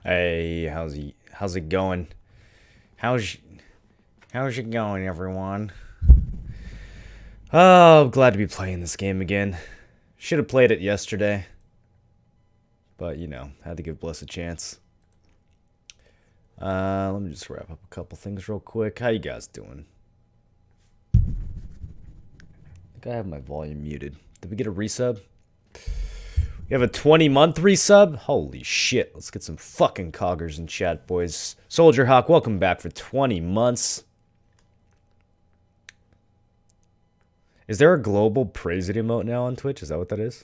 Hey, how's it going? How's how's it going, everyone? Oh, I'm glad to be playing this game again. Should have played it yesterday, but had to give Bless a chance. Let me just wrap up a couple things real quick. How you guys doing? I think I have my volume muted. Did we get a resub? We have a 20-month resub? Holy shit. Let's get some fucking coggers in chat, boys. Soldier Hawk, welcome back for 20 months. Is there a global praise it emote now on Twitch? Is that what that is?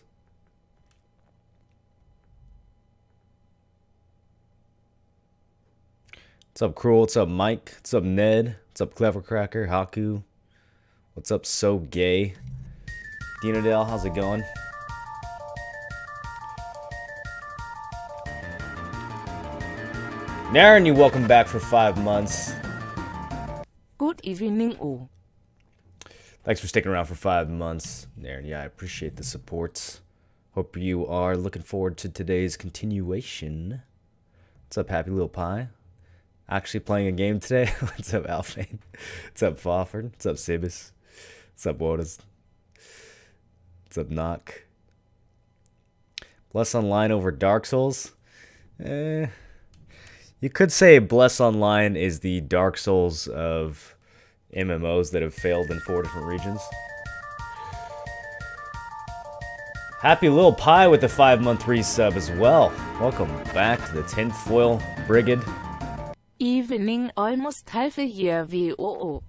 What's up, Cruel? What's up, Mike? What's up, Ned? What's up, Clever Cracker? Haku? What's up, So Gay? Dinodale, how's it going? Naren, you welcome back for 5 months. Good evening, all. Thanks for sticking around for 5 months, Naren. Yeah, I appreciate the support. Hope you are looking forward to today's continuation. What's up, Happy Little Pie? Actually playing a game today? What's up, Alphane? What's up, Fawford? What's up, Sibis? What's up, Wodas? What's up, Knock? Bless Online over Dark Souls? You could say Bless Online is the Dark Souls of MMOs that have failed in 4 different regions. Happy Lil Pie with the 5-month resub as well. Welcome back to the Tinfoil Brigade. Evening, almost half a year, VOO.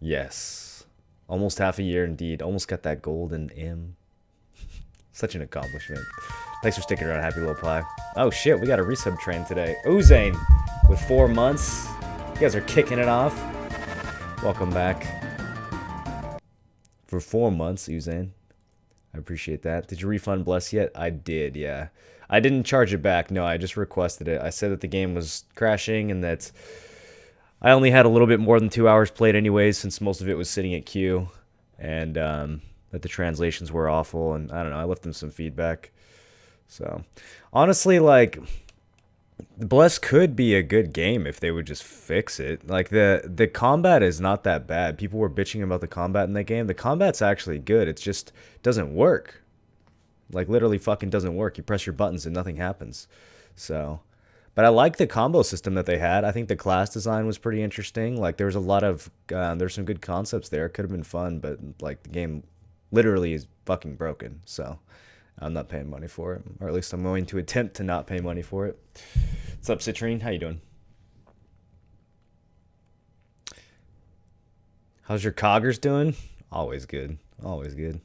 Yes. Almost half a year indeed. Almost got that golden M. Such an accomplishment. Thanks for sticking around, Happy Little Pie. Oh shit, we got a resub train today. Uzane with 4 months. You guys are kicking it off. Welcome back. For 4 months, Uzane. I appreciate that. Did you refund Bless yet? I did, yeah. I didn't charge it back. No, I just requested it. I said that the game was crashing and that I only had a little bit more than 2 hours played anyways, since most of it was sitting at queue. And that the translations were awful. And I don't know, I left them some feedback. So, honestly, like, Bless could be a good game if they would just fix it. Like, the combat is not that bad. People were bitching about the combat in that game. The combat's actually good. It just doesn't work. Like, literally fucking doesn't work. You press your buttons and nothing happens. So, but I like the combo system that they had. I think the class design was pretty interesting. Like, there was a lot of, there's some good concepts there. It could have been fun, but, like, the game literally is fucking broken. So, I'm not paying money for it. Or at least I'm going to attempt to not pay money for it. What's up, Citrine? How you doing? How's your coggers doing? Always good. Always good.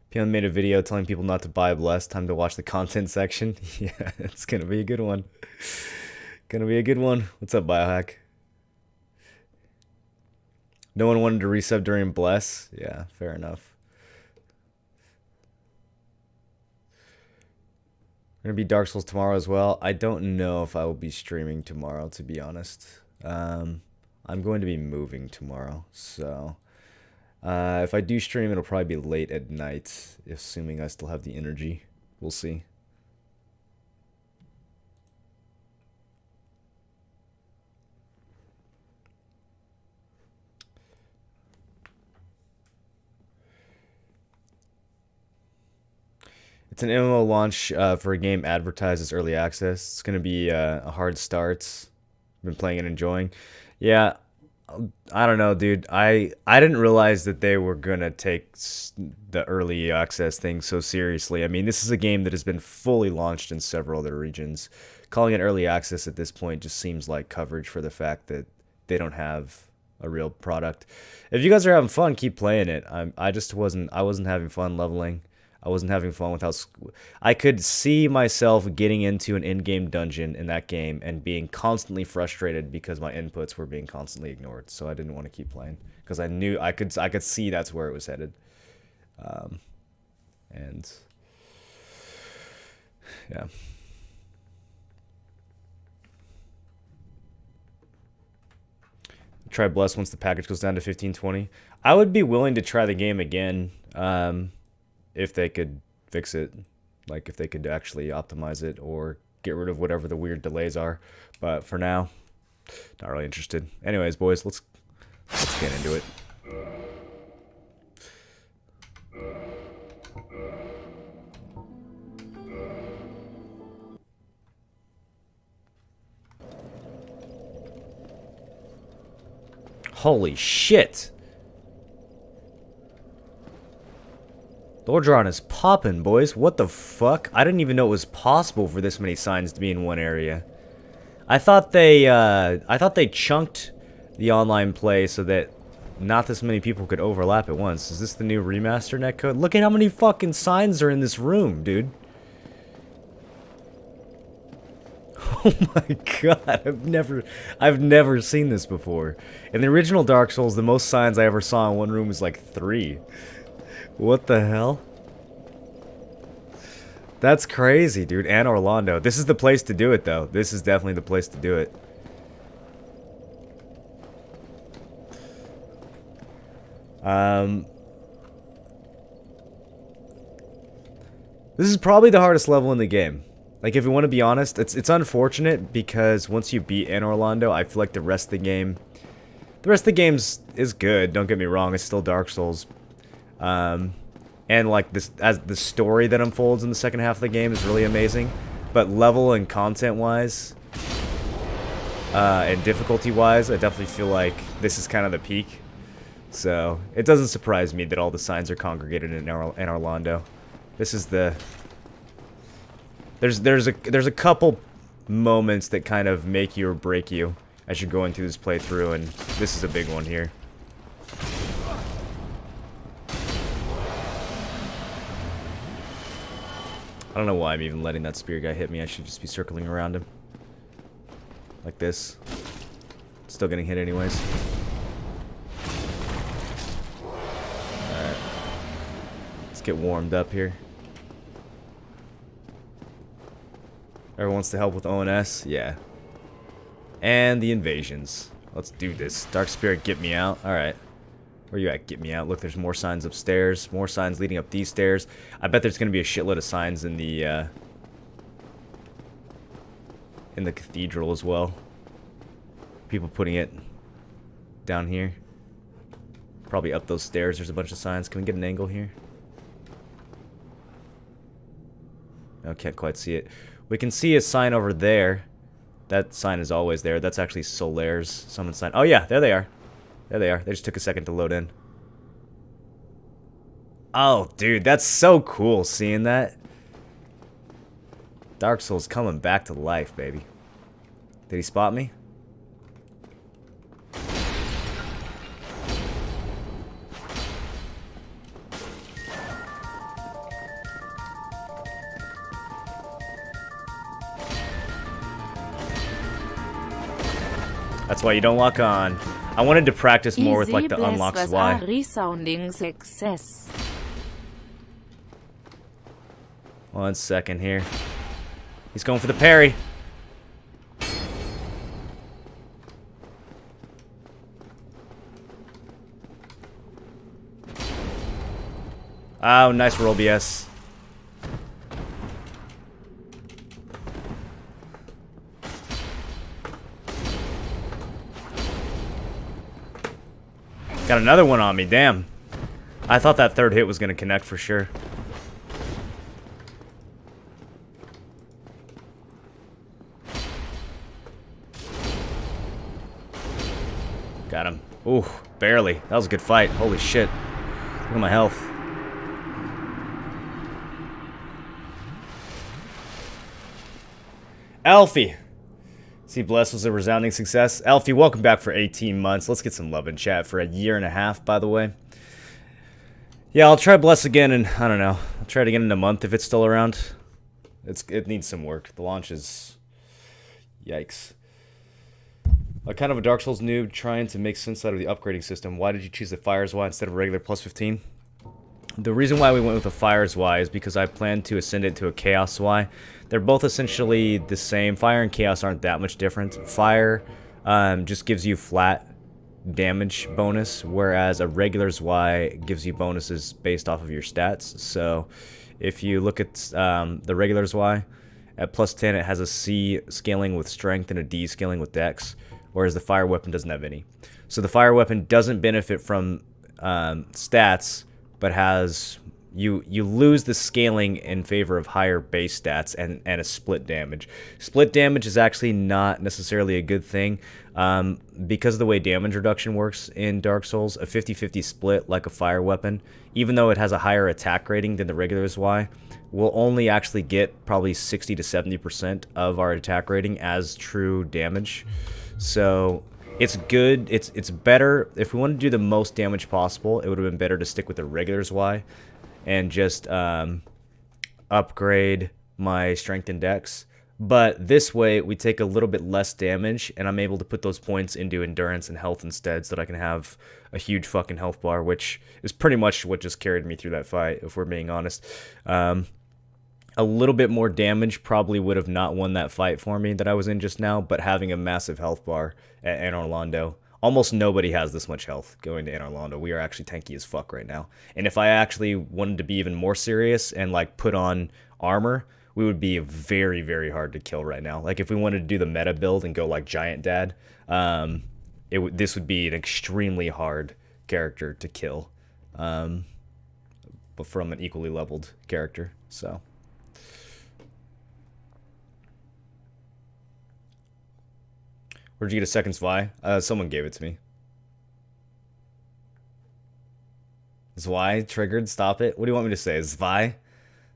Pion made a video telling people not to buy Bless. Time to watch the content section. Yeah, it's going to be a good one. Gonna be a good one. What's up, Biohack? No one wanted to resub during Bless? Yeah, fair enough. Gonna be Dark Souls tomorrow as well. I don't know if I will be streaming tomorrow, to be honest. I'm going to be moving tomorrow, so if I do stream, it'll probably be late at night, assuming I still have the energy. We'll see. It's an MMO launch for a game advertised as early access. It's going to be a hard start. Been playing and enjoying. Yeah, I don't know, dude. I didn't realize that they were going to take the early access thing so seriously. I mean, this is a game that has been fully launched in several other regions. Calling it early access at this point just seems like coverage for the fact that they don't have a real product. If you guys are having fun, keep playing it. I just wasn't having fun leveling. I wasn't having fun without. I could see myself getting into an in-game dungeon in that game and being constantly frustrated because my inputs were being constantly ignored. So I didn't want to keep playing because I knew I could see that's where it was headed. And yeah. Try Bless once the package goes down to 1520. I would be willing to try the game again. If they could fix it. Like if they could actually optimize it or get rid of whatever the weird delays are. But for now, not really interested. Anyways, boys, let's get into it. Holy shit! Lordran is popping, boys. What the fuck? I didn't even know it was possible for this many signs to be in one area. I thought they chunked the online play so that not this many people could overlap at once. Is this the new remaster netcode? Look at how many fucking signs are in this room, dude. Oh my god, I've never seen this before. In the original Dark Souls, the most signs I ever saw in one room was like 3. What the hell? That's crazy, dude. And Orlando. This is the place to do it, though. This is definitely the place to do it. This is probably the hardest level in the game. Like, if you want to be honest, it's unfortunate because once you beat Anne Orlando, I feel like the rest of the game... The rest of the game is good, don't get me wrong, it's still Dark Souls. And like this, as the story that unfolds in the second half of the game is really amazing. But level and content-wise, and difficulty-wise, I definitely feel like this is kind of the peak. So, it doesn't surprise me that all the signs are congregated in Orlando. This is the... There's a couple moments that kind of make you or break you as you're going through this playthrough, and this is a big one here. I don't know why I'm even letting that spear guy hit me. I should just be circling around him. Like this. Still getting hit anyways. Alright. Let's get warmed up here. Everyone wants to help with ONS? Yeah. And the invasions. Let's do this. Dark Spirit, get me out. Alright. Where you at? Get me out. Look, there's more signs upstairs. More signs leading up these stairs. I bet there's going to be a shitload of signs in the cathedral as well. People putting it down here. Probably up those stairs there's a bunch of signs. Can we get an angle here? No, can't quite see it. We can see a sign over there. That sign is always there. That's actually Solaire's summon sign. Oh yeah, there they are. There they are. They just took a second to load in. Oh, dude, that's so cool seeing that. Dark Souls coming back to life, baby. Did he spot me? That's why you don't lock on. I wanted to practice more with like the unlocks Y. Resounding success. 1 second here. He's going for the parry. Oh, nice roll, BS. Got another one on me, damn. I thought that third hit was going to connect for sure. Got him. Ooh, barely. That was a good fight. Holy shit. Look at my health. Alfie. See, Bless was a resounding success. Alfie, welcome back for 18 months. Let's get some love in chat for a year and a half, by the way. Yeah, I'll try Bless again in, I don't know. I'll try it again in a month if it's still around. It needs some work. The launch is... Yikes. A kind of a Dark Souls noob trying to make sense out of the upgrading system. Why did you choose the Fire's Y instead of a regular plus 15? The reason why we went with a Fire's Y is because I plan to ascend it to a Chaos Y. They're both essentially the same. Fire and Chaos aren't that much different. Fire just gives you flat damage bonus, whereas a regular's Y gives you bonuses based off of your stats. So If you look at the regular Zwei, at plus 10 it has a C scaling with strength and a D scaling with dex, whereas the fire weapon doesn't have any. So the fire weapon doesn't benefit from stats, but has you lose the scaling in favor of higher base stats and a split damage. Split damage is actually not necessarily a good thing because of the way damage reduction works in Dark Souls. A 50-50 split like a fire weapon, even though it has a higher attack rating than the regular Zwei, will only actually get probably 60 to 70% of our attack rating as true damage. So it's good. It's better. If we want to do the most damage possible, it would have been better to stick with the regular Zwei and just upgrade my strength and dex. But this way, we take a little bit less damage, and I'm able to put those points into endurance and health instead, so that I can have a huge fucking health bar, which is pretty much what just carried me through that fight, if we're being honest. A little bit more damage probably would have not won that fight for me that I was in just now, but having a massive health bar at Anor Londo, almost nobody has this much health going to Anor Londo. We are actually tanky as fuck right now. And if I actually wanted to be even more serious and like put on armor, we would be very, very hard to kill right now. Like if we wanted to do the meta build and go like Giant Dad, this would be an extremely hard character to kill, but from an equally leveled character. So. Where'd you get a second Zwei? Someone gave it to me. Zwei triggered. Stop it. What do you want me to say? Zwei?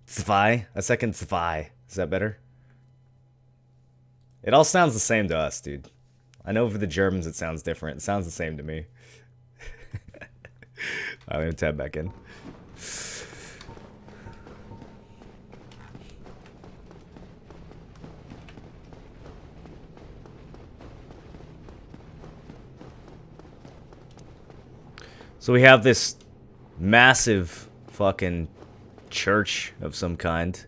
Zwei? A second Zwei. Is that better? It all sounds the same to us, dude. I know for the Germans it sounds different. It sounds the same to me. I'm gonna tab back in. So we have this massive fucking church of some kind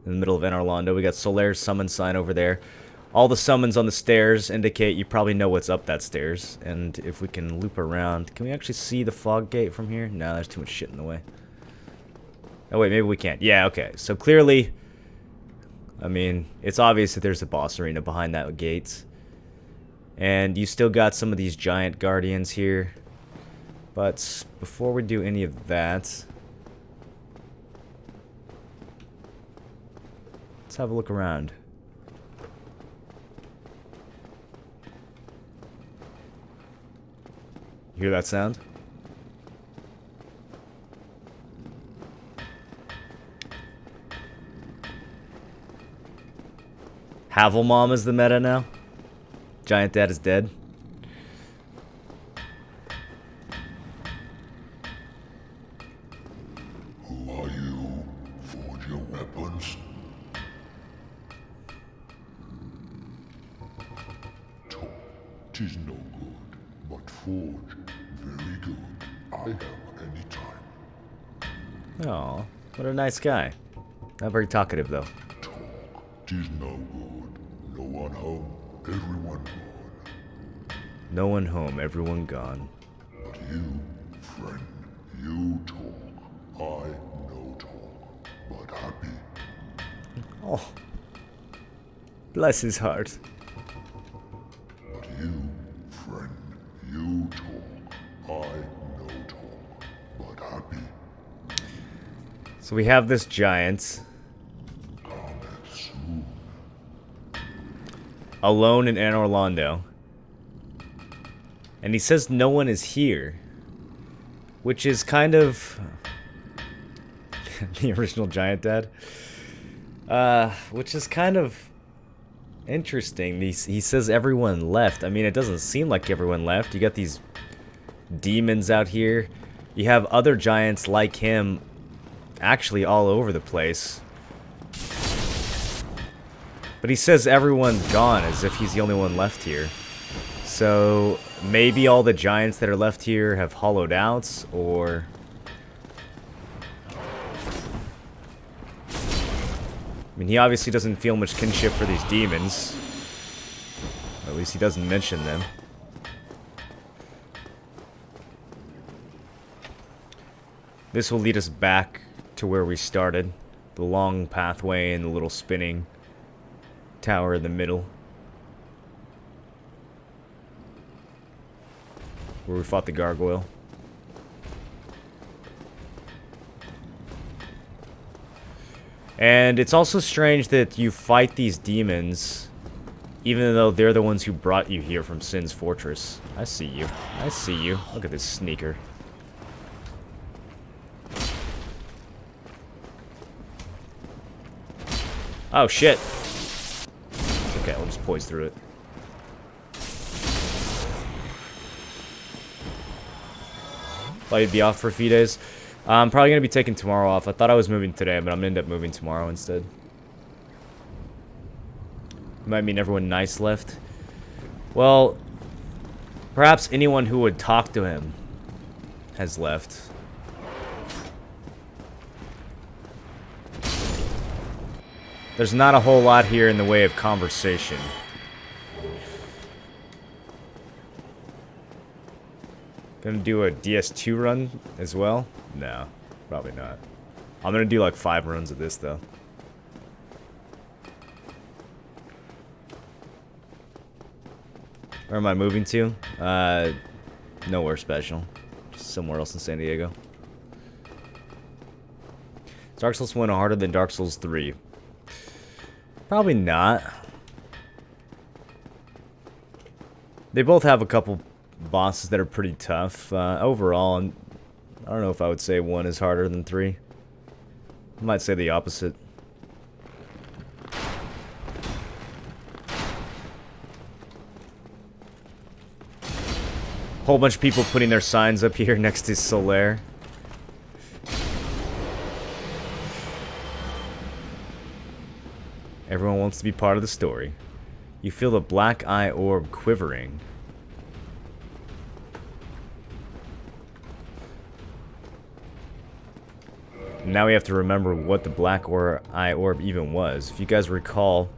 in the middle of Anor Londo. We got Solaire's summon sign over there. All the summons on the stairs indicate you probably know what's up that stairs. And if we can loop around, can we actually see the fog gate from here? No, there's too much shit in the way. Oh wait, maybe we can't. Yeah, okay. So clearly, I mean, it's obvious that there's a boss arena behind that gate. And you still got some of these giant guardians here. But before we do any of that, let's have a look around. You hear that sound? Havelmom is the meta now. Giant Dad is dead. Tis no good, but forge very good. I have any time. Oh, what a nice guy. Not very talkative though. Talk, tis no good. No one home, everyone gone. No one home, everyone gone. But you, friend, you talk. I no talk, but happy. Oh, bless his heart. But you, friend, you talk. I no talk, but happy. So we have this giant Cometh soon. alone in Anor Londo. And he says no one is here. Which is kind of the original Giant Dad. Which is kind of interesting. He says everyone left. I mean, it doesn't seem like everyone left. You got these demons out here. You have other giants like him actually all over the place. But he says everyone's gone as if he's the only one left here. So maybe all the giants that are left here have hollowed out, or... I mean, he obviously doesn't feel much kinship for these demons. Or at least he doesn't mention them. This will lead us back to where we started. The long pathway and the little spinning tower in the middle. Where we fought the gargoyle. And it's also strange that you fight these demons, even though they're the ones who brought you here from Sin's Fortress. I see you. I see you. Look at this sneaker. Oh, shit. Okay, I'll just poise through it. Thought you'd be off for a few days. I'm probably going to be taking tomorrow off. I thought I was moving today, but I'm going to end up moving tomorrow instead. Might mean everyone nice left. Well, perhaps anyone who would talk to him has left. There's not a whole lot here in the way of conversation. Gonna do a DS2 run as well? No, probably not. I'm gonna do like 5 runs of this though. Where am I moving to? Nowhere special. Just somewhere else in San Diego. Is Dark Souls 1 harder than Dark Souls 3? Probably not. They both have a couple bosses that are pretty tough. Overall, I don't know if I would say 1 is harder than 3. I might say the opposite. Whole bunch of people putting their signs up here next to Solaire. Everyone wants to be part of the story. You feel the black eye orb quivering. Now we have to remember what the black eye orb even was. If you guys recall,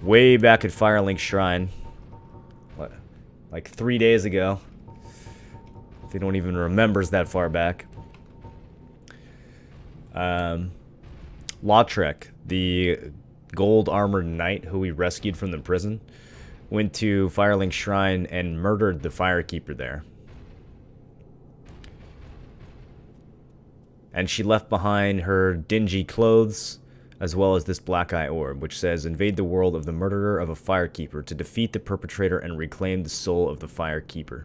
way back at Firelink Shrine, what, like 3 days ago, if anyone even remembers that far back, Lautrec, the gold armored knight who we rescued from the prison, went to Firelink Shrine and murdered the Firekeeper there. And she left behind her dingy clothes, as well as this black eye orb, which says, invade the world of the murderer of a Firekeeper to defeat the perpetrator and reclaim the soul of the Firekeeper.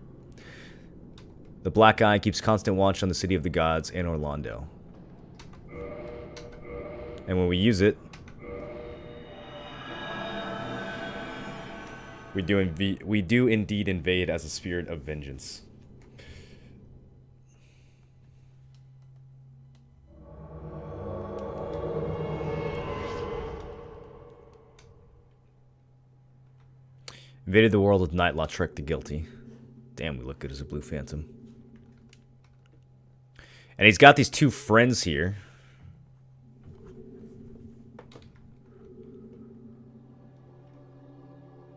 The black eye keeps constant watch on the city of the gods and Orlando. And when we use it, we do indeed invade as a spirit of vengeance. Invaded the world with Knight Lautrec the Guilty. Damn, we look good as a Blue Phantom. And he's got these 2 friends here.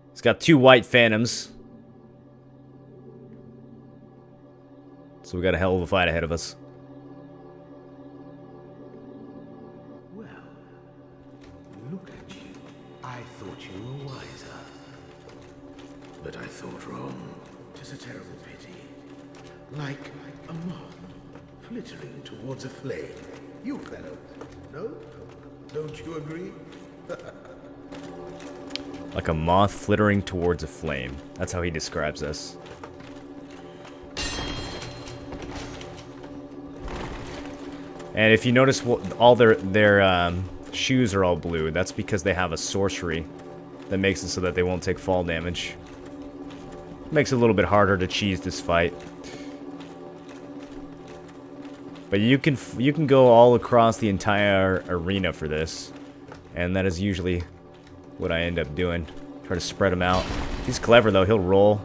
He's got 2 white phantoms. So we got a hell of a fight ahead of us. Well, look at you. I thought you were wiser. But I thought wrong. 'Tis a terrible pity. Like a moth flittering towards a flame. You fellows, no? Don't you agree? Like a moth flittering towards a flame. That's how he describes us. And if you notice, all their shoes are all blue. That's because they have a sorcery that makes it so that they won't take fall damage. Makes it a little bit harder to cheese this fight. But you can go all across the entire arena for this. And that is usually what I end up doing. Try to spread him out. He's clever though, he'll roll.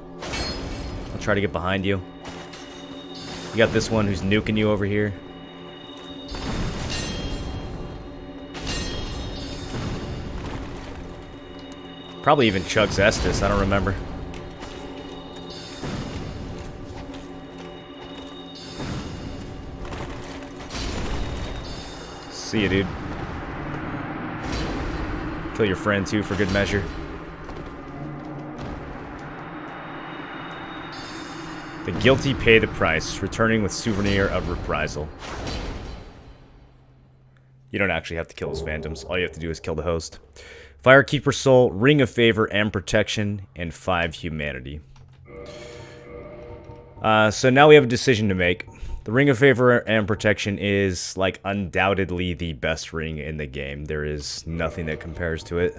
I'll try to get behind you. You got this one who's nuking you over here. Probably even chugs Estus, I don't remember. See ya, dude. Kill your friend too, for good measure. The guilty pay the price, returning with souvenir of reprisal. You don't actually have to kill those phantoms. All you have to do is kill the host. Firekeeper Soul, Ring of Favor and Protection, and 5 humanity. So now we have a decision to make. The Ring of Favor and Protection is, like, undoubtedly the best ring in the game. There is nothing that compares to it.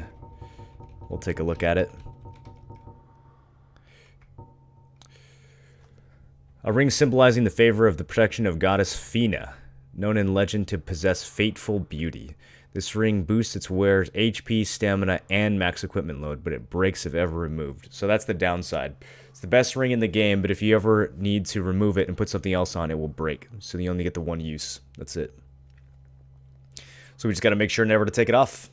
We'll take a look at it. A ring symbolizing the favor of the protection of goddess Fina, known in legend to possess fateful beauty. This ring boosts its wearer's HP, stamina, and max equipment load, but it breaks if ever removed. So that's the downside. It's the best ring in the game, but if you ever need to remove it and put something else on, it will break. So you only get the one use. That's it. So we just got to make sure never to take it off.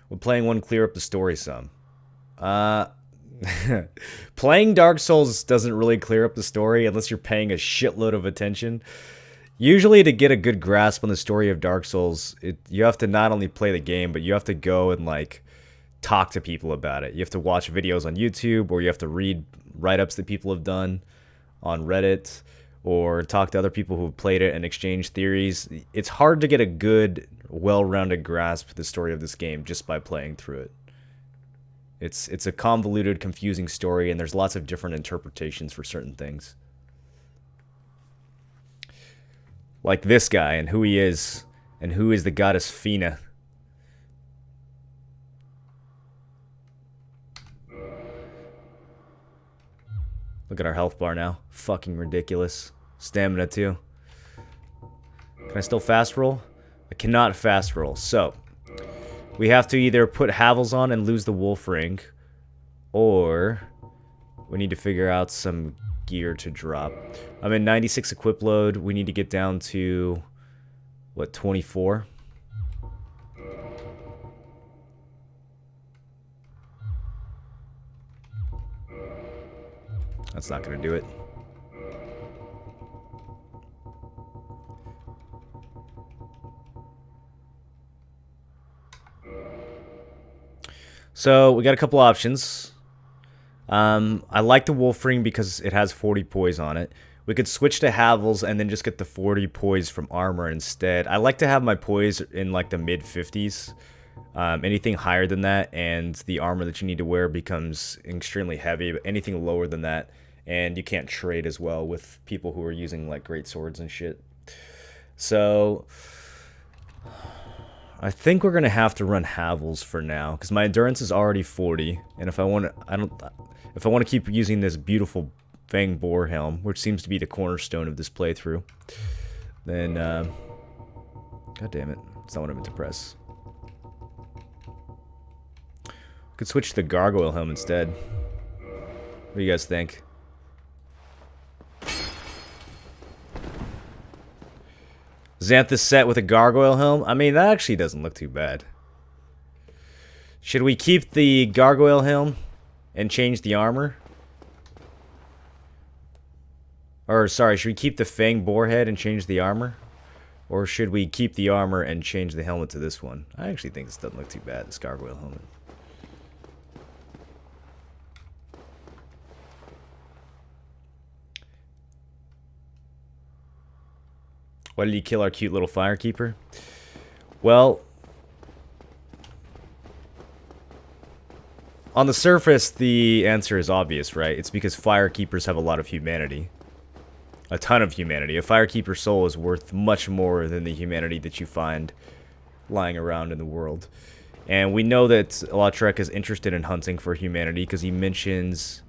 Will playing one clear up the story some? Playing Dark Souls doesn't really clear up the story unless you're paying a shitload of attention. Usually to get a good grasp on the story of Dark Souls, you have to not only play the game, but you have to go and, like, talk to people about it. You have to watch videos on YouTube, or you have to read write-ups that people have done on Reddit, or talk to other people who've played it and exchange theories. It's hard to get a good, well-rounded grasp of the story of this game just by playing through it. It's a convoluted, confusing story, and there's lots of different interpretations for certain things. Like this guy, and who he is, and who is the goddess Fina. Look at our health bar now. Fucking ridiculous. Stamina too. Can I still fast roll? I cannot fast roll, so we have to either put Havels on and lose the Wolf Ring, or we need to figure out some gear to drop. I'm in 96 equip load. We need to get down to, what, 24? That's not going to do it. So we got a couple options. I like the Wolf Ring because it has 40 poise on it. We could switch to Havels and then just get the 40 poise from armor instead. I like to have my poise in like the mid 50s. Anything higher than that and the armor that you need to wear becomes extremely heavy. But anything lower than that, and you can't trade as well with people who are using like great swords and shit. So I think we're gonna have to run Havels for now because my endurance is already 40, and if I want to keep using this beautiful Fang Boar helm, which seems to be the cornerstone of this playthrough, then god damn it, it's not what I meant to press. Could switch to the Gargoyle helm instead. What do you guys think? Xanthus set with a Gargoyle helm? I mean, that actually doesn't look too bad. Should we keep the Gargoyle helm and change the armor? Or, sorry, should we keep the Fang Boar head and change the armor? Or should we keep the armor and change the helmet to this one? I actually think this doesn't look too bad, this Gargoyle helmet. Why did you kill our cute little Firekeeper? Well, on the surface, the answer is obvious, right? It's because Firekeepers have a lot of humanity. A ton of humanity. A Firekeeper soul is worth much more than the humanity that you find lying around in the world. And we know that Lautrec is interested in hunting for humanity because he mentions...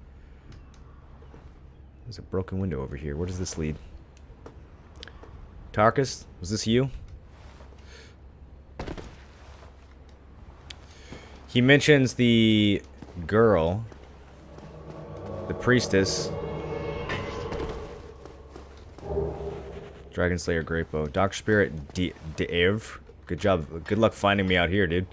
There's a broken window over here. Where does this lead? Tarkus, was this you? He mentions the girl, the priestess, Dragon Slayer Great Bow, Dark Spirit De'ev. Good job, good luck finding me out here, dude.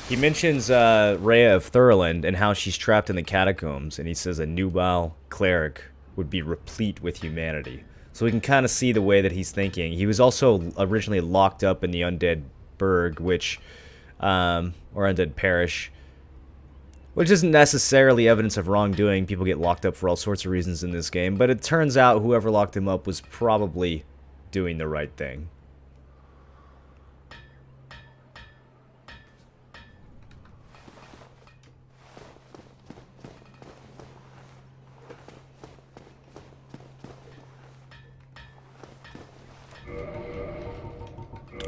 He mentions Rhea of Thurland and how she's trapped in the catacombs, and he says a nubile cleric would be replete with humanity. So we can kind of see the way that he's thinking. He was also originally locked up in the Undead Burg, which, or Undead Parish, which isn't necessarily evidence of wrongdoing. People get locked up for all sorts of reasons in this game, but it turns out whoever locked him up was probably doing the right thing.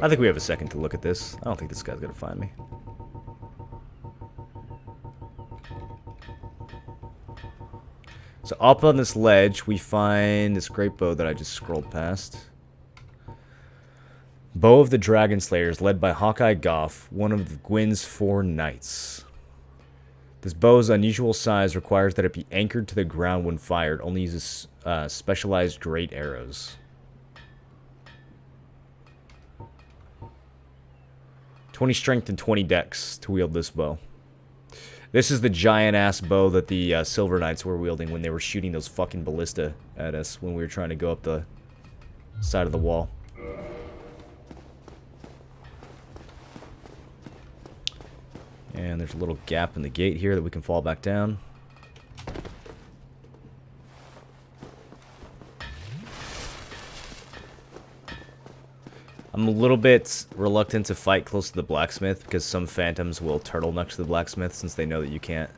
I think we have a second to look at this. I don't think this guy's gonna find me. So up on this ledge, we find this great bow that I just scrolled past. Bow of the Dragon Slayers, led by Hawkeye Goff, one of Gwyn's 4 knights. This bow's unusual size requires that it be anchored to the ground when fired. Only uses specialized great arrows. 20 strength and 20 dex to wield this bow. This is the giant-ass bow that the Silver Knights were wielding when they were shooting those fucking ballista at us when we were trying to go up the side of the wall. And there's a little gap in the gate here that we can fall back down. I'm a little bit reluctant to fight close to the blacksmith because some phantoms will turtleneck to the blacksmith since they know that you can't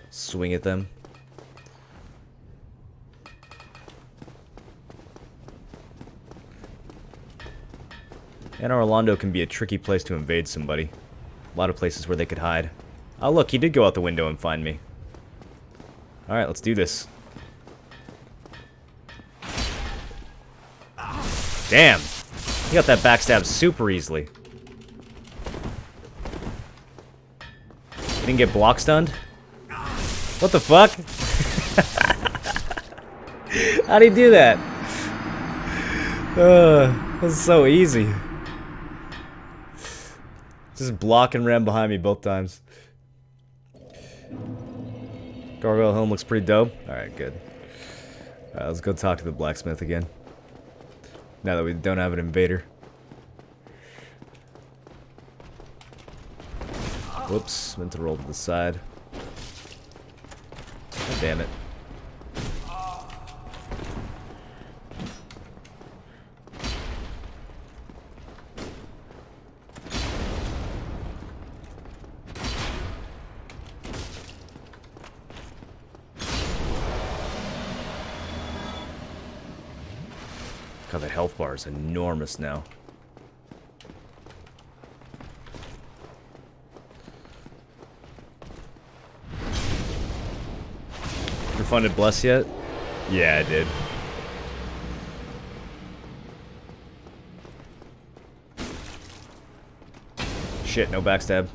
swing at them. And Orlando can be a tricky place to invade somebody. A lot of places where they could hide. Oh look, he did go out the window and find me. Alright, let's do this. Damn! He got that backstab super easily. He didn't get block stunned? What the fuck? How'd he do that? That's so easy. Just block and ran behind me both times. Gargoyle Helm looks pretty dope. Alright, good. Alright, let's go talk to the blacksmith again. Now that we don't have an invader. Whoops, meant to roll to the side. Oh, damn it. God, that health bar is enormous now. Refunded Bless yet? Yeah, I did. Shit, no backstab.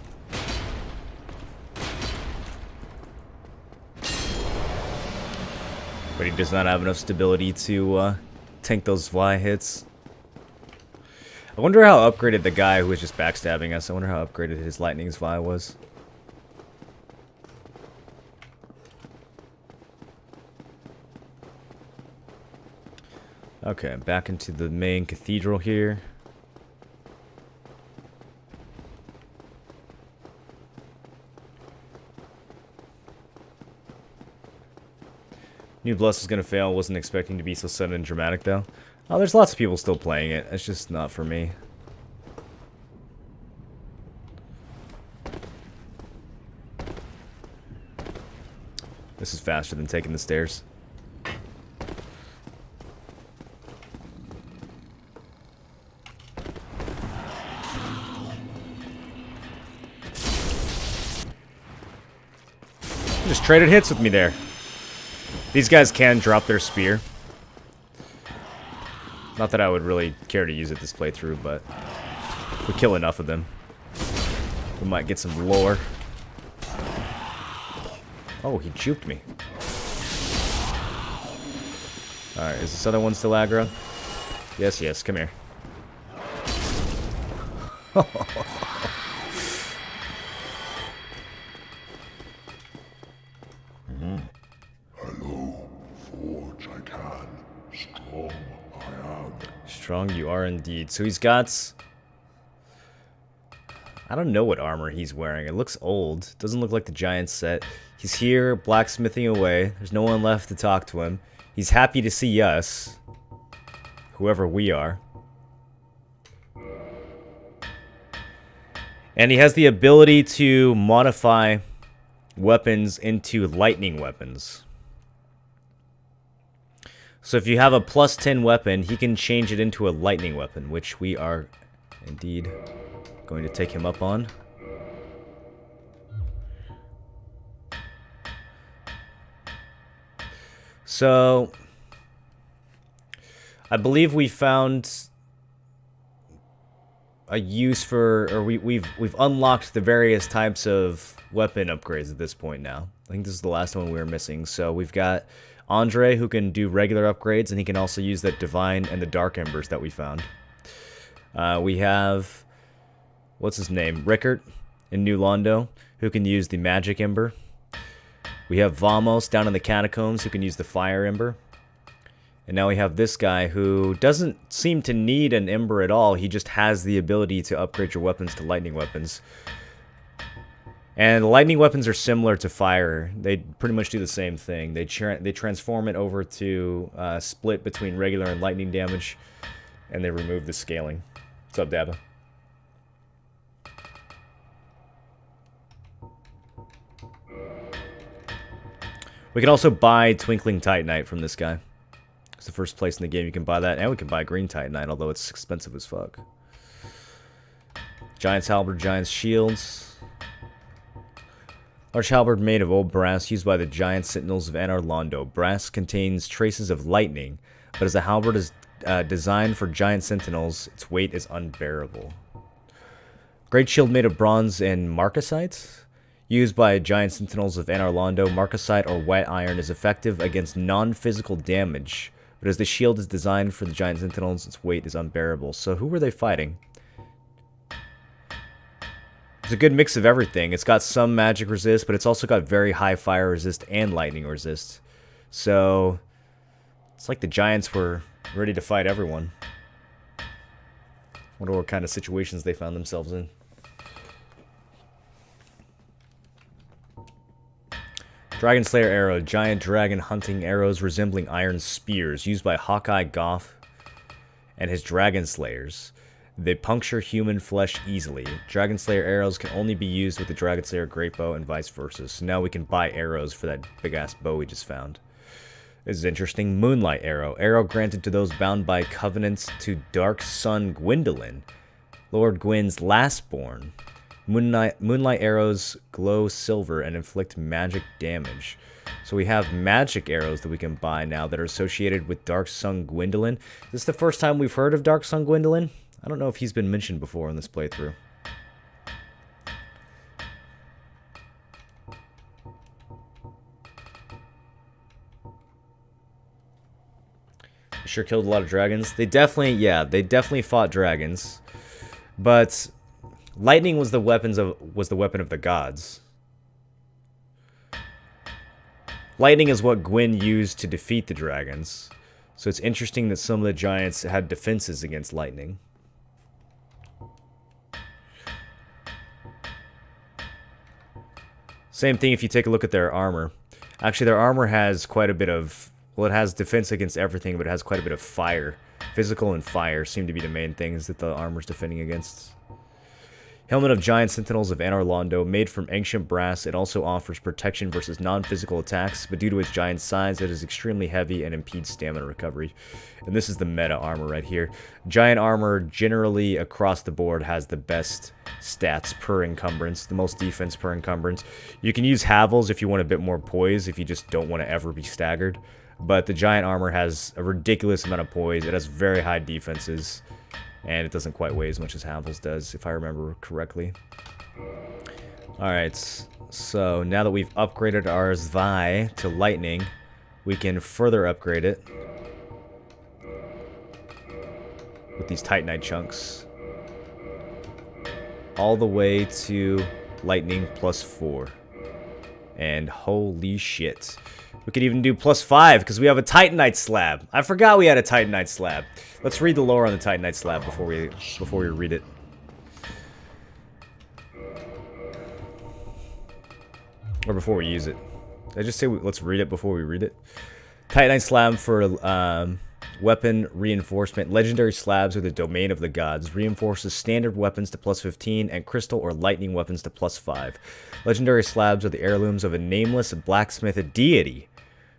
But he does not have enough stability to tank those fly hits. I wonder how upgraded the guy who was just backstabbing us. I wonder how upgraded his lightning's Vi was. Okay, back into the main cathedral here. New Bless is gonna fail. Wasn't expecting to be so sudden and dramatic though. Oh, there's lots of people still playing it. It's just not for me. This is faster than taking the stairs. Just traded hits with me there. These guys can drop their spear. Not that I would really care to use it this playthrough, but if we kill enough of them, we might get some lore. Oh, he juked me. Alright, is this other one still aggro? Yes, yes, come here. Hello, Forge. Strong you are indeed. So he's got... I don't know what armor he's wearing. It looks old. Doesn't look like the giant set. He's here blacksmithing away. There's no one left to talk to him. He's happy to see us. Whoever we are. And he has the ability to modify weapons into lightning weapons. So if you have a plus 10 weapon, he can change it into a lightning weapon, which we are indeed going to take him up on. So I believe we found a use for, or we've unlocked the various types of weapon upgrades at this point now. I think this is the last one we were missing. So we've got Andre, who can do regular upgrades, and he can also use that Divine and the Dark Embers that we found. We have, what's his name? Rickert in New Londo, who can use the Magic Ember. We have Vamos down in the Catacombs, who can use the Fire Ember. And now we have this guy who doesn't seem to need an Ember at all. He just has the ability to upgrade your weapons to lightning weapons. And lightning weapons are similar to fire. They pretty much do the same thing. They transform it over to split between regular and lightning damage, and they remove the scaling. What's up, Dabba? We can also buy Twinkling Titanite from this guy. It's the first place in the game you can buy that, and we can buy Green Titanite, although it's expensive as fuck. Giant's Halberd, Giant's Shields. Large halberd made of old brass used by the giant sentinels of Anor Londo. Brass contains traces of lightning, but as the halberd is designed for giant sentinels, its weight is unbearable. Great shield made of bronze and marcasite. Used by giant sentinels of Anor Londo, marcasite or white iron is effective against non-physical damage, but as the shield is designed for the giant sentinels, its weight is unbearable. So who were they fighting? It's a good mix of everything. It's got some magic resist, but it's also got very high fire resist and lightning resist. So it's like the giants were ready to fight everyone. Wonder what kind of situations they found themselves in. Dragon Slayer arrow. Giant dragon hunting arrows resembling iron spears used by Hawkeye Goth and his dragon slayers. They puncture human flesh easily. Dragon Slayer arrows can only be used with the Dragon Slayer great bow and vice versa. So now we can buy arrows for that big-ass bow we just found. This is interesting. Moonlight arrow. Arrow granted to those bound by covenants to Dark Sun Gwendolyn, Lord Gwyn's lastborn. Moonlight arrows glow silver and inflict magic damage. So we have magic arrows that we can buy now that are associated with Dark Sun Gwendolyn. This is the first time we've heard of Dark Sun Gwendolyn. I don't know if he's been mentioned before in this playthrough. Sure killed a lot of dragons. They definitely fought dragons. But lightning was the weapon of the gods. Lightning is what Gwyn used to defeat the dragons. So it's interesting that some of the giants had defenses against lightning. Same thing if you take a look at their armor. Actually, their armor has quite a bit of... Well, it has defense against everything, but it has quite a bit of fire. Physical and fire seem to be the main things that the armor's defending against. Helmet of Giant Sentinels of Anor Londo. Made from ancient brass, it also offers protection versus non-physical attacks, but due to its giant size, it is extremely heavy and impedes stamina recovery. And this is the meta armor right here. Giant armor generally across the board has the best stats per encumbrance, the most defense per encumbrance. You can use Havels if you want a bit more poise, if you just don't want to ever be staggered. But the giant armor has a ridiculous amount of poise. It has very high defenses. And it doesn't quite weigh as much as Havels does, if I remember correctly. Alright, so now that we've upgraded our Zwei to Lightning, we can further upgrade it with these Titanite chunks. All the way to Lightning +4. And holy shit. We could even do +5 because we have a Titanite slab. I forgot we had a Titanite slab. Let's read the lore on the Titanite slab before we read it. Or before we use it. Did I just say let's read it before we read it? Titanite slab for weapon reinforcement. Legendary slabs are the domain of the gods. Reinforces standard weapons to +15 and crystal or lightning weapons to +5. Legendary slabs are the heirlooms of a nameless blacksmith deity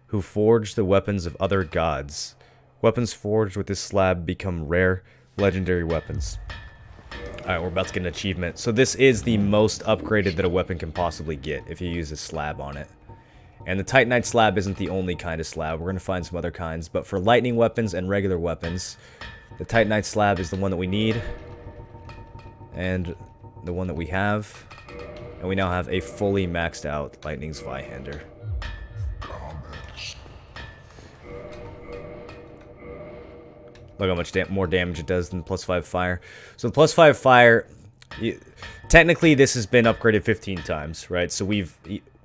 who forged the weapons of other gods. Weapons forged with this slab become rare legendary weapons. Alright, we're about to get an achievement. So this is the most upgraded that a weapon can possibly get if you use a slab on it. And the Titanite slab isn't the only kind of slab. We're going to find some other kinds. But for lightning weapons and regular weapons, the Titanite slab is the one that we need. And the one that we have. And we now have a fully maxed out Lightning Zweihander. Look how much more damage it does than +5 fire. So the +5 fire, technically this has been upgraded 15 times, right? So we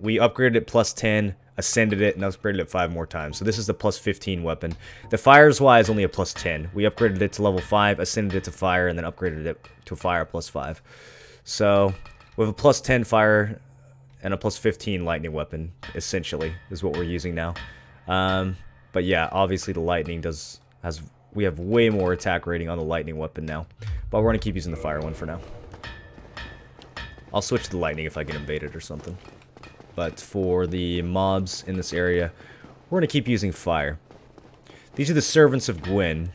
upgraded it +10, ascended it, and upgraded it 5 more times. So this is the +15 weapon. The fires wise only a +10. We upgraded it to level 5, ascended it to fire, and then upgraded it to fire +5. So with a +10 fire and a +15 lightning weapon, essentially, is what we're using now. But yeah, obviously the lightning we have way more attack rating on the lightning weapon now. But we're going to keep using the fire one for now. I'll switch to the lightning if I get invaded or something. But for the mobs in this area, we're going to keep using fire. These are the servants of Gwyn.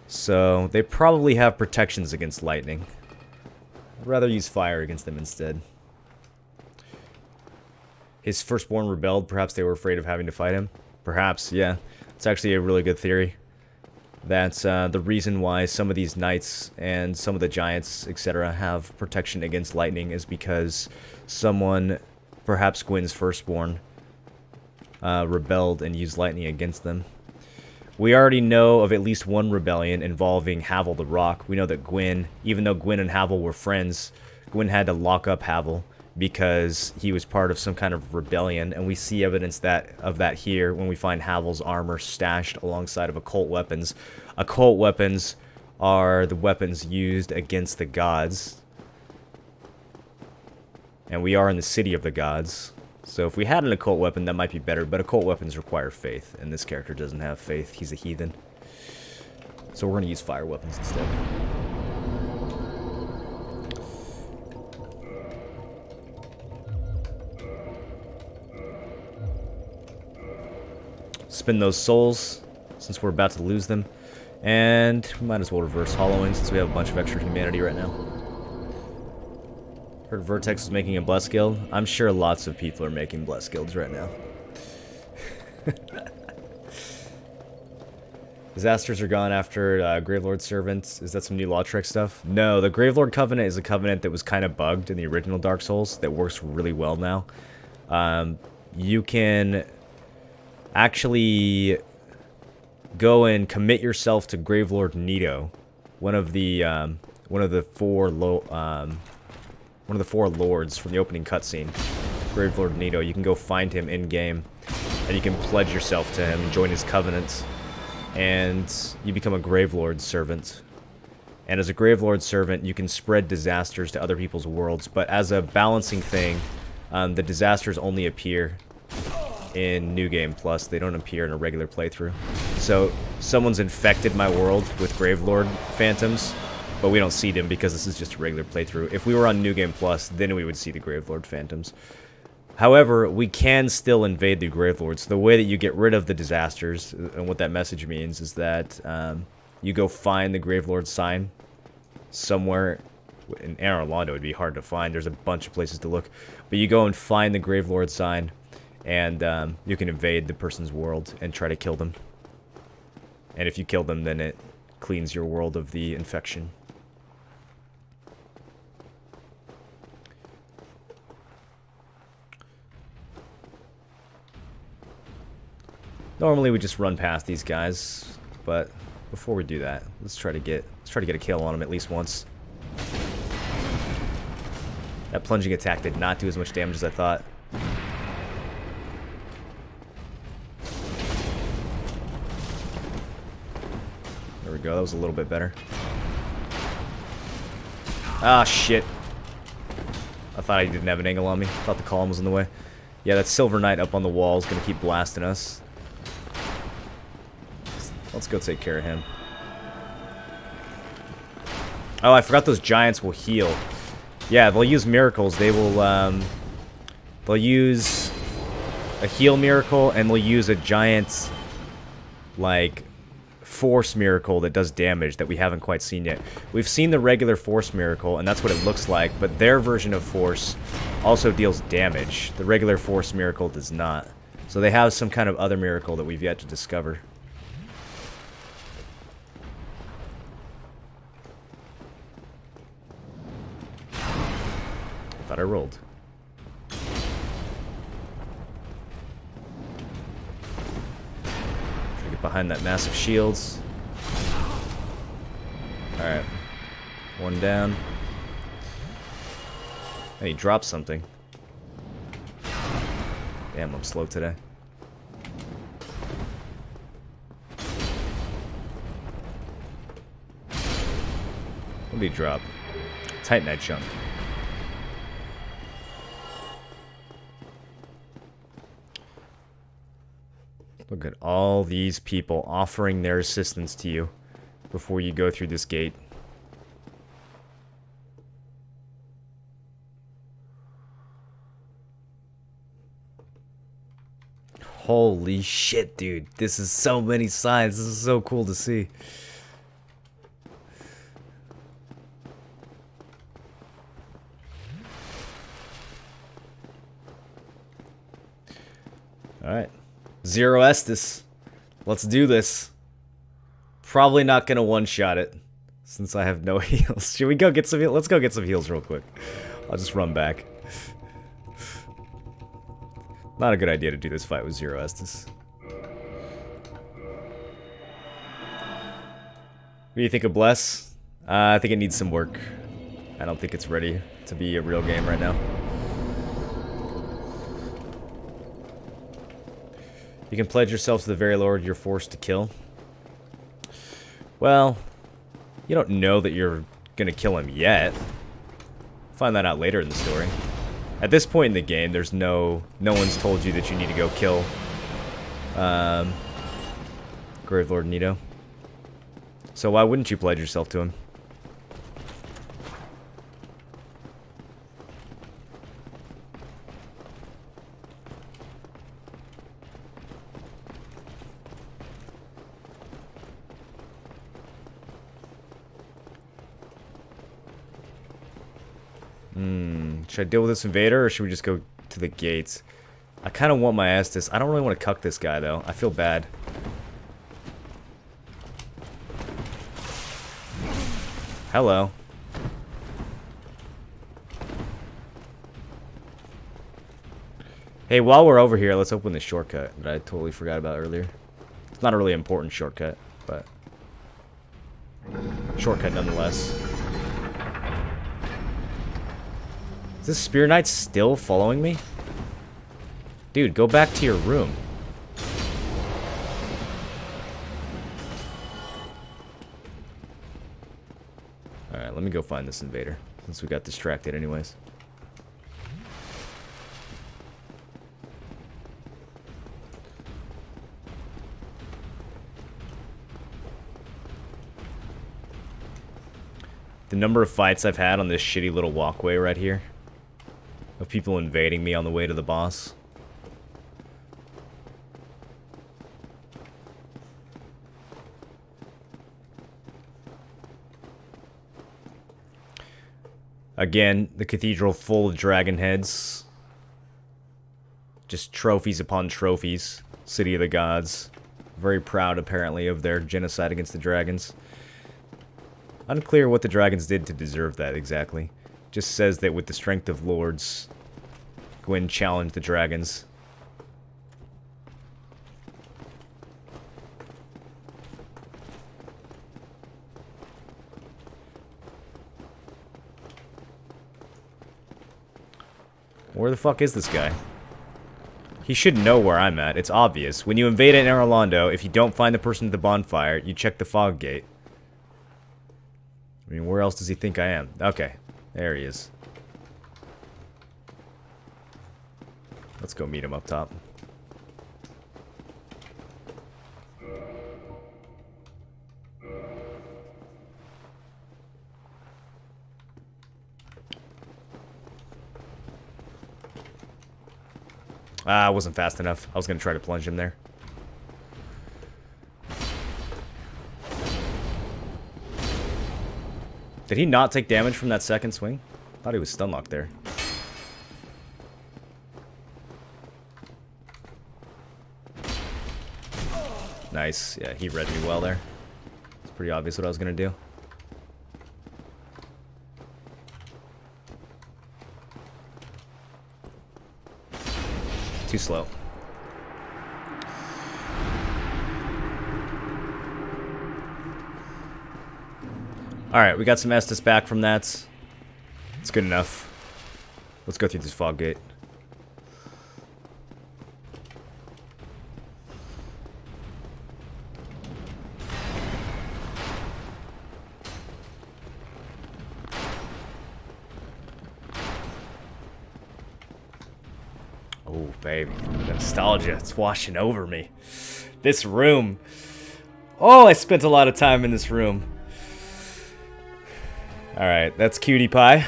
So they probably have protections against lightning. I'd rather use fire against them instead. His firstborn rebelled. Perhaps they were afraid of having to fight him. Perhaps, yeah. It's actually a really good theory. That's the reason why some of these knights and some of the giants, etc., have protection against lightning is because someone, perhaps Gwyn's firstborn, rebelled and used lightning against them. We already know of at least one rebellion involving Havel the Rock. We know that Gwyn, even though Gwyn and Havel were friends, Gwyn had to lock up Havel because he was part of some kind of rebellion, and we see evidence of that here when we find Havel's armor stashed alongside of occult weapons. Occult weapons are the weapons used against the gods, and we are in the city of the gods. So if we had an occult weapon, that might be better, but occult weapons require faith, and this character doesn't have faith. He's a heathen. So we're going to use fire weapons instead. Spin those souls, since we're about to lose them. And we might as well reverse hollowing, since we have a bunch of extra humanity right now. Heard Vertex is making a Bless Guild. I'm sure lots of people are making Bless Guilds right now. Disasters are gone after Gravelord Servants. Is that some new Lautrec stuff? No, the Gravelord Covenant is a covenant that was kind of bugged in the original Dark Souls that works really well now. You can actually go and commit yourself to Gravelord Nito, one of the four lords from the opening cutscene. Gravelord Nito. You can go find him in game, and you can pledge yourself to him, join his covenant, and you become a Gravelord servant. And as a Gravelord servant, you can spread disasters to other people's worlds. But as a balancing thing, the disasters only appear in New Game Plus. They don't appear in a regular playthrough. So someone's infected my world with Gravelord phantoms, but we don't see them because this is just a regular playthrough. If we were on New Game Plus, then we would see the Gravelord phantoms. However, we can still invade the Gravelords. The way that you get rid of the disasters, and what that message means, is that you go find the Gravelord sign somewhere. In Anor Londo, it would be hard to find. There's a bunch of places to look. But you go and find the Gravelord sign, and you can invade the person's world and try to kill them. And if you kill them, then it cleans your world of the infection. Normally we just run past these guys, but before we do that, let's try to get a kill on them at least once. That plunging attack did not do as much damage as I thought. we go. That was a little bit better. Ah, shit. I thought I didn't have an angle on me. Thought the column was in the way. Yeah, that Silver Knight up on the wall is going to keep blasting us. Let's go take care of him. Oh, I forgot those giants will heal. Yeah, they'll use miracles. They will, they'll use a heal miracle, and they'll use a giant, like, force miracle that does damage that we haven't quite seen yet. We've seen the regular force miracle, and that's what it looks like, but their version of force also deals damage. The regular force miracle does not. So they have some kind of other miracle that we've yet to discover. Thought I rolled. Try to get behind that massive shields. Alright. One down. And he dropped something. Damn, I'm slow today. What did he drop? Titanite chunk. Look at all these people offering their assistance to you before you go through this gate. Holy shit, dude. This is so many signs. This is so cool to see. Alright. Zero Estus. Let's do this. Probably not gonna one-shot it, since I have no heals. Should we go get some heals? Let's go get some heals real quick. I'll just run back. Not a good idea to do this fight with Zero Estus. What do you think of Bless? I think it needs some work. I don't think it's ready to be a real game right now. You can pledge yourself to the very Lord you're forced to kill. Well, you don't know that you're gonna kill him yet. Find that out later in the story. At this point in the game, there's no one's told you that you need to go kill Gravelord Nito. So why wouldn't you pledge yourself to him? Should I deal with this invader, or should we just go to the gates? I kind of want my Estus. I don't really want to cuck this guy, though. I feel bad. Hello. Hey, while we're over here, let's open this shortcut that I totally forgot about earlier. It's not a really important shortcut, but shortcut nonetheless. Is this Spear Knight still following me? Dude, go back to your room. Alright, let me go find this invader, since we got distracted anyways. The number of fights I've had on this shitty little walkway right here, of people invading me on the way to the boss. Again, the cathedral full of dragon heads. Just trophies upon trophies. City of the Gods. Very proud, apparently, of their genocide against the dragons. Unclear what the dragons did to deserve that, exactly. Just says that with the strength of lords, Gwyn challenged the dragons. Where the fuck is this guy? He should know where I'm at. It's obvious. When you invade Anor Londo, if you don't find the person at the bonfire, you check the fog gate. I mean, where else does he think I am? Okay, there he is. Let's go meet him up top. Ah, I wasn't fast enough. I was going to try to plunge him there. Did he not take damage from that second swing? Thought he was stun locked there. Nice. Yeah, he read me well there. It's pretty obvious what I was going to do. Too slow. Alright, we got some Estus back from that. It's good enough. Let's go through this fog gate. Oh, baby. The nostalgia. It's washing over me. This room. Oh, I spent a lot of time in this room. Alright, that's Cutie Pie.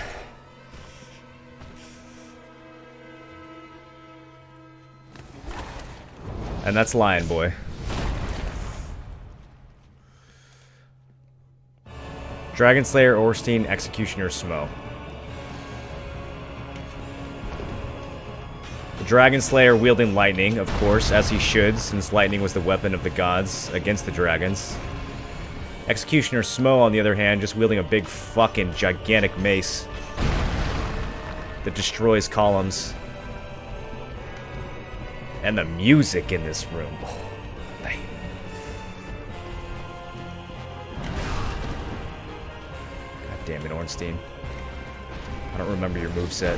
And that's Lion Boy. Dragon Slayer, Ornstein, Executioner, Smo. The Dragon Slayer wielding lightning, of course, as he should, since lightning was the weapon of the gods against the dragons. Executioner Smo, on the other hand, just wielding a big fucking gigantic mace that destroys columns. And the music in this room. Oh, man. God damn it, Ornstein. I don't remember your moveset.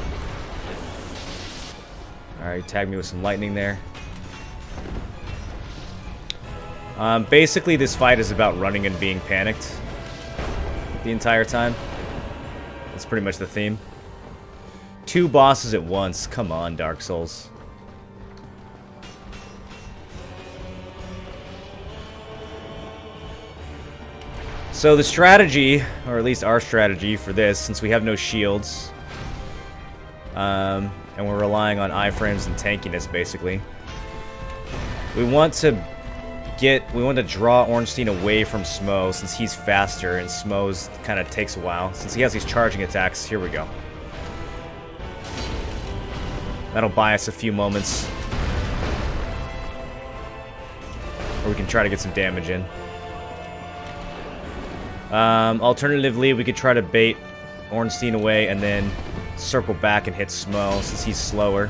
Alright, tag me with some lightning there. Basically, this fight is about running and being panicked the entire time. That's pretty much the theme. 2 bosses at once. Come on, Dark Souls. So the strategy, or at least our strategy for this, since we have no shields, and we're relying on iframes and tankiness, basically, we want to draw Ornstein away from Smo, since he's faster, and Smo's kind of takes a while. Since he has these charging attacks, here we go. That'll buy us a few moments. Or we can try to get some damage in. Alternatively, we could try to bait Ornstein away and then circle back and hit Smo, since he's slower.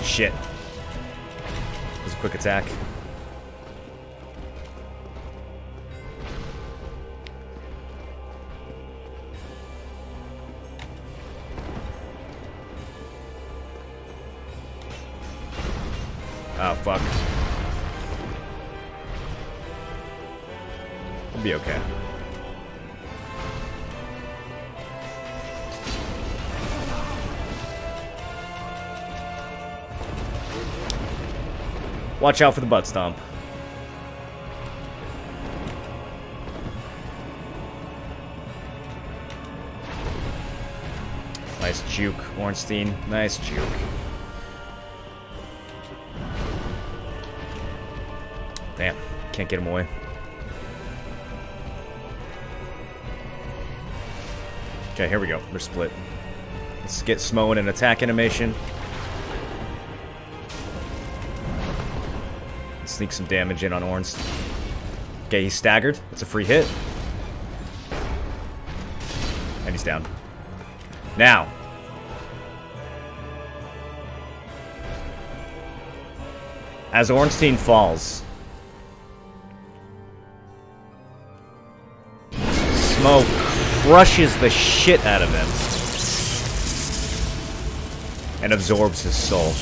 Shit. That was a quick attack. Oh, fuck. We'll be okay. Watch out for the butt stomp. Nice juke, Ornstein. Nice juke. Damn, can't get him away. Okay, here we go. They're split. Let's get Smo in an attack animation. Sneak some damage in on Ornstein. Okay, he's staggered. That's a free hit. And he's down. Now. As Ornstein falls, Smo crushes the shit out of him and absorbs his soul.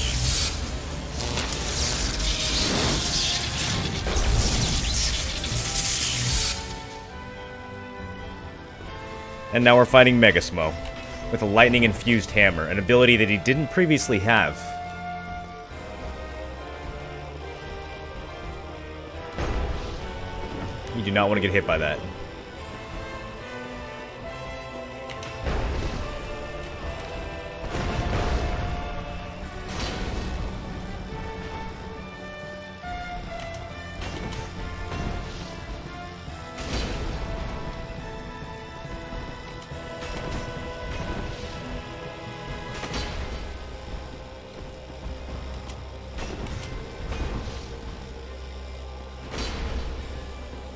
And now we're fighting Mega Smo with a lightning-infused hammer, an ability that he didn't previously have. You do not want to get hit by that.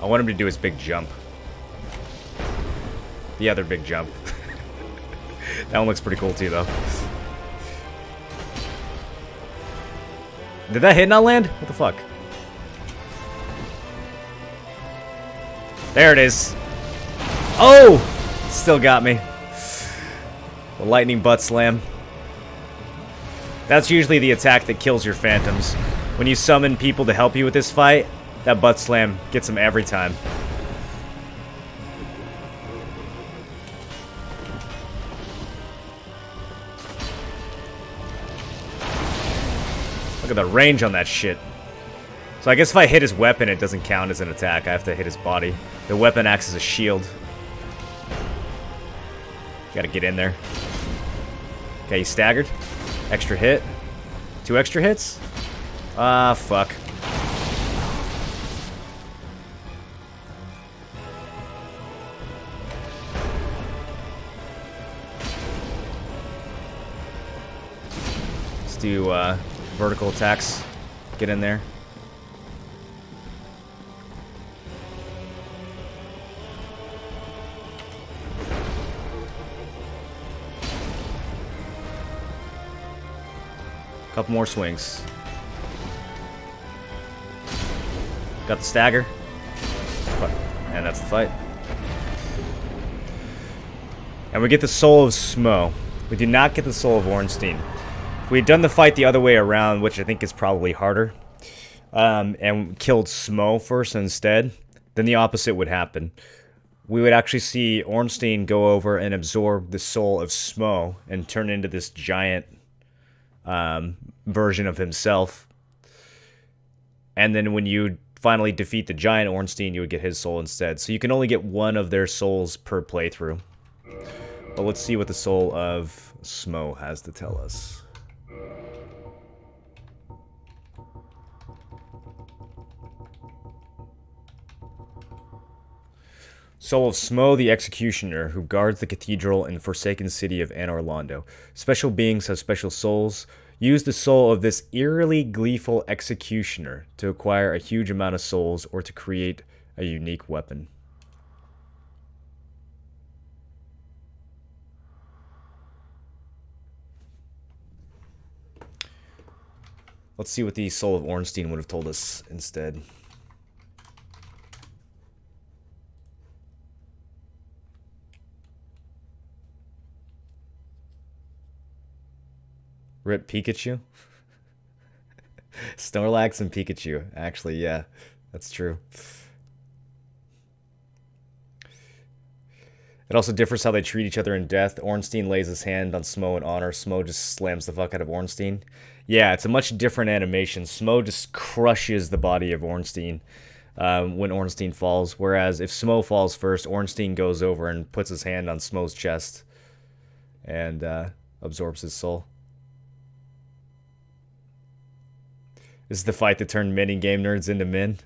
I want him to do his big jump. The other big jump. That one looks pretty cool too, though. Did that hit not land? What the fuck? There it is. Oh! Still got me. The lightning butt slam. That's usually the attack that kills your phantoms. When you summon people to help you with this fight, that butt slam gets them every time. Look at the range on that shit. So I guess if I hit his weapon, it doesn't count as an attack. I have to hit his body. The weapon acts as a shield. Gotta get in there. Okay, he's staggered. Extra hit. 2 extra hits? Ah, fuck. Let's do vertical attacks. Get in there. Couple more swings. Got the stagger. And that's the fight. And we get the soul of Smo. We do not get the soul of Ornstein. If we had done the fight the other way around, which I think is probably harder, and killed Smo first instead, then the opposite would happen. We would actually see Ornstein go over and absorb the soul of Smo and turn into this giant version of himself. And then when you finally defeat the giant Ornstein, you would get his soul instead. So you can only get one of their souls per playthrough. But let's see what the soul of Smo has to tell us. Soul of Smo the Executioner, who guards the cathedral in the forsaken city of Anor Londo. Special beings have special souls. Use the soul of this eerily gleeful executioner to acquire a huge amount of souls or to create a unique weapon. Let's see what the soul of Ornstein would have told us instead. Rip Pikachu? Snorlax and Pikachu. Actually, yeah. That's true. It also differs how they treat each other in death. Ornstein lays his hand on Smo in honor. Smo just slams the fuck out of Ornstein. Yeah, it's a much different animation. Smo just crushes the body of Ornstein when Ornstein falls. Whereas if Smo falls first, Ornstein goes over and puts his hand on Smo's chest and absorbs his soul. This is the fight that turned many game nerds into men.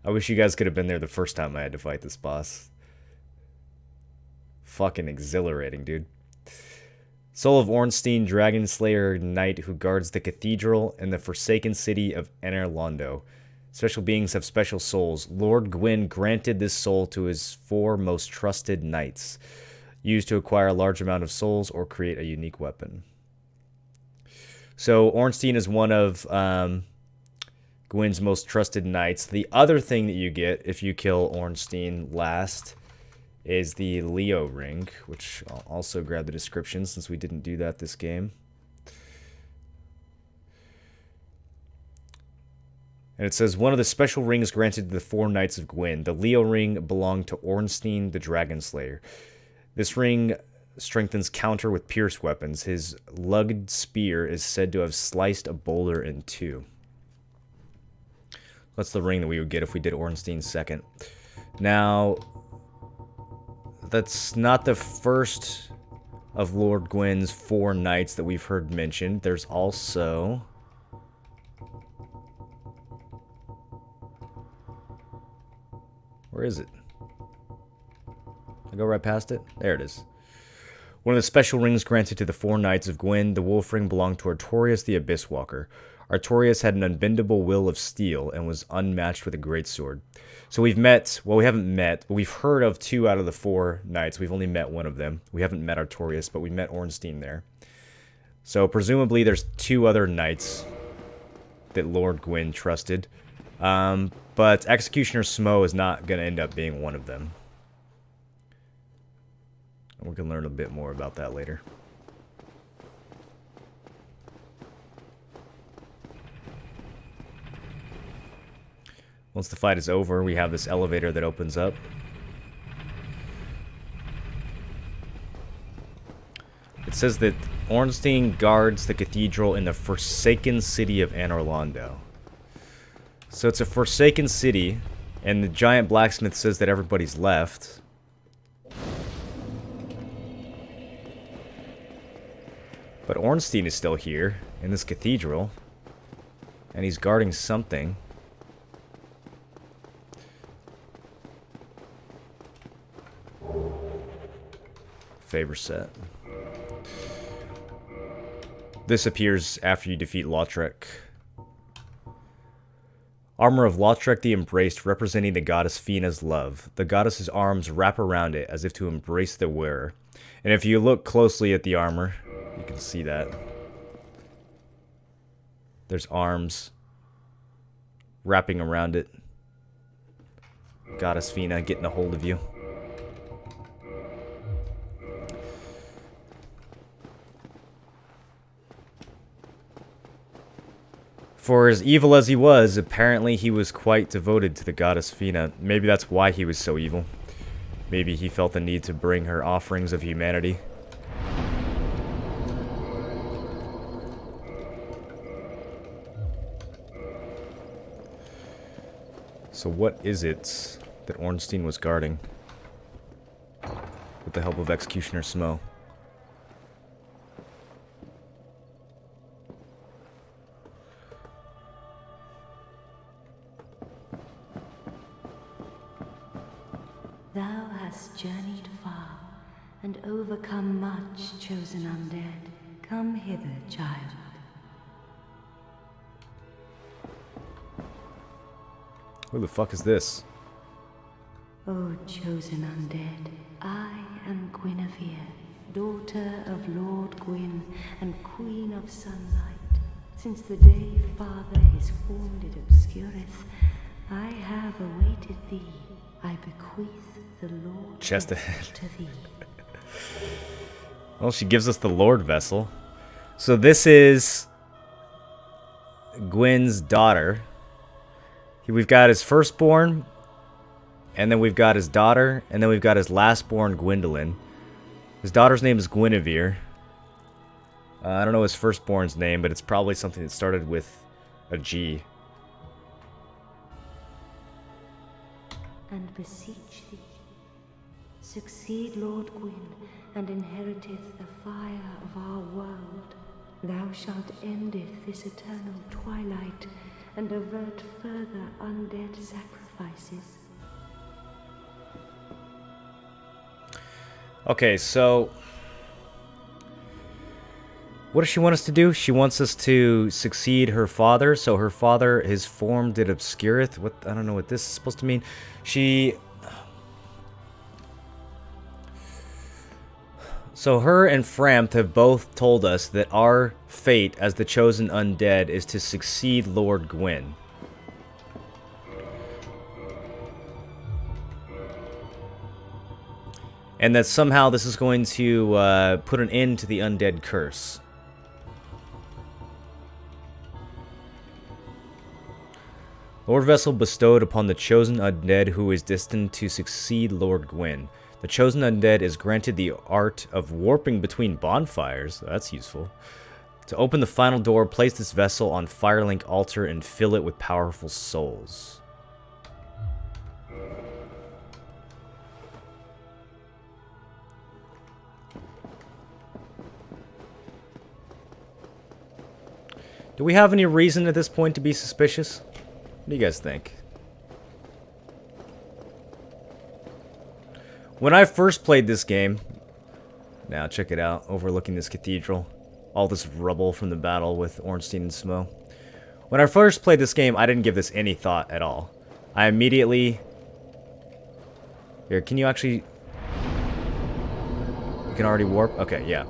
I wish you guys could have been there the first time I had to fight this boss. Fucking exhilarating, dude. Soul of Ornstein, Dragon Slayer Knight who guards the cathedral in the forsaken city of Anor Londo. Special beings have special souls. Lord Gwyn granted this soul to his 4 most trusted knights. Used to acquire a large amount of souls or create a unique weapon. So Ornstein is one of Gwyn's most trusted knights. The other thing that you get if you kill Ornstein last is the Leo ring, which I'll also grab the description since we didn't do that this game. And it says, one of the special rings granted to the 4 Knights of Gwyn. The Leo ring belonged to Ornstein the Dragon Slayer. This ring strengthens counter with pierced weapons. His lugged spear is said to have sliced a boulder in two. That's the ring that we would get if we did Ornstein's second. Now, that's not the first of Lord Gwyn's 4 knights that we've heard mentioned. There's also... Where is it? I go right past it? There it is. One of the special rings granted to the 4 knights of Gwyn, the wolf ring belonged to Artorias the Abyss Walker. Artorias had an unbendable will of steel and was unmatched with a greatsword. So we've met, well, we haven't met, but we've heard of 2 out of the 4 knights. We've only met one of them. We haven't met Artorias, but we met Ornstein there. So presumably there's 2 other knights that Lord Gwyn trusted. But Executioner Smo is not going to end up being one of them. We're going to learn a bit more about that later. Once the fight is over, we have this elevator that opens up. It says that Ornstein guards the cathedral in the Forsaken City of Anor Londo. So it's a Forsaken City, and the giant blacksmith says that everybody's left. But Ornstein is still here, in this cathedral. And he's guarding something. Favor set. This appears after you defeat Lautrec. Armor of Lautrec the Embraced, representing the goddess Fina's love. The goddess's arms wrap around it as if to embrace the wearer. And if you look closely at the armor, you can see that. There's arms wrapping around it. Goddess Fina getting a hold of you. For as evil as he was, apparently he was quite devoted to the goddess Fina. Maybe that's why he was so evil. Maybe he felt the need to bring her offerings of humanity. So what is it that Ornstein was guarding? With the help of Executioner Smo. Thou hast journeyed far, and overcome much, chosen undead. Come hither, child. Who the fuck is this? O chosen undead, I am Guinevere, daughter of Lord Gwyn and Queen of Sunlight. Since the day Father his form did obscureth, I have awaited thee. I bequeath the Lord Chest ahead. to thee. Well, she gives us the Lord Vessel. So this is Gwyn's daughter. We've got his firstborn, and then we've got his daughter, and then we've got his lastborn, Gwendolyn. His daughter's name is Guinevere. I don't know his firstborn's name, but it's probably something that started with a G. And beseech thee, succeed Lord Gwyn, and inheriteth the fire of our world. Thou shalt endeth this eternal twilight, and avert further undead sacrifices. Okay, so what does she want us to do? She wants us to succeed her father. So her father, his form did obscureth. What? I don't know what this is supposed to mean. So her and Frampt have both told us that our fate as the chosen undead is to succeed Lord Gwyn. And that somehow this is going to put an end to the undead curse. Lord Vessel bestowed upon the chosen undead who is destined to succeed Lord Gwyn. The chosen undead is granted the art of warping between bonfires. That's useful. To open the final door, place this vessel on Firelink altar and fill it with powerful souls. Do we have any reason at this point to be suspicious? What do you guys think? When I first played this game, now check it out, overlooking this cathedral, all this rubble from the battle with Ornstein and Smough. When I first played this game, I didn't give this any thought at all. I immediately... Here, can you actually... You can already warp? Okay, yeah.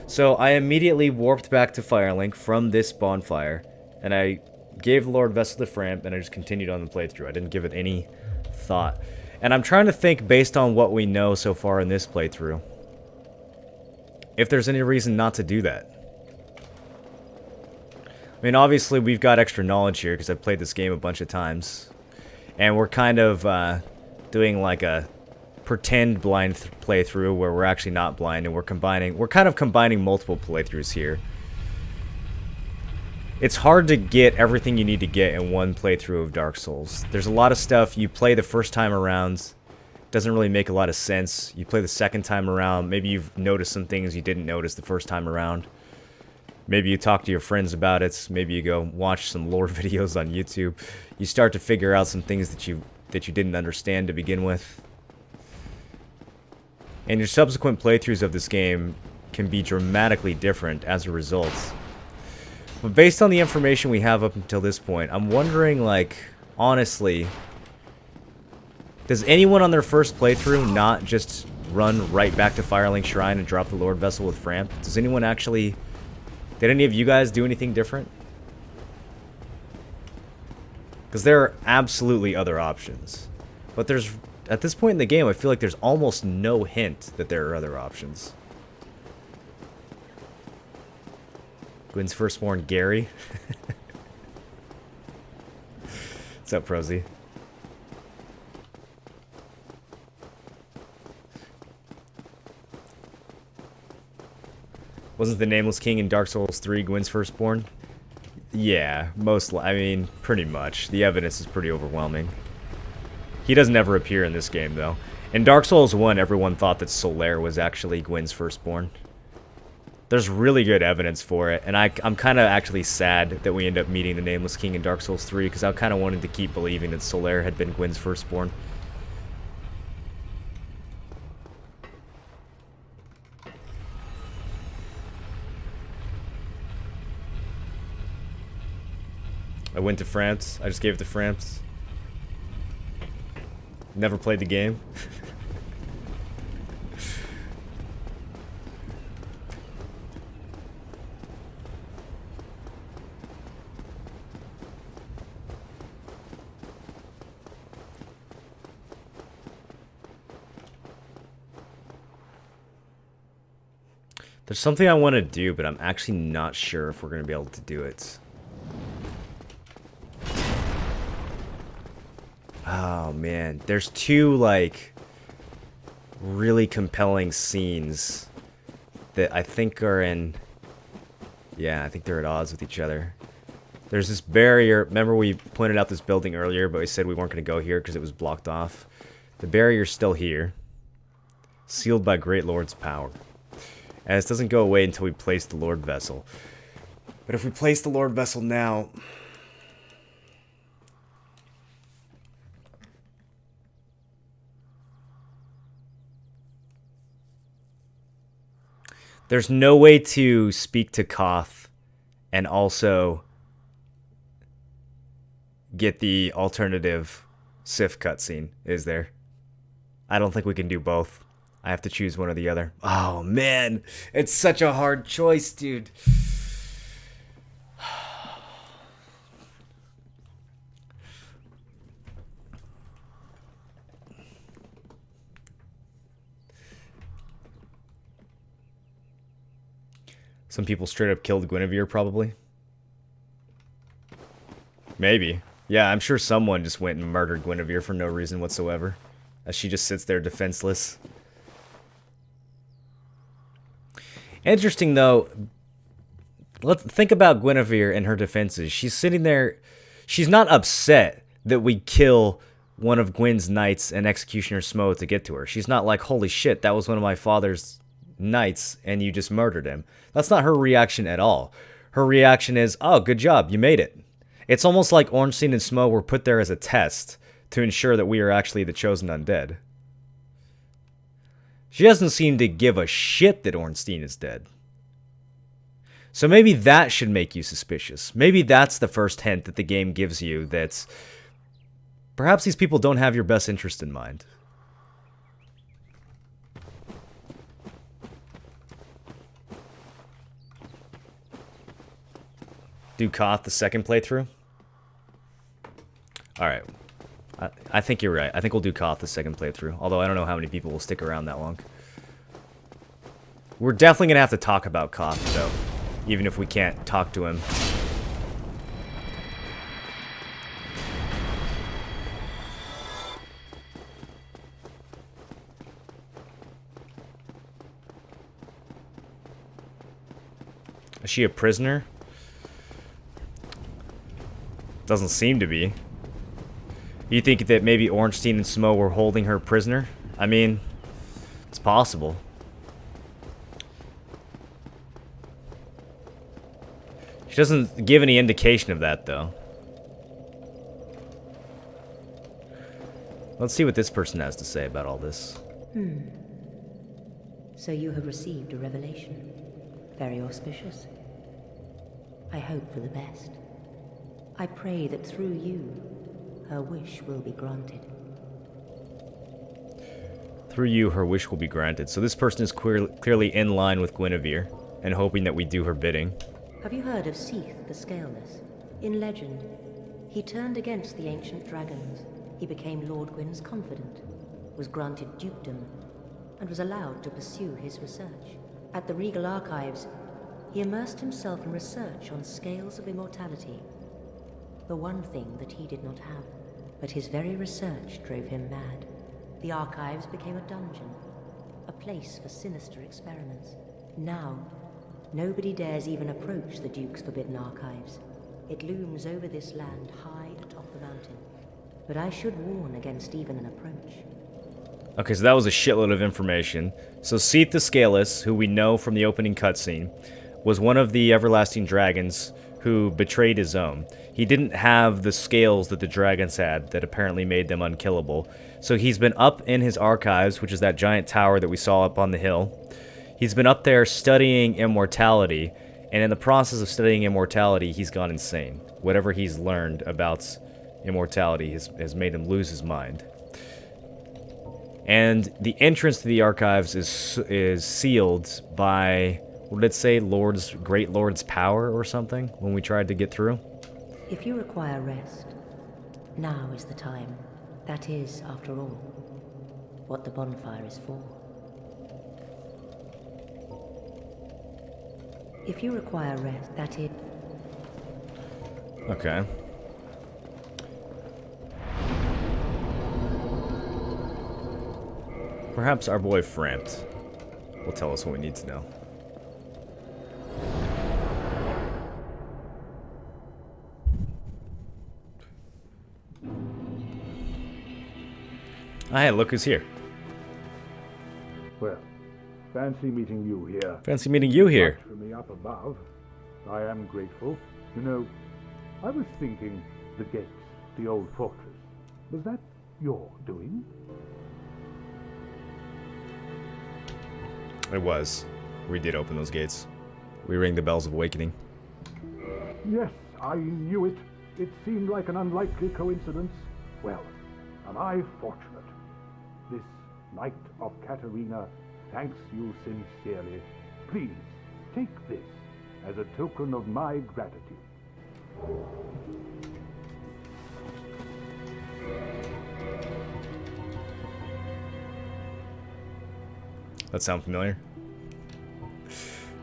So I immediately warped back to Firelink from this bonfire, and I gave Lord Vessel the Framp, and I just continued on the playthrough. I didn't give it any thought. And I'm trying to think, based on what we know so far in this playthrough, if there's any reason not to do that. I mean, obviously, we've got extra knowledge here, because I've played this game a bunch of times. And we're kind of doing like a pretend blind playthrough where we're actually not blind, and we're kind of combining multiple playthroughs here. It's hard to get everything you need to get in one playthrough of Dark Souls. There's a lot of stuff you play the first time around, doesn't really make a lot of sense. You play the second time around, maybe you've noticed some things you didn't notice the first time around. Maybe you talk to your friends about it, maybe you go watch some lore videos on YouTube. You start to figure out some things that you didn't understand to begin with. And your subsequent playthroughs of this game can be dramatically different as a result. But based on the information we have up until this point, I'm wondering, like, honestly, does anyone on their first playthrough not just run right back to Firelink Shrine and drop the Lord Vessel with Framp? Does anyone actually... Did any of you guys do anything different? Because there are absolutely other options. But there's... At this point in the game, I feel like there's almost no hint that there are other options. Gwyn's firstborn, Gary. What's up, Prosy? Wasn't the Nameless King in Dark Souls 3 Gwyn's firstborn? Yeah, I mean, pretty much. The evidence is pretty overwhelming. He doesn't ever appear in this game, though. In Dark Souls 1, everyone thought that Solaire was actually Gwyn's firstborn. There's really good evidence for it, and I'm kind of actually sad that we end up meeting the Nameless King in Dark Souls 3, because I kind of wanted to keep believing that Solaire had been Gwyn's firstborn. I went to France. I just gave it to France. Never played the game. There's something I want to do, but I'm actually not sure if we're going to be able to do it. Oh man, there's two like really compelling scenes that I think are in... Yeah, I think they're at odds with each other. There's this barrier. Remember we pointed out this building earlier, but we said we weren't going to go here because it was blocked off. The barrier's still here, sealed by Great Lord's power. And this doesn't go away until we place the Lord Vessel. But if we place the Lord Vessel now... There's no way to speak to Koth and also get the alternative Sif cutscene, is there? I don't think we can do both. I have to choose one or the other. Oh, man. It's such a hard choice, dude. Some people straight up killed Guinevere, probably. Maybe. Yeah, I'm sure someone just went and murdered Guinevere for no reason whatsoever. As she just sits there defenseless. Interesting, though. Let's think about Guinevere and her defenses. She's sitting there. She's not upset that we kill one of Gwyn's knights and Executioner Smo to get to her. She's not like, holy shit, that was one of my father's knights and you just murdered him. That's not her reaction at all. Her reaction is, oh, good job, you made it. It's almost like Ornstein and Smo were put there as a test to ensure that we are actually the chosen undead. She doesn't seem to give a shit that Ornstein is dead. So maybe that should make you suspicious. Maybe that's the first hint that the game gives you that perhaps these people don't have your best interest in mind. Do Koth the second playthrough? Alright. I think you're right. I think we'll do Koth the second playthrough. Although I don't know how many people will stick around that long. We're definitely going to have to talk about Koth, though. Even if we can't talk to him. Is she a prisoner? Doesn't seem to be. You think that maybe Ornstein and Smo were holding her prisoner? I mean, it's possible. She doesn't give any indication of that, though. Let's see what this person has to say about all this. So you have received a revelation. Very auspicious. I hope for the best. I pray that through you, her wish will be granted. Through you, her wish will be granted. So this person is clearly in line with Guinevere and hoping that we do her bidding. Have you heard of Seath the Scaleless? In legend, he turned against the ancient dragons. He became Lord Gwyn's confidant, was granted dukedom, and was allowed to pursue his research. At the Regal Archives, he immersed himself in research on scales of immortality. The one thing that he did not have, but his very research drove him mad. The Archives became a dungeon, a place for sinister experiments. Now, nobody dares even approach the Duke's forbidden archives. It looms over this land high atop the mountain. But I should warn against even an approach. Okay, so that was a shitload of information. So Seath the Scaleless, who we know from the opening cutscene, was one of the everlasting dragons who betrayed his own. He didn't have the scales that the dragons had that apparently made them unkillable. So he's been up in his archives, which is that giant tower that we saw up on the hill. He's been up there studying immortality, and in the process of studying immortality, he's gone insane. Whatever he's learned about immortality has made him lose his mind. And the entrance to the archives is sealed by, what did it say, Great Lord's power or something, when we tried to get through? If you require rest, now is the time. That is, after all, what the bonfire is for. If you require rest, that is... Okay. Perhaps our boy Frampt will tell us what we need to know. Hey, look who's here. Well, fancy meeting you here. Fancy meeting you here. Much for me up above. I am grateful. You know, I was thinking the gates, the old fortress. Was that your doing? It was. We did open those gates. We rang the bells of awakening. Yes, I knew it. It seemed like an unlikely coincidence. Well, am I fortunate? This Knight of Katarina thanks you sincerely. Please, take this as a token of my gratitude. That sound familiar?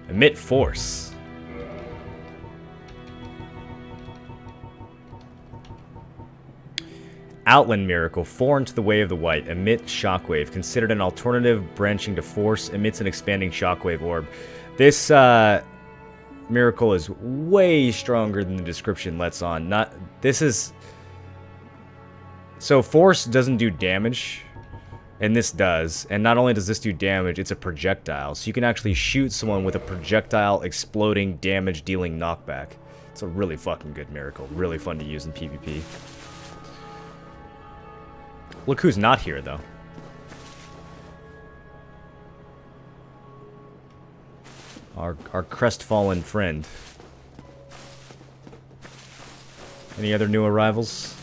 Emit force. Outland Miracle, foreign to the way of the white. Emit shockwave. Considered an alternative branching to force. Emits an expanding shockwave orb. This miracle is way stronger than the description lets on. So force doesn't do damage, and this does. And not only does this do damage, it's a projectile. So you can actually shoot someone with a projectile exploding damage dealing knockback. It's a really fucking good miracle. Really fun to use in PvP. Look who's not here though. Our crestfallen friend. Any other new arrivals?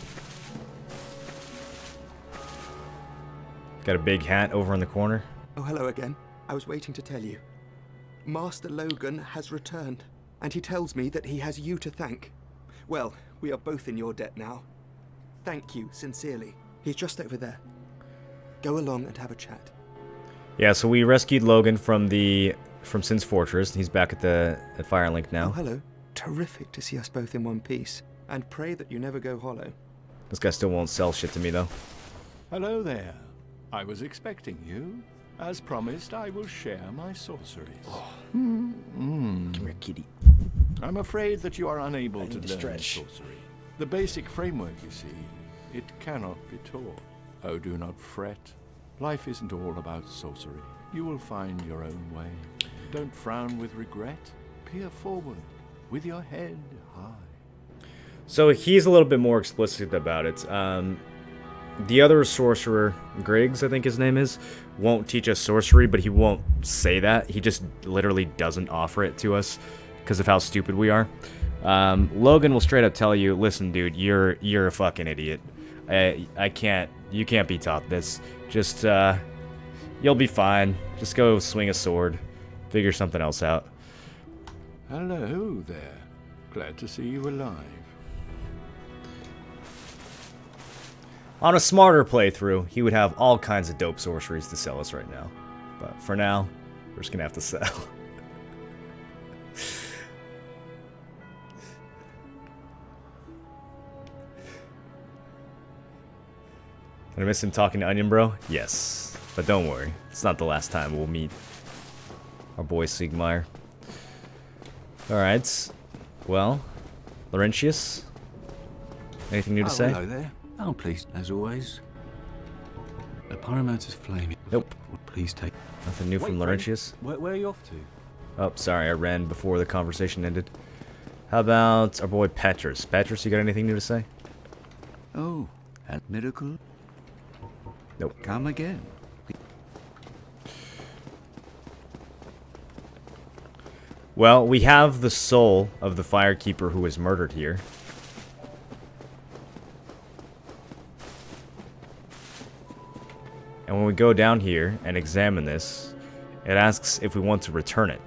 Got a big hat over in the corner. Oh, hello again. I was waiting to tell you. Master Logan has returned, and he tells me that he has you to thank. Well, we are both in your debt now. Thank you, sincerely. He's just over there. Go along and have a chat. Yeah, so we rescued Logan from Sin's Fortress. He's back at Firelink now. Oh, hello. Terrific to see us both in one piece. And pray that you never go hollow. This guy still won't sell shit to me though. Hello there. I was expecting you. As promised, I will share my sorceries. Come here, kitty. I'm afraid that you are unable to to learn stretch. sorcery. The basic framework, you see, it cannot be taught. Oh, do not fret. Life isn't all about sorcery. You will find your own way. Don't frown with regret. Peer forward with your head high. So he's a little bit more explicit about it. The other sorcerer, Griggs, I think his name is, won't teach us sorcery, but he won't say that. He just literally doesn't offer it to us because of how stupid we are. Logan will straight up tell you, listen, dude, you're a fucking idiot. You can't be taught this. Just, you'll be fine. Just go swing a sword. Figure something else out. Hello there. Glad to see you alive. On a smarter playthrough, he would have all kinds of dope sorceries to sell us right now. But for now, we're just gonna have to sell. Gonna miss him talking to Onion Bro? Yes. But don't worry, it's not the last time we'll meet our boy Siegmeyer. Alright. Well, Laurentius? Anything new to say? Hello there. Oh, please, as always. The Pyromancer's flame. Nope. Please take. Nothing new from Laurentius? Where are you off to? Oh, sorry, I ran before the conversation ended. How about our boy Petrus? Petrus, you got anything new to say? Oh, a miracle? Nope. Come again. Well, we have the soul of the Firekeeper who was murdered here. And when we go down here and examine this, it asks if we want to return it.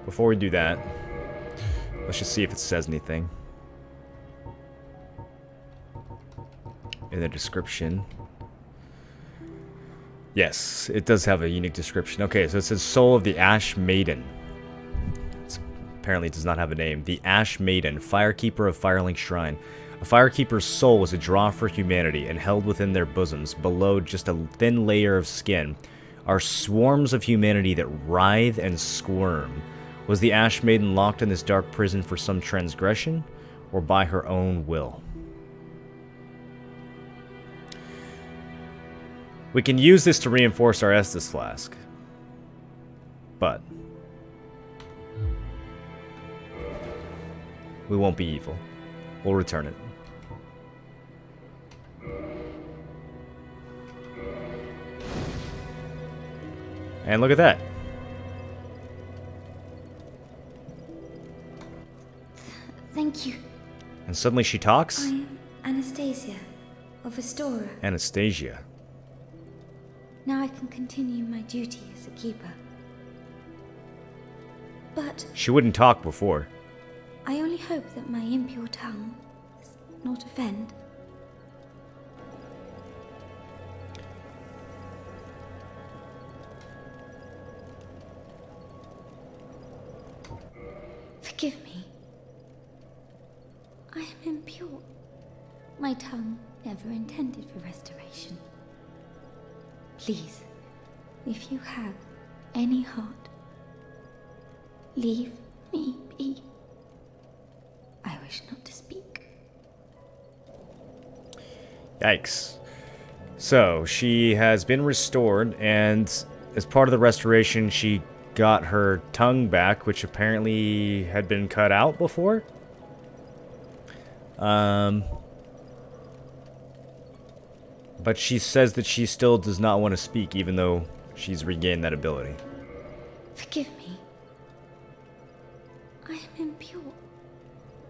Before we do that, let's just see if it says anything. In the description. Yes, it does have a unique description. Okay, so it says Soul of the Ash Maiden. Apparently it does not have a name. The Ash Maiden, Firekeeper of Firelink Shrine. A Firekeeper's soul is a draw for humanity, and held within their bosoms, below just a thin layer of skin, are swarms of humanity that writhe and squirm. Was the Ash Maiden locked in this dark prison for some transgression, or by her own will? We can use this to reinforce our Estus Flask. But we won't be evil. We'll return it. And look at that. Thank you. And suddenly she talks? I am Anastasia of Astora. Anastasia. Now I can continue my duty as a keeper. But She wouldn't talk before. I only hope that my impure tongue does not offend. Forgive me. I am impure. My tongue never intended for restoration. Please, if you have any heart. Leave me be. I wish not to speak. Yikes. So, she has been restored, and as part of the restoration, she got her tongue back, which apparently had been cut out before. But she says that she still does not want to speak, even though she's regained that ability. Forgive me. I am impure.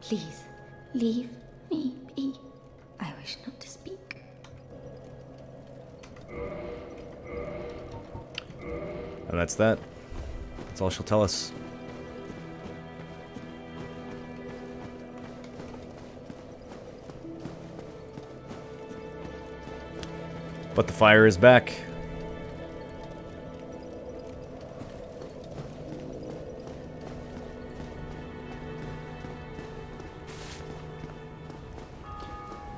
Please, leave me be. I wish not to speak. And that's that. That's all she'll tell us. But the fire is back.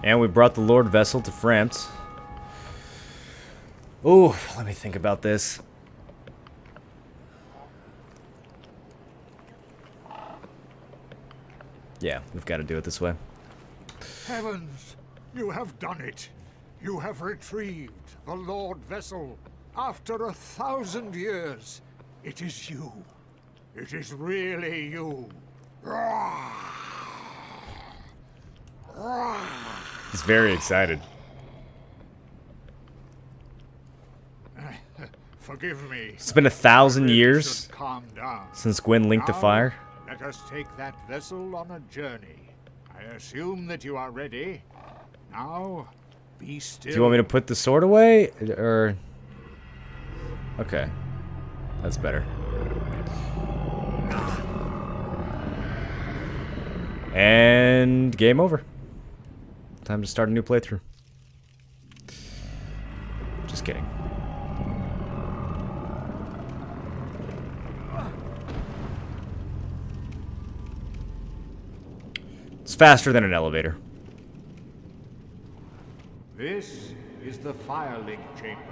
And we brought the Lord Vessel to Frampt. Ooh, let me think about this. Yeah, we've got to do it this way. Heavens, you have done it. You have retrieved the Lord Vessel. After 1,000 years, it is you. It is really you. He's very excited. Forgive me. It's been 1,000 years Calm down. since Gwyn linked the Now, fire. Let us take that vessel on a journey. I assume that you are ready. Now, be still. Do you want me to put the sword away? Or... Okay. That's better. And game over. Time to start a new playthrough. Just kidding. It's faster than an elevator. This is the Firelink Chamber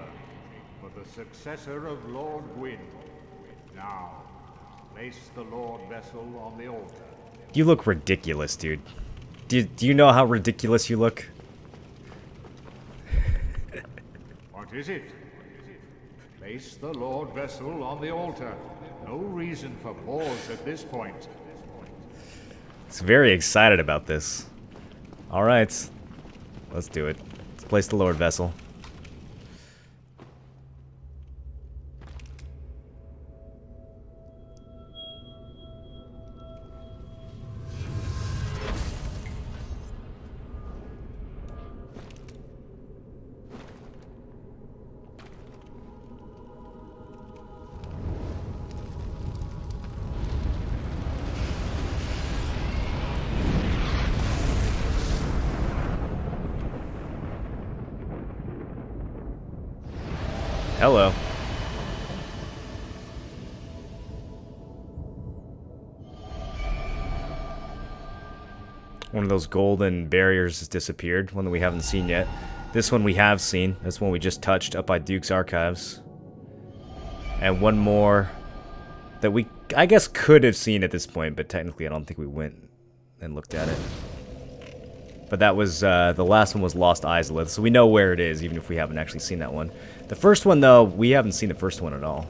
for the successor of Lord Gwyn. Now, place the Lord Vessel on the altar. You look ridiculous, dude. Do you know how ridiculous you look? What is it? Place the Lord Vessel on the altar. No reason for pause at this point. He's very excited about this. Alright. Let's do it. Let's place the Lord Vessel. Hello. One of those golden barriers has disappeared, one that we haven't seen yet. This one we have seen. This one we just touched up by Duke's Archives. And one more that we, I guess, could have seen at this point, but technically I don't think we went and looked at it. But that was, the last one was Lost Izalith, so we know where it is, even if we haven't actually seen that one. The first one, though, we haven't seen the first one at all.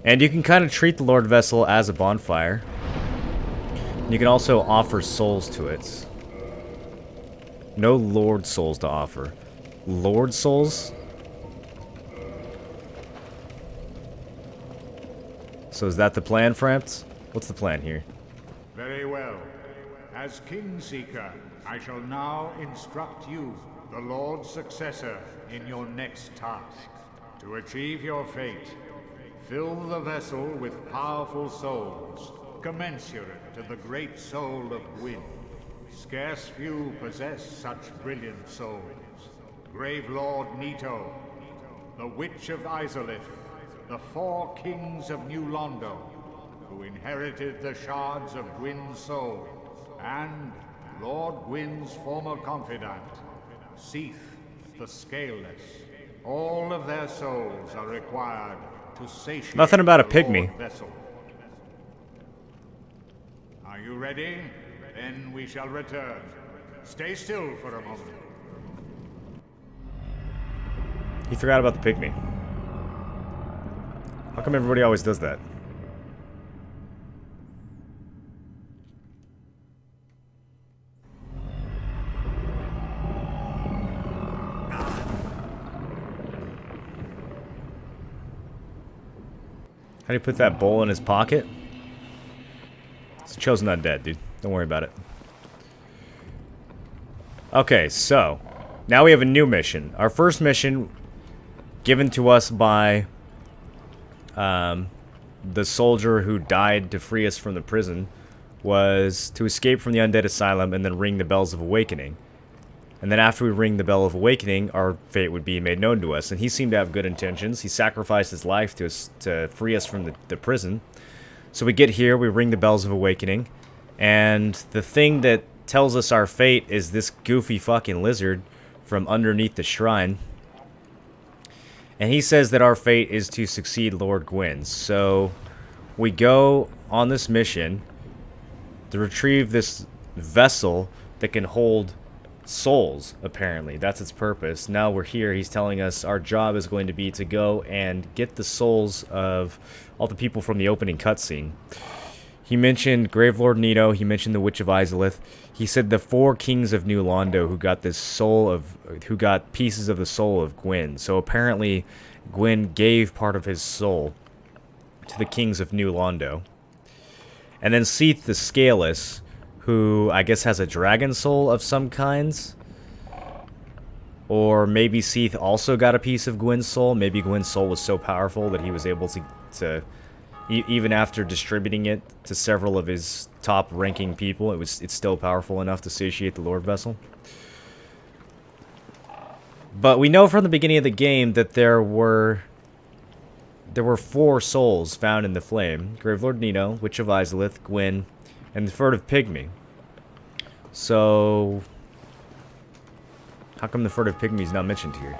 And you can kind of treat the Lord Vessel as a bonfire. You can also offer souls to it. No Lord souls to offer. Lord souls? So is that the plan, Frampt? What's the plan here? Very well. As Kingseeker, I shall now instruct you, the Lord's successor, in your next task. To achieve your fate, fill the vessel with powerful souls, commensurate to the great soul of Gwyn. Scarce few possess such brilliant souls. Grave Lord Nito, the Witch of Izalith, the 4 kings of New Londo, who inherited the shards of Gwyn's soul, and Lord Gwyn's former confidant, Seath the Scaleless. All of their souls are required to satiate Nothing about a the pygmy. Lord vessel. Are you ready? Then we shall return. Stay still for a moment. He forgot about the pygmy. How come everybody always does that? How do you put that bowl in his pocket? It's chosen undead, dude. Don't worry about it. Okay, so now we have a new mission. Our first mission, given to us by the soldier who died to free us from the prison, was to escape from the undead asylum and then ring the bells of awakening. And then after we ring the bell of awakening, our fate would be made known to us. And he seemed to have good intentions. He sacrificed his life to free us from the prison. So we get here, we ring the bells of awakening, and the thing that tells us our fate is this goofy fucking lizard from underneath the shrine. And he says that our fate is to succeed Lord Gwyn. So we go on this mission to retrieve this vessel that can hold souls, apparently. That's its purpose. Now we're here. He's telling us our job is going to be to go and get the souls of all the people from the opening cutscene. He mentioned Gravelord Nito. He mentioned the Witch of Izalith. He said the 4 kings of New Londo who got pieces of the soul of Gwyn. So apparently Gwyn gave part of his soul to the kings of New Londo. And then Seath the Scaleless, who I guess has a dragon soul of some kinds. Or maybe Seath also got a piece of Gwyn's soul. Maybe Gwyn's soul was so powerful that he was able to even after distributing it to several of his top-ranking people, it's still powerful enough to satiate the Lord Vessel. But we know from the beginning of the game that there were 4 souls found in the flame: Gravelord Nito, Witch of Izalith, Gwyn, and the Furtive Pygmy. So how come the Furtive Pygmy's not mentioned here?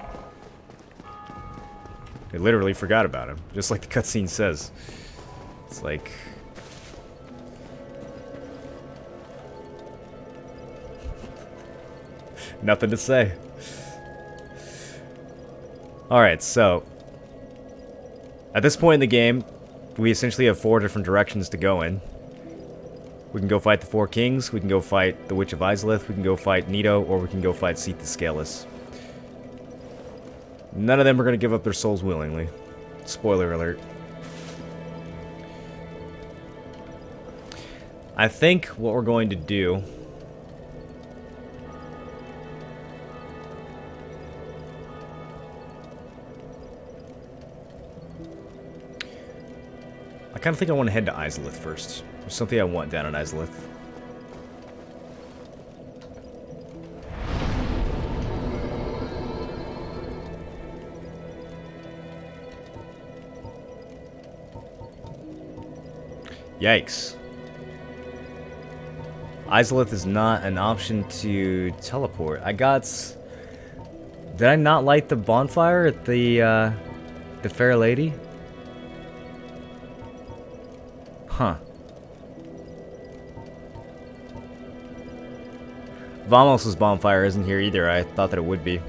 They literally forgot about him, just like the cutscene says. It's like... nothing to say. Alright, so... at this point in the game, we essentially have 4 different directions to go in. We can go fight the 4 kings, we can go fight the Witch of Izalith, we can go fight Nito, or we can go fight Seath the Scaleless. None of them are going to give up their souls willingly. Spoiler alert. I think what we're going to do... I kind of think I want to head to Izalith first. There's something I want down in Izalith. Yikes. Izalith is not an option to teleport. Did I not light the bonfire at the Fair Lady? Huh. Vamos' bonfire isn't here either. I thought that it would be.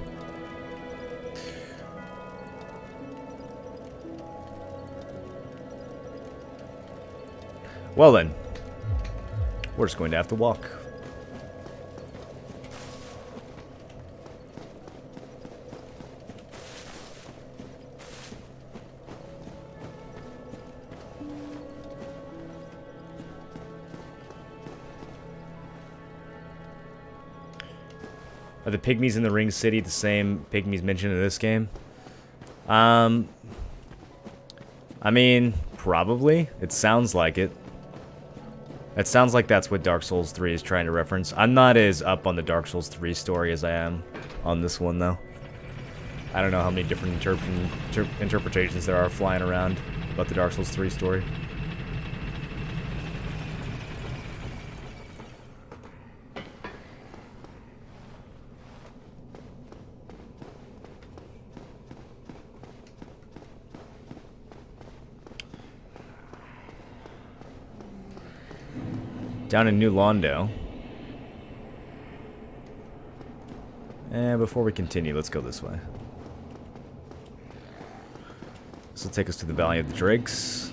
Well then, we're just going to have to walk. Are the pygmies in the Ring City the same pygmies mentioned in this game? I mean, probably. It sounds like it. It sounds like that's what Dark Souls 3 is trying to reference. I'm not as up on the Dark Souls 3 story as I am on this one, though. I don't know how many different interpretations there are flying around about the Dark Souls 3 story. Down in New Londo. And before we continue, let's go this way. This will take us to the Valley of the Drakes,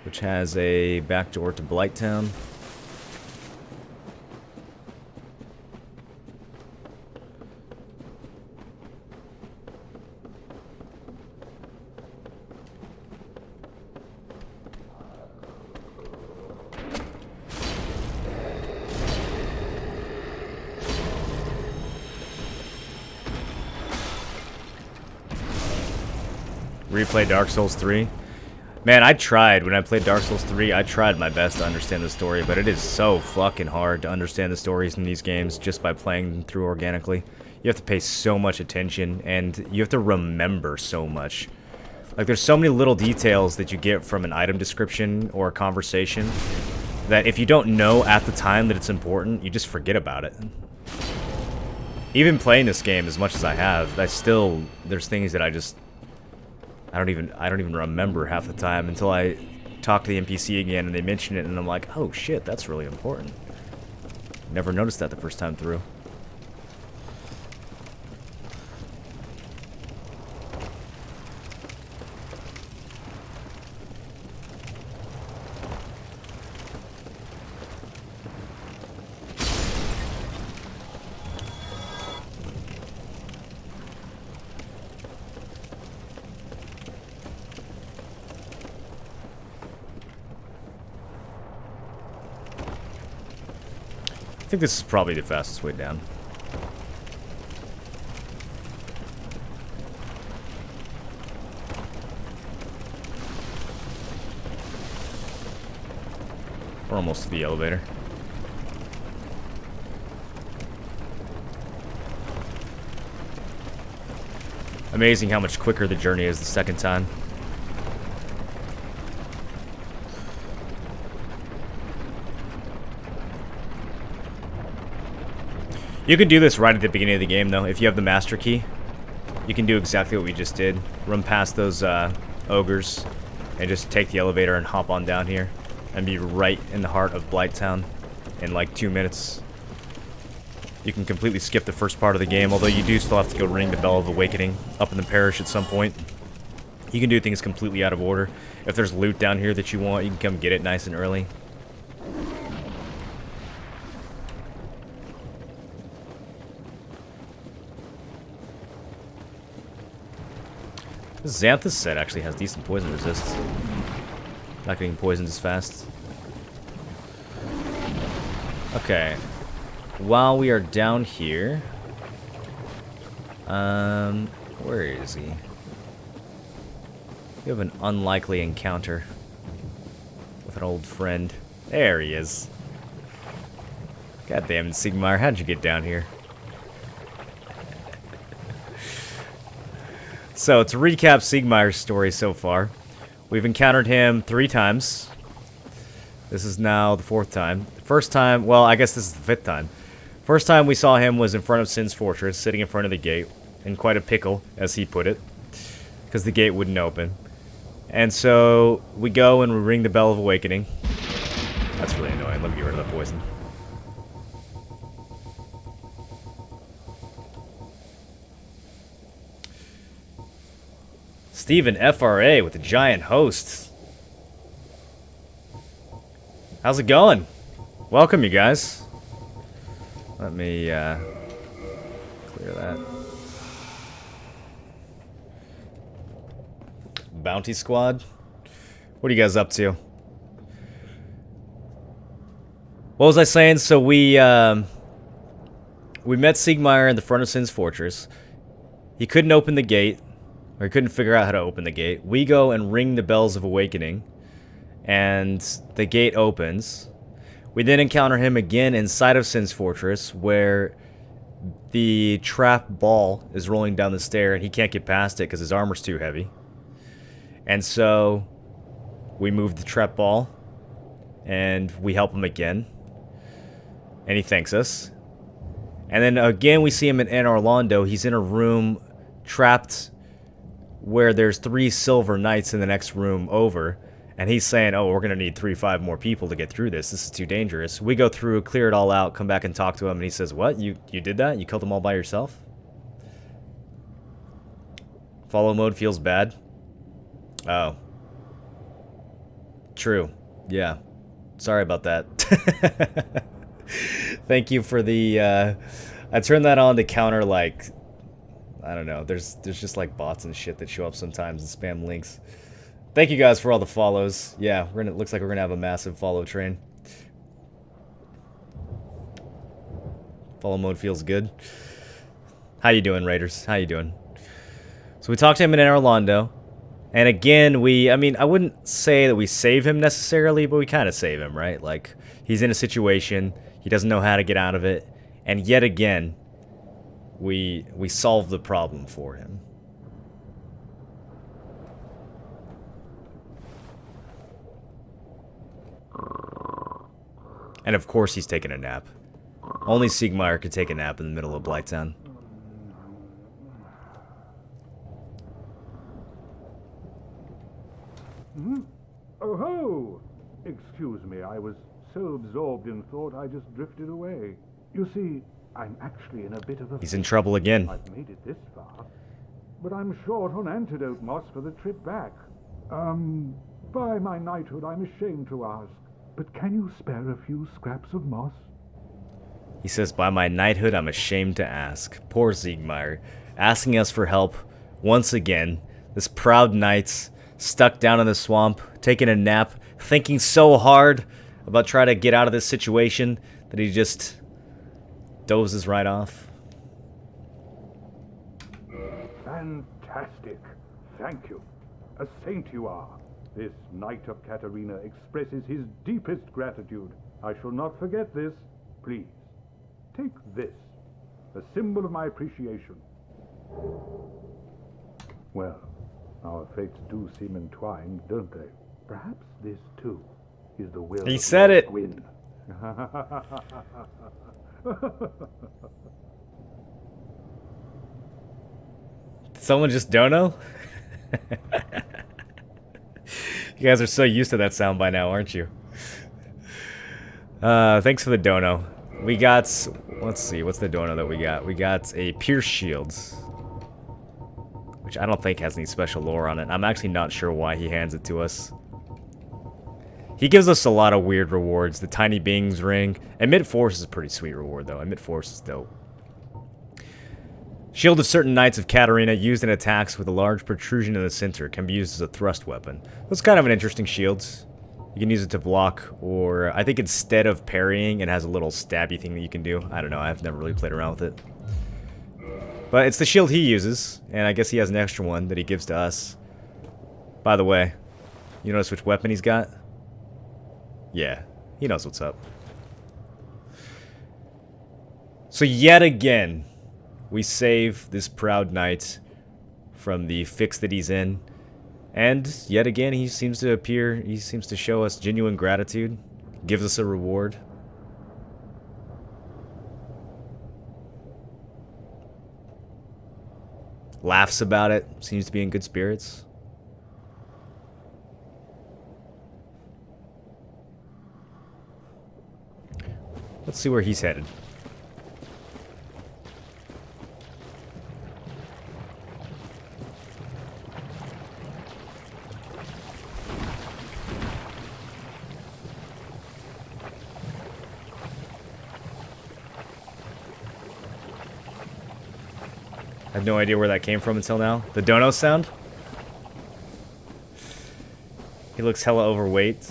which has a back door to Blighttown. Replay Dark Souls 3. Man, I tried. When I played Dark Souls 3, I tried my best to understand the story, but it is so fucking hard to understand the stories in these games just by playing them through organically. You have to pay so much attention, and you have to remember so much. Like, there's so many little details that you get from an item description or a conversation that if you don't know at the time that it's important, you just forget about it. Even playing this game as much as I have, there's things that I don't even remember half the time until I talk to the NPC again and they mention it and I'm like, oh shit, that's really important. Never noticed that the first time through. I think this is probably the fastest way down. We're almost to the elevator. Amazing how much quicker the journey is the second time. You can do this right at the beginning of the game, though. If you have the master key, you can do exactly what we just did. Run past those ogres and just take the elevator and hop on down here and be right in the heart of Blighttown in like 2 minutes. You can completely skip the first part of the game, although you do still have to go ring the Bell of Awakening up in the parish at some point. You can do things completely out of order. If there's loot down here that you want, you can come get it nice and early. This Xanthus set actually has decent poison resist. Not getting poisoned as fast. Okay. While we are down here... where is he? We have an unlikely encounter with an old friend. There he is. God damn it, Siegmeyer, how'd you get down here? So, to recap Siegmeyer's story so far, we've encountered him 3 times. This is now the 4th time. First time, well, I guess this is the 5th time. First time we saw him was in front of Sin's Fortress, sitting in front of the gate, in quite a pickle, as he put it, because the gate wouldn't open. And so, we go and we ring the Bell of Awakening. That's really annoying. Let me get rid of that poison. Steven FRA with the giant host. How's it going? Welcome, you guys. Let me clear that. Bounty Squad? What are you guys up to? What was I saying? So we met Siegmeyer in the front of Sin's Fortress. He couldn't open the gate. Or he couldn't figure out how to open the gate. We go and ring the Bells of Awakening, and the gate opens. We then encounter him again inside of Sin's Fortress, where the trap ball is rolling down the stair, and he can't get past it because his armor's too heavy. And so, we move the trap ball, and we help him again. And he thanks us. And then again we see him in Anor Londo. He's in a room trapped where there's 3 silver knights in the next room over, And he's saying, oh, we're going to need 3-5 more people to get through this. This is too dangerous. We go through, clear it all out, come back and talk to him, and he says, what? You did that? You killed them all by yourself? Follow mode feels bad? Oh. True. Yeah. Sorry about that. Thank you for the... I turned that on to counter, like... I don't know. There's just, like, bots and shit that show up sometimes and spam links. Thank you guys for all the follows. Yeah, looks like we're gonna have a massive follow train. Follow mode feels good. How you doing, Raiders? How you doing? So we talked to him in Orlando. And again, I mean, I wouldn't say that we save him necessarily, but we kind of save him, right? Like, he's in a situation, he doesn't know how to get out of it, and yet again, we solve the problem for him. And of course he's taking a nap. Only Siegmeyer could take a nap in the middle of Blighttown. Oh ho! Excuse me, I was so absorbed in thought I just drifted away. You see, I'm actually in a bit of a... He's in trouble again. I've made it this far, but I'm short on antidote moss for the trip back. By my knighthood, I'm ashamed to ask, but can you spare a few scraps of moss? He says, by my knighthood, I'm ashamed to ask. Poor Siegmeyer, asking us for help once again. This proud knight's stuck down in the swamp, taking a nap, thinking so hard about trying to get out of this situation that he just dozes right off. Fantastic. Thank you. A saint you are. This Knight of Katarina expresses his deepest gratitude. I shall not forget this. Please, take this, a symbol of my appreciation. Well, our fates do seem entwined, don't they? Perhaps this, too, is the will He of said Lord it. Gwyn. Someone just dono? You guys are so used to that sound by now, aren't you? Thanks for the dono. We got... Let's see, what's the dono that we got? We got a Pierce Shields, which I don't think has any special lore on it. I'm actually not sure why he hands it to us. He gives us a lot of weird rewards. The Tiny Bings ring. Emit Force is a pretty sweet reward, though. Emit Force is dope. Shield of certain Knights of Katarina used in attacks with a large protrusion in the center can be used as a thrust weapon. That's kind of an interesting shield. You can use it to block, or I think instead of parrying, it has a little stabby thing that you can do. I don't know, I've never really played around with it. But it's the shield he uses, and I guess he has an extra one that he gives to us. By the way, you notice which weapon he's got? Yeah, he knows what's up. So yet again, we save this proud knight from the fix that he's in. And yet again, he seems to show us genuine gratitude, gives us a reward. Laughs about it, seems to be in good spirits. Let's see where he's headed. I have no idea where that came from until now. The dono sound? He looks hella overweight.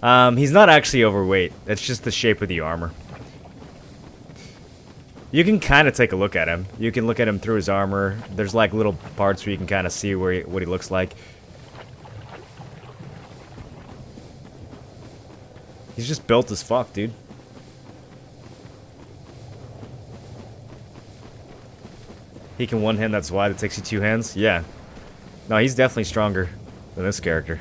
He's not actually overweight. That's just the shape of the armor. You can kind of take a look at him. You can look at him through his armor. There's like little parts where you can kind of see what he looks like. He's just built as fuck, dude. He can one-hand, that's why it takes you two hands? Yeah. No, he's definitely stronger than this character.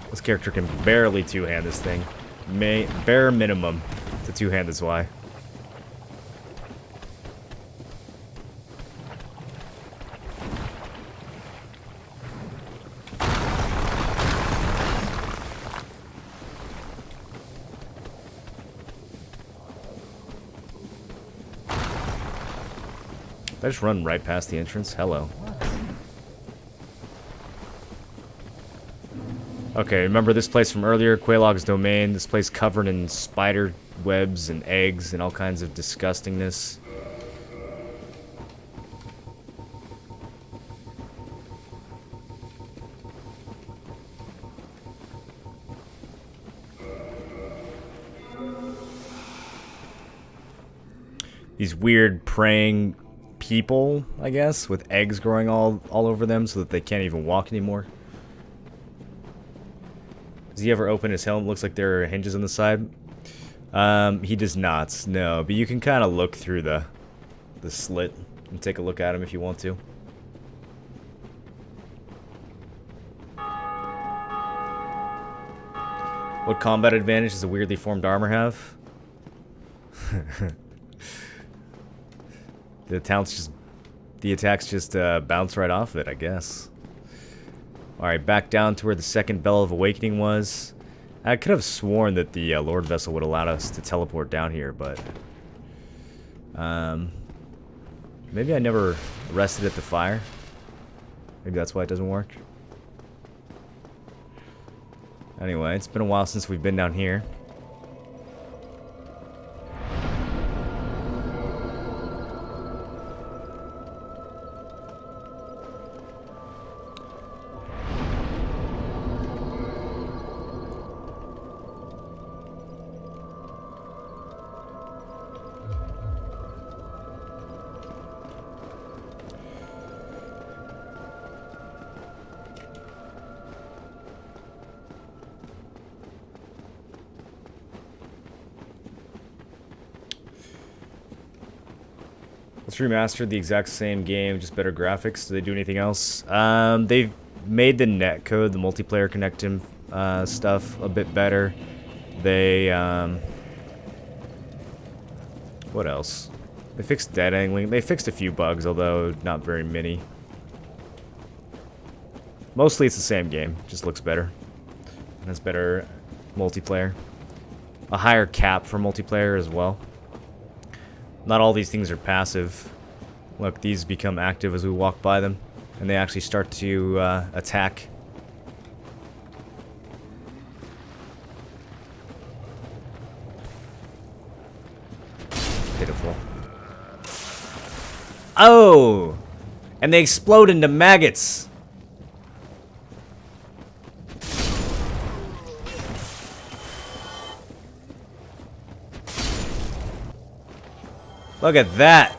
This character can barely two-hand this thing. Bare minimum to two-hand is why. I just run right past the entrance? Hello. Okay, remember this place from earlier, Quelaag's Domain. This place covered in spider webs and eggs and all kinds of disgustingness. These weird praying people, I guess, with eggs growing all over them so that they can't even walk anymore. Does he ever open his helmet? Looks like there are hinges on the side. He does not, no. But you can kind of look through the slit and take a look at him if you want to. What combat advantage does a weirdly formed armor have? The attacks just bounce right off it, I guess. Alright, back down to where the second Bell of Awakening was. I could have sworn that the Lord Vessel would allow us to teleport down here, but... maybe I never rested at the fire. Maybe that's why it doesn't work. Anyway, it's been a while since we've been down here. Let's remaster the exact same game, just better graphics. Do they do anything else? They've made the netcode, the multiplayer connecting stuff, a bit better. They, what else? They fixed dead angling. They fixed a few bugs, although not very many. Mostly it's the same game, just looks better. And has better multiplayer. A higher cap for multiplayer as well. Not all these things are passive. Look, these become active as we walk by them, and they actually start to attack. Pitiful. Oh! And they explode into maggots! Look at that!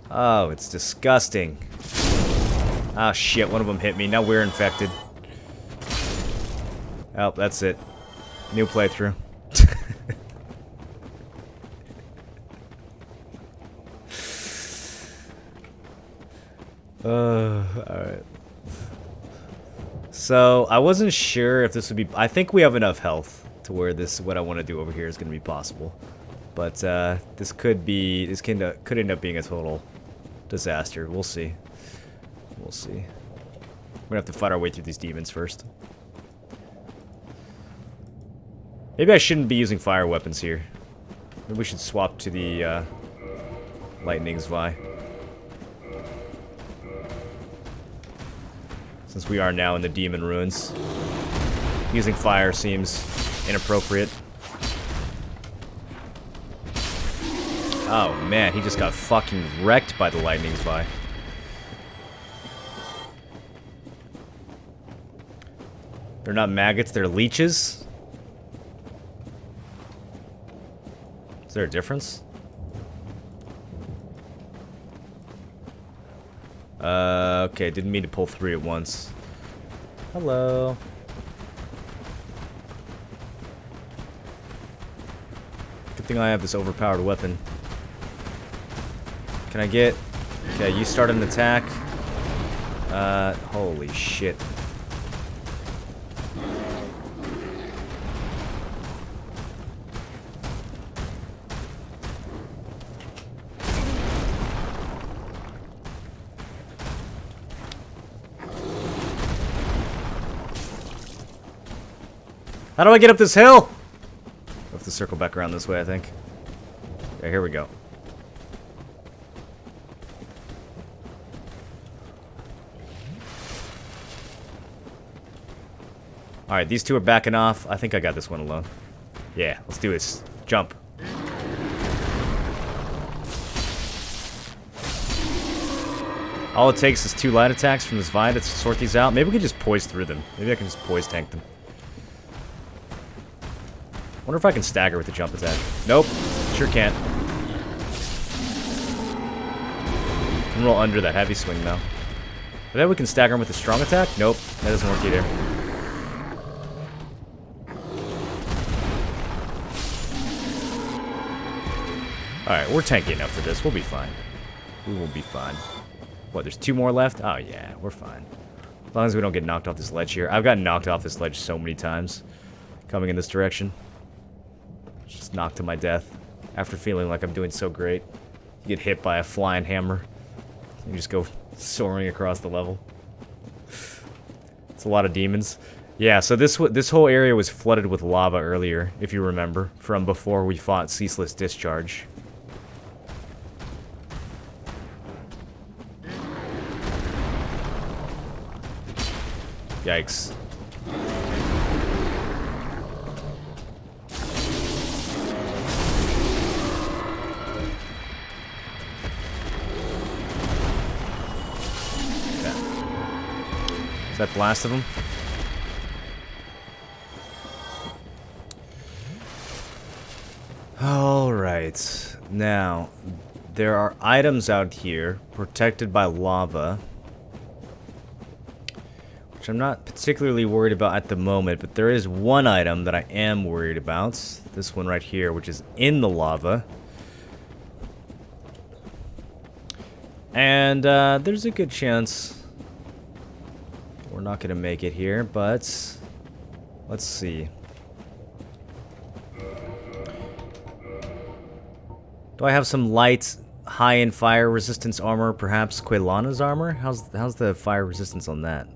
Oh, it's disgusting. Ah, shit, one of them hit me. Now we're infected. Oh, that's it. New playthrough. Alright. So, I wasn't sure if this would be... I think we have enough health to where this, what I want to do over here is going to be possible. But, this could be... This could end up being a total disaster. We'll see. We'll see. We're gonna have to fight our way through these demons first. Maybe I shouldn't be using fire weapons here. Maybe we should swap to the, lightning Zwei. Since we are now in the demon ruins. Using fire seems inappropriate. Oh man, he just got fucking wrecked by the lightning Zwei. They're not maggots, they're leeches? Is there a difference? Okay, didn't mean to pull 3 at once. Hello. Good thing I have this overpowered weapon. Can I get... Okay, you start an attack. Holy shit. How do I get up this hill? I have to circle back around this way, I think. Okay, here we go. Alright, these two are backing off. I think I got this one alone. Yeah, let's do this. Jump. All it takes is 2 light attacks from this vine to sort these out. Maybe we can just poise through them. Maybe I can just poise tank them. Wonder if I can stagger with the jump attack. Nope. Sure can't. Can roll under that heavy swing, though. But then we can stagger him with the strong attack? Nope. That doesn't work either. Alright, we're tanky enough for this. We'll be fine. We will be fine. What, there's 2 more left? Oh, yeah, we're fine. As long as we don't get knocked off this ledge here. I've gotten knocked off this ledge so many times. Coming in this direction. Just knocked to my death. After feeling like I'm doing so great. You get hit by a flying hammer. You just go soaring across the level. It's a lot of demons. Yeah, so this whole area was flooded with lava earlier, if you remember, from before we fought Ceaseless Discharge. Yikes. Okay. Is that the last of them? Alright. Now, there are items out here protected by lava, which I'm not particularly worried about at the moment, but there is one item that I am worried about. This one right here, which is in the lava. And there's a good chance we're not going to make it here, but let's see. Do I have some light, high in fire resistance armor? Perhaps Quelana's armor? How's the fire resistance on that?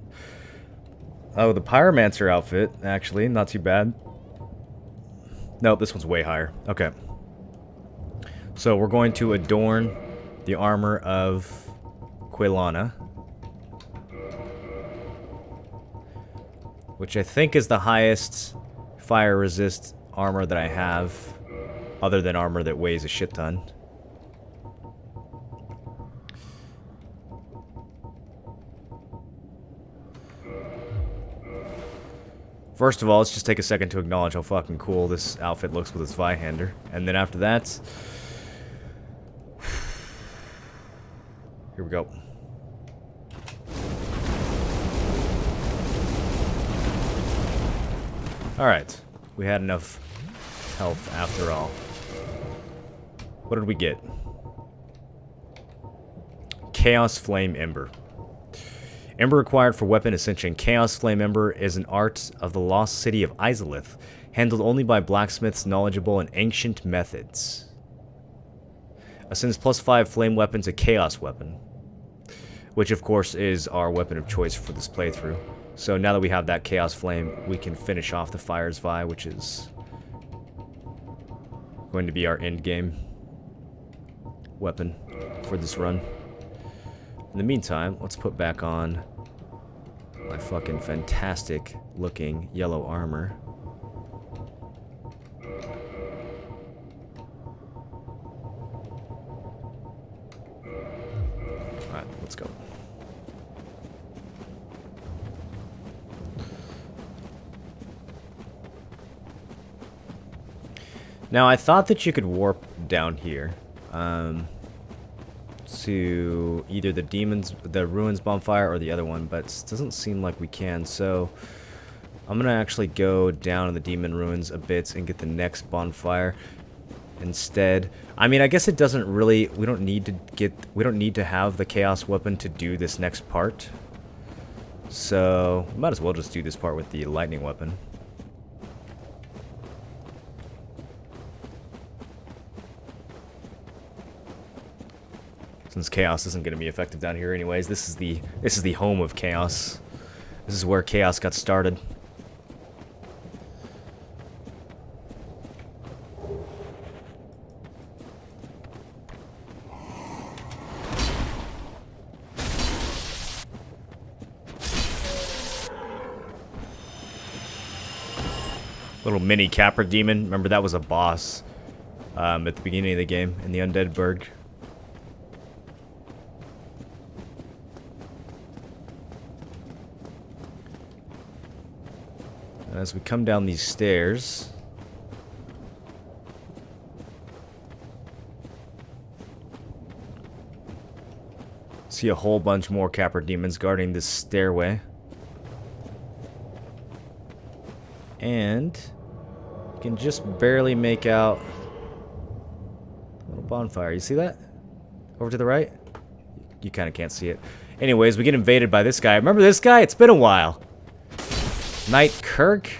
Oh, the Pyromancer outfit, actually, not too bad. Nope, this one's way higher. Okay. So we're going to adorn the armor of Quelana, which I think is the highest fire resist armor that I have, other than armor that weighs a shit ton. First of all, let's just take a second to acknowledge how fucking cool this outfit looks with its Zweihander. And then after that... Here we go. Alright. We had enough health after all. What did we get? Chaos Flame Ember. Ember required for weapon ascension. Chaos Flame Ember is an art of the lost city of Izalith, handled only by blacksmiths knowledgeable in ancient methods. Ascends +5 flame weapon to Chaos Weapon, which of course is our weapon of choice for this playthrough. So now that we have that Chaos Flame, we can finish off the Fire Zwei, which is going to be our end game weapon for this run. In the meantime, let's put back on my fucking fantastic looking yellow armor. Alright, let's go. Now, I thought that you could warp down here. To either the Ruins Bonfire or the other one, but it doesn't seem like we can, so I'm gonna actually go down in the Demon Ruins a bit and get the next bonfire instead. I mean, I guess it doesn't really, we don't need to have the Chaos Weapon to do this next part, so we might as well just do this part with the Lightning Weapon. Since Chaos isn't going to be effective down here anyways, this is the home of Chaos. This is where Chaos got started. Little mini Capra demon. Remember, that was a boss at the beginning of the game in the Undead Burg. As we come down these stairs, see a whole bunch more Capra demons guarding this stairway. And you can just barely make out a little bonfire. You see that? Over to the right? You kind of can't see it. Anyways, we get invaded by this guy. Remember this guy? It's been a while. Knight Kirk?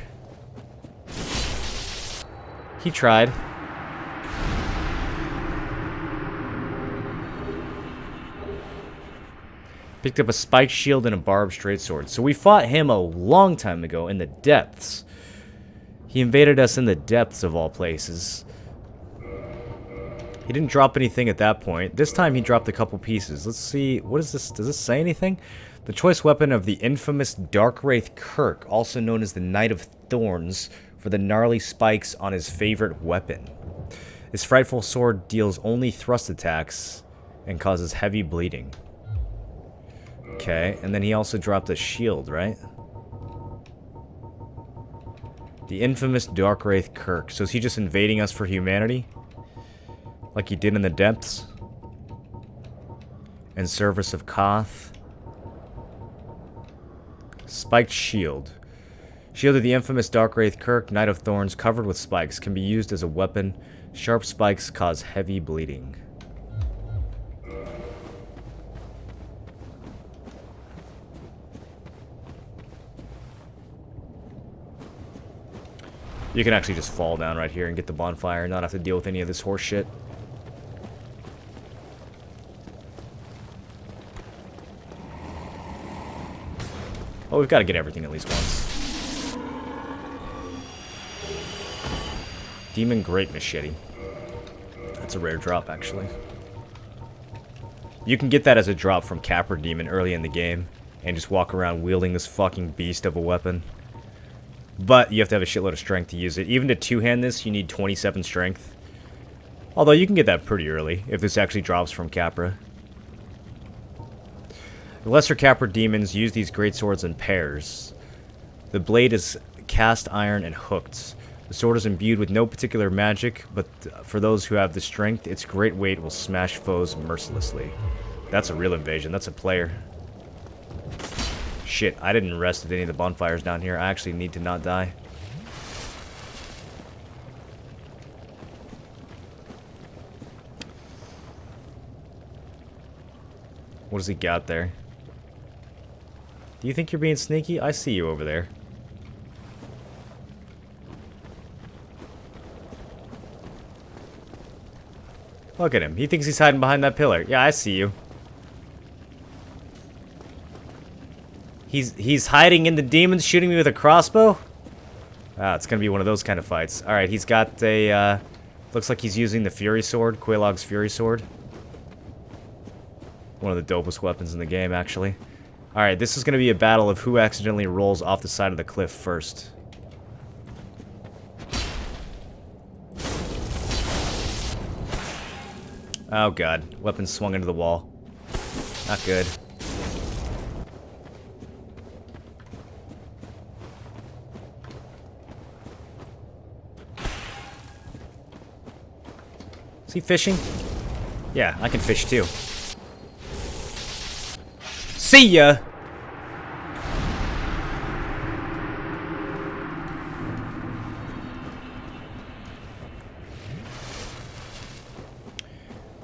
He tried. Picked up a spiked shield and a barbed straight sword. So we fought him a long time ago in the depths. He invaded us in the depths of all places. He didn't drop anything at that point. This time he dropped a couple pieces. Let's see. What is this? Does this say anything? The choice weapon of the infamous Darkwraith Kirk, also known as the Knight of Thorns, for the gnarly spikes on his favorite weapon. This frightful sword deals only thrust attacks and causes heavy bleeding. Okay, and then he also dropped a shield, right? The infamous Darkwraith Kirk. So is he just invading us for humanity? Like he did in the depths? In service of Koth? Spiked shield. Shield of the infamous Darkwraith Kirk, Knight of Thorns, covered with spikes. Can be used as a weapon. Sharp spikes cause heavy bleeding. You can actually just fall down right here and get the bonfire and not have to deal with any of this horse shit. Oh, we've got to get everything at least once. Demon Great Machete. That's a rare drop, actually. You can get that as a drop from Capra Demon early in the game and just walk around wielding this fucking beast of a weapon. But you have to have a shitload of strength to use it. Even to two-hand this, you need 27 strength. Although you can get that pretty early if this actually drops from Capra. The lesser Capra demons use these great swords in pairs. The blade is cast iron and hooked. The sword is imbued with no particular magic, but for those who have the strength, its great weight will smash foes mercilessly. That's a real invasion. That's a player. Shit, I didn't rest at any of the bonfires down here. I actually need to not die. What does he got there? Do you think you're being sneaky? I see you over there. Look at him. He thinks he's hiding behind that pillar. Yeah, I see you. He's hiding in the demons, shooting me with a crossbow? Ah, it's gonna be one of those kind of fights. Alright, he's got a, looks like he's using the Fury Sword, Quelaag's Fury Sword. One of the dopest weapons in the game, actually. Alright, this is gonna be a battle of who accidentally rolls off the side of the cliff first. Oh god, weapon swung into the wall. Not good. Is he fishing? Yeah, I can fish too. See ya!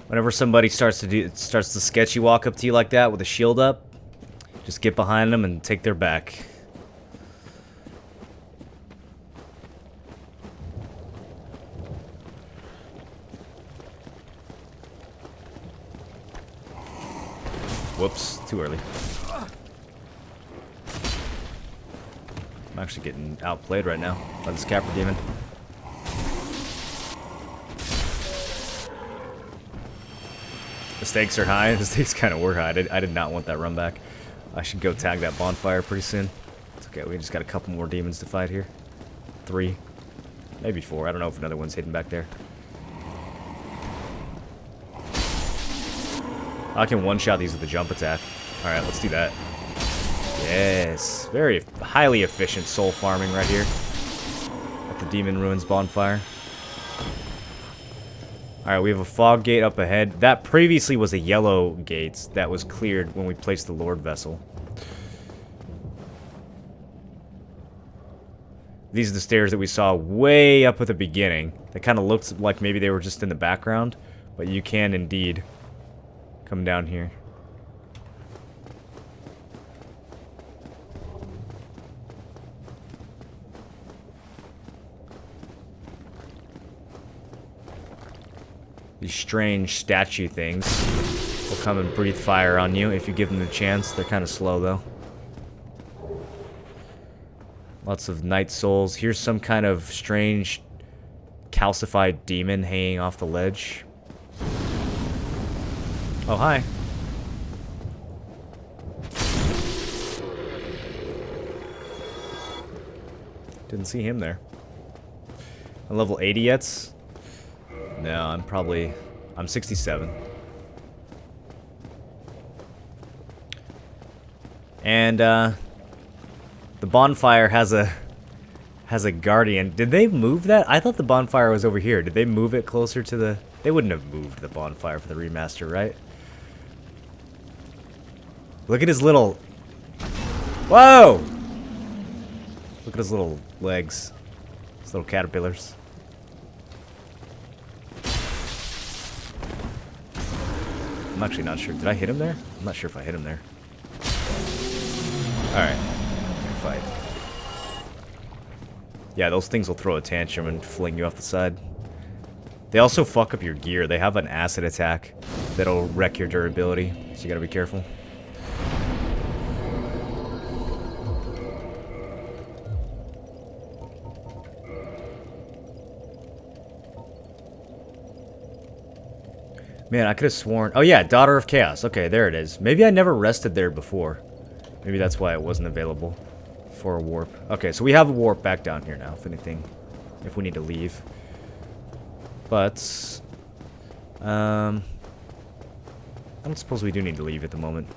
Whenever somebody starts to sketchy walk up to you like that with a shield up, just get behind them and take their back. Whoops, too early. I'm actually getting outplayed right now by this Capra Demon. The stakes are high. The stakes kind of were high. I did not want that run back. I should go tag that bonfire pretty soon. It's okay, we just got a couple more demons to fight here. 3. Maybe 4. I don't know if another one's hidden back there. I can one-shot these with a jump attack. Alright, let's do that. Yes. Very highly efficient soul farming right here. At the Demon Ruins bonfire. Alright, we have a fog gate up ahead. That previously was a yellow gate that was cleared when we placed the Lord Vessel. These are the stairs that we saw way up at the beginning. They kind of looked like maybe they were just in the background, but you can indeed come down here. These strange statue things will come and breathe fire on you if you give them a chance. They're kind of slow, though. Lots of night souls. Here's some kind of strange calcified demon hanging off the ledge. Oh, hi. Didn't see him there. I'm level 80 yet? No, I'm 67. And, the bonfire has a guardian. Did they move that? I thought the bonfire was over here. Did they move it closer to the... They wouldn't have moved the bonfire for the remaster, right? Look at his little... Whoa! Look at his little legs. His little caterpillars. I'm actually not sure. Did I hit him there? I'm not sure if I hit him there. Alright. Fight. Yeah, those things will throw a tantrum and fling you off the side. They also fuck up your gear. They have an acid attack that'll wreck your durability, so you gotta be careful. Man, I could have sworn... Oh yeah, Daughter of Chaos. Okay, there it is. Maybe I never rested there before. Maybe that's why it wasn't available for a warp. Okay, so we have a warp back down here now, if anything. If we need to leave. But... I don't suppose we do need to leave at the moment.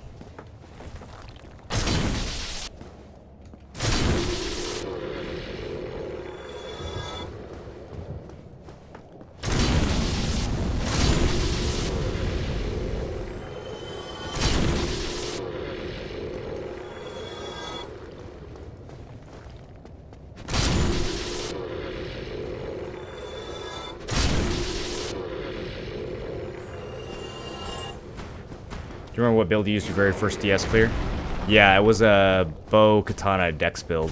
Do you remember what build you used your very first DS clear? Yeah, it was a bow katana dex build.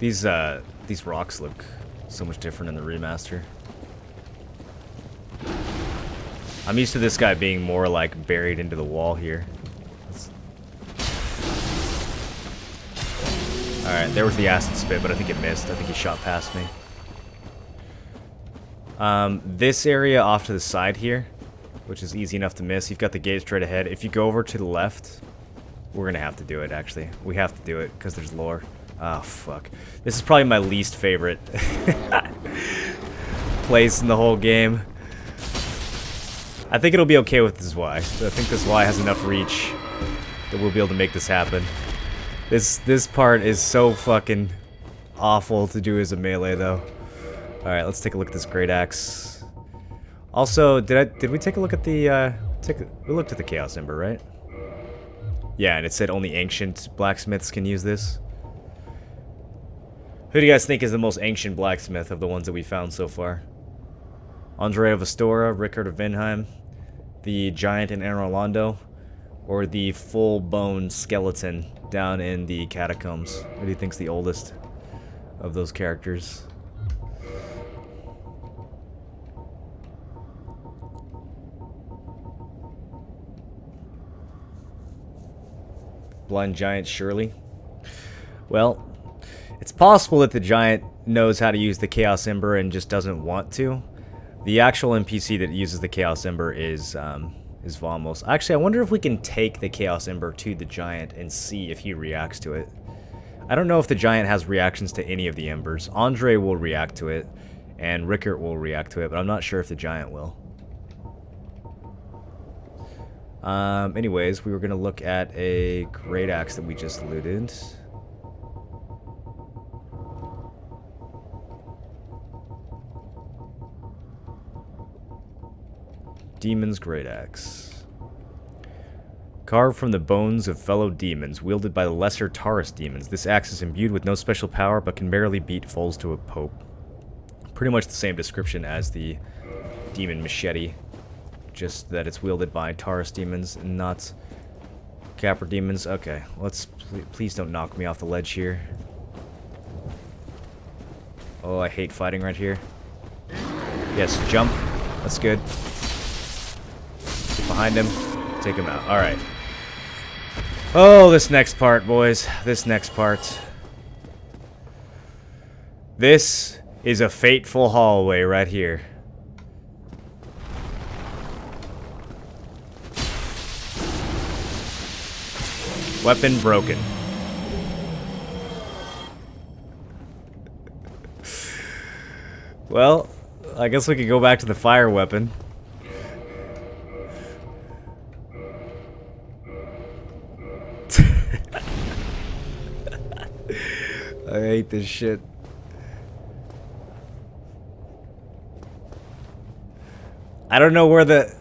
These rocks look so much different in the remaster. I'm used to this guy being more like buried into the wall here. Alright, there was the acid spit, but I think it missed. I think he shot past me. This area off to the side here, which is easy enough to miss. You've got the gate straight ahead. If you go over to the left, we're gonna have to do it, actually. We have to do it, because there's lore. Oh, fuck. This is probably my least favorite place in the whole game. I think it'll be okay with this Y. I think this Y has enough reach that we'll be able to make this happen. This part is so fucking awful to do as a melee, though. Alright, let's take a look at this great axe. Also, did we take a look at the we looked at the Chaos Ember, right? Yeah, and it said only ancient blacksmiths can use this. Who do you guys think is the most ancient blacksmith of the ones that we found so far? Andre of Astora, Rickard of Vinheim, the giant in Anor Londo, or the full-bone skeleton down in the catacombs? Who do you think's the oldest of those characters? Blind giant, surely. Well, It's possible that the giant knows how to use the Chaos Ember and just doesn't want to. The actual NPC that uses the Chaos Ember is Vamos. Actually, I wonder if we can take the Chaos Ember to the giant and see if he reacts to it. I don't know if the giant has reactions to any of the embers. Andre will react to it, and Rickert will react to it, but I'm not sure if the giant will. Anyways, we were going to look at a great axe that we just looted. Demon's Great Axe. Carved from the bones of fellow demons, wielded by the lesser Taurus demons, this axe is imbued with no special power, but can barely beat foes to a pulp. Pretty much the same description as the demon machete, just that it's wielded by Taurus demons and not Capra demons. Okay, let's please don't knock me off the ledge here. Oh, I hate fighting right here. Yes, jump. That's good. Get behind him. Take him out. Alright. Oh, this next part, boys. This next part. This is a fateful hallway right here. Weapon broken. Well, I guess we could go back to the fire weapon. I hate this shit. I don't know where the...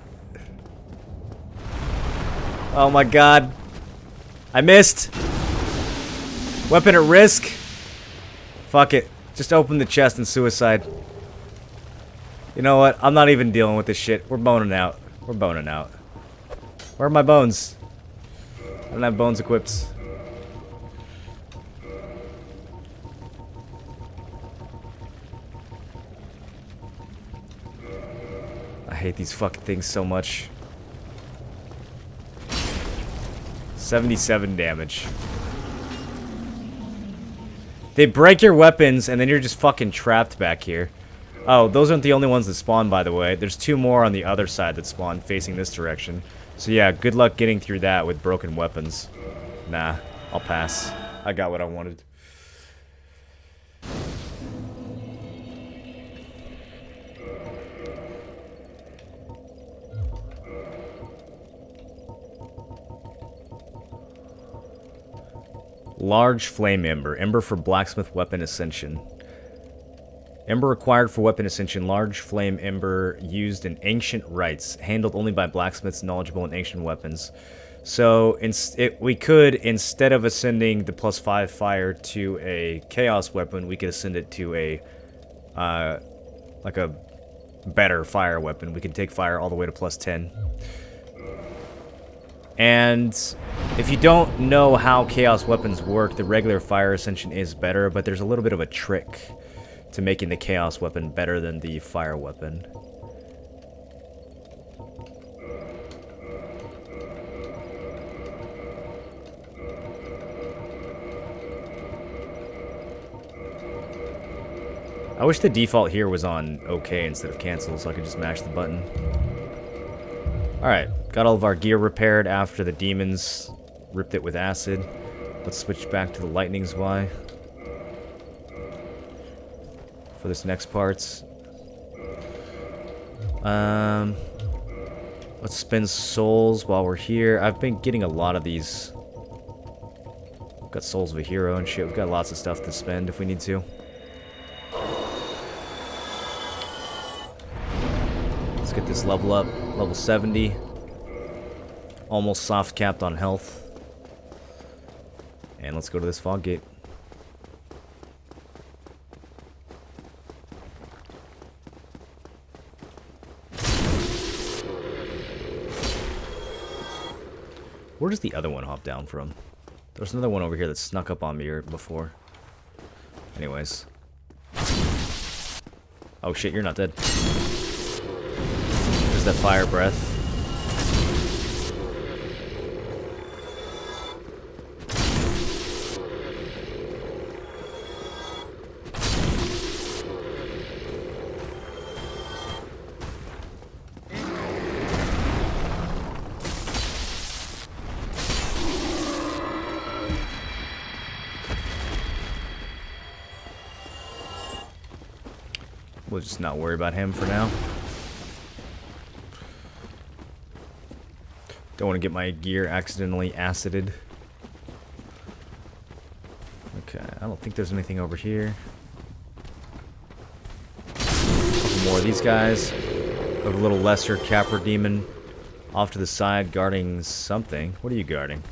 Oh my god. I missed. Weapon at risk. Fuck it. Just open the chest and suicide. You know what? I'm not even dealing with this shit. We're boning out. We're boning out. Where are my bones? I don't have bones equipped. I hate these fucking things so much. 77 damage. They break your weapons and then you're just fucking trapped back here. Oh, those aren't the only ones that spawn, by the way. There's 2 more on the other side that spawn facing this direction. So yeah, good luck getting through that with broken weapons. Nah, I'll pass. I got what I wanted. Large Flame Ember. Ember for Blacksmith Weapon Ascension. Ember required for Weapon Ascension. Large Flame Ember used in Ancient Rites. Handled only by blacksmiths knowledgeable in ancient weapons. So, we could, instead of ascending the +5 fire to a Chaos weapon, we could ascend it to a, like a better fire weapon. We could take fire all the way to +10. And if you don't know how Chaos weapons work, the regular fire ascension is better, but there's a little bit of a trick to making the Chaos weapon better than the fire weapon. I wish the default here was on OK instead of cancel, so I could just mash the button. Alright, got all of our gear repaired after the demons ripped it with acid. Let's switch back to the lightning Zwei for this next part. Let's spend souls while we're here. I've been getting a lot of these. Got souls of a hero and shit. We've got lots of stuff to spend if we need to. Let's get this level up. Level 70. Almost soft capped on health. And let's go to this fog gate. Where does the other one hop down from? There's another one over here that snuck up on me before. Anyways. Oh shit, you're not dead. There's that fire breath. We'll just not worry about him for now. Don't want to get my gear accidentally acided. Okay, I don't think there's anything over here. A couple more of these guys. A little lesser Capra Demon off to the side guarding something. What are you guarding?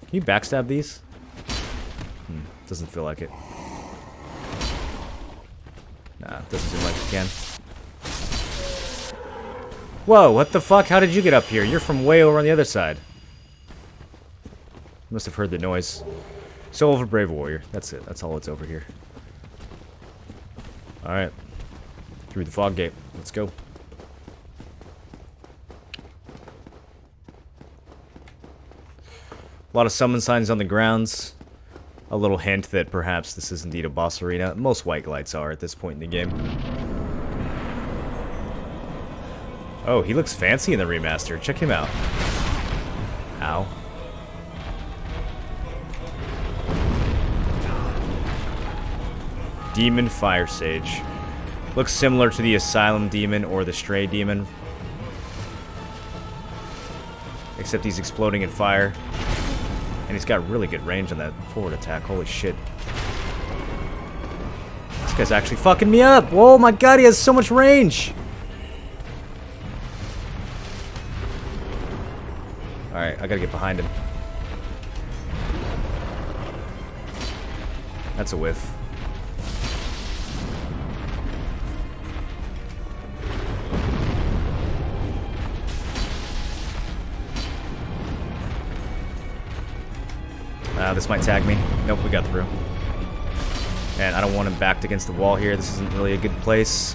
Can you backstab these? Doesn't feel like it. Nah, doesn't seem like you can. Whoa, what the fuck? How did you get up here? You're from way over on the other side. Must have heard the noise. Soul of a Brave Warrior. That's it. That's all that's over here. Alright. Through the fog gate. Let's go. A lot of summon signs on the grounds. A little hint that perhaps this is indeed a boss arena. Most white lights are at this point in the game. Oh, he looks fancy in the remaster. Check him out. Ow. Demon Fire Sage. Looks similar to the Asylum Demon or the Stray Demon. Except he's exploding in fire. And he's got really good range on that forward attack. Holy shit. This guy's actually fucking me up. Oh my god, he has so much range. Alright, I gotta get behind him. That's a whiff. This might tag me. Nope, we got through. And I don't want him backed against the wall here. This isn't really a good place.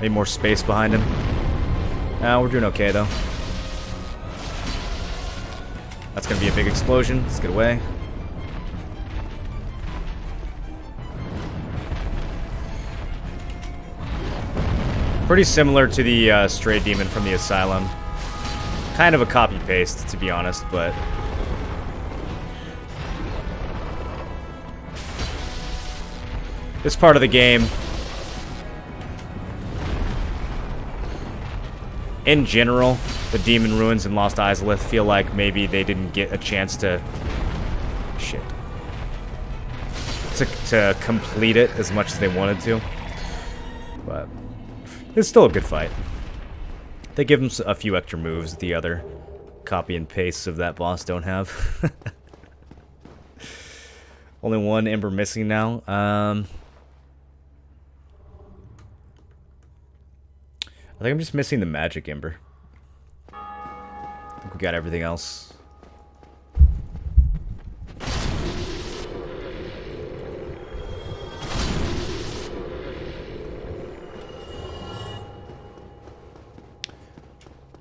Need more space behind him. We're doing okay, though. That's going to be a big explosion. Let's get away. Pretty similar to the Stray Demon from the Asylum. Kind of a copy-paste, to be honest, but... this part of the game, in general, the Demon Ruins and Lost Izalith feel like maybe they didn't get a chance to... shit. To complete it as much as they wanted to. But it's still a good fight. They give him a few extra moves that the other copy and pastes of that boss don't have. Only one Ember missing now. I think I'm just missing the Magic Ember. I think we got everything else.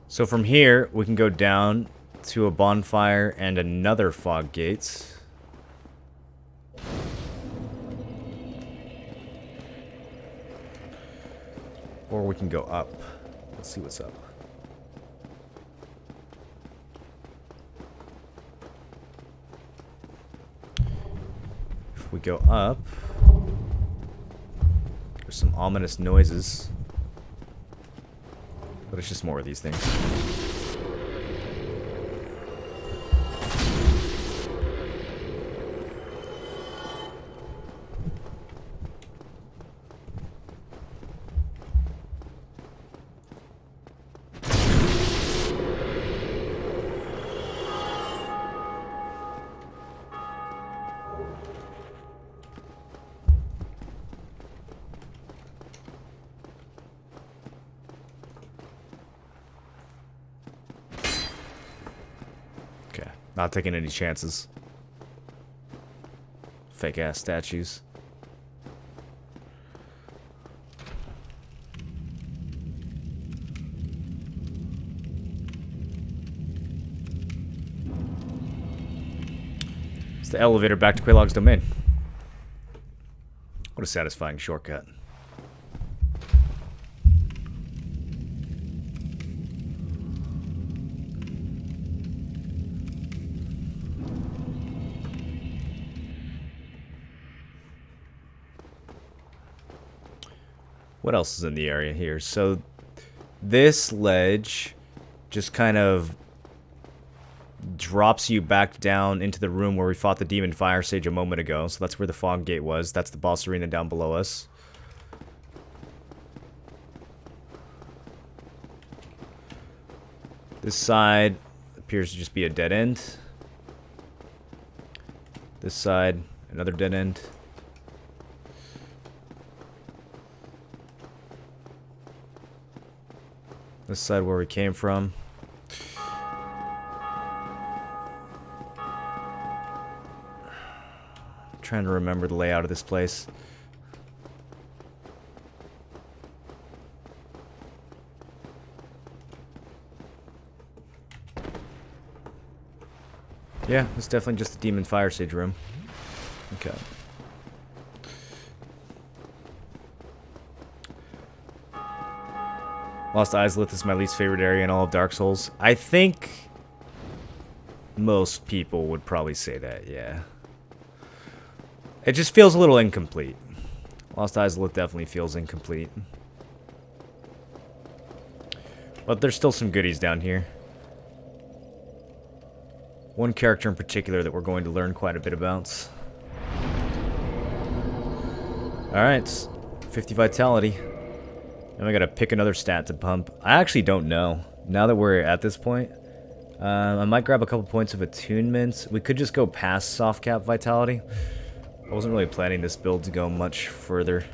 So from here, we can go down to a bonfire and another fog gate. Or we can go up. Let's see what's up. If we go up, there's some ominous noises. But it's just more of these things. Not taking any chances. Fake ass statues. It's the elevator back to Quelaag's domain. What a satisfying shortcut. What else is in the area here? So this ledge just kind of drops you back down into the room where we fought the Demon Fire Sage a moment ago. So that's where the Fog Gate was. That's the boss arena down below us. This side appears to just be a dead end. This side, another dead end. This side where we came from. I'm trying to remember the layout of this place. Yeah, it's definitely just the Demon Fire Sage room. Okay. Lost Izalith is my least favorite area in all of Dark Souls. I think most people would probably say that, yeah. It just feels a little incomplete. Lost Izalith definitely feels incomplete. But there's still some goodies down here. One character in particular that we're going to learn quite a bit about. Alright, 50 vitality. And we gotta pick another stat to pump. I actually don't know. Now that we're at this point, I might grab a couple points of attunement. We could just go past soft cap vitality. I wasn't really planning this build to go much further.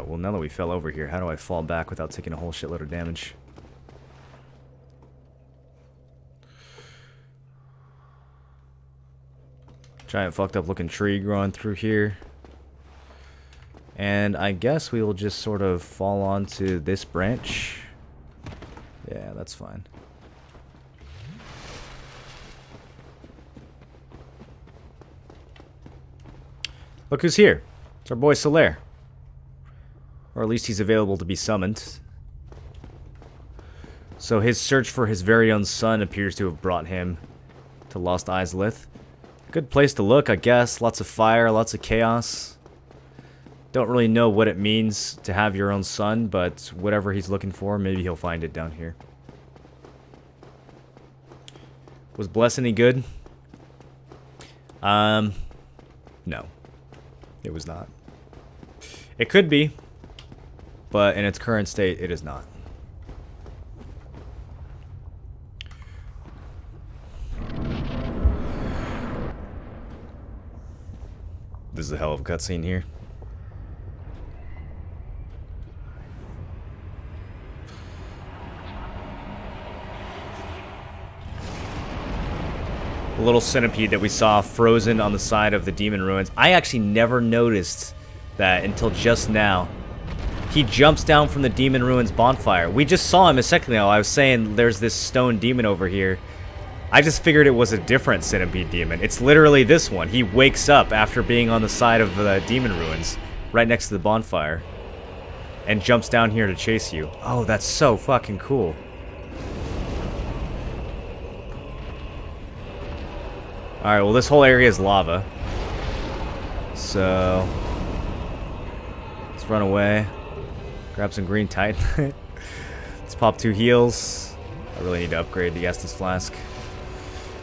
Well, now that we fell over here, how do I fall back without taking a whole shitload of damage? Giant fucked up looking tree growing through here. And I guess we will just sort of fall onto this branch. Yeah, that's fine. Look who's here. It's our boy Solaire. Or at least he's available to be summoned. So his search for his very own son appears to have brought him to Lost Izalith. Good place to look, I guess. Lots of fire, lots of chaos. Don't really know what it means to have your own son, but whatever he's looking for, maybe he'll find it down here. Was Bless any good? No. It was not. It could be. But in its current state, it is not. This is a hell of a cutscene here. The little centipede that we saw frozen on the side of the demon ruins. I actually never noticed that until just now. He jumps down from the Demon Ruins bonfire. We just saw him a second ago. I was saying there's this stone demon over here. I just figured it was a different centipede demon. It's literally this one. He wakes up after being on the side of the Demon Ruins, right next to the bonfire, and jumps down here to chase you. Oh, that's so fucking cool. Alright, well this whole area is lava. So let's run away. Grab some green titan. Let's pop 2 heals. I really need to upgrade the Estus Flask.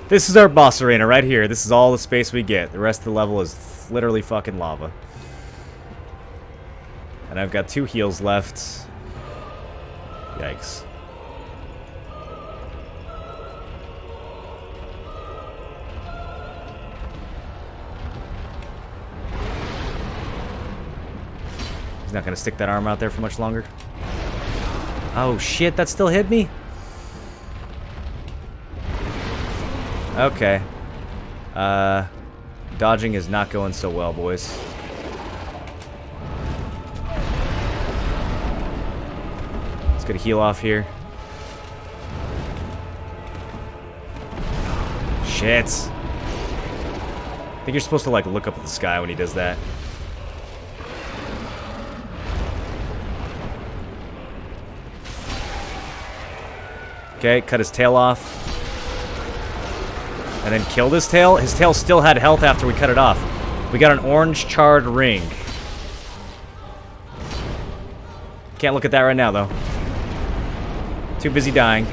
This is our boss arena right here. This is all the space we get. The rest of the level is literally fucking lava. And I've got 2 heals left. Yikes. He's not gonna stick that arm out there for much longer. Oh shit, that still hit me? Okay. Dodging is not going so well, boys. Let's get a heal off here. Shit. think you're supposed to, like, look up at the sky when he does that. Okay, cut his tail off. And then killed his tail. His tail still had health after we cut it off. We got an orange charred ring. Can't look at that right now, though. Too busy dying.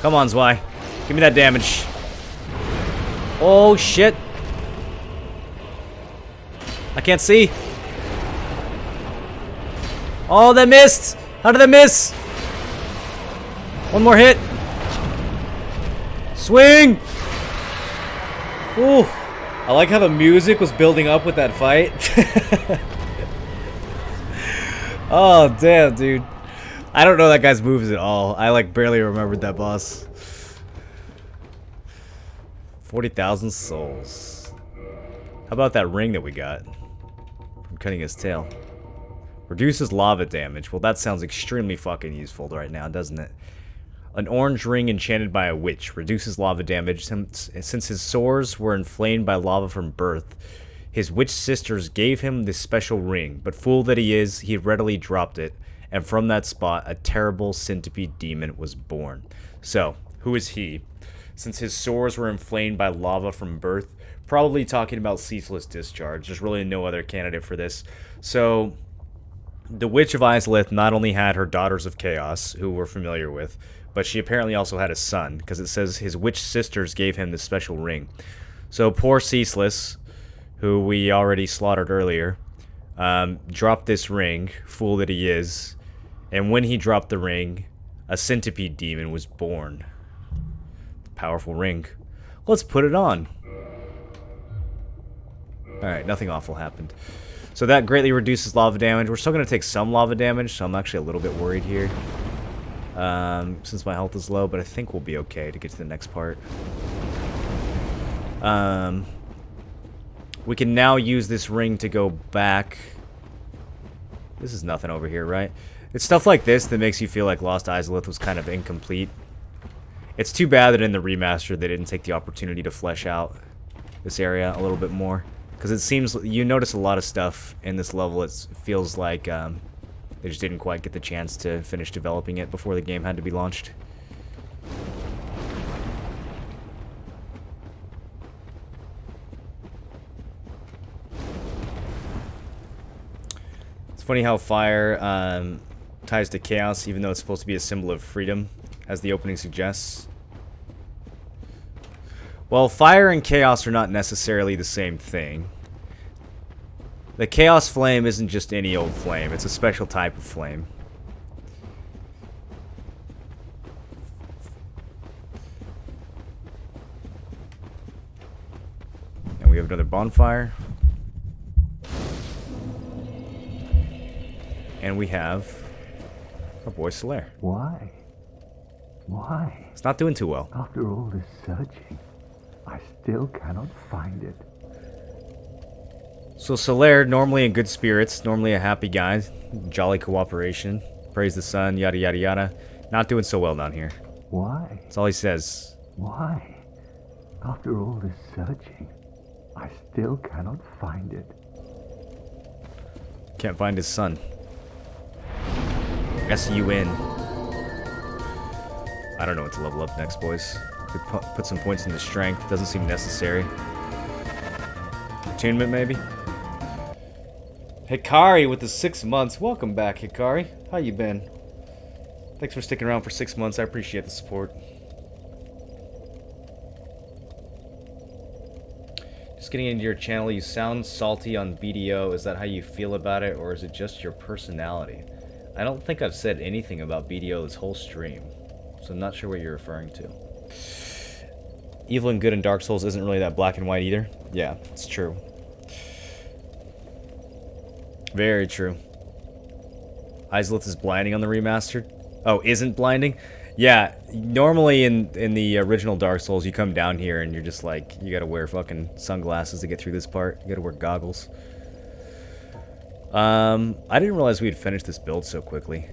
Come on, Zwei. Give me that damage. Oh, shit. I can't see. Oh, that missed. How did that miss? One more hit. Swing. Ooh. I like how the music was building up with that fight. Oh, damn, dude. I don't know that guy's moves at all. I, like, barely remembered that boss. 40,000 souls. How about that ring that we got from cutting his tail? Reduces lava damage. Well, that sounds extremely fucking useful right now, doesn't it? An orange ring enchanted by a witch. Reduces lava damage. Since his sores were inflamed by lava from birth, his witch sisters gave him this special ring. But fool that he is, he readily dropped it. And from that spot, a terrible centipede demon was born. So, who is he? Since his sores were inflamed by lava from birth, probably talking about ceaseless discharge. There's really no other candidate for this. So, the Witch of Izalith not only had her Daughters of Chaos, who we're familiar with, but she apparently also had a son, because it says his witch sisters gave him this special ring. So, poor Ceaseless, who we already slaughtered earlier, dropped this ring, fool that he is. And when he dropped the ring, a centipede demon was born. Powerful ring. Let's put it on. Alright, nothing awful happened. So that greatly reduces lava damage. We're still going to take some lava damage, so I'm actually a little bit worried here. Since my health is low, but I think we'll be okay to get to the next part. We can now use this ring to go back. This is nothing over here, right? It's stuff like this that makes you feel like Lost Izalith was kind of incomplete. It's too bad that in the remaster they didn't take the opportunity to flesh out this area a little bit more. Because it seems, you notice a lot of stuff in this level, it feels like they just didn't quite get the chance to finish developing it before the game had to be launched. It's funny how fire ties to chaos, even though it's supposed to be a symbol of freedom, as the opening suggests. Well, fire and chaos are not necessarily the same thing. The chaos flame isn't just any old flame, it's a special type of flame. And we have another bonfire. And we have our boy Solaire. Why? Why? It's not doing too well. After all this searching, I still cannot find it. So Solaire, normally in good spirits, normally a happy guy, jolly cooperation, praise the sun, yada yada yada. Not doing so well down here. Why? That's all he says. Why? After all this searching, I still cannot find it. Can't find his son. S-U-N. I don't know what to level up next, boys. Could put some points into strength. Doesn't seem necessary. Attunement, maybe? Hikari with the 6 months. Welcome back, Hikari. How you been? Thanks for sticking around for 6 months. I appreciate the support. Just getting into your channel. You sound salty on BDO. Is that how you feel about it, or is it just your personality? I don't think I've said anything about BDO this whole stream, so I'm not sure what you're referring to. Evil and good in Dark Souls isn't really that black and white either. Yeah, it's true. Very true. Izalith is blinding on the remastered. Oh, isn't blinding? Yeah, normally in the original Dark Souls, you come down here and you're just like, you gotta wear fucking sunglasses to get through this part. You gotta wear goggles. I didn't realize we had finished this build so quickly.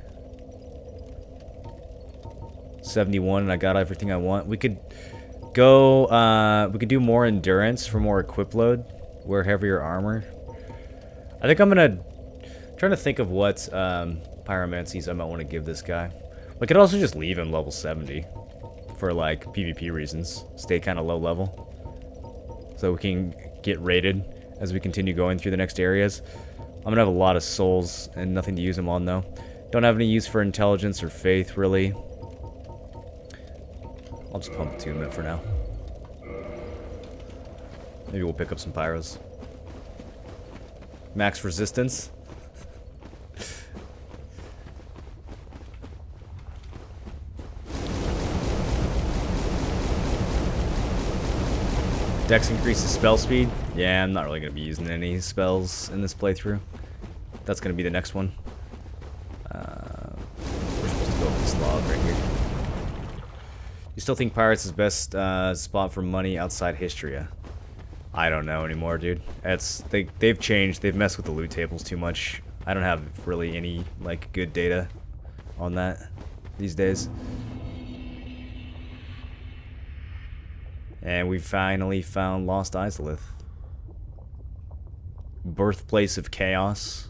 71 and I got everything I want. We could go, we could do more endurance for more equip load. Wear heavier armor. I think I'm gonna... trying to think of what pyromancies I might want to give this guy. We could also just leave him level 70 for like PvP reasons. Stay kind of low level. So we can get rated as we continue going through the next areas. I'm gonna have a lot of souls and nothing to use them on though. Don't have any use for intelligence or faith really. I'll just pump attunement for now. Maybe we'll pick up some pyros. Max resistance. Dex increases spell speed. Yeah, I'm not really going to be using any spells in this playthrough. That's going to be the next one. We're supposed to go up this log right here. You still think Pirates is best spot for money outside Histria? I don't know anymore, dude. They've changed. They've messed with the loot tables too much. I don't have really any like good data on that these days. And we finally found Lost Izalith. Birthplace of Chaos.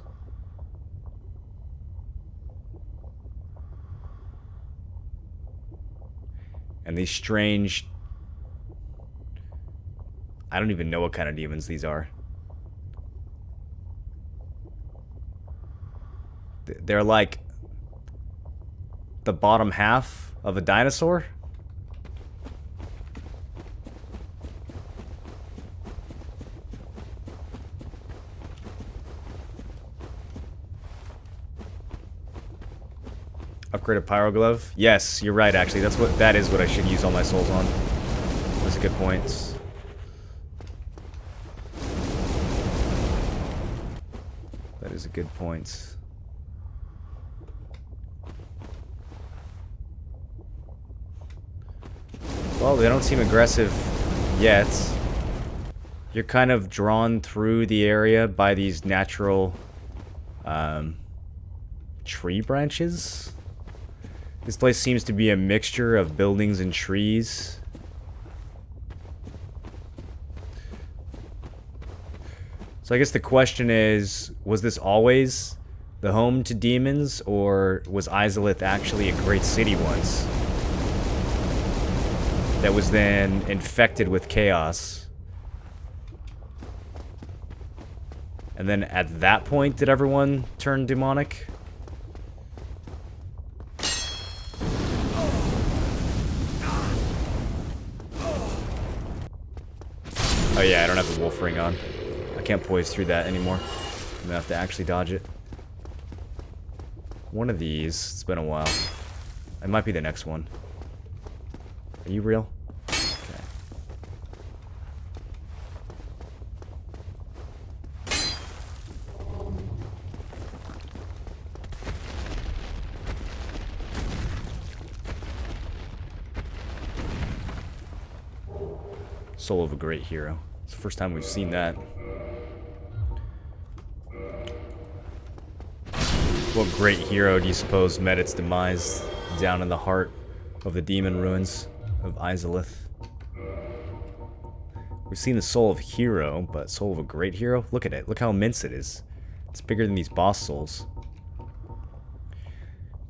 And these strange... I don't even know what kind of demons these are. They're like... the bottom half of a dinosaur? Upgrade a pyro glove? Yes, you're right actually. That is what I should use all my souls on. That's a good point. That is a good point. Well, they don't seem aggressive yet. You're kind of drawn through the area by these natural tree branches. This place seems to be a mixture of buildings and trees. So I guess the question is, was this always the home to demons, or was Izalith actually a great city once that was then infected with chaos? And then at that point, did everyone turn demonic? Oh yeah, I don't have the wolf ring on. I can't poise through that anymore. I'm gonna have to actually dodge it. One of these, it's been a while. It might be the next one. Are you real? Okay. Soul of a great hero. It's the first time we've seen that. What great hero do you suppose met its demise down in the heart of the demon ruins of Izalith? We've seen the soul of a hero, but soul of a great hero? Look at it. Look how immense it is. It's bigger than these boss souls.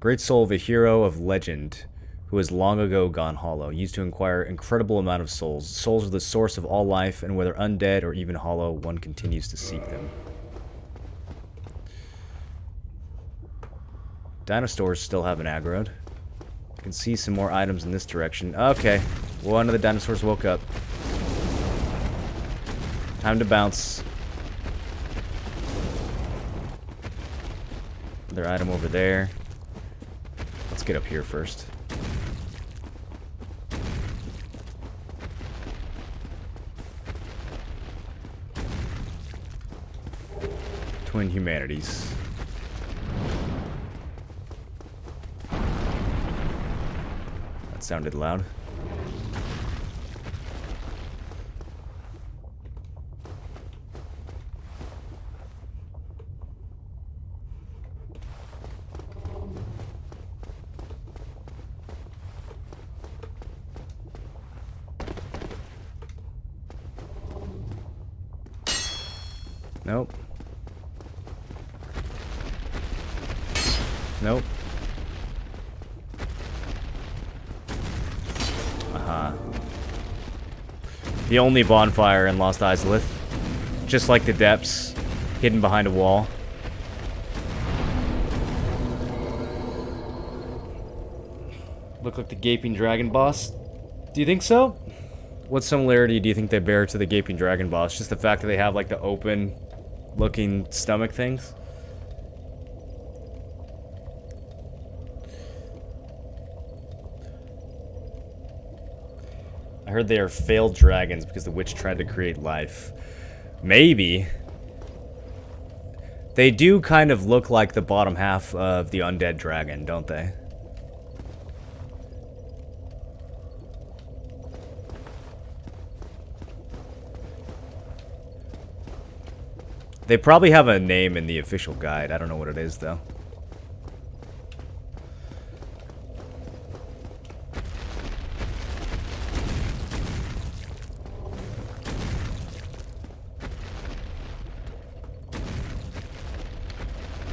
Great soul of a hero of legend who has long ago gone hollow, used to acquire incredible amount of souls. Souls are the source of all life, and whether undead or even hollow, one continues to seek them. Dinosaurs still haven't aggroed. You can see some more items in this direction. Okay, one of the dinosaurs woke up. Time to bounce. Another item over there. Let's get up here first. Twin humanities. That sounded loud. Nope. Nope. The only bonfire in Lost Izalith. Just like the depths, hidden behind a wall. Look like the Gaping Dragon boss. Do you think so? What similarity do you think they bear to the Gaping Dragon boss? Just the fact that they have like the open looking stomach things? I heard they are failed dragons because the witch tried to create life. Maybe. They do kind of look like the bottom half of the undead dragon, don't they? They probably have a name in the official guide. I don't know what it is, though.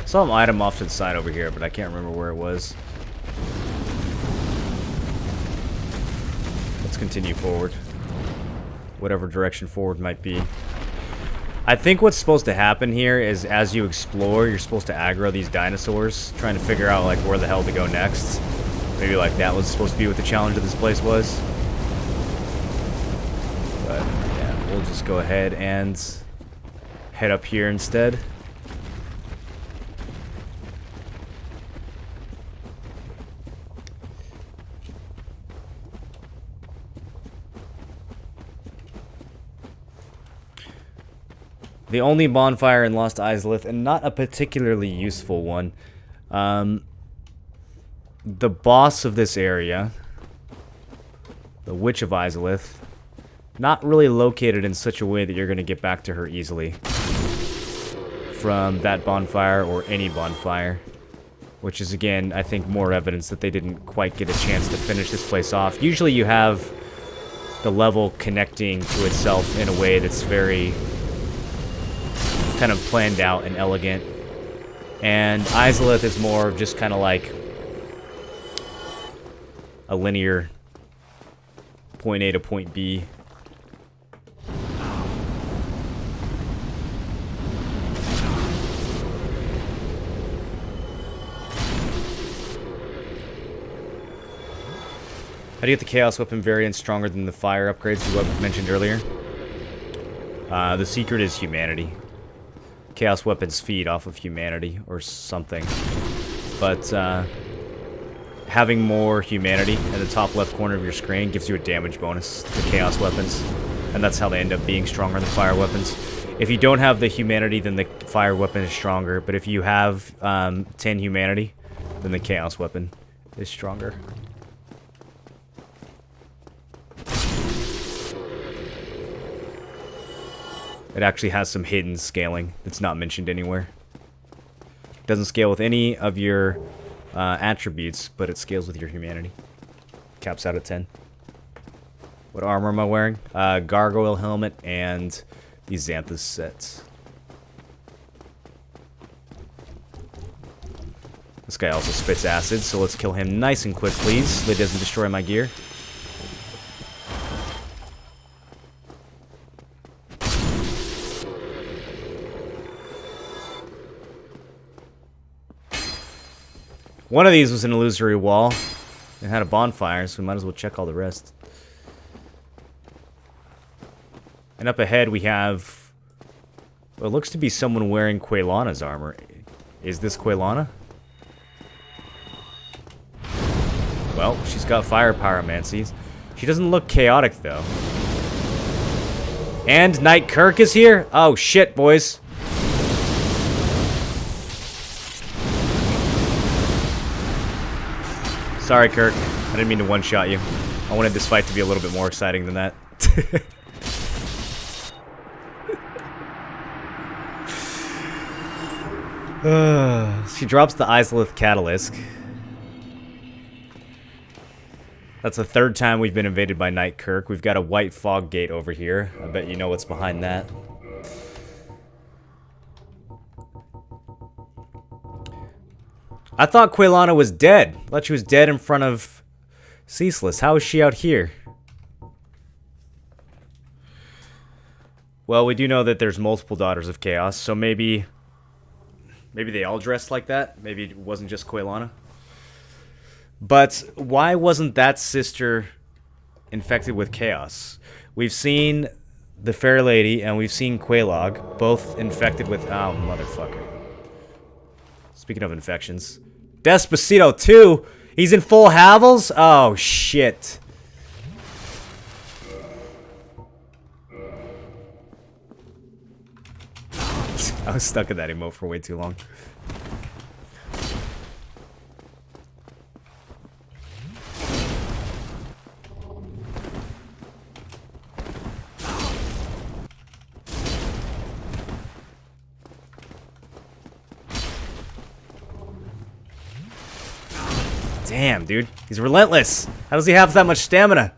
Saw an item off to the side over here, but I can't remember where it was. Let's continue forward. Whatever direction forward might be. I think what's supposed to happen here is as you explore, you're supposed to aggro these dinosaurs, trying to figure out like where the hell to go next. Maybe like that was supposed to be what the challenge of this place was. But yeah, we'll just go ahead and head up here instead. The only bonfire in Lost Izalith, and not a particularly useful one. The boss of this area, the Witch of Izalith, not really located in such a way that you're going to get back to her easily from that bonfire or any bonfire. Which is, again, I think more evidence that they didn't quite get a chance to finish this place off. Usually you have the level connecting to itself in a way that's very kind of planned out and elegant. And Izalith is more of just kind of like a linear point A to point B. How do you get the Chaos Weapon variant stronger than the fire upgrades you mentioned earlier? The secret is humanity. Chaos Weapons feed off of humanity or something. But having more humanity in the top left corner of your screen gives you a damage bonus to Chaos Weapons. And that's how they end up being stronger than fire weapons. If you don't have the humanity, then the fire weapon is stronger. But if you have 10 humanity, then the Chaos Weapon is stronger. It actually has some hidden scaling that's not mentioned anywhere. It doesn't scale with any of your attributes, but it scales with your humanity. Caps out at 10. What armor am I wearing? Gargoyle helmet and the Xanthus sets. This guy also spits acid, so let's kill him nice and quick, please, so that he doesn't destroy my gear. One of these was an illusory wall. It had a bonfire, so we might as well check all the rest. And up ahead we have what looks to be someone wearing Quelana's armor. Is this Quelana? Well, she's got fire pyromancies. She doesn't look chaotic, though. And Knight Kirk is here? Oh, shit, boys. Sorry, Kirk. I didn't mean to one-shot you. I wanted this fight to be a little bit more exciting than that. She drops the Izalith Catalisk. That's the third time we've been invaded by Knight Kirk. We've got a white fog gate over here. I bet you know what's behind that. I thought Quaylana was dead. I thought she was dead in front of Ceaseless. How is she out here? Well, we do know that there's multiple Daughters of Chaos, so maybe they all dressed like that. Maybe it wasn't just Quaylana. But why wasn't that sister infected with chaos? We've seen the Fair Lady and we've seen Quelaag, both infected with... Oh, motherfucker. Speaking of infections. Despacito 2? He's in full Havels? Oh, shit. I was stuck in that emote for way too long. Damn, dude. He's relentless. How does he have that much stamina?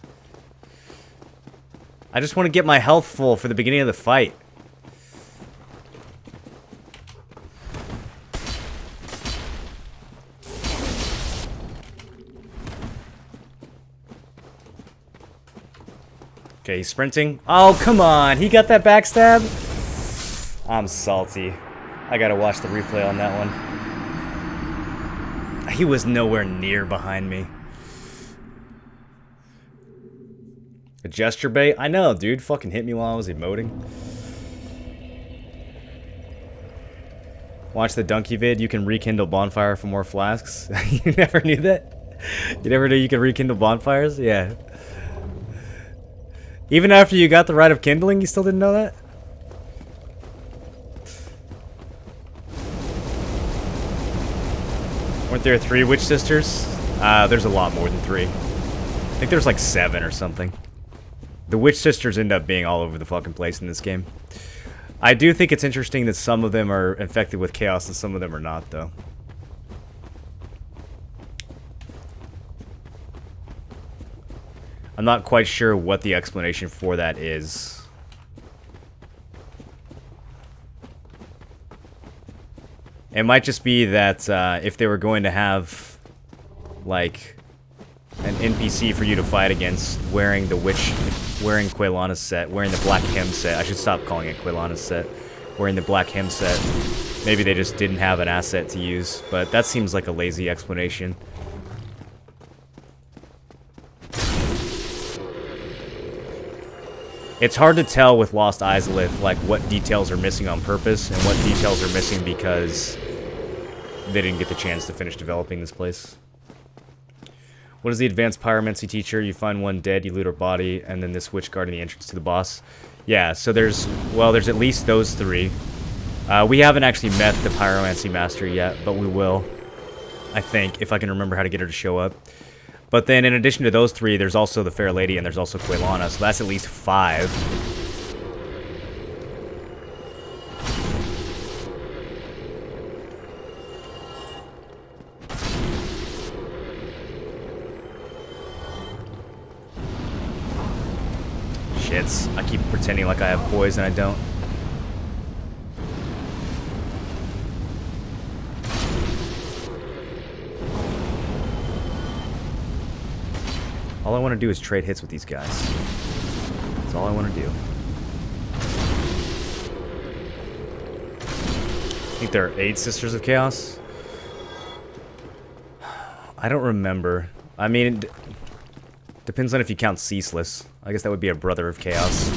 I just want to get my health full for the beginning of the fight. Okay, he's sprinting. Oh, come on. He got that backstab? I'm salty. I gotta watch the replay on that one. He was nowhere near behind me. A gesture bait? I know, dude. Fucking hit me while I was emoting. Watch the donkey vid. You can rekindle bonfire for more flasks. You never knew that? You never knew you could rekindle bonfires? Yeah. Even after you got the right of kindling, you still didn't know that? Weren't there 3 witch sisters? There's a lot more than 3. I think there's like 7 or something. The witch sisters end up being all over the fucking place in this game. I do think it's interesting that some of them are infected with chaos and some of them are not, though. I'm not quite sure what the explanation for that is. It might just be that if they were going to have, like, an NPC for you to fight against wearing the wearing Quaylana's set, wearing the Black Hem set. I should stop calling it Quaylana's set. Wearing the Black Hem set. Maybe they just didn't have an asset to use, but that seems like a lazy explanation. It's hard to tell with Lost Izalith, like, what details are missing on purpose and what details are missing because they didn't get the chance to finish developing this place. What is the advanced pyromancy teacher? You find one dead, you loot her body, and then this witch guarding the entrance to the boss. Yeah, so there's at least those 3. We haven't actually met the pyromancy master yet, but we will. I think, if I can remember how to get her to show up. But then in addition to those 3, there's also the Fair Lady and there's also Quaylana, so that's at least 5. Shits. I keep pretending like I have poise and I don't. All I want to do is trade hits with these guys. That's all I want to do. I think there are 8 Sisters of Chaos. I don't remember. I mean, it depends on if you count Ceaseless. I guess that would be a Brother of Chaos.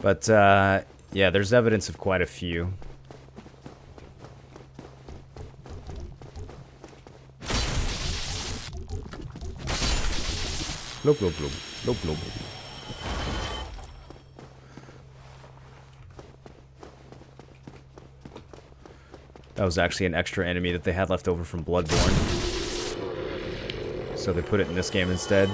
But, yeah, there's evidence of quite a few. Bloop, bloop, bloop. Bloop, bloop, bloop. That was actually an extra enemy that they had left over from Bloodborne. So they put it in this game instead.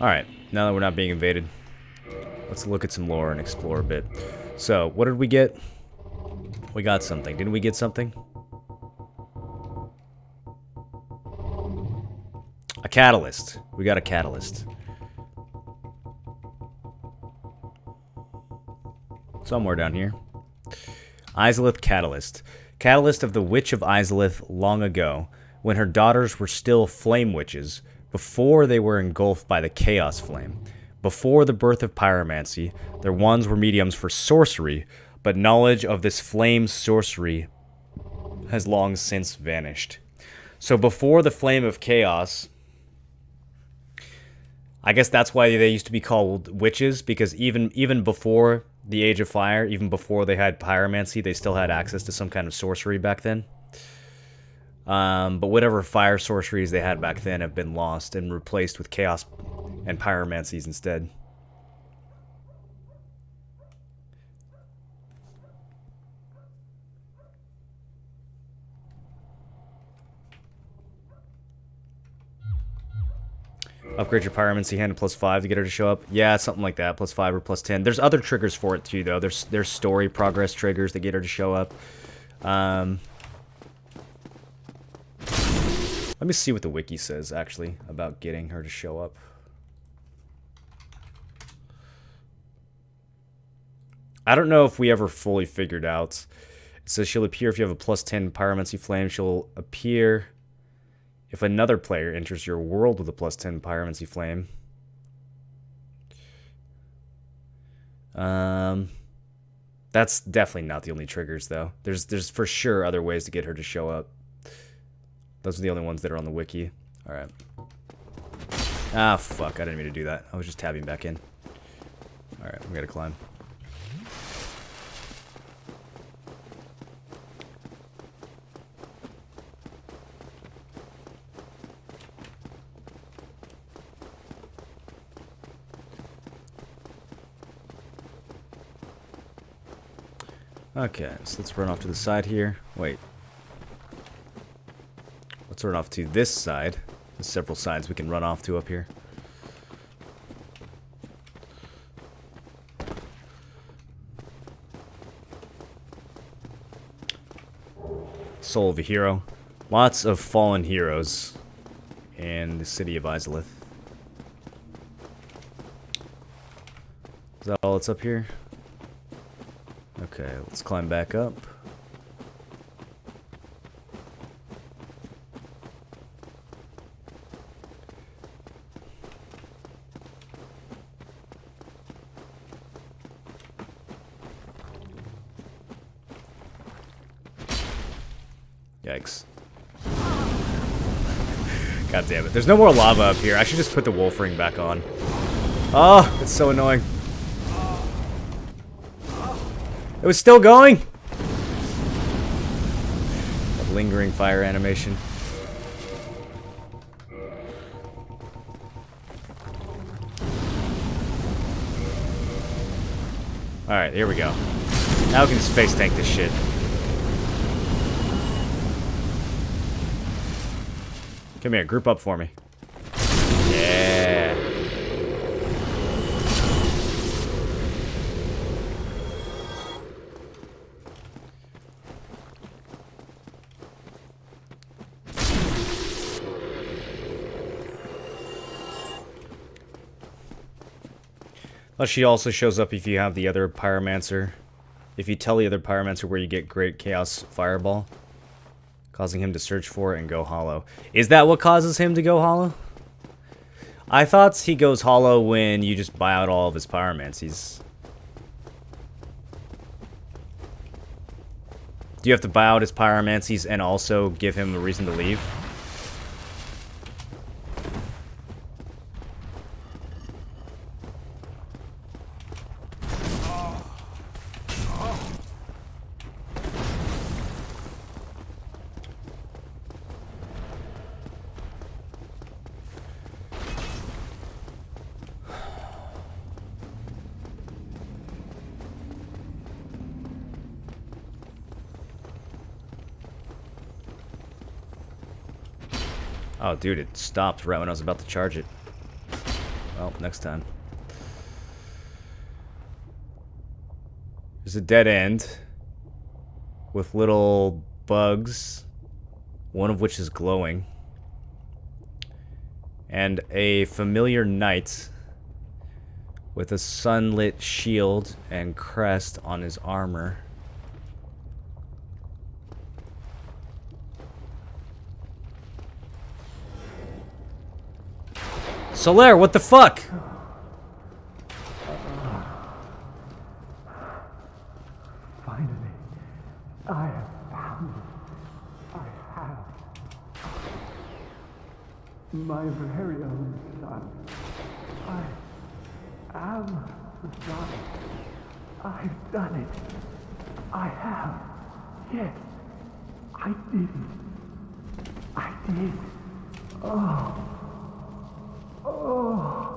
Alright, now that we're not being invaded, let's look at some lore and explore a bit. So, what did we get? We got something. Didn't we get something? I catalyst. We got a catalyst. Somewhere down here. Izalith Catalyst. Catalyst of the Witch of Izalith long ago, when her daughters were still flame witches, before they were engulfed by the Chaos Flame. Before the birth of pyromancy, their wands were mediums for sorcery, but knowledge of this flame sorcery has long since vanished. So before the Flame of Chaos, I guess that's why they used to be called witches, because even before the Age of Fire, even before they had pyromancy, they still had access to some kind of sorcery back then. But whatever fire sorceries they had back then have been lost and replaced with chaos and pyromancies instead. Upgrade your pyromancy hand to +5 to get her to show up. Yeah, something like that. +5 or +10. There's other triggers for it too, though. There's story progress triggers that get her to show up. Let me see what the wiki says, actually, about getting her to show up. I don't know if we ever fully figured out. It says she'll appear if you have a +10 pyromancy flame. She'll appear if another player enters your world with a +10 pyromancy flame. That's definitely not the only triggers, though. There's for sure other ways to get her to show up. Those are the only ones that are on the wiki. Alright. Ah, fuck. I didn't mean to do that. I was just tabbing back in. Alright, we gotta climb. Okay, so let's run off to the side here. Wait. Let's run off to this side. There's several sides we can run off to up here. Soul of a hero. Lots of fallen heroes in the city of Izalith. Is that all that's up here? Okay, let's climb back up. Yikes. God damn it. There's no more lava up here. I should just put the wolf ring back on. Oh, it's so annoying. It was still going? That lingering fire animation. Alright, here we go. Now we can space tank this shit. Come here, group up for me. Yeah. She also shows up if you have the other Pyromancer. If you tell the other Pyromancer where you get Great Chaos Fireball, causing him to search for it and go hollow. Is that what causes him to go hollow? I thought he goes hollow when you just buy out all of his Pyromancies. Do you have to buy out his Pyromancies and also give him a reason to leave? Oh, dude, it stopped right when I was about to charge it. Well, next time. There's a dead end with little bugs, one of which is glowing. And a familiar knight with a sunlit shield and crest on his armor. Solaire, what the fuck? Finally, I have found it. I have. My very own son. I am the son. I've done it. I have. Yes, I did it. I did. Oh. Oh.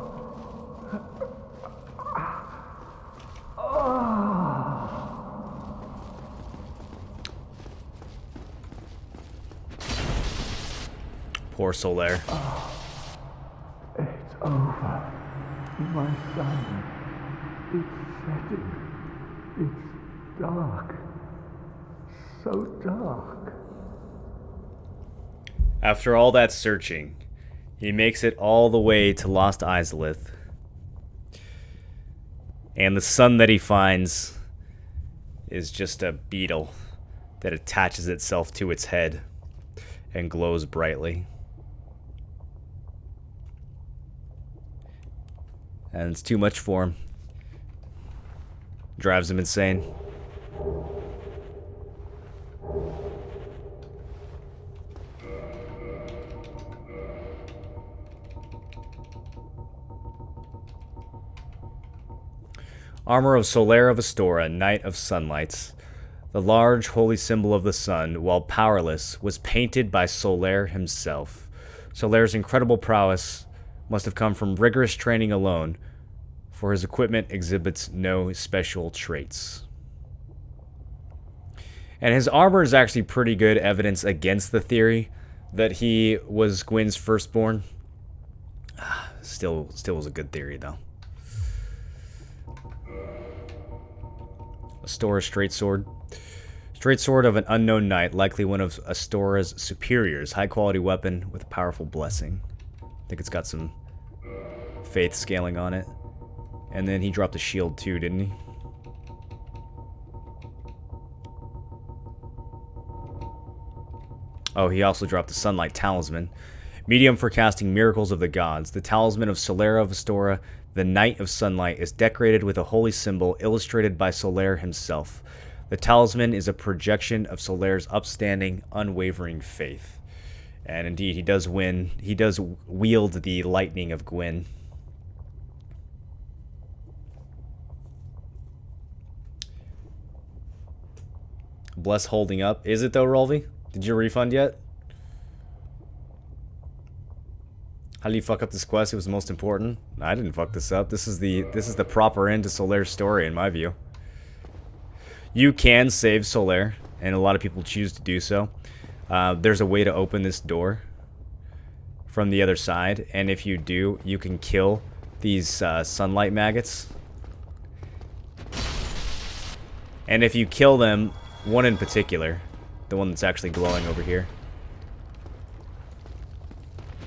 Poor Solaire. It's over. My son. It's setting. It's dark. So dark. After all that searching, he makes it all the way to Lost Izalith. And the sun that he finds is just a beetle that attaches itself to its head and glows brightly. And it's too much for him. Drives him insane. Armor of Solaire of Astora, Knight of Sunlights. The large holy symbol of the sun, while powerless, was painted by Solaire himself. Solaire's incredible prowess must have come from rigorous training alone, for his equipment exhibits no special traits. And his armor is actually pretty good evidence against the theory that he was Gwyn's firstborn. Still was a good theory, though. Astora Straight Sword. Straight Sword of an unknown knight, likely one of Astora's superiors. High quality weapon with a powerful blessing. I think it's got some faith scaling on it. And then he dropped a shield too, didn't he? Oh, he also dropped a Sunlight Talisman. Medium for casting miracles of the gods. The Talisman of Solaire of Astora, the Knight of Sunlight, is decorated with a holy symbol illustrated by Solaire himself. The talisman is a projection of Solaire's upstanding, unwavering faith. And indeed, he does win. He does wield the lightning of Gwyn. Bless holding up. Is it though, Rolvy? Did you refund yet? How do you fuck up this quest? It was the most important. I didn't fuck this up. This is the proper end to Solaire's story, in my view. You can save Solaire, and a lot of people choose to do so. There's a way to open this door from the other side, and if you do, you can kill these sunlight maggots. And if you kill them, one in particular, the one that's actually glowing over here.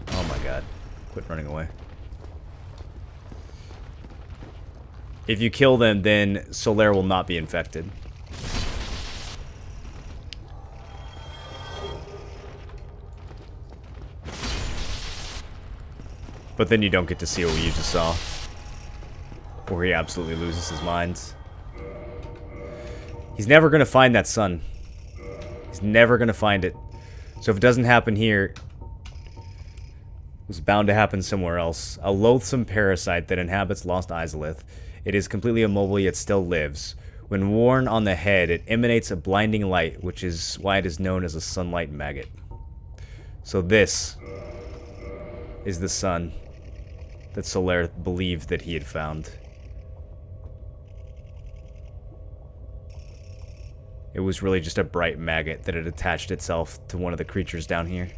Oh my god. Quit running away. If you kill them, then Solaire will not be infected. But then you don't get to see what you just saw. Or he absolutely loses his mind. He's never going to find that sun. He's never going to find it. So if it doesn't happen here, it's bound to happen somewhere else. A loathsome parasite that inhabits Lost Izalith. It is completely immobile yet still lives. When worn on the head, it emanates a blinding light, which is why it is known as a sunlight maggot. So this is the sun that Solaire believed that he had found. It was really just a bright maggot that had attached itself to one of the creatures down here.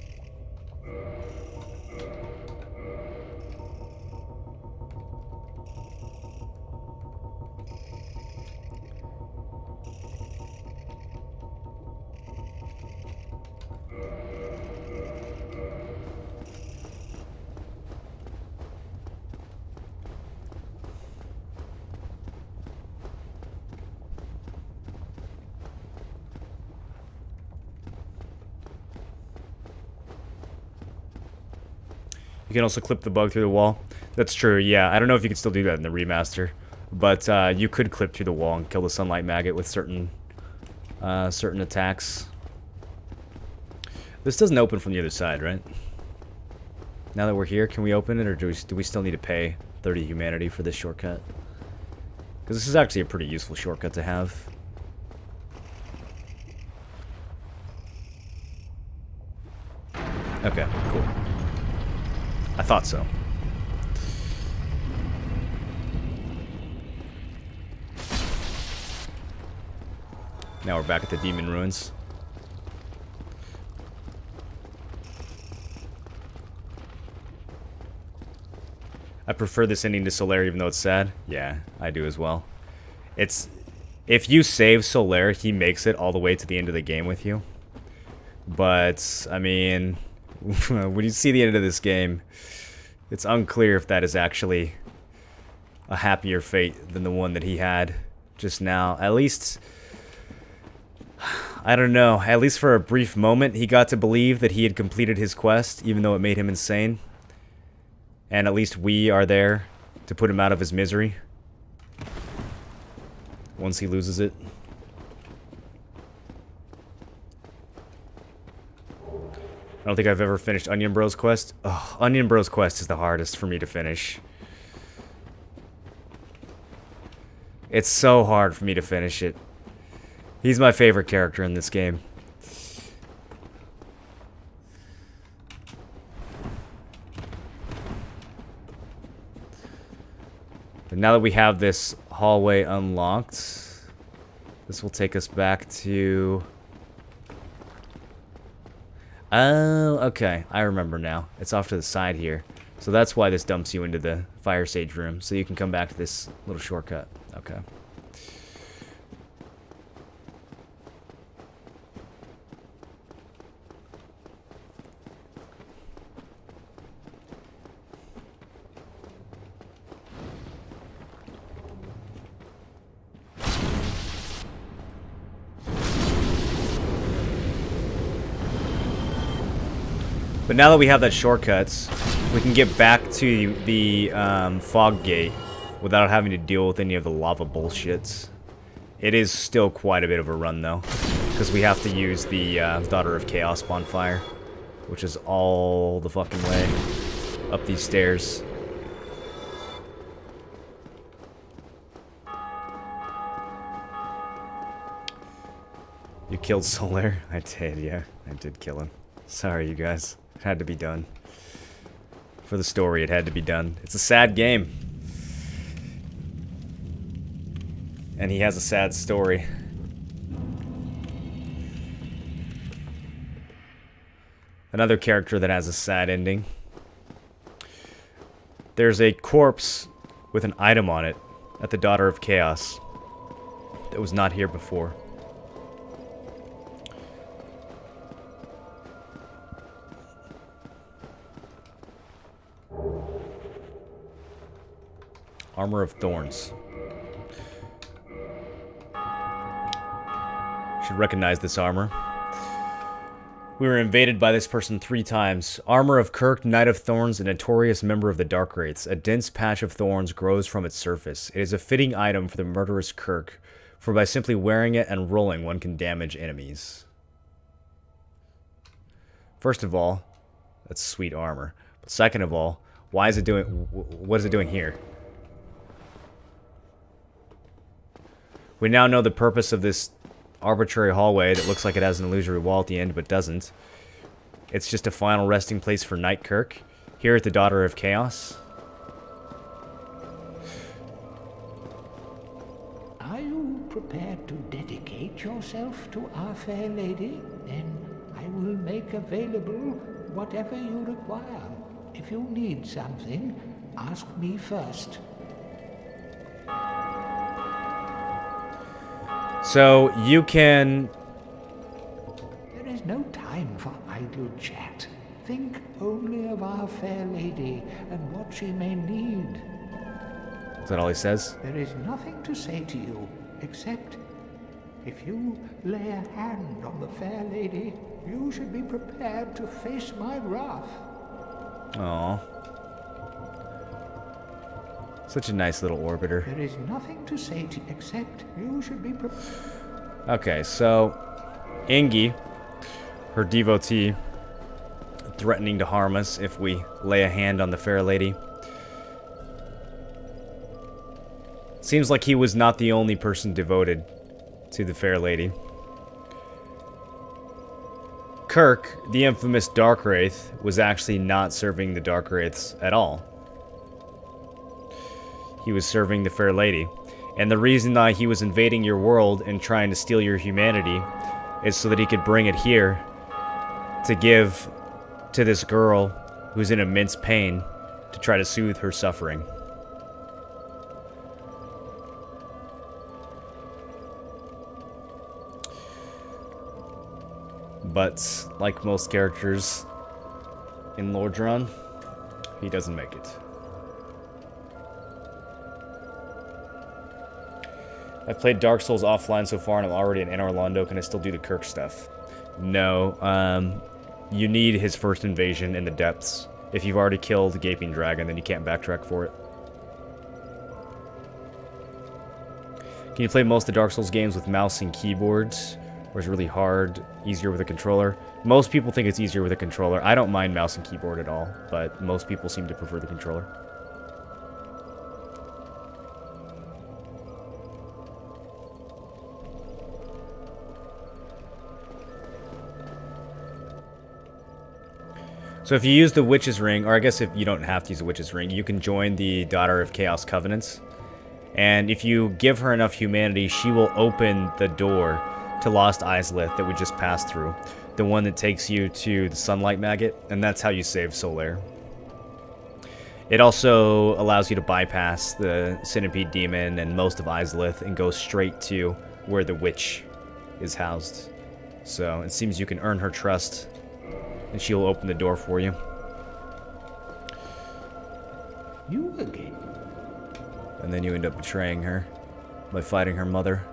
can also clip the bug through the wall. That's true, yeah. I don't know if you can still do that in the remaster. But you could clip through the wall and kill the sunlight maggot with certain attacks. This doesn't open from the other side, right? Now that we're here, can we open it, or do we still need to pay 30 humanity for this shortcut? Because this is actually a pretty useful shortcut to have. Okay, cool. I thought so. Now we're back at the Demon Ruins. I prefer this ending to Solaire, even though it's sad. Yeah, I do as well. It's... If you save Solaire, he makes it all the way to the end of the game with you. But, I mean... when you see the end of this game, it's unclear if that is actually a happier fate than the one that he had just now. At least... I don't know. At least for a brief moment, he got to believe that he had completed his quest, even though it made him insane. And at least we are there to put him out of his misery once he loses it. I don't think I've ever finished Onion Bros quest. Oh, Onion Bros quest is the hardest for me to finish. It's so hard for me to finish it. He's my favorite character in this game. But now that we have this hallway unlocked, this will take us back to... Oh, okay. I remember now. It's off to the side here. So that's why this dumps you into the Fire Sage room, so you can come back to this little shortcut. Okay. But now that we have that shortcuts, we can get back to the fog gate without having to deal with any of the lava bullshits. It is still quite a bit of a run, though, because we have to use the Daughter of Chaos bonfire, which is all the fucking way up these stairs. You killed Solaire? I did, yeah. I did kill him. Sorry, you guys. It had to be done. For the story, it had to be done. It's a sad game. And he has a sad story. Another character that has a sad ending. There's a corpse with an item on it at the Daughter of Chaos that was not here before. Armor of Thorns. Should recognize this armor. We were invaded by this person 3 times. Armor of Kirk, Knight of Thorns, a notorious member of the Dark Wraiths. A dense patch of thorns grows from its surface. It is a fitting item for the murderous Kirk, for by simply wearing it and rolling, one can damage enemies. First of all, that's sweet armor. But second of all, why is it doing... what is it doing here? We now know the purpose of this arbitrary hallway that looks like it has an illusory wall at the end, but doesn't. It's just a final resting place for Knight Kirk, here at the Daughter of Chaos. Are you prepared to dedicate yourself to Our Fair Lady? Then I will make available whatever you require. If you need something, ask me first. So, you can... There is no time for idle chat. Think only of Our Fair Lady and what she may need. Is that all he says? There is nothing to say to you, except if you lay a hand on the Fair Lady, you should be prepared to face my wrath. Aw. Such a nice little orbiter. There is nothing to say except you should be prepared. Okay, so Ingi, her devotee, threatening to harm us if we lay a hand on the fair lady. Seems like he was not the only person devoted to the fair lady. Kirk, the infamous Dark Wraith, was actually not serving the Dark Wraiths at all. He was serving the fair lady. And the reason that he was invading your world and trying to steal your humanity is so that he could bring it here to give to this girl who's in immense pain to try to soothe her suffering. But, like most characters in Lordran, he doesn't make it. I've played Dark Souls offline so far and I'm already in Anor Londo. Can I still do the Kirk stuff? No. You need his first invasion in the depths. If you've already killed the Gaping Dragon, then you can't backtrack for it. Can you play most of the Dark Souls games with mouse and keyboards? Or is it really hard, easier with a controller? Most people think it's easier with a controller. I don't mind mouse and keyboard at all, but most people seem to prefer the controller. So if you use the Witch's Ring, or I guess if you don't have to use the Witch's Ring, you can join the Daughter of Chaos Covenants. And if you give her enough humanity, she will open the door to Lost Izalith that we just passed through. The one that takes you to the Sunlight Maggot, and that's how you save Solaire. It also allows you to bypass the Centipede Demon and most of Izalith and go straight to where the witch is housed. So it seems you can earn her trust, and she'll open the door for you. You again? And then you end up betraying her by fighting her mother.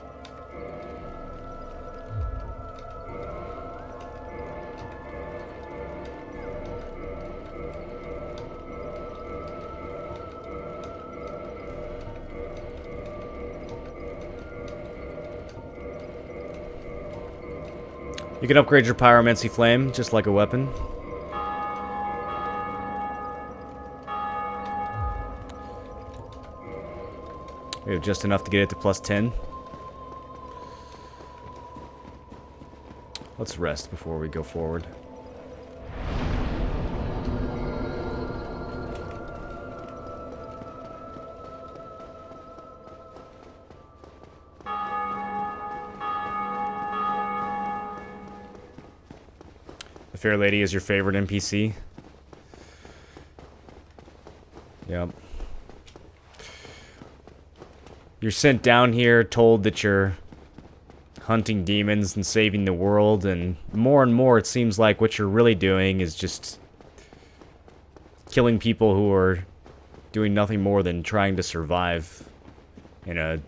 You can upgrade your Pyromancy Flame, just like a weapon. We have just enough to get it to +10. Let's rest before we go forward. The Fair Lady is your favorite NPC? Yep. You're sent down here, told that you're hunting demons and saving the world, and more it seems like what you're really doing is just killing people who are doing nothing more than trying to survive in a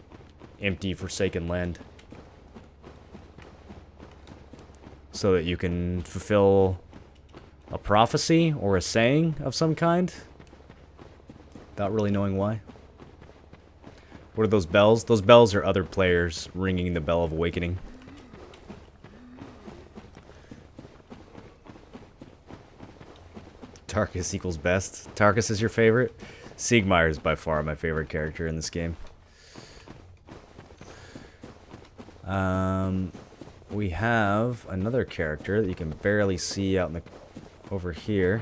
empty, forsaken land. So that you can fulfill a prophecy or a saying of some kind, without really knowing why. What are those bells? Those bells are other players ringing the Bell of Awakening. Tarkus equals best. Tarkus is your favorite? Siegmeyer is by far my favorite character in this game. We have another character that you can barely see out in the over here.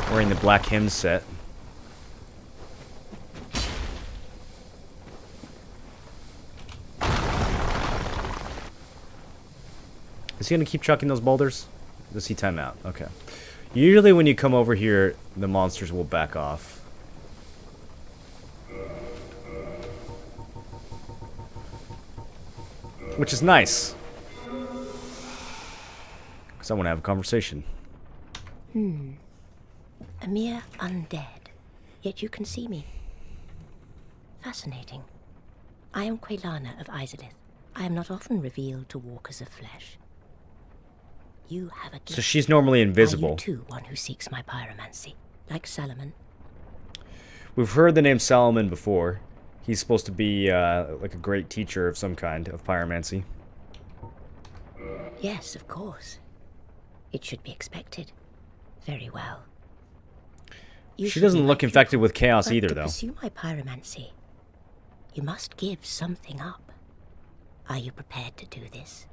Wearing the Black Hymn set. Is he gonna keep chucking those boulders? Does he time out? Okay. Usually when you come over here, the monsters will back off. Which is nice. Because I want to have a conversation. A mere undead, yet you can see me. Fascinating. I am Quelana of Izalith. I am not often revealed to walkers of flesh. You have a gift. So she's normally invisible. Are you too one who seeks my pyromancy, like Solomon? We've heard the name Solomon before. He's supposed to be like a great teacher of some kind of pyromancy. Yes, of course. It should be expected. Very well. She doesn't look infected with chaos either, to though. pursue my pyromancy, you must give something up. Are you prepared to do this?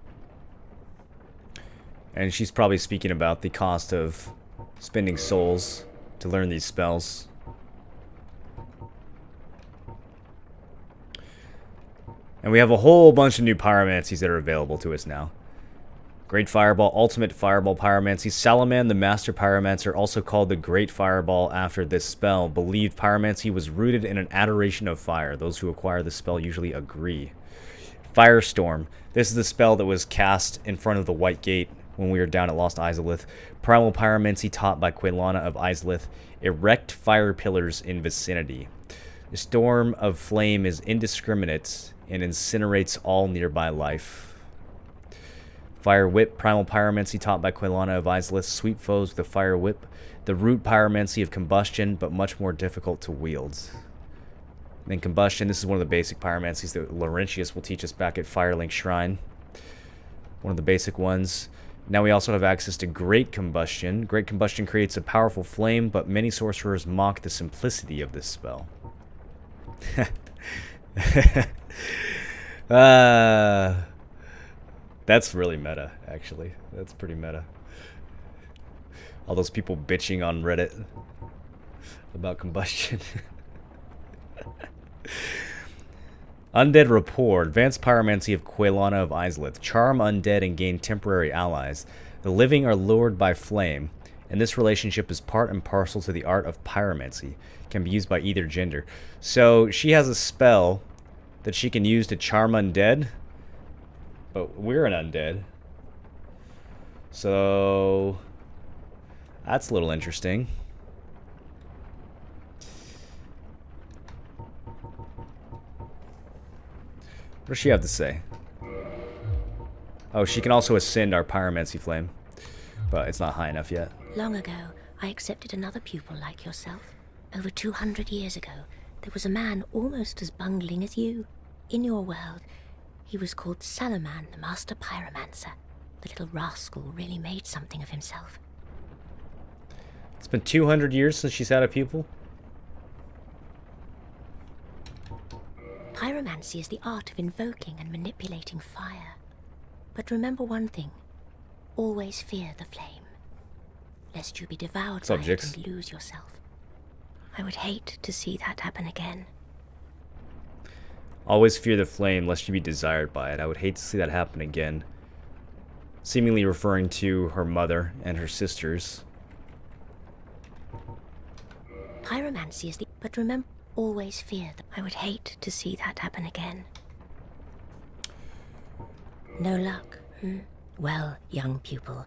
And she's probably speaking about the cost of spending souls to learn these spells. And we have a whole bunch of new pyromancies that are available to us now. Great Fireball, Ultimate Fireball Pyromancy. Salaman, the Master Pyromancer, also called the Great Fireball after this spell, believed pyromancy was rooted in an adoration of fire. Those who acquire the spell usually agree. Firestorm. This is the spell that was cast in front of the White Gate when we were down at Lost Izalith. Primal Pyromancy taught by Quelana of Izalith. Erect fire pillars in vicinity. The storm of flame is indiscriminate and incinerates all nearby life. Fire Whip, Primal Pyromancy taught by Quelana of Izalith. Sweep foes with a Fire Whip. The root Pyromancy of Combustion, but much more difficult to wield. Then Combustion, this is one of the basic Pyromancies that Laurentius will teach us back at Firelink Shrine. One of the basic ones. Now we also have access to Great Combustion. Great Combustion creates a powerful flame, but many sorcerers mock the simplicity of this spell. That's really meta, actually. That's pretty meta. All those people bitching on Reddit about combustion. Undead Rapport. Advanced Pyromancy of Quelana of Izalith. Charm undead and gain temporary allies. The living are lured by flame, and this relationship is part and parcel to the art of pyromancy. Can be used by either gender. So she has a spell that she can use to charm undead. But we're an undead. So that's a little interesting. What does she have to say? Oh, she can also ascend our pyromancy flame. But it's not high enough yet. Long ago, I accepted another pupil like yourself. Over 200 years ago, there was a man almost as bungling as you. In your world, he was called Salaman, the Master Pyromancer. The little rascal really made something of himself. It's been 200 years since she's had a pupil? Pyromancy is the art of invoking and manipulating fire. But remember one thing. Always fear the flame, lest you be devoured by it and lose yourself. I would hate to see that happen again. Always fear the flame, lest you be desired by it. I would hate to see that happen again. Seemingly referring to her mother and her sisters. Pyromancy is the... But remember, always fear that I would hate to see that happen again. No luck, Well, young pupil,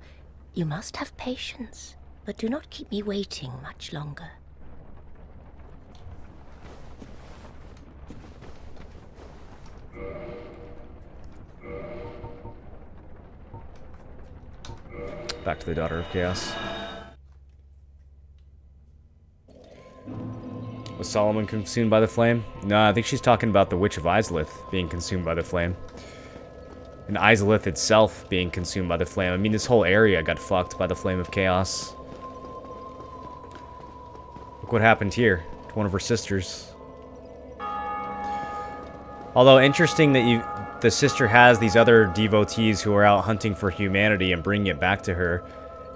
you must have patience, but do not keep me waiting much longer. Back to the Daughter of Chaos. Was Solomon consumed by the flame? No, I think she's talking about the Witch of Izalith being consumed by the flame. And Izalith itself being consumed by the flame. I mean, this whole area got fucked by the Flame of Chaos. Look what happened here to one of her sisters. Although interesting that the sister has these other devotees who are out hunting for humanity and bringing it back to her.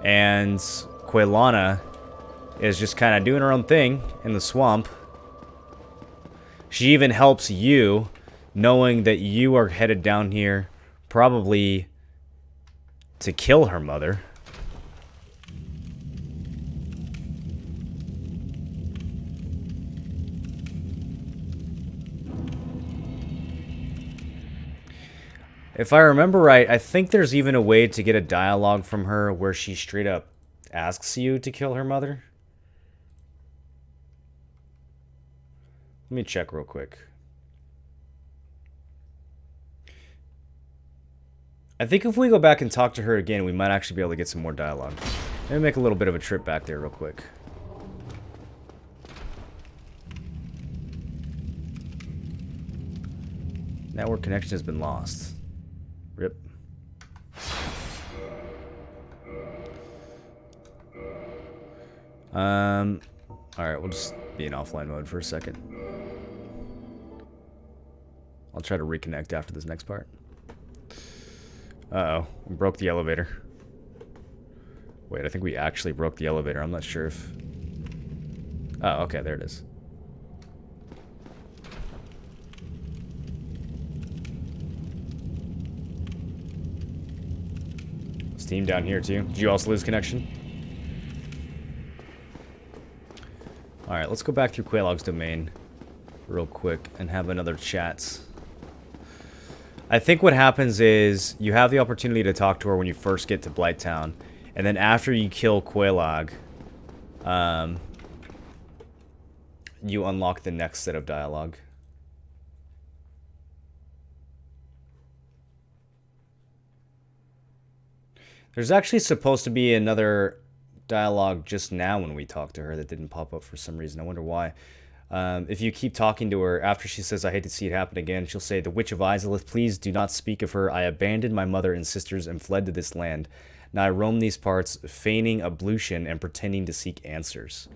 And Quelana is just kind of doing her own thing in the swamp. She even helps you, knowing that you are headed down here probably to kill her mother. If I remember right, I think there's even a way to get a dialogue from her where she straight up asks you to kill her mother. Let me check real quick. I think if we go back and talk to her again, we might actually be able to get some more dialogue. Maybe make a little bit of a trip back there real quick. Network connection has been lost. Rip. Alright, we'll just be in offline mode for a second. I'll try to reconnect after this next part. Uh-oh, we broke the elevator. Wait, I think we actually broke the elevator. I'm not sure if... Oh, okay, there it is. Steam down here too. Did you also lose connection? Alright, let's go back through Quelaag's domain real quick and have another chat. I think what happens is you have the opportunity to talk to her when you first get to Blighttown, and then after you kill Quelaag, you unlock the next set of dialogue. There's actually supposed to be another dialogue just now when we talked to her that didn't pop up for some reason. I wonder why. If you keep talking to her, after she says, "I hate to see it happen again," she'll say, "The Witch of Izalith, please do not speak of her. I abandoned my mother and sisters and fled to this land. Now I roam these parts, feigning ablution and pretending to seek answers."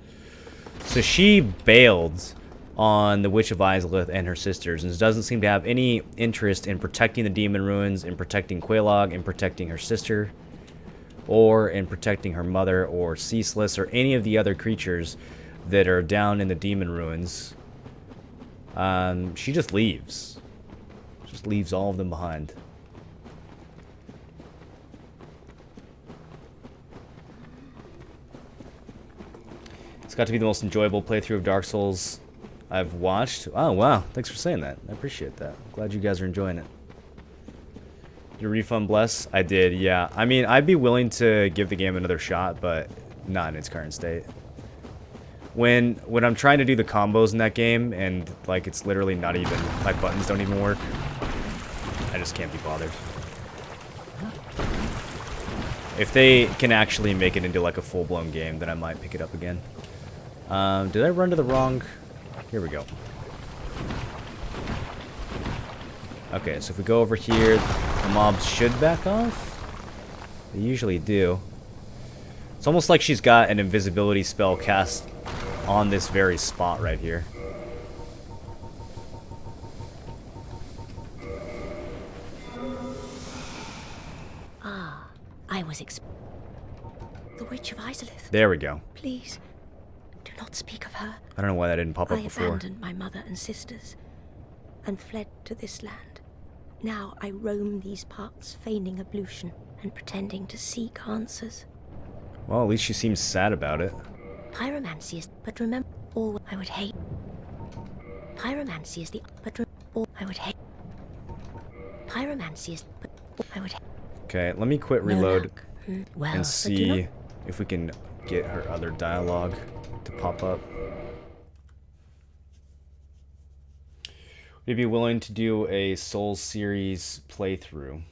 So she bailed on the Witch of Izalith and her sisters, and doesn't seem to have any interest in protecting the Demon Ruins, in protecting Quelaag, in protecting her sister, or in protecting her mother, or Ceaseless, or any of the other creatures that are down in the Demon Ruins. She just leaves. Just leaves all of them behind. It's got to be the most enjoyable playthrough of Dark Souls I've watched. Oh, wow. Thanks for saying that. I appreciate that. Glad you guys are enjoying it. Your refund bless? I did, yeah. I mean, I'd be willing to give the game another shot, but not in its current state. When I'm trying to do the combos in that game, and like it's literally not even, my buttons don't even work, I just can't be bothered. If they can actually make it into like a full-blown game, then I might pick it up again. Did I run to the wrong... Here we go. Okay, so if we go over here, the mobs should back off. They usually do. It's almost like she's got an invisibility spell cast on this very spot right here. Ah, I was the Witch of Izalith. There we go. Please, do not speak of her. I don't know why that didn't pop up before. I abandoned my mother and sisters and fled to this land. Now I roam these parts, feigning ablution and pretending to seek answers. Well, at least she seems sad about it. Pyromancy is, but remember, all I would hate. Pyromancy is the, but all I would hate. Pyromancy is, but all I would hate. Okay, let me quit reload Well, and see if we can get her other dialogue to pop up. Would you be willing to do a Souls series playthrough?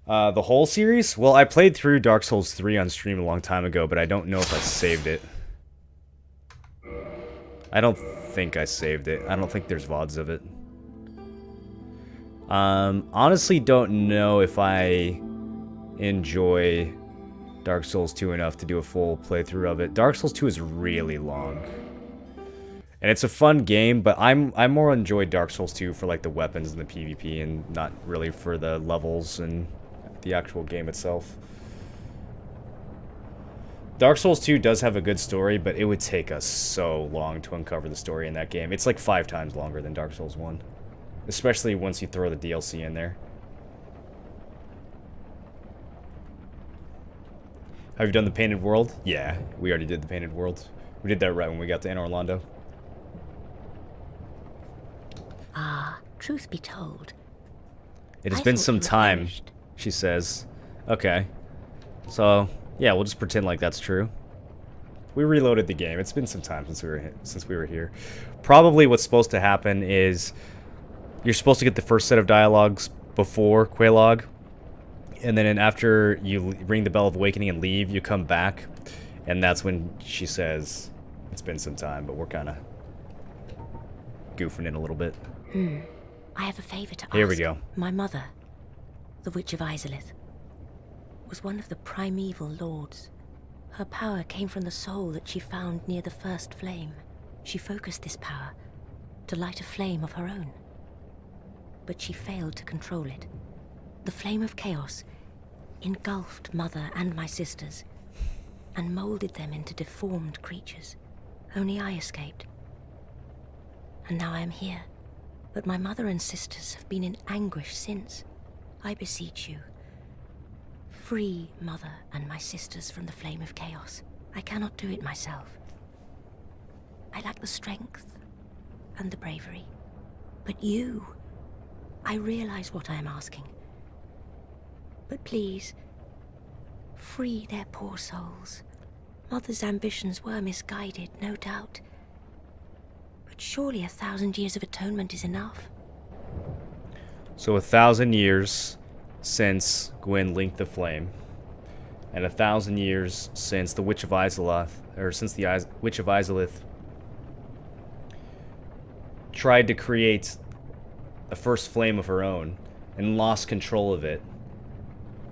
The whole series? Well, I played through Dark Souls 3 on stream a long time ago, but I don't know if I saved it. I don't think I saved it. I don't think there's VODs of it. Honestly, don't know if I enjoy Dark Souls 2 enough to do a full playthrough of it. Dark Souls 2 is really long. And it's a fun game, but I more enjoy Dark Souls 2 for like the weapons and the PvP, and not really for the levels and the actual game itself. Dark Souls 2 does have a good story, but it would take us so long to uncover the story in that game. It's like 5 times longer than Dark Souls 1. Especially once you throw the DLC in there. Have you done the Painted World? Yeah, we already did the Painted World. We did that right when we got to Anor Londo. Ah, truth be told, it has been some time, she says. Okay. So, yeah, we'll just pretend like that's true. We reloaded the game. It's been some time since we were here. Probably what's supposed to happen is you're supposed to get the first set of dialogues before Quelaag, And then after you ring the Bell of Awakening and leave, you come back. And that's when she says, it's been some time, but we're kind of goofing it a little bit. I have a favor to ask. Here we go. My mother, the Witch of Izalith, was one of the primeval lords. Her power came from the soul that she found near the first flame. She focused this power to light a flame of her own. But she failed to control it. The flame of chaos engulfed Mother and my sisters and molded them into deformed creatures. Only I escaped. And now I am here. But my mother and sisters have been in anguish since. I beseech you, free Mother and my sisters from the flame of chaos. I cannot do it myself. I lack the strength and the bravery. But you, I realize what I am asking. But please, free their poor souls. Mother's ambitions were misguided, no doubt. But surely 1,000 years of atonement is enough. So 1,000 years since Gwyn linked the flame, and 1,000 years since the Witch of Izalith, or since the Witch of Izalith tried to create a first flame of her own and lost control of it,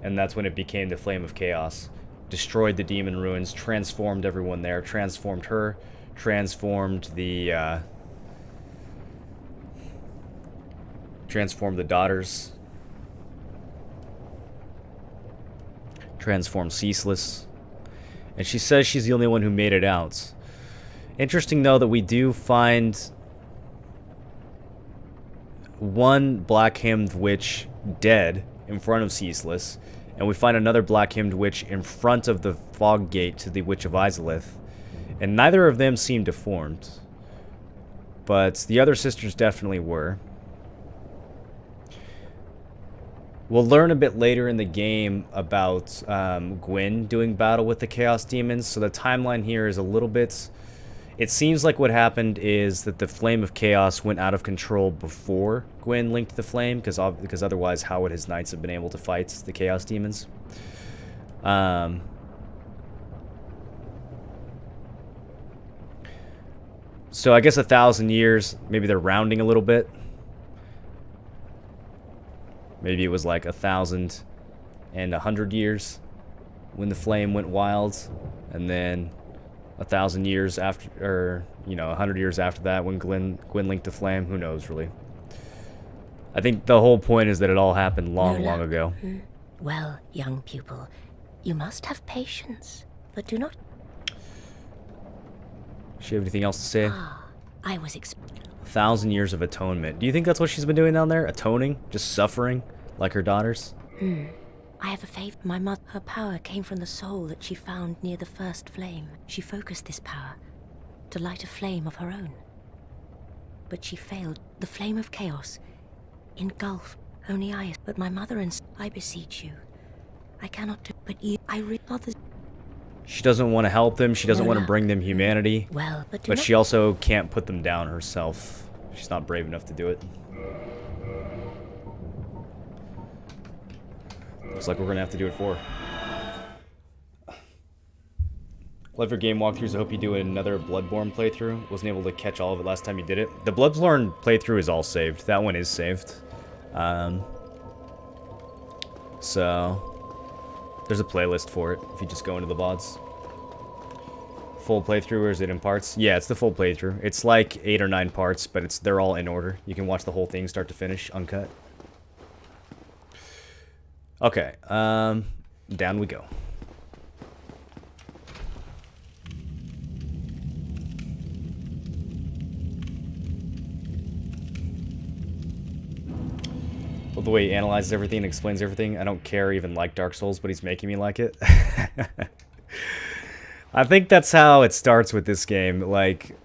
and that's when it became the Flame of Chaos. Destroyed the demon ruins, transformed everyone there, transformed her, transformed the daughters, transformed Ceaseless, and she says she's the only one who made it out. Interesting though that we do find one black-hymned witch dead in front of Ceaseless, and we find another black-hymned witch in front of the fog gate to the Witch of Izalith, and neither of them seem deformed, but the other sisters definitely were. We'll learn a bit later in the game about Gwyn doing battle with the Chaos Demons, so the timeline here is a little bit... It seems like what happened is that the Flame of Chaos went out of control before Gwyn linked the flame, because otherwise how would his knights have been able to fight the Chaos Demons? So I guess 1,000 years, maybe they're rounding a little bit. Maybe it was like 1,100 years when the flame went wild, and then 1,000 years after, or 100 years after that when Gwyn linked the flame. Who knows, really? I think the whole point is that it all happened long ago. Well, young pupil, you must have patience, but do not... Does she have anything else to say? I was 1,000 years of atonement. Do you think that's what she's been doing down there? Atoning? Just suffering? Like her daughters? I have a favor. My mother, her power came from the soul that she found near the first flame. She focused this power to light a flame of her own. But she failed. The flame of chaos engulfed only I. But my mother and I beseech you. I cannot do. But you, others. She doesn't want to help them. She doesn't want to bring them humanity. Well, but she also can't put them down herself. She's not brave enough to do it. Looks like we're gonna have to do it for her. Love your game walkthroughs. I hope you do another Bloodborne playthrough. Wasn't able to catch all of it last time you did it. The Bloodborne playthrough is all saved. That one is saved. So there's a playlist for it if you just go into the VODs. Full playthrough, or is it in parts? Yeah, it's the full playthrough. It's like 8 or 9 parts, but they're all in order. You can watch the whole thing start to finish, uncut. Okay, down we go. Well, the way he analyzes everything and explains everything, I don't care even like Dark Souls, but he's making me like it. I think that's how it starts with this game. Like,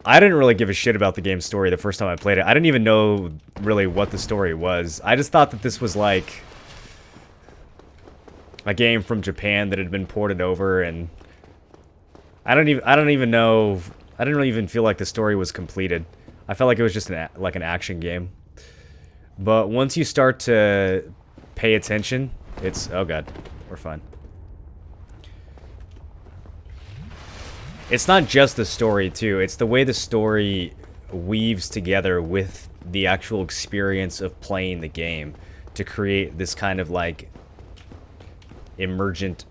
I didn't really give a shit about the game's story the first time I played it. I didn't even know really what the story was. I just thought that this was like a game from Japan that had been ported over, and I don't even know. I didn't really even feel like the story was completed. I felt like it was just like an action game. But once you start to pay attention, it's... Oh god, we're fine. It's not just the story, too. It's the way the story weaves together with the actual experience of playing the game to create this kind of, like, emergent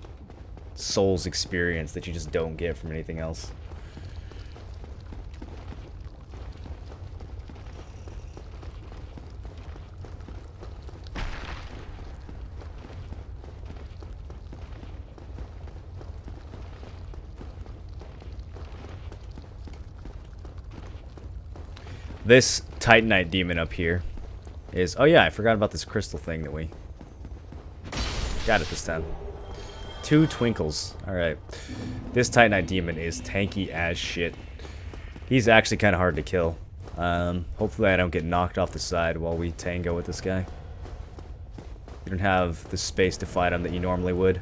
Souls experience that you just don't get from anything else. This Titanite demon up here is... Oh yeah, I forgot about this crystal thing that we got it this time. 2 twinkles. Alright. This Titanite demon is tanky as shit. He's actually kind of hard to kill. Hopefully I don't get knocked off the side while we tango with this guy. You don't have the space to fight him that you normally would.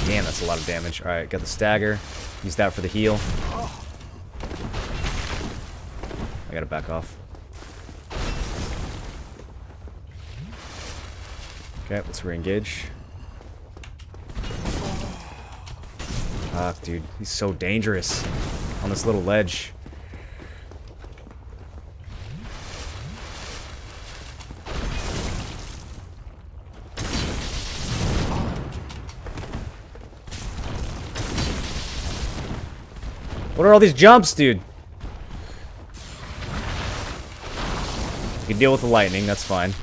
Damn, that's a lot of damage. Alright, got the stagger. Use that for the heal. I gotta back off. Okay, let's re-engage. Fuck, dude. He's so dangerous on this little ledge. What are all these jumps, dude? You can deal with the lightning, that's fine.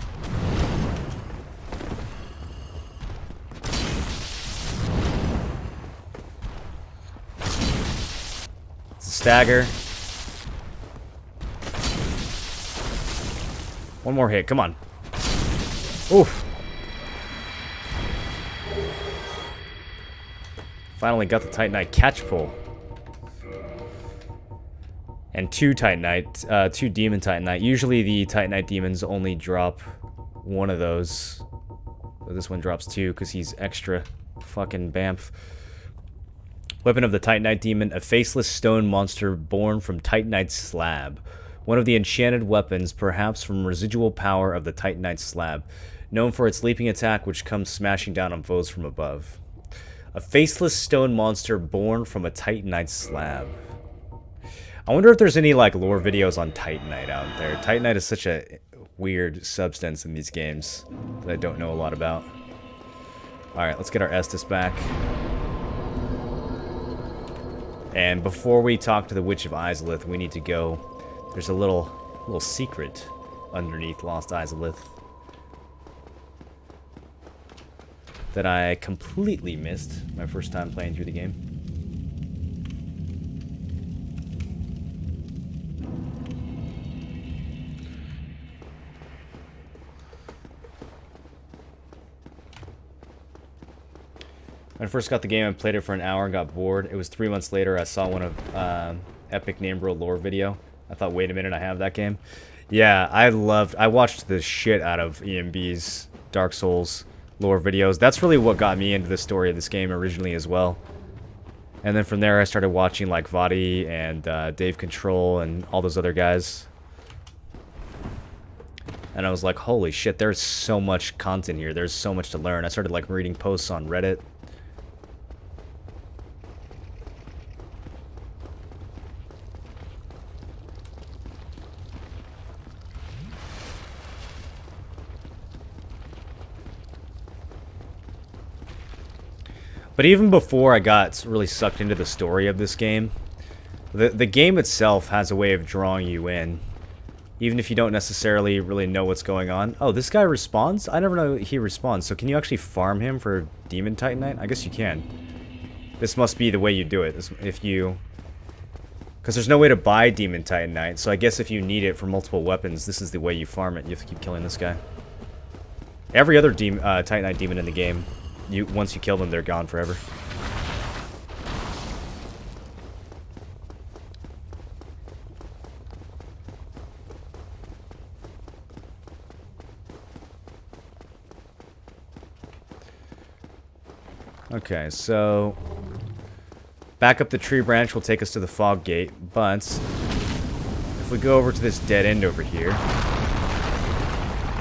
It's a stagger. One more hit, come on. Oof. Finally got the Titanite catch pull. And 2 Titanite, 2 Demon Titanite. Usually the Titanite demons only drop one of those. But this one drops 2 because he's extra fucking bamf. Weapon of the Titanite demon, a faceless stone monster born from Titanite slab. One of the enchanted weapons, perhaps from residual power of the Titanite slab. Known for its leaping attack which comes smashing down on foes from above. A faceless stone monster born from a Titanite slab. I wonder if there's any, like, lore videos on Titanite out there. Titanite is such a weird substance in these games that I don't know a lot about. Alright, let's get our Estus back. And before we talk to the Witch of Izalith, we need to go... There's a little secret underneath Lost Izalith that I completely missed my first time playing through the game. When I first got the game, I played it for an hour and got bored. It was 3 months later, I saw one of Epic Namebro lore video. I thought, wait a minute, I have that game. Yeah, I watched the shit out of EMB's Dark Souls lore videos. That's really what got me into the story of this game originally as well. And then from there, I started watching like Vadi and Dave Control and all those other guys. And I was like, holy shit, there's so much content here. There's so much to learn. I started like reading posts on Reddit. But even before I got really sucked into the story of this game, the game itself has a way of drawing you in. Even if you don't necessarily really know what's going on. Oh, this guy respawns? I never know he respawns. So can you actually farm him for Demon Titanite? I guess you can. This must be the way you do it. If you... Because there's no way to buy Demon Titanite. So I guess if you need it for multiple weapons, this is the way you farm it. You have to keep killing this guy. Every other Titanite demon in the game, once you kill them, they're gone forever. Okay, so back up the tree branch will take us to the fog gate, but if we go over to this dead end over here,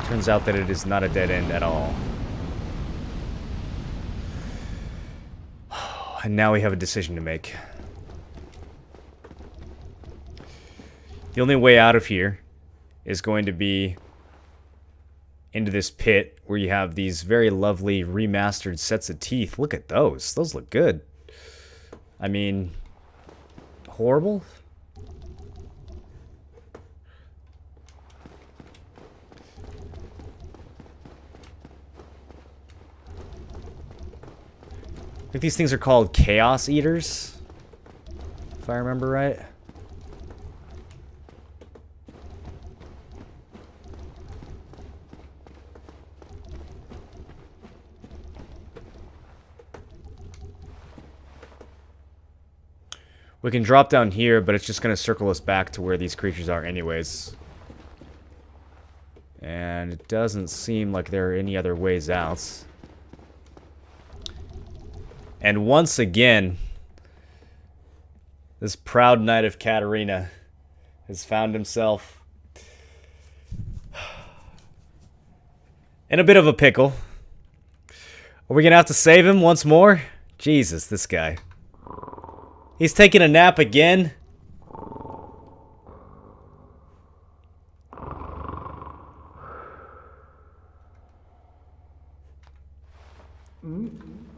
turns out that it is not a dead end at all. And now we have a decision to make. The only way out of here is going to be into this pit where you have these very lovely remastered sets of teeth. Look at those. Those look good. I mean, horrible? I think these things are called Chaos Eaters, if I remember right. We can drop down here, but it's just going to circle us back to where these creatures are anyways. And it doesn't seem like there are any other ways out. And once again, this proud knight of Catarina has found himself in a bit of a pickle. Are we going to have to save him once more? Jesus, this guy. He's taking a nap again.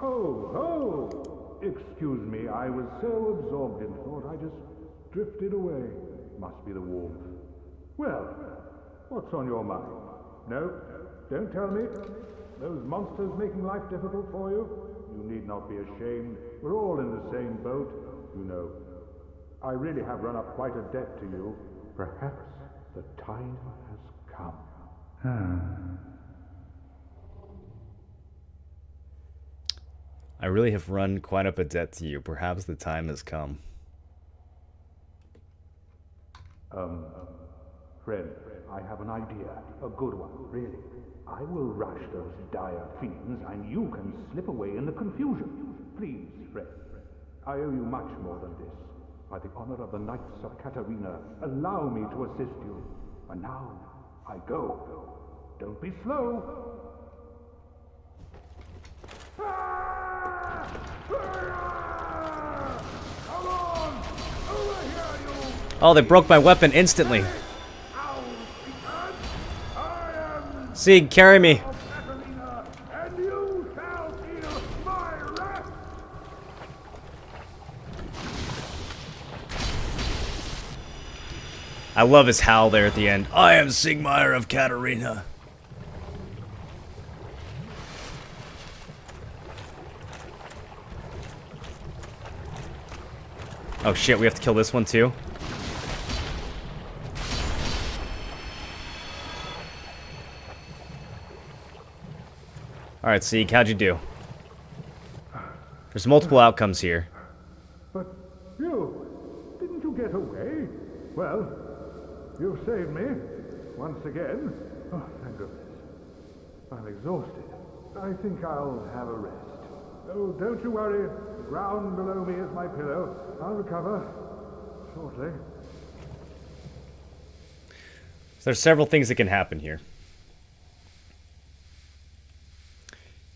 Oh, excuse me, I was so absorbed in thought I just drifted away. Must be the warmth. Well, what's on your mind? No, don't tell me. Those monsters making life difficult for you? You need not be ashamed. We're all in the same boat, you know. I really have run up quite a debt to you. Perhaps the time has come. I really have run quite up a debt to you. Perhaps the time has come. Friend, I have an idea. A good one, really. I will rush those dire fiends, and you can slip away in the confusion. Please, friend. I owe you much more than this. By the honor of the Knights of Catarina, allow me to assist you. And now, I go. Don't be slow. Oh, they broke my weapon instantly. Sieg, carry me. I love his howl there at the end. I am Sigmire of Catarina. Oh shit, we have to kill this one too? Alright, Sieg, how'd you do? There's multiple outcomes here. But you, didn't you get away? Well, you've saved me, once again. Oh, thank goodness. I'm exhausted. I think I'll have a rest. Oh, don't you worry. The ground below me is my pillow. I'll recover shortly. So there's several things that can happen here.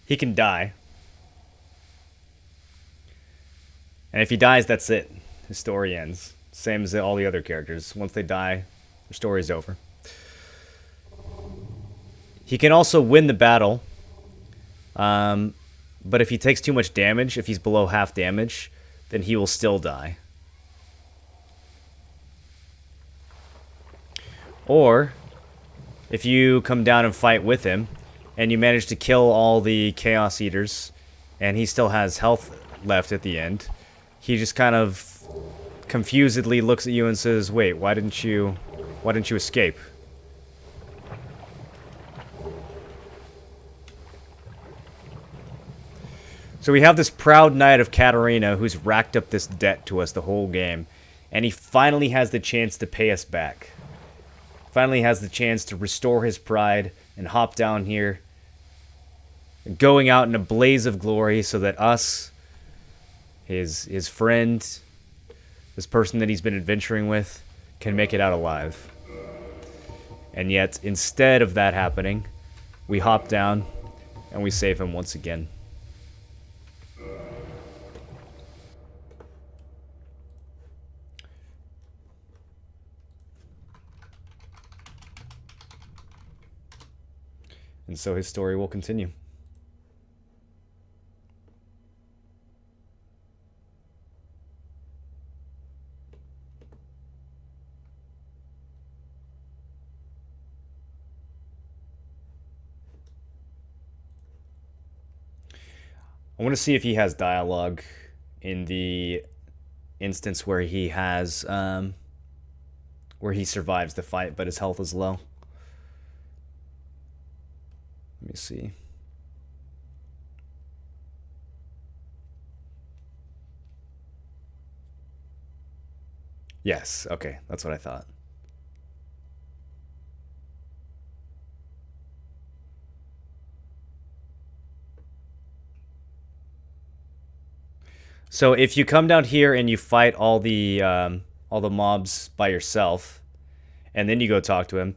He can die. And if he dies, that's it. His story ends. Same as all the other characters. Once they die, their story's over. He can also win the battle. But if he takes too much damage, if he's below half damage, then he will still die. Or, if you come down and fight with him, and you manage to kill all the Chaos Eaters, and he still has health left at the end, he just kind of confusedly looks at you and says, wait, why didn't you escape? So we have this proud knight of Catarina who's racked up this debt to us the whole game, and he finally has the chance to pay us back. Finally has the chance to restore his pride and hop down here, going out in a blaze of glory so that us, his friend, this person that he's been adventuring with, can make it out alive. And yet, instead of that happening, we hop down and we save him once again. And so his story will continue. I want to see if he has dialogue in the instance where he has, where he survives the fight, but his health is low. Let me see. Yes, okay, that's what I thought. So if you come down here and you fight all the mobs by yourself, and then you go talk to him,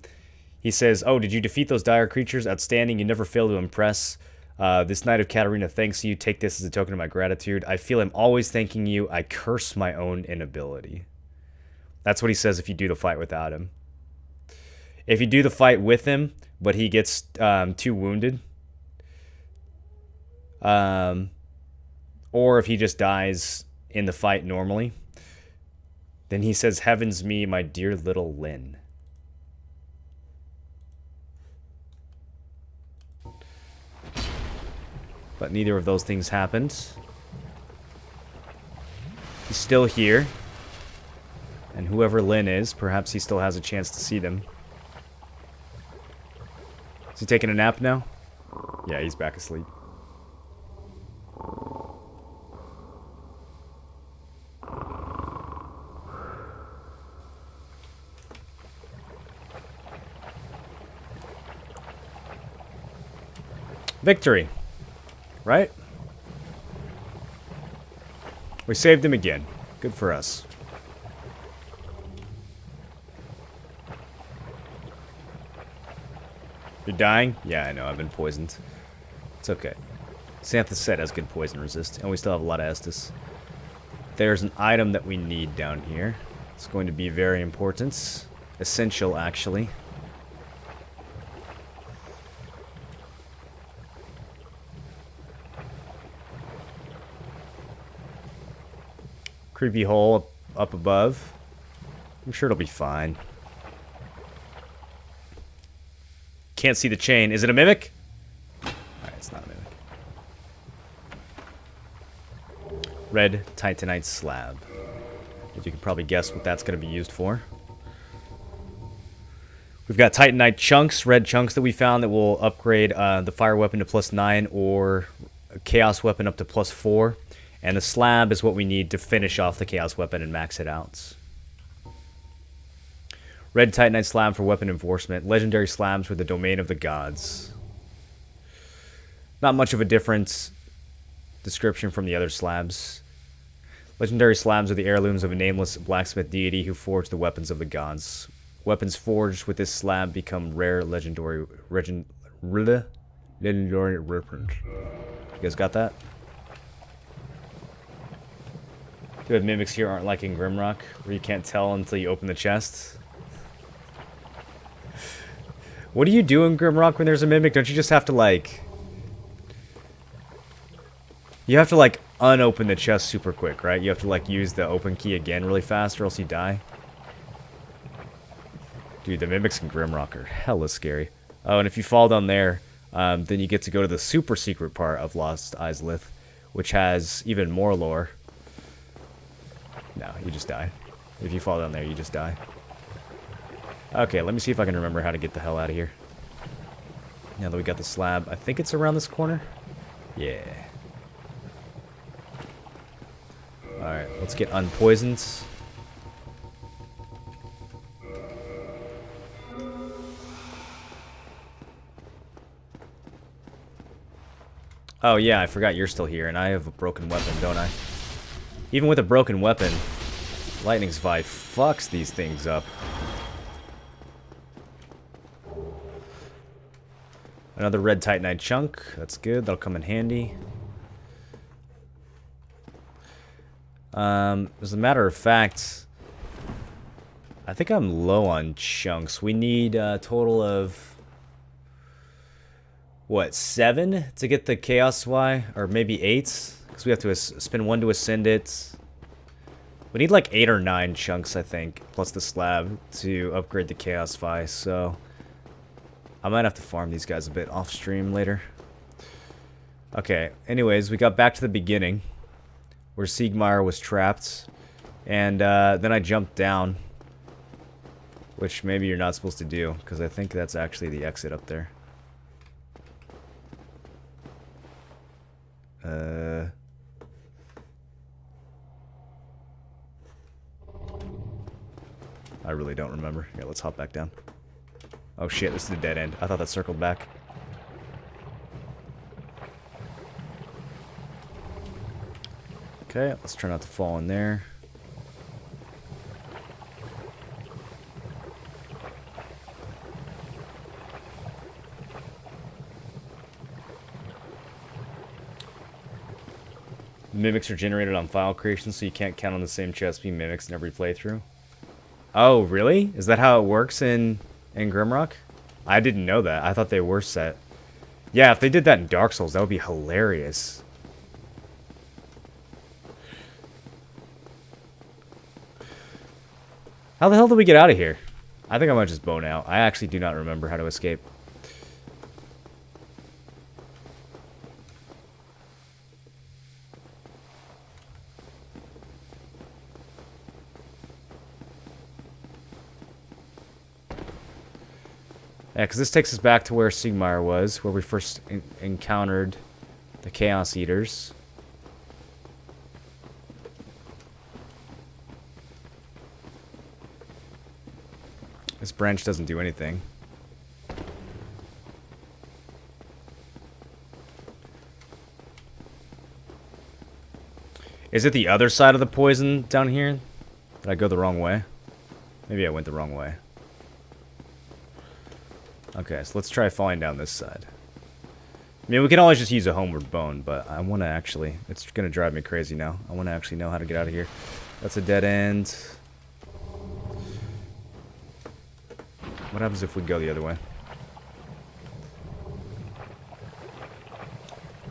he says, "Oh, did you defeat those dire creatures? Outstanding, you never fail to impress. This Knight of Catarina thanks you. Take this as a token of my gratitude. I feel I'm always thanking you. I curse my own inability." That's what he says if you do the fight without him. If you do the fight with him, but he gets too wounded, or if he just dies in the fight normally, then he says, "Heavens me, my dear little Lyn." But neither of those things happened. He's still here. And whoever Lyn is, perhaps he still has a chance to see them. Is he taking a nap now? Yeah, he's back asleep. Victory. Right? We saved him again. Good for us. You're dying? Yeah, I know. I've been poisoned. It's okay. Xanthus Set has good poison resist, and we still have a lot of Estus. There's an item that we need down here. It's going to be very important. Essential, actually. Creepy hole up above. I'm sure it'll be fine. Can't see the chain. Is it a mimic? Alright, it's not a mimic. Red Titanite slab. As you can probably guess what that's going to be used for. We've got Titanite chunks, red chunks that we found that will upgrade the fire weapon to +9 or a chaos weapon up to +4. And the slab is what we need to finish off the chaos weapon and max it out. Red Titanite slab for weapon enforcement. Legendary slabs were the domain of the gods. Not much of a different description from the other slabs. Legendary slabs are the heirlooms of a nameless blacksmith deity who forged the weapons of the gods. Weapons forged with this slab become rare legendary weapons. You guys got that? Good mimics here aren't like in Grimrock, where you can't tell until you open the chest. What do you do in Grimrock when there's a mimic? Don't you just have to, like... You have to, like, unopen the chest super quick, right? You have to, like, use the open key again really fast or else you die. Dude, the mimics in Grimrock are hella scary. Oh, and if you fall down there, then you get to go to the super secret part of Lost Izalith, which has even more lore. No, you just die. If you fall down there, you just die. Okay, let me see if I can remember how to get the hell out of here. Now that we got the slab, I think it's around this corner. Yeah. Alright, let's get unpoisoned. Oh yeah, I forgot you're still here, and I have a broken weapon, don't I? Even with a broken weapon, Lightning Spy fucks these things up. Another red Titanite chunk. That's good. That'll come in handy. As a matter of fact, I think I'm low on chunks. We need a total of, what, 7 to get the Chaos Y? Or maybe 8? Because we have to spend 1 to ascend it. We need like 8 or 9 chunks, I think, plus the slab to upgrade the Chaos Vi, so I might have to farm these guys a bit off stream later. Okay, anyways, we got back to the beginning where Siegmeyer was trapped, and then I jumped down, which maybe you're not supposed to do, because I think that's actually the exit up there. I really don't remember. Yeah, let's hop back down. Oh shit, this is a dead end. I thought that circled back. Okay, let's try not to fall in there. Mimics are generated on file creation, so you can't count on the same chest being mimics in every playthrough. Oh, really? Is that how it works in Grimrock? I didn't know that. I thought they were set. Yeah, if they did that in Dark Souls, that would be hilarious. How the hell did we get out of here? I think I might just bone out. I actually do not remember how to escape. Yeah, because this takes us back to where Siegmeyer was, where we first encountered the Chaos Eaters. This branch doesn't do anything. Is it the other side of the poison down here? Did I go the wrong way? Maybe I went the wrong way. Okay, so let's try falling down this side. I mean, we can always just use a homeward bone, but I want to actually... It's going to drive me crazy now. I want to actually know how to get out of here. That's a dead end. What happens if we go the other way?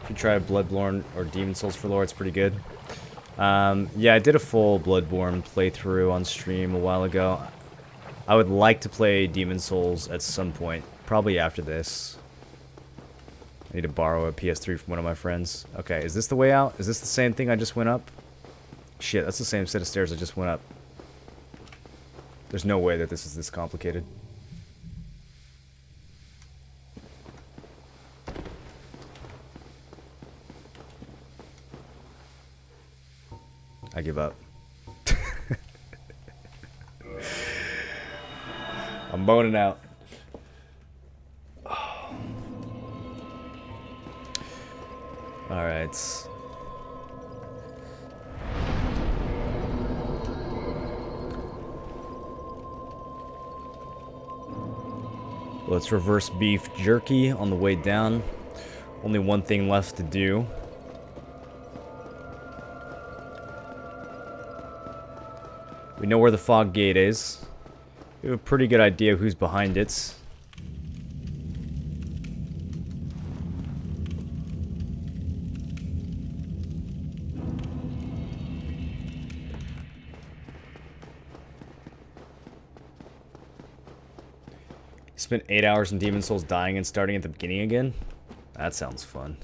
If you try Bloodborne or Demon Souls for lore, it's pretty good. Yeah, I did a full Bloodborne playthrough on stream a while ago. I would like to play Demon Souls at some point, probably after this. I need to borrow a PS3 from one of my friends. Okay, is this the way out? Is this the same thing I just went up? Shit, that's the same set of stairs I just went up. There's no way that this is this complicated. I give up. I'm boning out. Oh. Alright. Let's reverse beef jerky on the way down. Only one thing left to do. We know where the fog gate is. We have a pretty good idea who's behind it. Spent 8 hours in Demon Souls dying and starting at the beginning again? That sounds fun.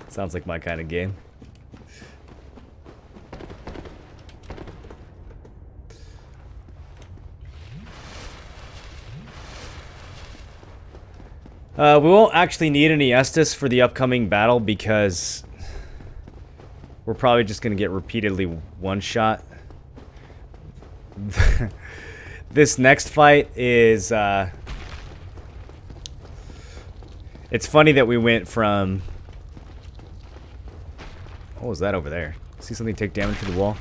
Sounds like my kind of game. We won't actually need any Estus for the upcoming battle because we're probably just going to get repeatedly one-shot. This next fight is... It's funny that we went from... What was that over there? See something take damage to the wall?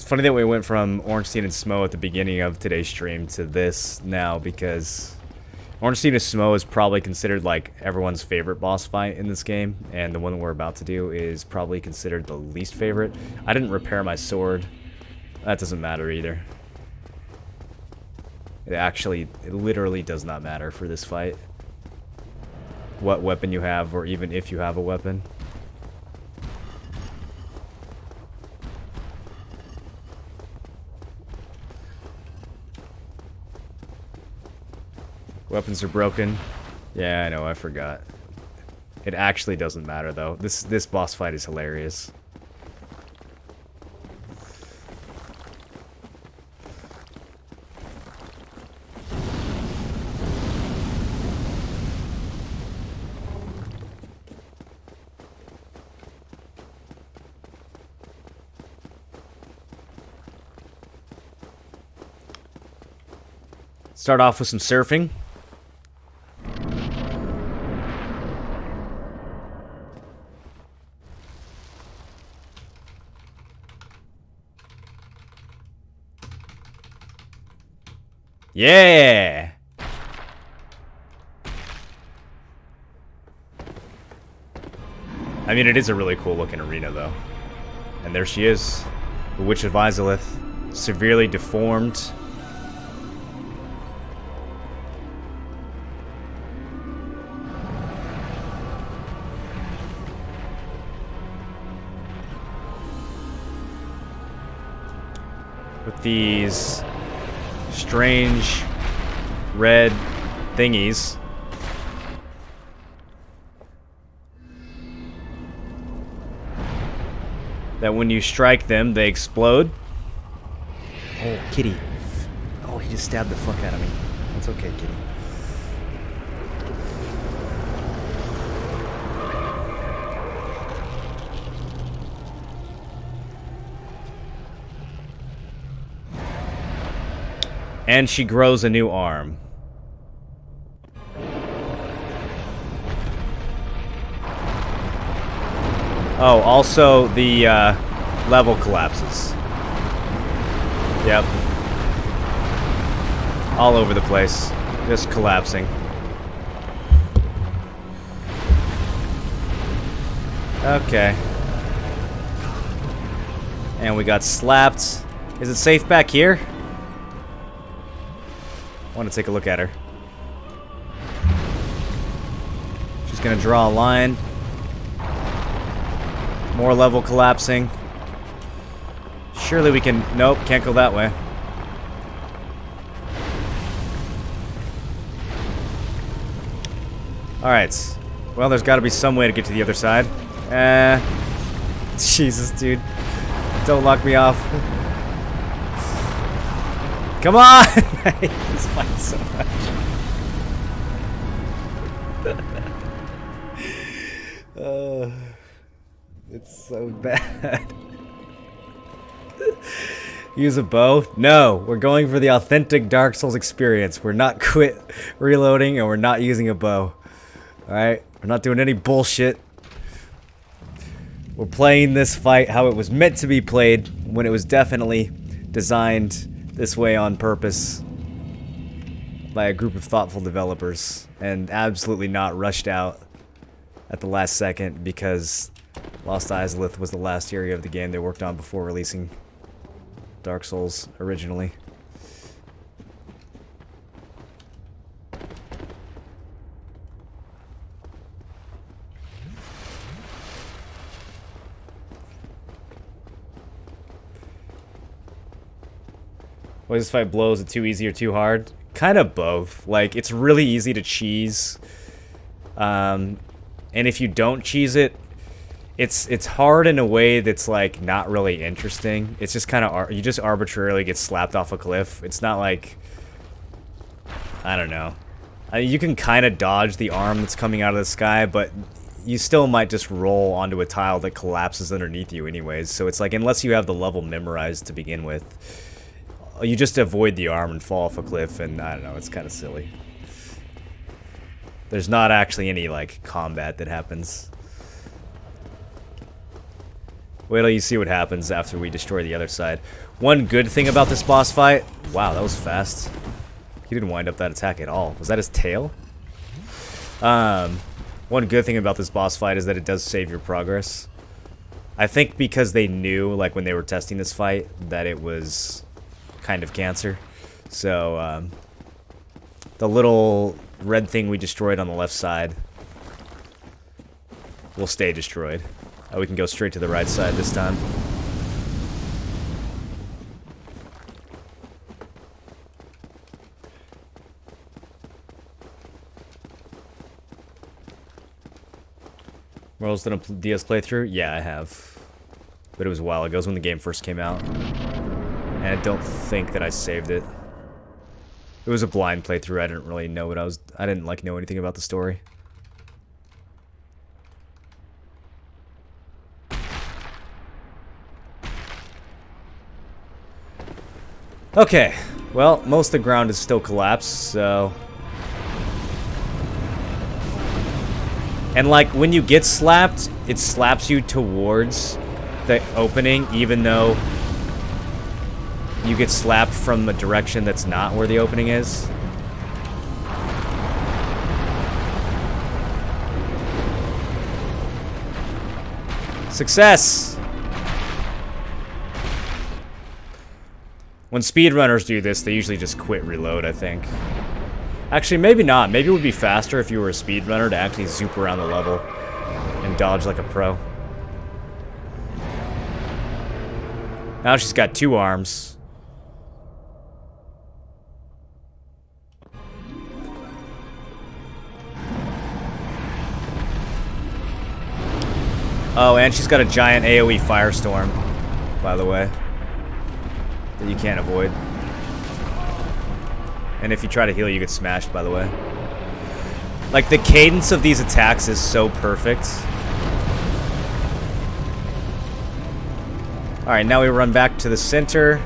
funny that we went from Ornstein and Smough at the beginning of today's stream to this now, because Ornstein and Smough is probably considered like everyone's favorite boss fight in this game, and the one that we're about to do is probably considered the least favorite. I didn't repair my sword. That doesn't matter either. It literally does not matter for this fight what weapon you have, or even if you have a weapon. Weapons are broken. Yeah, I know, I forgot. It actually doesn't matter though. This boss fight is hilarious. Start off with some surfing. Yeah! I mean, it is a really cool looking arena though. And there she is, the Witch of Izalith, severely deformed. With these strange red thingies. That when you strike them, they explode. Oh, kitty. Oh, he just stabbed the fuck out of me. That's okay, kitty. And she grows a new arm. Oh, also the level collapses. Yep. All over the place. Just collapsing. Okay. And we got slapped. Is it safe back here? I want to take a look at her. She's gonna draw a line. More level collapsing. Surely we can... Nope, can't go that way. Alright. Well, there's got to be some way to get to the other side. Jesus, dude. Don't lock me off. Come on! I hate this fight so much. It's so bad. Use a bow? No, we're going for the authentic Dark Souls experience. We're not quit reloading and we're not using a bow. Alright? We're not doing any bullshit. We're playing this fight how it was meant to be played, when it was definitely designed this way on purpose by a group of thoughtful developers, and absolutely not rushed out at the last second because Lost Izalith was the last area of the game they worked on before releasing Dark Souls originally. Was this fight blows it too easy or too hard? Kind of both. Like, it's really easy to cheese. And if you don't cheese it, it's hard in a way that's like not really interesting. It's just kind of you just arbitrarily get slapped off a cliff. It's not like, I don't know. You can kind of dodge the arm that's coming out of the sky, but you still might just roll onto a tile that collapses underneath you anyways. So it's like, unless you have the level memorized to begin with, you just avoid the arm and fall off a cliff, and I don't know, it's kind of silly. There's not actually any, like, combat that happens. Wait till you see what happens after we destroy the other side. One good thing about this boss fight... Wow, that was fast. He didn't wind up that attack at all. Was that his tail? One good thing about this boss fight is that it does save your progress. I think because they knew, like, when they were testing this fight, that it was kind of cancer. So, the little red thing we destroyed on the left side will stay destroyed. We can go straight to the right side this time. Morals done a DS playthrough? Yeah, I have. But it was a while ago. It was when the game first came out. And I don't think that I saved it. It was a blind playthrough. I didn't really know what I didn't like know anything about the story. Okay. Well, most of the ground is still collapsed, so... And, like, when you get slapped, it slaps you towards the opening, even though you get slapped from a direction that's not where the opening is. Success! When speedrunners do this, they usually just quit reload, I think. Actually, maybe not. Maybe it would be faster if you were a speedrunner to actually zoop around the level and dodge like a pro. Now she's got 2 arms. Oh, and she's got a giant AoE firestorm, by the way, that you can't avoid. And if you try to heal, you get smashed, by the way. Like, the cadence of these attacks is so perfect. Alright, now we run back to the center.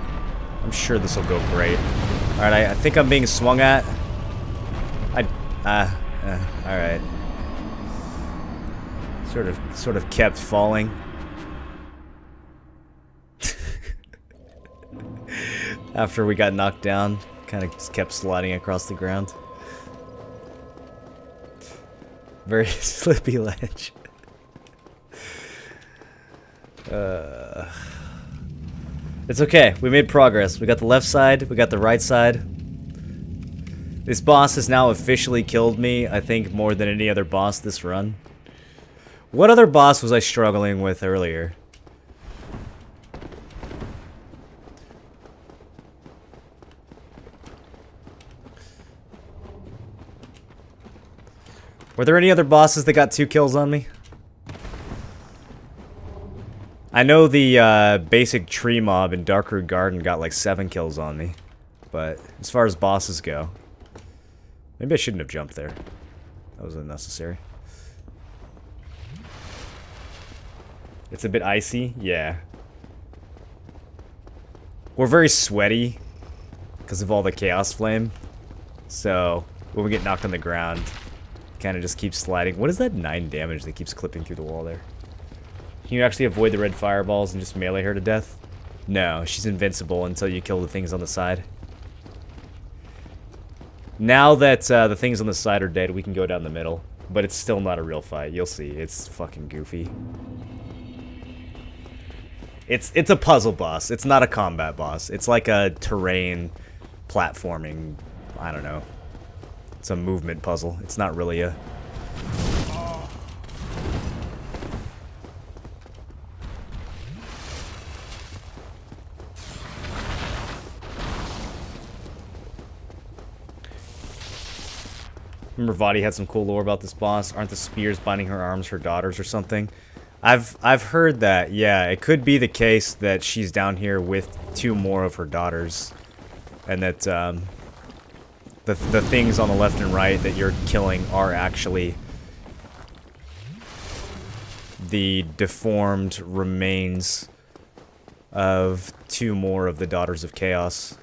I'm sure this will go great. Alright, I think I'm being swung at. Alright. Sort of kept falling. After we got knocked down, kind of just kept sliding across the ground. Very slippy ledge. It's okay. We made progress. We got the left side. We got the right side. This boss has now officially killed me, I think, more than any other boss this run. What other boss was I struggling with earlier? Were there any other bosses that got 2 kills on me? I know the basic tree mob in Darkroot Garden got like 7 kills on me. But as far as bosses go... Maybe I shouldn't have jumped there. That was unnecessary. It's a bit icy? Yeah. We're very sweaty because of all the Chaos Flame. So, when we get knocked on the ground, kind of just keeps sliding. What is that 9 damage that keeps clipping through the wall there? Can you actually avoid the red fireballs and just melee her to death? No, she's invincible until you kill the things on the side. Now that the things on the side are dead, we can go down the middle. But it's still not a real fight. You'll see. It's fucking goofy. It's a puzzle boss. It's not a combat boss. It's like a terrain platforming, I don't know. It's a movement puzzle. It's not really a... Remember Vadi had some cool lore about this boss? Aren't the spears binding her arms her daughters or something? I've heard that, yeah. It could be the case that she's down here with 2 more of her daughters. And that the things on the left and right that you're killing are actually the deformed remains of 2 more of the Daughters of Chaos.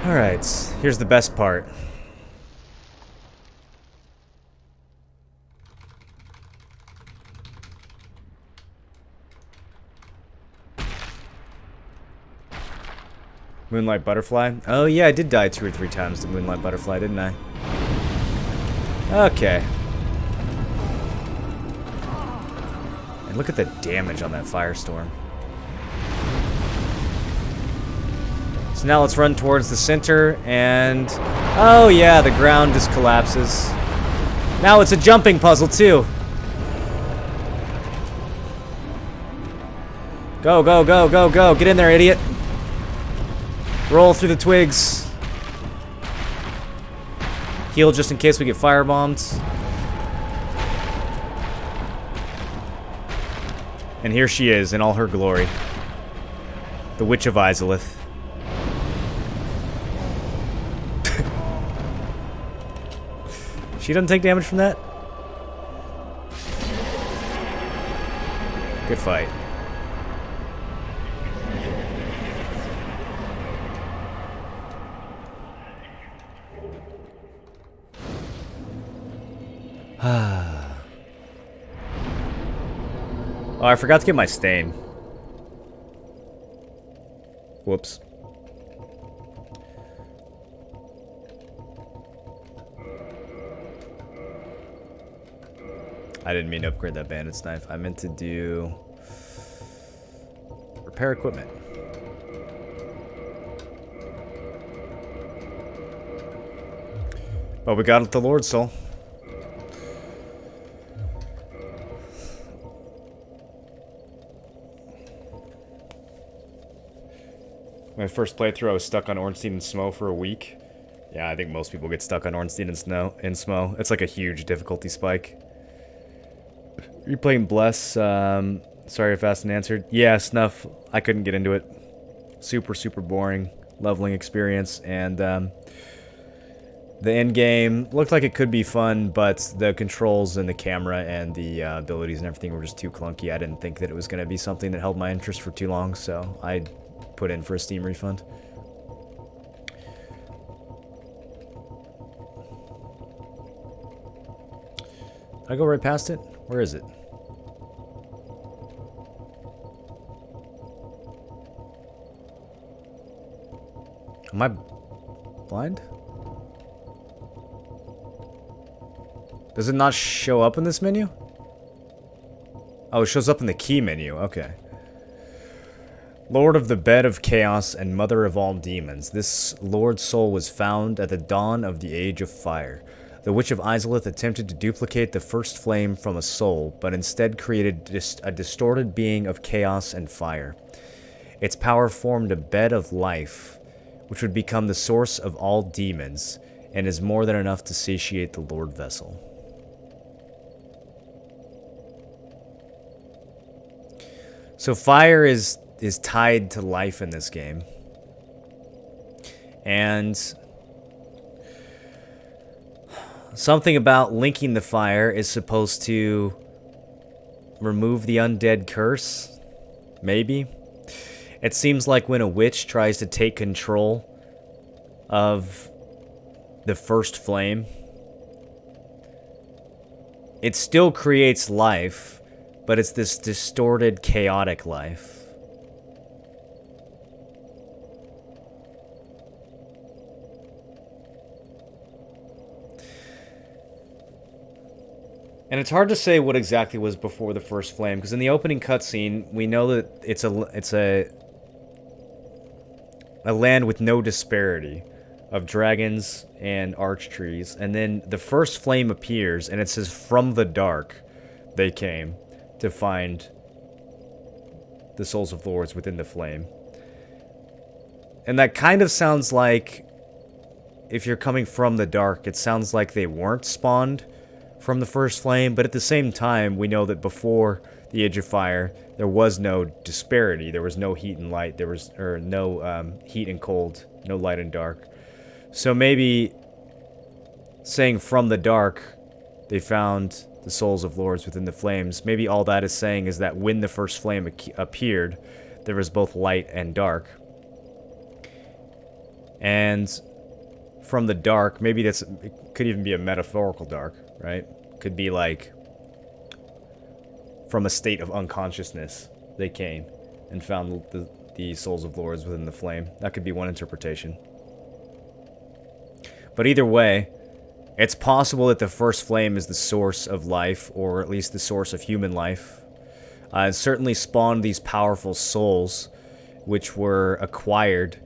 Alright, here's the best part. Moonlight Butterfly? Oh yeah, I did die 2 or 3 times to Moonlight Butterfly, didn't I? Okay. And look at the damage on that firestorm. So now let's run towards the center, and... oh yeah, the ground just collapses. Now it's a jumping puzzle, too. Go, go, go, go, go. Get in there, idiot. Roll through the twigs. Heal just in case we get firebombed. And here she is in all her glory. The Witch of Izalith. She doesn't take damage from that? Good fight. Oh, I forgot to get my stain. Whoops. I didn't mean to upgrade that bandit's knife. I meant to do... repair equipment. But we got the Lord Soul. My first playthrough, I was stuck on Ornstein and Smo for a week. Yeah, I think most people get stuck on Ornstein and Smo. It's like a huge difficulty spike. You're playing Bless. Sorry if asked and answered. Yeah, Snuff. I couldn't get into it. Super, super boring leveling experience. And the end game looked like it could be fun, but the controls and the camera and the abilities and everything were just too clunky. I didn't think that it was going to be something that held my interest for too long, so I put in for a Steam refund. Did I go right past it? Where is it? Am I blind? Does it not show up in this menu? Oh, it shows up in the key menu. Okay. Lord of the Bed of Chaos and Mother of all Demons, this Lord's soul was found at the dawn of the Age of Fire. The Witch of Izalith attempted to duplicate the first flame from a soul, but instead created a distorted being of chaos and fire. Its power formed a bed of life, which would become the source of all demons, and is more than enough to satiate the Lord Vessel. So fire is tied to life in this game. And something about linking the fire is supposed to remove the undead curse. Maybe. It seems like when a witch tries to take control of the first flame, it still creates life, but it's this distorted, chaotic life. And it's hard to say what exactly was before the first flame, because in the opening cutscene, we know that it's a land with no disparity of dragons and arch trees, and then the first flame appears, and it says, "From the dark they came to find the souls of lords within the flame." And that kind of sounds like, if you're coming from the dark, it sounds like they weren't spawned from the first flame, but at the same time, we know that before the Age of Fire, there was no disparity. There was no heat and light. There was, or no heat and cold, no light and dark. So maybe saying from the dark, they found the souls of lords within the flames. Maybe all that is saying is that when the first flame appeared, there was both light and dark. And from the dark, maybe it could even be a metaphorical dark, right? Could be like from a state of unconsciousness they came and found the souls of lords within the flame. That could be one interpretation. But either way, it's possible that the first flame is the source of life, or at least the source of human life. It certainly spawned these powerful souls, which were acquired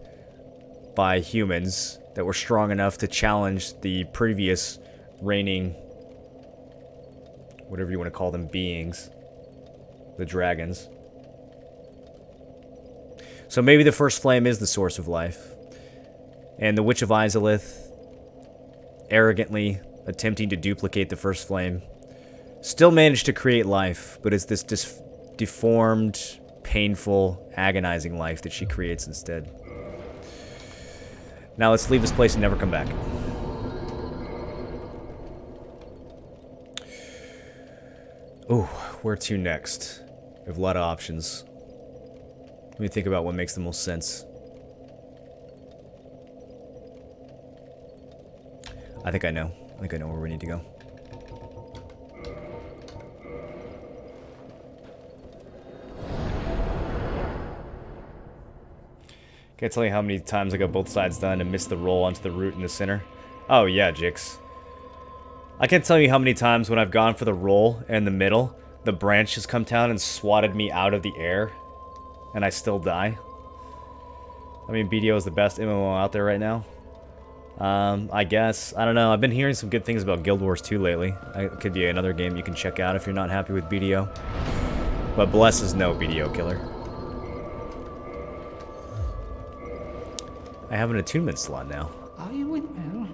by humans that were strong enough to challenge the previous reigning, whatever you want to call them, beings, the dragons. So maybe the first flame is the source of life, and the Witch of Izalith, arrogantly attempting to duplicate the first flame, still managed to create life, but it's this deformed, painful, agonizing life that she creates instead. Now let's leave this place and never come back. Ooh, where to next? We have a lot of options. Let me think about what makes the most sense. I think I know. I think I know where we need to go. Can't tell you how many times I got both sides done and missed the roll onto the root in the center. Oh yeah, Jix. I can't tell you how many times when I've gone for the roll in the middle, the branch has come down and swatted me out of the air, and I still die. I mean, BDO is the best MMO out there right now. I guess. I don't know. I've been hearing some good things about Guild Wars 2 lately. It could be another game you can check out if you're not happy with BDO. But Bless is no BDO killer. I have an attunement slot now. Are you in well?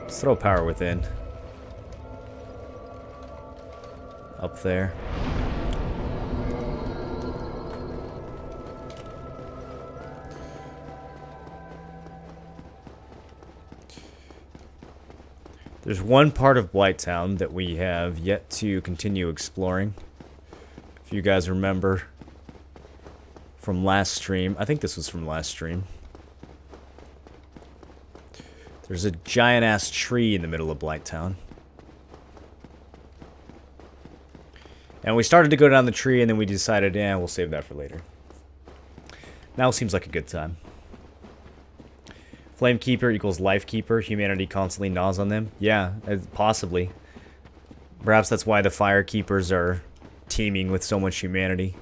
Let's throw power within. Up there. There's one part of Blighttown that we have yet to continue exploring. If you guys remember from last stream, I think this was from last stream. There's a giant-ass tree in the middle of Blighttown. And we started to go down the tree, and then we decided, yeah, we'll save that for later. Now seems like a good time. Flamekeeper equals Lifekeeper. Humanity constantly gnaws on them. Yeah, possibly. Perhaps that's why the Firekeepers are teeming with so much humanity.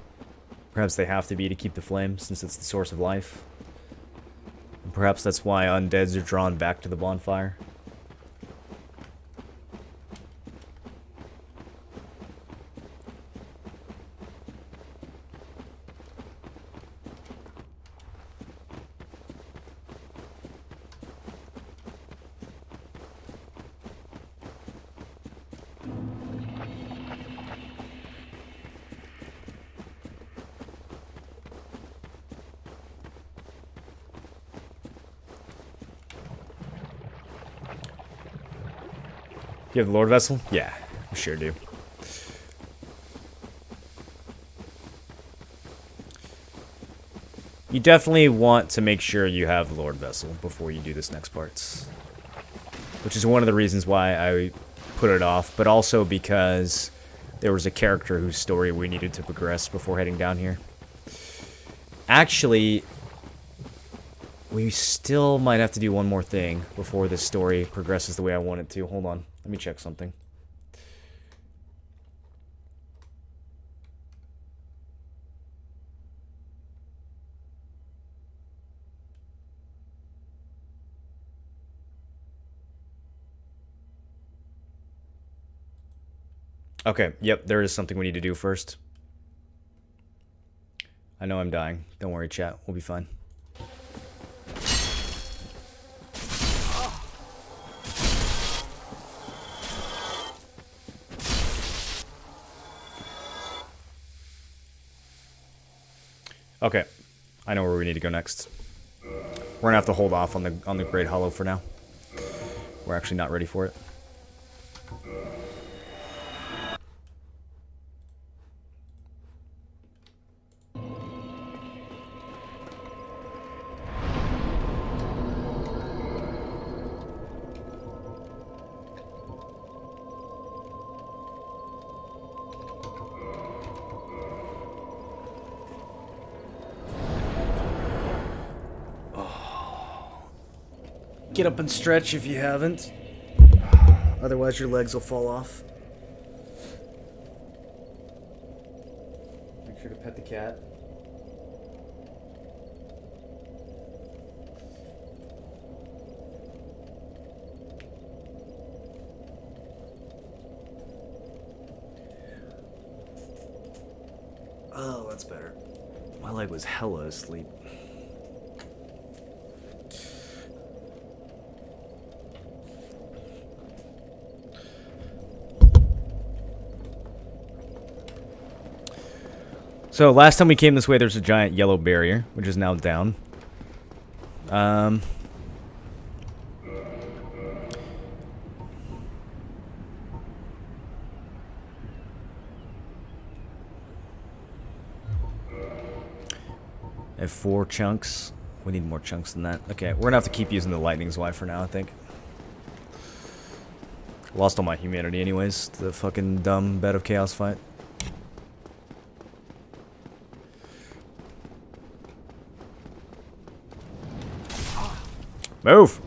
Perhaps they have to be to keep the flame, since it's the source of life. And perhaps that's why undeads are drawn back to the bonfire. You have the Lord Vessel? Yeah, I sure do. You definitely want to make sure you have the Lord Vessel before you do this next part. Which is one of the reasons why I put it off, but also because there was a character whose story we needed to progress before heading down here. Actually, we still might have to do one more thing before this story progresses the way I want it to. Hold on. Let me check something. Okay, yep, there is something we need to do first. I know I'm dying. Don't worry, chat. We'll be fine. Okay, I know where we need to go next. We're gonna have to hold off on the Great Hollow for now. We're actually not ready for it. Get up and stretch if you haven't. Otherwise your legs will fall off. Make sure to pet the cat. Oh, that's better. My leg was hella asleep. So last time we came this way, there's a giant yellow barrier, which is now down. I have 4 chunks. We need more chunks than that. Okay, we're gonna have to keep using the lightning Zwei for now, I think. Lost all my humanity anyways, the fucking dumb Bed of Chaos fight. Move!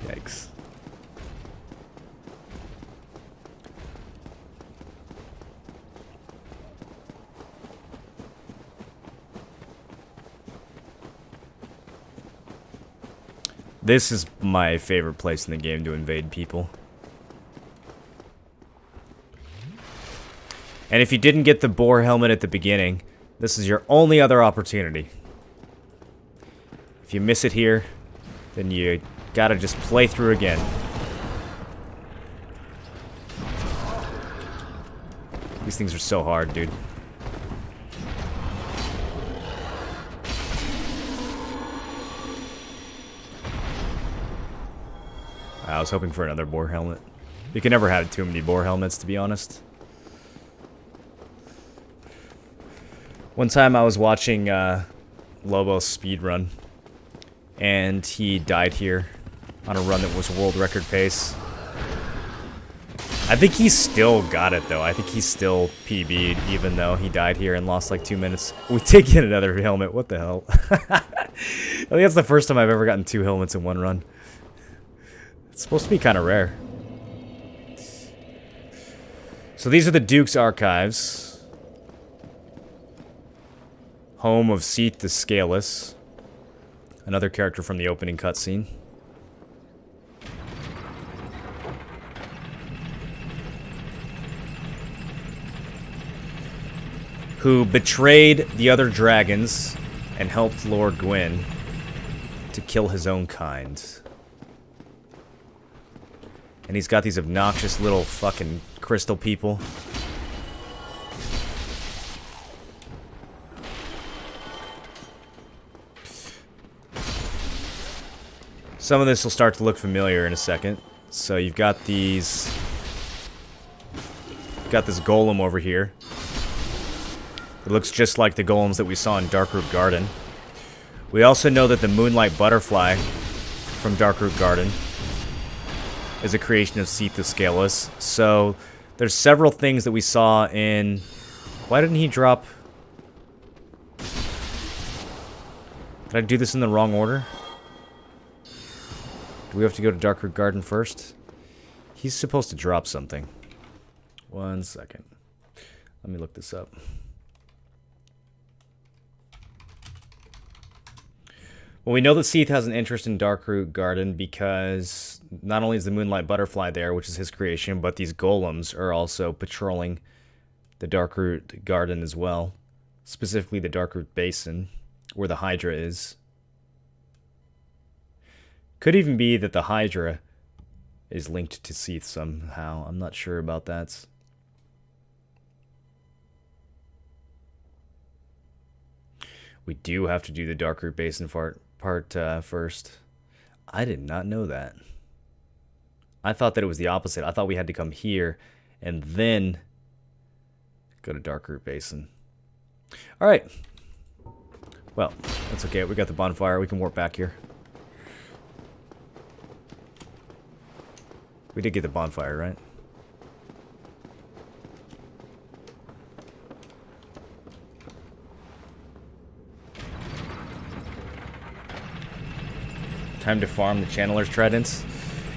Yikes. This is my favorite place in the game to invade people. And if you didn't get the boar helmet at the beginning, this is your only other opportunity. If you miss it here, then you gotta just play through again. These things are so hard, dude. I was hoping for another boar helmet. You can never have too many boar helmets, to be honest. One time I was watching Lobo speedrun, and he died here on a run that was world record pace. I think he still got it, though. I think he's still PB'd, even though he died here and lost like 2 minutes. We did get another helmet. What the hell? I think that's the first time I've ever gotten 2 helmets in one run. It's supposed to be kind of rare. So these are the Duke's Archives. Home of Seath the Scaleless. Another character from the opening cutscene. Who betrayed the other dragons and helped Lord Gwyn to kill his own kind. And he's got these obnoxious little fucking crystal people. Some of this will start to look familiar in a second. So you've got these... You've got this golem over here. It looks just like the golems that we saw in Darkroot Garden. We also know that the Moonlight Butterfly from Darkroot Garden is a creation of Seath the Scaleless. So there's several things that we saw in... Why didn't he drop... Did I do this in the wrong order? Do we have to go to Darkroot Garden first? He's supposed to drop something. 1 second. Let me look this up. Well, we know that Seath has an interest in Darkroot Garden because not only is the Moonlight Butterfly there, which is his creation, but these golems are also patrolling the Darkroot Garden as well. Specifically the Darkroot Basin, where the Hydra is. Could even be that the Hydra is linked to Seath somehow. I'm not sure about that. We do have to do the Darkroot Basin part first. I did not know that. I thought that it was the opposite. I thought we had to come here and then go to Darkroot Basin. Alright. Well, that's okay. We got the bonfire. We can warp back here. We did get the bonfire, right? Time to farm the Channeler's Tridents.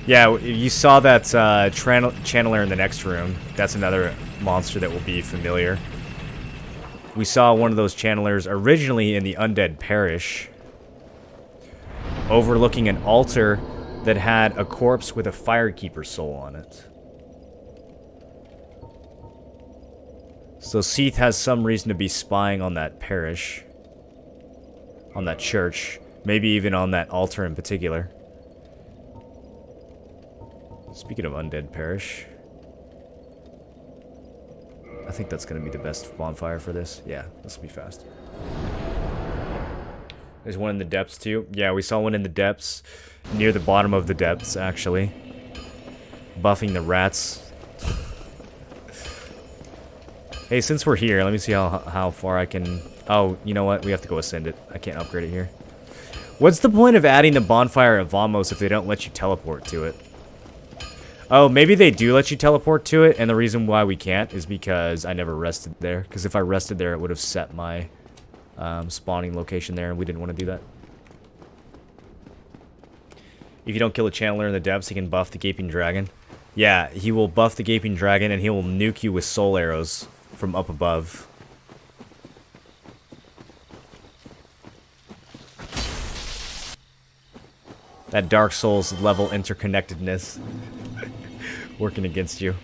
Yeah, you saw that Channeler in the next room. That's another monster that will be familiar. We saw one of those Channelers originally in the Undead Parish, overlooking an altar that had a corpse with a Firekeeper soul on it. So Seath has some reason to be spying on that parish, on that church, maybe even on that altar in particular. Speaking of Undead Parish, I think that's going to be the best bonfire for this. Yeah, this will be fast. There's one in the depths too. Yeah, we saw one in the depths, near the bottom of the depths actually. Buffing the rats. Hey, since we're here, let me see how far I can... Oh, you know what? We have to go ascend it. I can't upgrade it here. What's the point of adding the bonfire at Vamos if they don't let you teleport to it? Oh, maybe they do let you teleport to it, and the reason why we can't is because I never rested there. Because if I rested there, it would have set my spawning location there, and we didn't want to do that. If you don't kill a Channeler in the depths, he can buff the Gaping Dragon. Yeah, he will buff the Gaping Dragon, and he will nuke you with soul arrows from up above. That Dark Souls level interconnectedness working against you.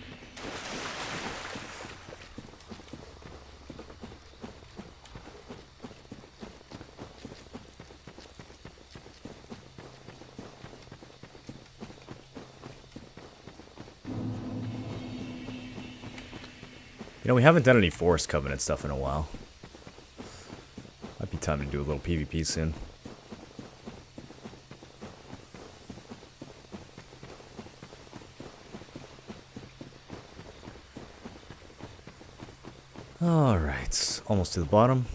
You know, we haven't done any Forest Covenant stuff in a while. Might be time to do a little PvP soon. Alright, almost to the bottom.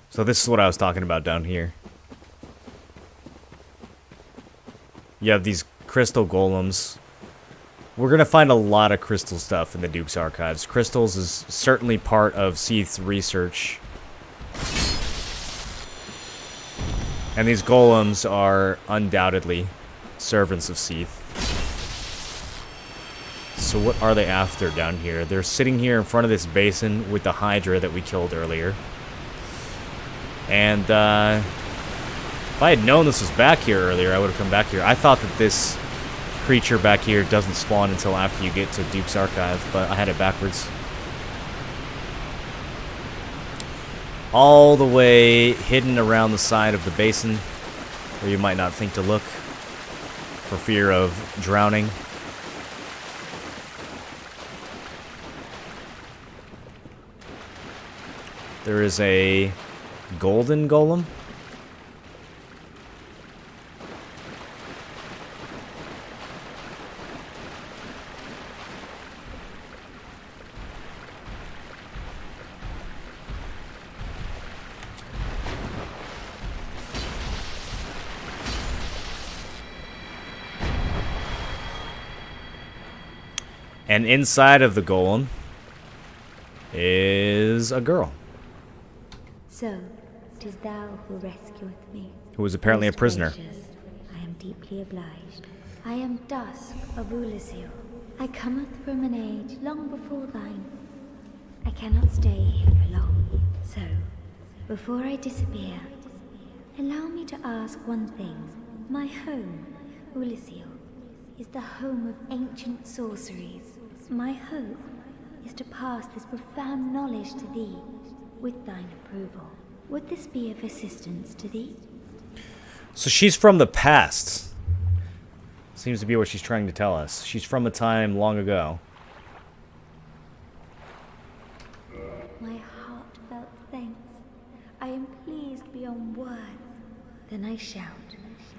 So this is what I was talking about down here. You have these crystal golems. We're going to find a lot of crystal stuff in the Duke's Archives. Crystals is certainly part of Seath's research. And these golems are undoubtedly servants of Seath. So what are they after down here? They're sitting here in front of this basin with the Hydra that we killed earlier. And if I had known this was back here earlier, I would have come back here. I thought that this creature back here doesn't spawn until after you get to Duke's Archive, but I had it backwards. All the way hidden around the side of the basin, where you might not think to look, for fear of drowning. There is a golden golem. And inside of the golem is a girl. So, 'tis thou who rescueth me. Who was apparently a Most prisoner. gracious, I am deeply obliged. I am Dusk of Ulyssil. I cometh from an age long before thine. I cannot stay here for long. So, before I disappear, allow me to ask one thing. My home, Ulyssil, is the home of ancient sorceries. My hope is to pass this profound knowledge to thee with thine approval. Would this be of assistance to thee? So she's from the past. Seems to be what she's trying to tell us. She's from a time long ago. My heartfelt thanks. I am pleased beyond words. Then I shout,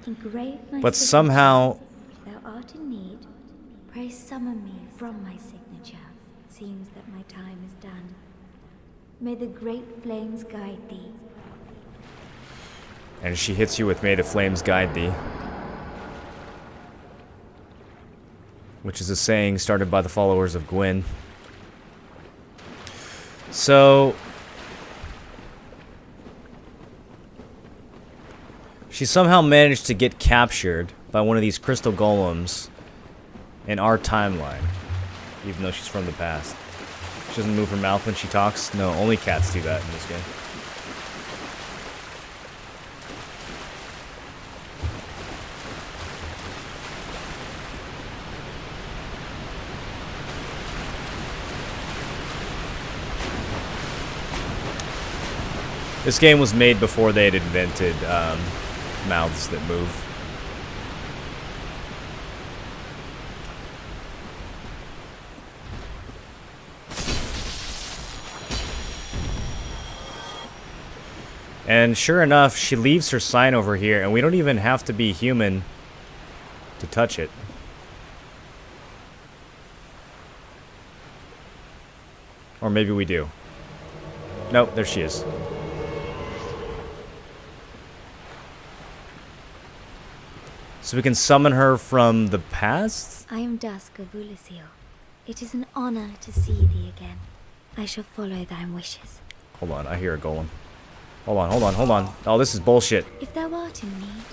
engrave my But signature. somehow... If thou art in need, pray summon me from my signature. It seems that my time is done. May the great flames guide thee. And she hits you with May the Flames Guide Thee. Which is a saying started by the followers of Gwyn. So she somehow managed to get captured by one of these crystal golems in our timeline, even though she's from the past. She doesn't move her mouth when she talks. No, only cats do that in this game. This game was made before they had invented mouths that move. And sure enough, she leaves her sign over here, and we don't even have to be human to touch it. Or maybe we do. Nope, there she is. So we can summon her from the past? I am Dusk of Ulyssil. It is an honor to see thee again. I shall follow thy wishes. Hold on, I hear a golem. Hold on, hold on, hold on. Oh, this is bullshit. If thou art in need.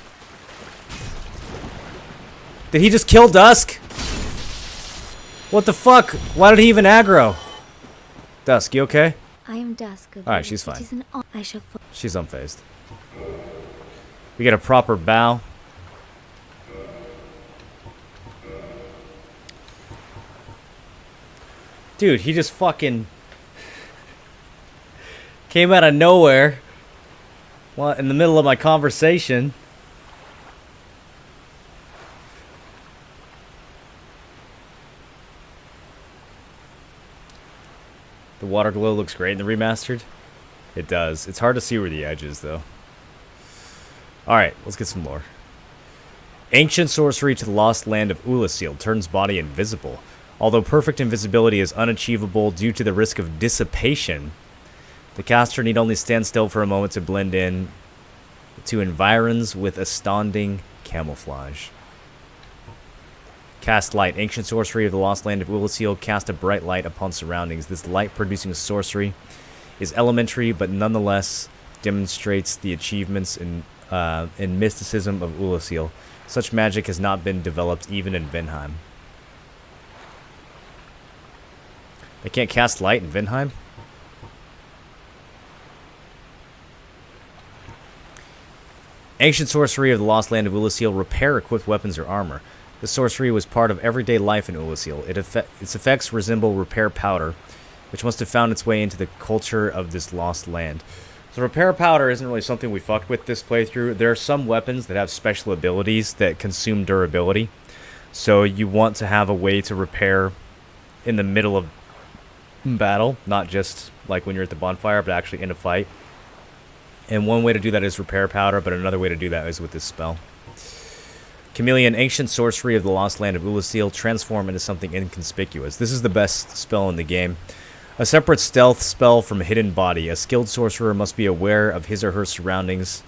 Did he just kill Dusk? What the fuck? Why did he even aggro? Dusk, you okay? I am Dusk of Alright, she's fine. It is an honor. I shall She's unfazed. We get a proper bow. Dude, he just fucking came out of nowhere. What, in the middle of my conversation? The water glow looks great in the remastered. It does. It's hard to see where the edge is, though. Alright, let's get some lore. Ancient sorcery to the lost land of Ulyssil turns body invisible. Although perfect invisibility is unachievable due to the risk of dissipation, the caster need only stand still for a moment to blend in to environs with astounding camouflage. Cast light. Ancient sorcery of the lost land of Ulyssil. Cast a bright light upon surroundings. This light-producing sorcery is elementary, but nonetheless demonstrates the achievements in mysticism of Ulyssil. Such magic has not been developed even in Vinheim. They can't cast light in Vinheim? Ancient sorcery of the lost land of Ulyssil. Repair equipped weapons or armor. The sorcery was part of everyday life in Ulyssil. Its effects resemble repair powder, which must have found its way into the culture of this lost land. So repair powder isn't really something we fucked with this playthrough. There are some weapons that have special abilities that consume durability. So you want to have a way to repair in the middle of battle, not just like when you're at the bonfire, but actually in a fight. And one way to do that is repair powder, but another way to do that is with this spell. Chameleon. Ancient sorcery of the lost land of Ulyssil. Transform into something inconspicuous. This is the best spell in the game. A separate stealth spell from hidden body. A skilled sorcerer must be aware of his or her surroundings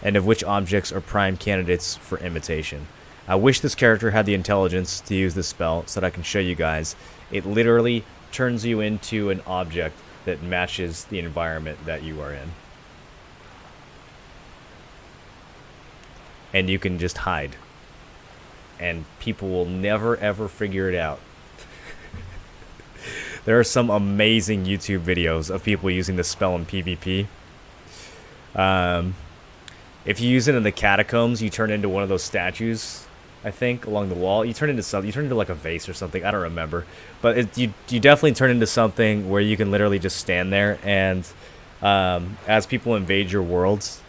and of which objects are prime candidates for imitation. I wish this character had the intelligence to use this spell so that I can show you guys. It literally turns you into an object that matches the environment that you are in. And you can just hide. And people will never ever figure it out. There are some amazing YouTube videos of people using this spell in PvP. If you use it in the catacombs, you turn into one of those statues, I think, along the wall. You turn into something. You turn into like a vase or something. I don't remember. But you definitely turn into something where you can literally just stand there. And as people invade your worlds,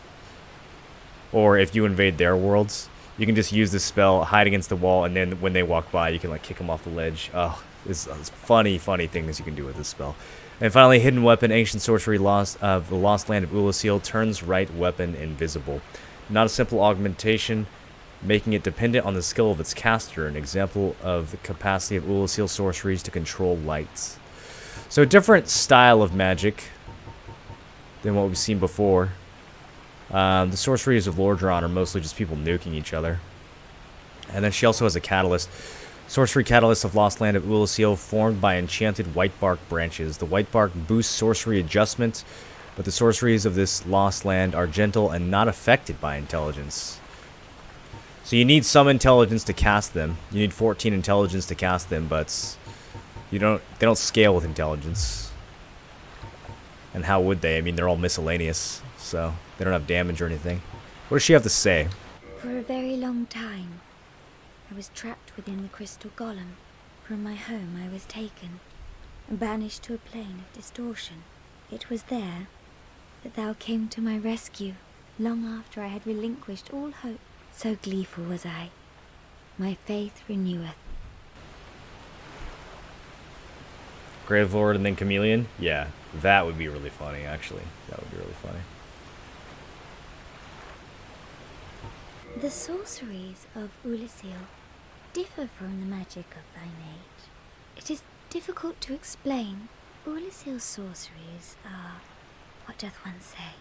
or if you invade their worlds, you can just use this spell, hide against the wall, and then when they walk by, you can like kick them off the ledge. Oh, it's funny things you can do with this spell. And finally, hidden weapon. Ancient sorcery of the lost land of Ulyssil turns right weapon invisible. Not a simple augmentation, making it dependent on the skill of its caster, an example of the capacity of Ulyssil sorceries to control lights. So a different style of magic than what we've seen before. The sorceries of Lordran are mostly just people nuking each other. And then she also has a catalyst. Sorcery Catalyst of Lost Land of Ulasil formed by enchanted white bark branches. The white bark boosts sorcery adjustment, but the sorceries of this lost land are gentle and not affected by intelligence. So you need some intelligence to cast them. You need 14 intelligence to cast them, but they don't scale with intelligence. And how would they? I mean, they're all miscellaneous, so they don't have damage or anything. What does she have to say? For a very long time, I was trapped within the crystal golem. From my home I was taken and banished to a plane of distortion. It was there that thou came to my rescue, long after I had relinquished all hope. So gleeful was I. My faith reneweth. Grave Lord and then Chameleon? Yeah, that would be really funny, actually. That would be really funny. The sorceries of Ulasil differ from the magic of thine age. It is difficult to explain. Ulasil's sorceries are, what doth one say?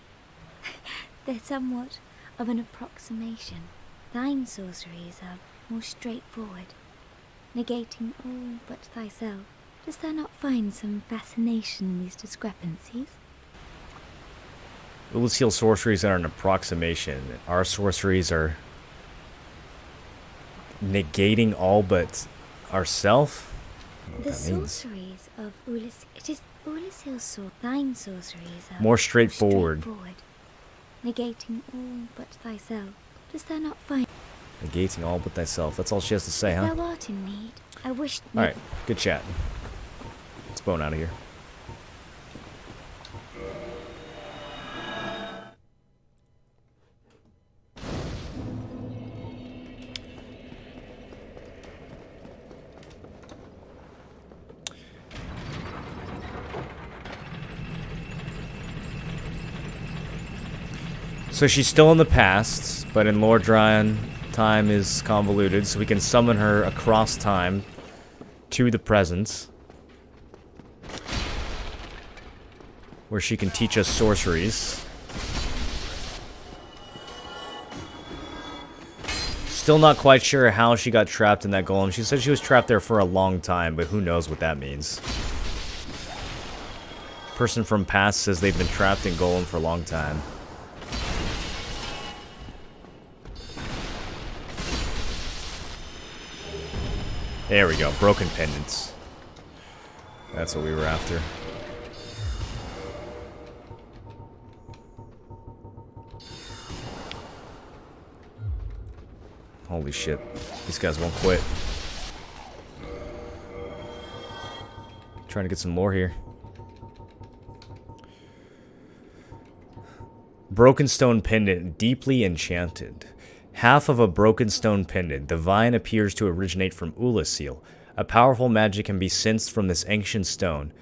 They're somewhat of an approximation. Thine sorceries are more straightforward, negating all but thyself. Dost thou not find some fascination in these discrepancies? Ulasil sorceries are an approximation. Our sorceries are negating all but ourself. The sorceries of Ulasil. It is Ulasil's sword. Thine sorceries are more straightforward. Negating all but thyself. Dost thou not find? Negating all but thyself. That's all she has to say, huh? Thou art in need. I wish. Alright, good chat. Let's bone out of here. So she's still in the past, but in Lordran, time is convoluted, so we can summon her across time to the present, where she can teach us sorceries. Still not quite sure how she got trapped in that golem. She said she was trapped there for a long time, but who knows what that means. Person from past says they've been trapped in golem for a long time. There we go, broken pendants. That's what we were after. Holy shit, these guys won't quit. Trying to get some more here. Broken stone pendant, deeply enchanted. Half of a broken stone pendant, the vine appears to originate from Ulasil. A powerful magic can be sensed from this ancient stone,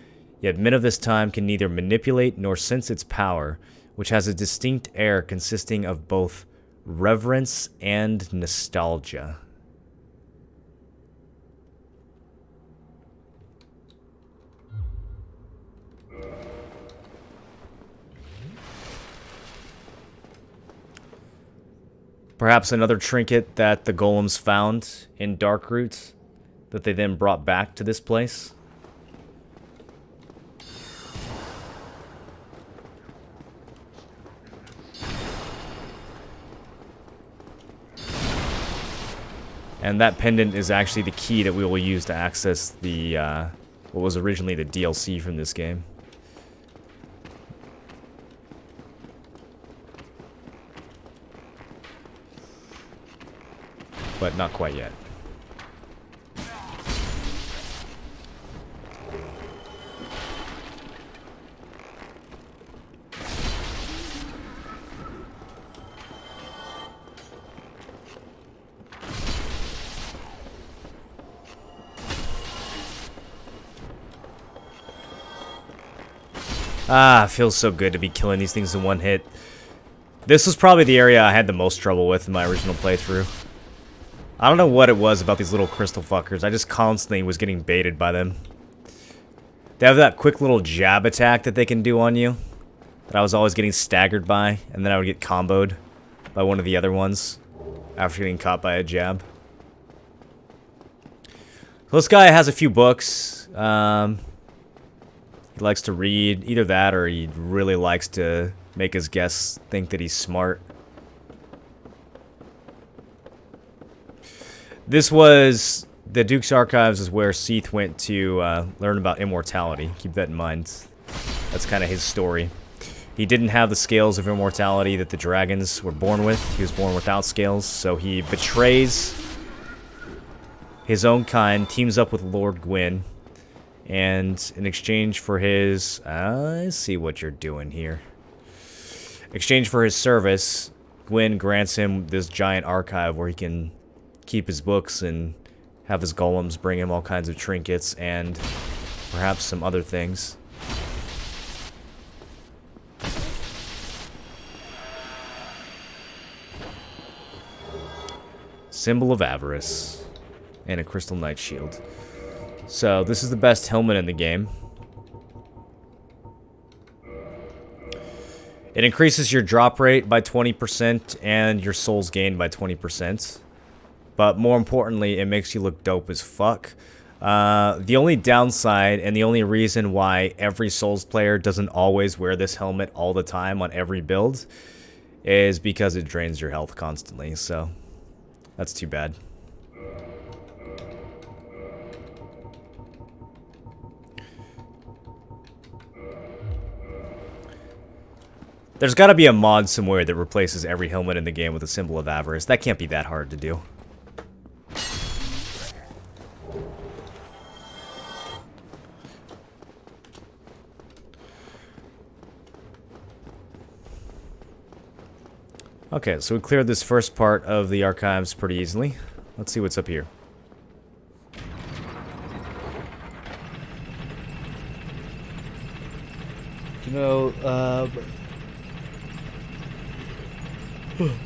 yet men of this time can neither manipulate nor sense its power, which has a distinct air consisting of both reverence and nostalgia. Perhaps another trinket that the golems found in Darkroot that they then brought back to this place. And that pendant is actually the key that we will use to access the what was originally the DLC from this game. But not quite yet. Ah, feels so good to be killing these things in one hit. This was probably the area I had the most trouble with in my original playthrough. I don't know what it was about these little crystal fuckers. I just constantly was getting baited by them. They have that quick little jab attack that they can do on you, that I was always getting staggered by, and then I would get comboed by one of the other ones after getting caught by a jab. This guy has a few books. He likes to read. Either that or he really likes to make his guests think that he's smart. This was... The Duke's Archives is where Seath went to learn about immortality. Keep that in mind. That's kind of his story. He didn't have the scales of immortality that the dragons were born with. He was born without scales, so he betrays his own kind, teams up with Lord Gwyn, and in exchange for his... I see what you're doing here. In exchange for his service, Gwyn grants him this giant archive where he can keep his books and have his golems bring him all kinds of trinkets and perhaps some other things. Symbol of Avarice. And a Crystal Knight Shield. So, this is the best helmet in the game. It increases your drop rate by 20% and your souls gained by 20%. But more importantly, it makes you look dope as fuck. The only downside and the only reason why every Souls player doesn't always wear this helmet all the time on every build is because it drains your health constantly, so that's too bad. There's gotta be a mod somewhere that replaces every helmet in the game with a Symbol of Avarice. That can't be that hard to do. Okay, so we cleared this first part of the archives pretty easily. Let's see what's up here. You know,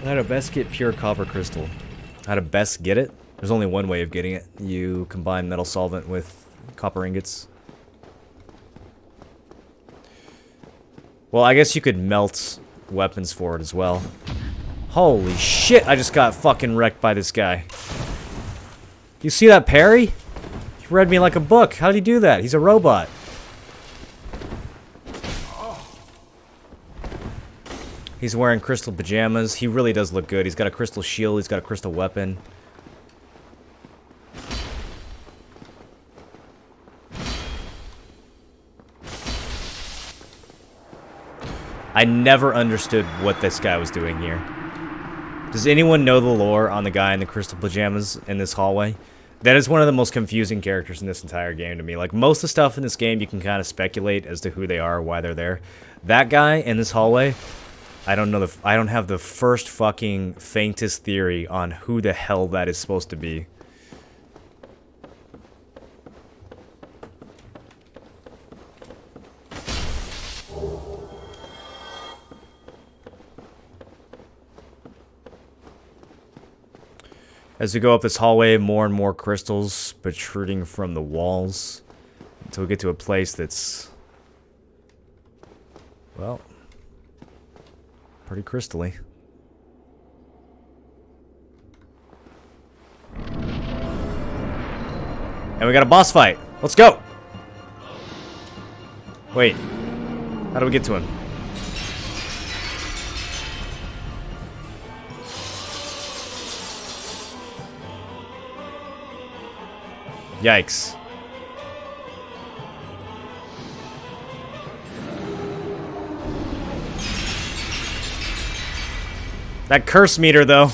how to best get pure copper crystal. How to best get it? There's only one way of getting it. You combine metal solvent with copper ingots. Well, I guess you could melt weapons for it as well. Holy shit, I just got fucking wrecked by this guy. You see that parry? He read me like a book. How did he do that? He's a robot. He's wearing crystal pajamas. He really does look good. He's got a crystal shield. He's got a crystal weapon. I never understood what this guy was doing here. Does anyone know the lore on the guy in the crystal pajamas in this hallway? That is one of the most confusing characters in this entire game to me. Like, most of the stuff in this game, you can kind of speculate as to who they are, why they're there. That guy in this hallway, I don't know. I don't have the first fucking faintest theory on who the hell that is supposed to be. As we go up this hallway, more and more crystals protruding from the walls until we get to a place that's, well, pretty crystally. And we got a boss fight. Let's go! Wait. How do we get to him? Yikes. That curse meter, though.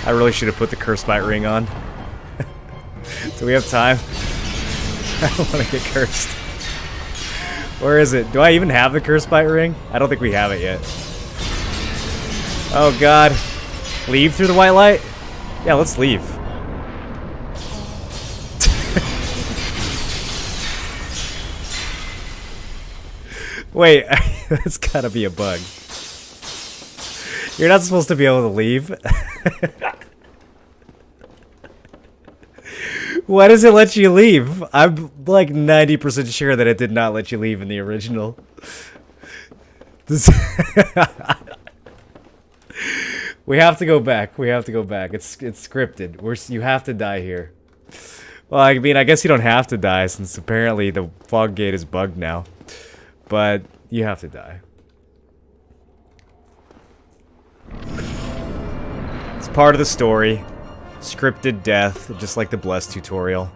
I really should have put the curse bite ring on. Do we have time? I don't want to get cursed. Where is it? Do I even have the curse bite ring? I don't think we have it yet. Oh god. Leave through the white light? Yeah, let's leave. Wait, that's gotta be a bug. You're not supposed to be able to leave. Why does it let you leave? I'm like 90% sure that it did not let you leave in the original. This We have to go back. We have to go back. It's scripted. You have to die here. Well, I mean, I guess you don't have to die since apparently the fog gate is bugged now. But you have to die. It's part of the story. Scripted death, just like the Bless tutorial.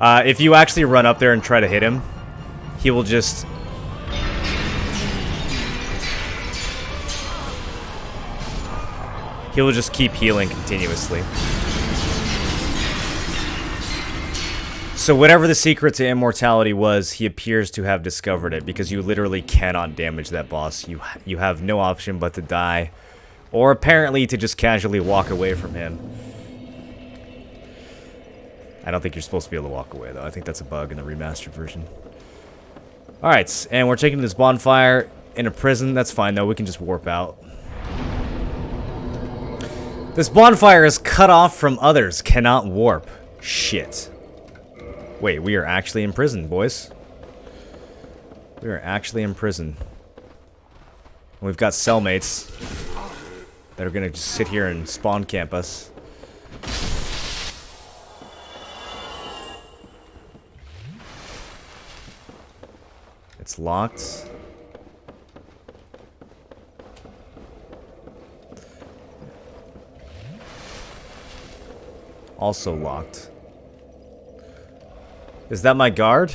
If you actually run up there and try to hit him, he will just... He will just keep healing continuously. So whatever the secret to immortality was, he appears to have discovered it, because you literally cannot damage that boss. You have no option but to die, or apparently to just casually walk away from him. I don't think you're supposed to be able to walk away, though. I think that's a bug in the remastered version. Alright, and we're taking this bonfire in a prison. That's fine, though. We can just warp out. This bonfire is cut off from others. Cannot warp. Shit. Wait, we are actually in prison, boys. We are actually in prison. And we've got cellmates that are gonna just sit here and spawn camp us. It's locked. Also locked. Is that my guard?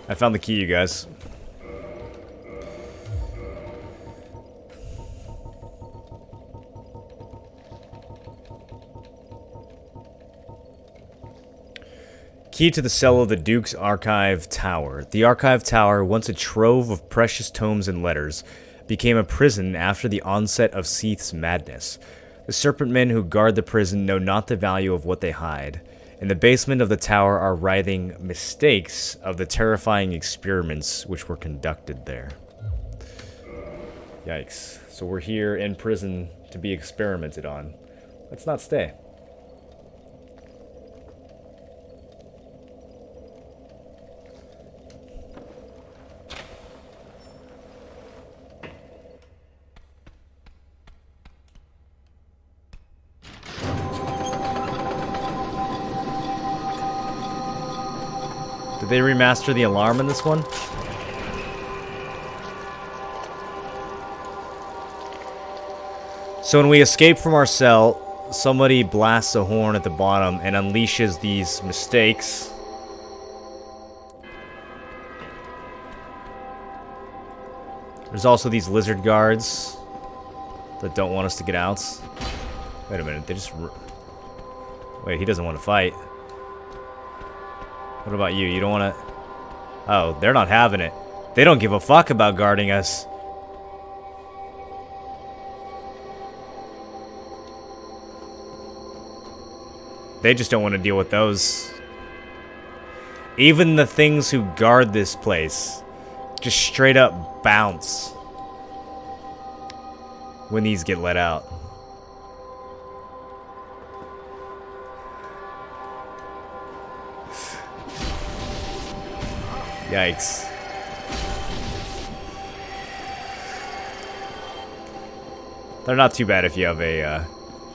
I found the key, you guys. Key to the cell of the Duke's Archive Tower. The Archive Tower, once a trove of precious tomes and letters, became a prison after the onset of Seath's madness. The serpent men who guard the prison know not the value of what they hide. In the basement of the tower are writhing mistakes of the terrifying experiments which were conducted there. Yikes. So we're here in prison to be experimented on. Let's not stay. Did they remaster the alarm in this one? So when we escape from our cell, somebody blasts a horn at the bottom and unleashes these mistakes. There's also these lizard guards that don't want us to get out. Wait a minute, they just... Wait, he doesn't want to fight. What about you? You don't want to... Oh, they're not having it. They don't give a fuck about guarding us. They just don't want to deal with those. Even the things who guard this place just straight up bounce when these get let out. Yikes. They're not too bad if you have a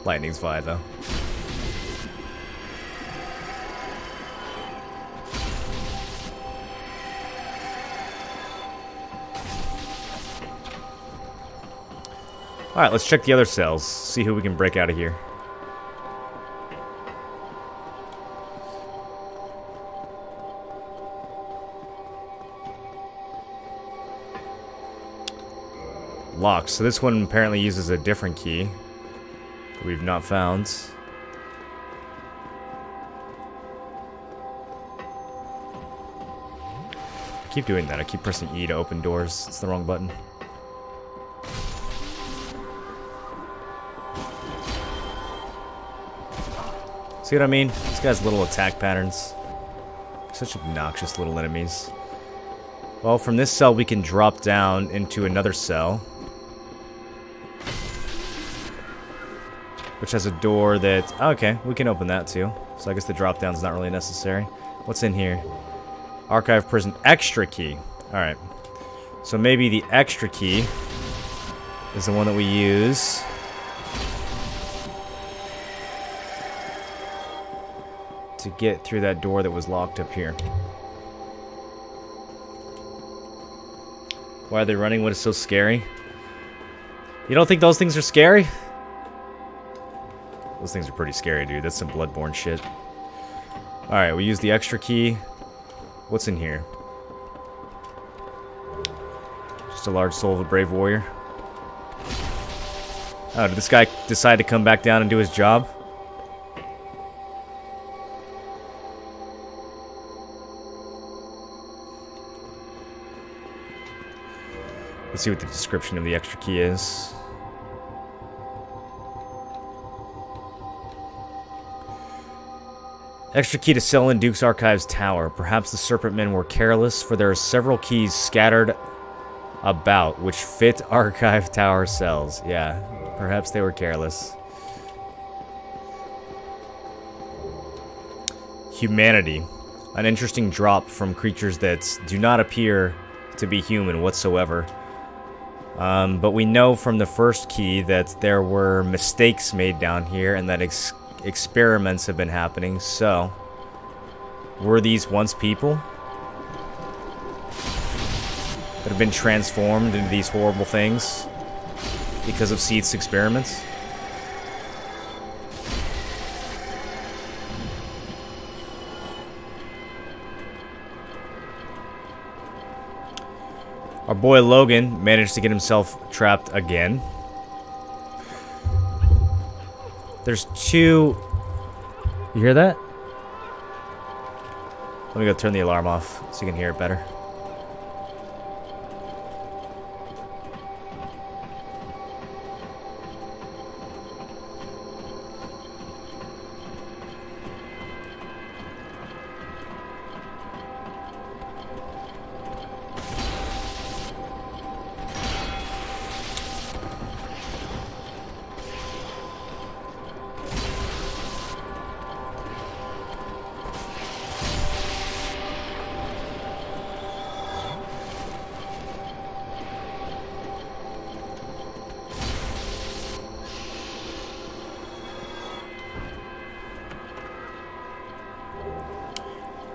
lightning slide, though. Alright, let's check the other cells. See who we can break out of here. Locked. So this one apparently uses a different key that we've not found. I keep doing that. I keep pressing E to open doors. It's the wrong button. See what I mean? This guy's little attack patterns. Such obnoxious little enemies. Well, from this cell we can drop down into another cell, which has a door that... Oh, okay, we can open that too. So I guess the drop down's not really necessary. What's in here? Archive prison extra key. Alright. So maybe the extra key is the one that we use. To get through that door that was locked up here. Why are they running? What is so scary? You don't think those things are scary? Those things are pretty scary, dude. That's some Bloodborne shit. Alright, we use the extra key. What's in here? Just a large soul of a brave warrior. Oh, did this guy decide to come back down and do his job? Let's see what the description of the extra key is. Extra key to sell in Duke's Archives Tower. Perhaps the Serpent Men were careless, for there are several keys scattered about which fit Archive Tower cells. Yeah, perhaps they were careless. Humanity. An interesting drop from creatures that do not appear to be human whatsoever. But we know from the first key that there were mistakes made down here and that experiments have been happening. So, were these once people that have been transformed into these horrible things because of Seath's experiments? Our boy Logan managed to get himself trapped again. There's two... You hear that? Let me go turn the alarm off so you can hear it better.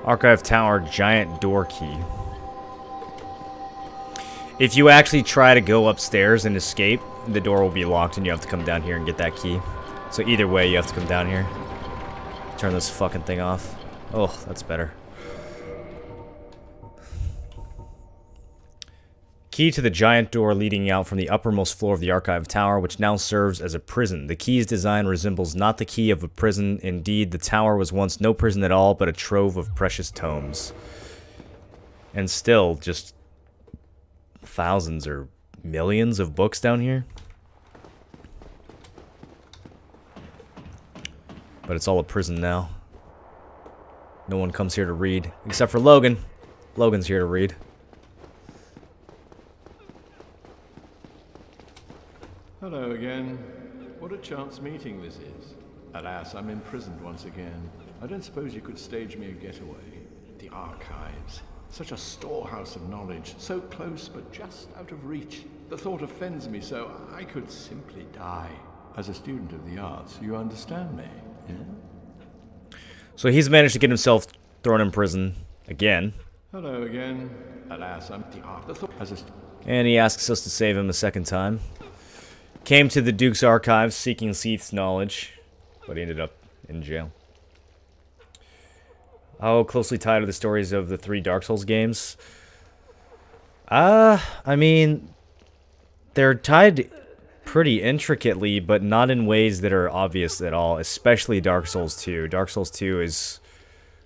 Archive Tower giant door key. If you actually try to go upstairs and escape, the door will be locked and you have to come down here and get that key. So either way, you have to come down here. Turn this fucking thing off. Oh, that's better. Key to the giant door leading out from the uppermost floor of the Archive Tower, which now serves as a prison. The key's design resembles not the key of a prison. Indeed, the tower was once no prison at all, but a trove of precious tomes. And still, just thousands or millions of books down here. But it's all a prison now. No one comes here to read, except for Logan. Logan's here to read. Hello again. What a chance meeting this is. Alas, I'm imprisoned once again. I don't suppose you could stage me a getaway. The archives. Such a storehouse of knowledge. So close, but just out of reach. The thought offends me so I could simply die. As a student of the arts, you understand me, yeah? So he's managed to get himself thrown in prison again. Hello again. Alas, I'm the art. And he asks us to save him a second time. Came to the Duke's Archives seeking Seath's knowledge, but he ended up in jail. How closely tied are the stories of the 3 Dark Souls games? I mean, they're tied pretty intricately, but not in ways that are obvious at all, especially Dark Souls 2. Dark Souls 2 is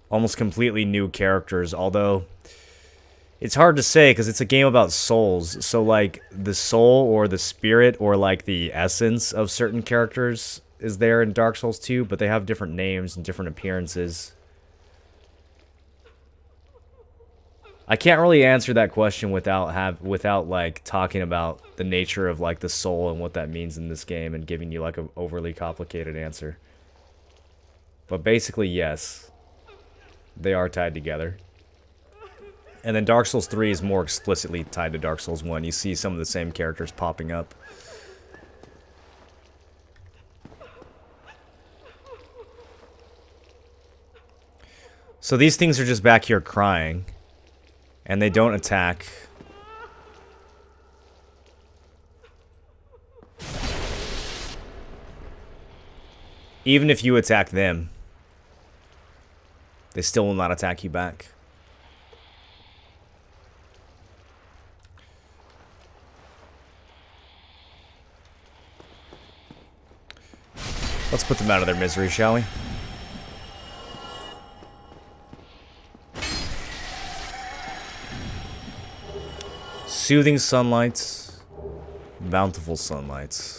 almost completely new characters, although it's hard to say because it's a game about souls. So, like, the soul or the spirit or, like, the essence of certain characters is there in Dark Souls 2, but they have different names and different appearances. I can't really answer that question without like talking about the nature of like the soul and what that means in this game and giving you like an overly complicated answer. But basically, yes, they are tied together. And then Dark Souls 3 is more explicitly tied to Dark Souls 1. You see some of the same characters popping up. So these things are just back here crying. And they don't attack. Even if you attack them, they still will not attack you back. Let's put them out of their misery, shall we? Soothing sunlight, bountiful sunlight.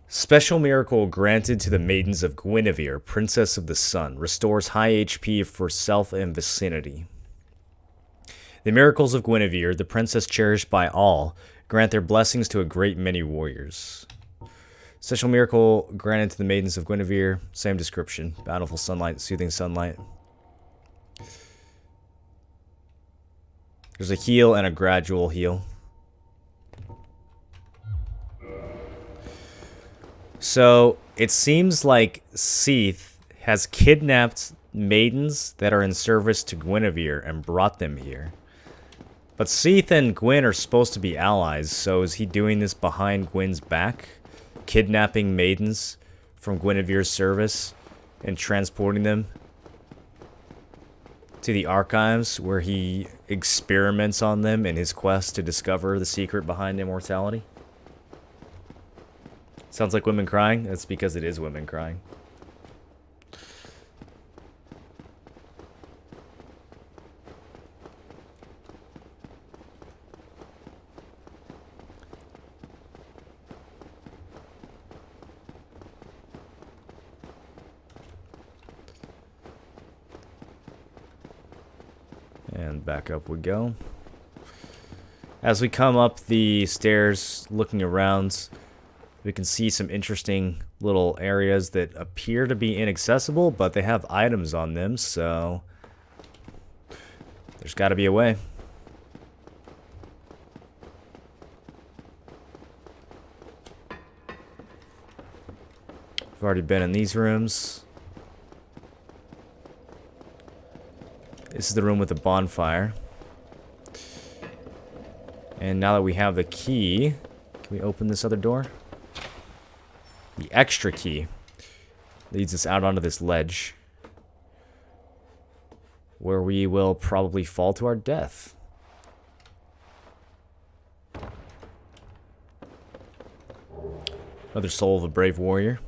Special miracle granted to the maidens of Guinevere, Princess of the Sun, restores high HP for self and vicinity. The miracles of Guinevere, the princess cherished by all, grant their blessings to a great many warriors. Special miracle granted to the maidens of Guinevere, same description. Bountiful sunlight, soothing sunlight. There's a heal and a gradual heal. So, it seems like Seath has kidnapped maidens that are in service to Guinevere and brought them here. But Seath and Gwyn are supposed to be allies, so is he doing this behind Gwyn's back? Kidnapping maidens from Guinevere's service and transporting them to the archives where he experiments on them in his quest to discover the secret behind immortality? Sounds like women crying? That's because it is women crying. And back up we go. As we come up the stairs, looking around, we can see some interesting little areas that appear to be inaccessible, but they have items on them, so there's got to be a way. I've already been in these rooms. This is the room with the bonfire. And now that we have the key, can we open this other door? The extra key leads us out onto this ledge, where we will probably fall to our death. Another soul of a brave warrior.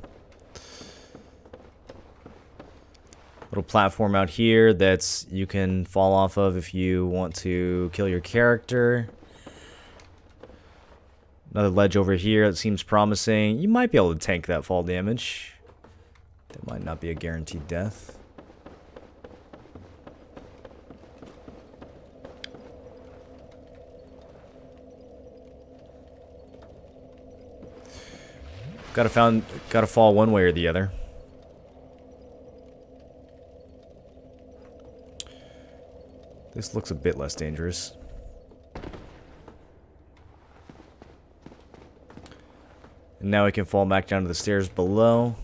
Little platform out here that you can fall off of if you want to kill your character. Another ledge over here that seems promising. You might be able to tank that fall damage. That might not be a guaranteed death. Gotta fall one way or the other. This looks a bit less dangerous. And now we can fall back down to the stairs below.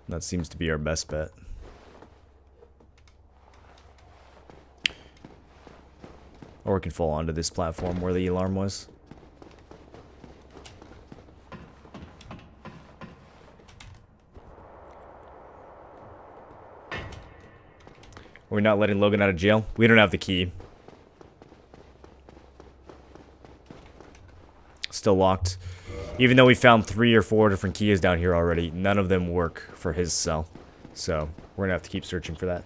That seems to be our best bet. Or we can fall onto this platform where the alarm was. We're not letting Logan out of jail. We don't have the key. Still locked. Even though we found 3 or 4 different keys down here already, none of them work for his cell. So, we're gonna have to keep searching for that.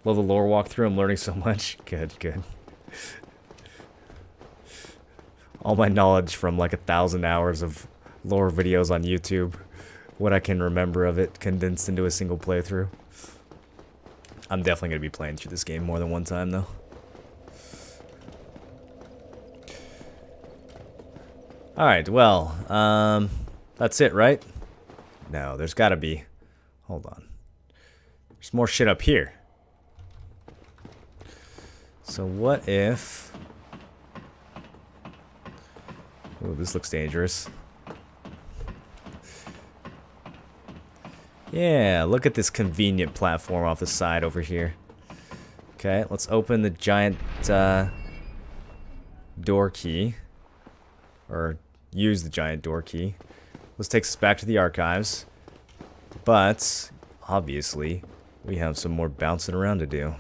Love the lore walkthrough. I'm learning so much. Good, good. All my knowledge from like 1,000 hours of lore videos on YouTube. What I can remember of it condensed into a single playthrough. I'm definitely going to be playing through this game more than one time, though. Alright, well, that's it, right? No, there's got to be... Hold on. There's more shit up here. So what if... Ooh, this looks dangerous. Yeah, look at this convenient platform off the side over here. Okay, let's open the giant door key. Or use the giant door key. This takes us back to the archives. But, obviously, we have some more bouncing around to do.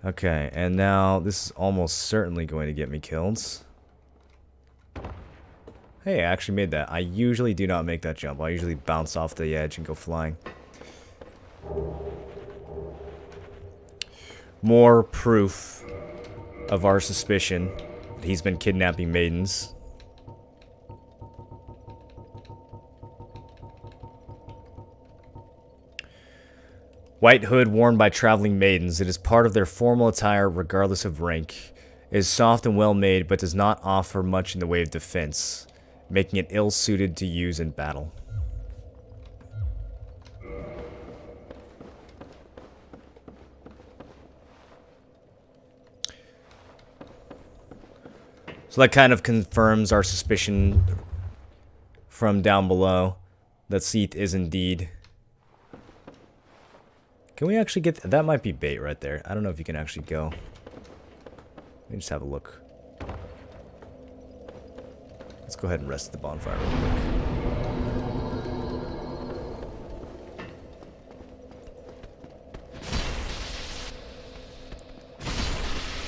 Okay, and now this is almost certainly going to get me killed. Hey, I actually made that. I usually do not make that jump. I usually bounce off the edge and go flying. More proof of our suspicion that he's been kidnapping maidens. White hood worn by traveling maidens. It is part of their formal attire regardless of rank. It is soft and well made, but does not offer much in the way of defense, making it ill-suited to use in battle. So that kind of confirms our suspicion from down below that Seath is indeed... Can we actually get... That might be bait right there. I don't know if you can actually go. Let me just have a look. Let's go ahead and rest at the bonfire real quick.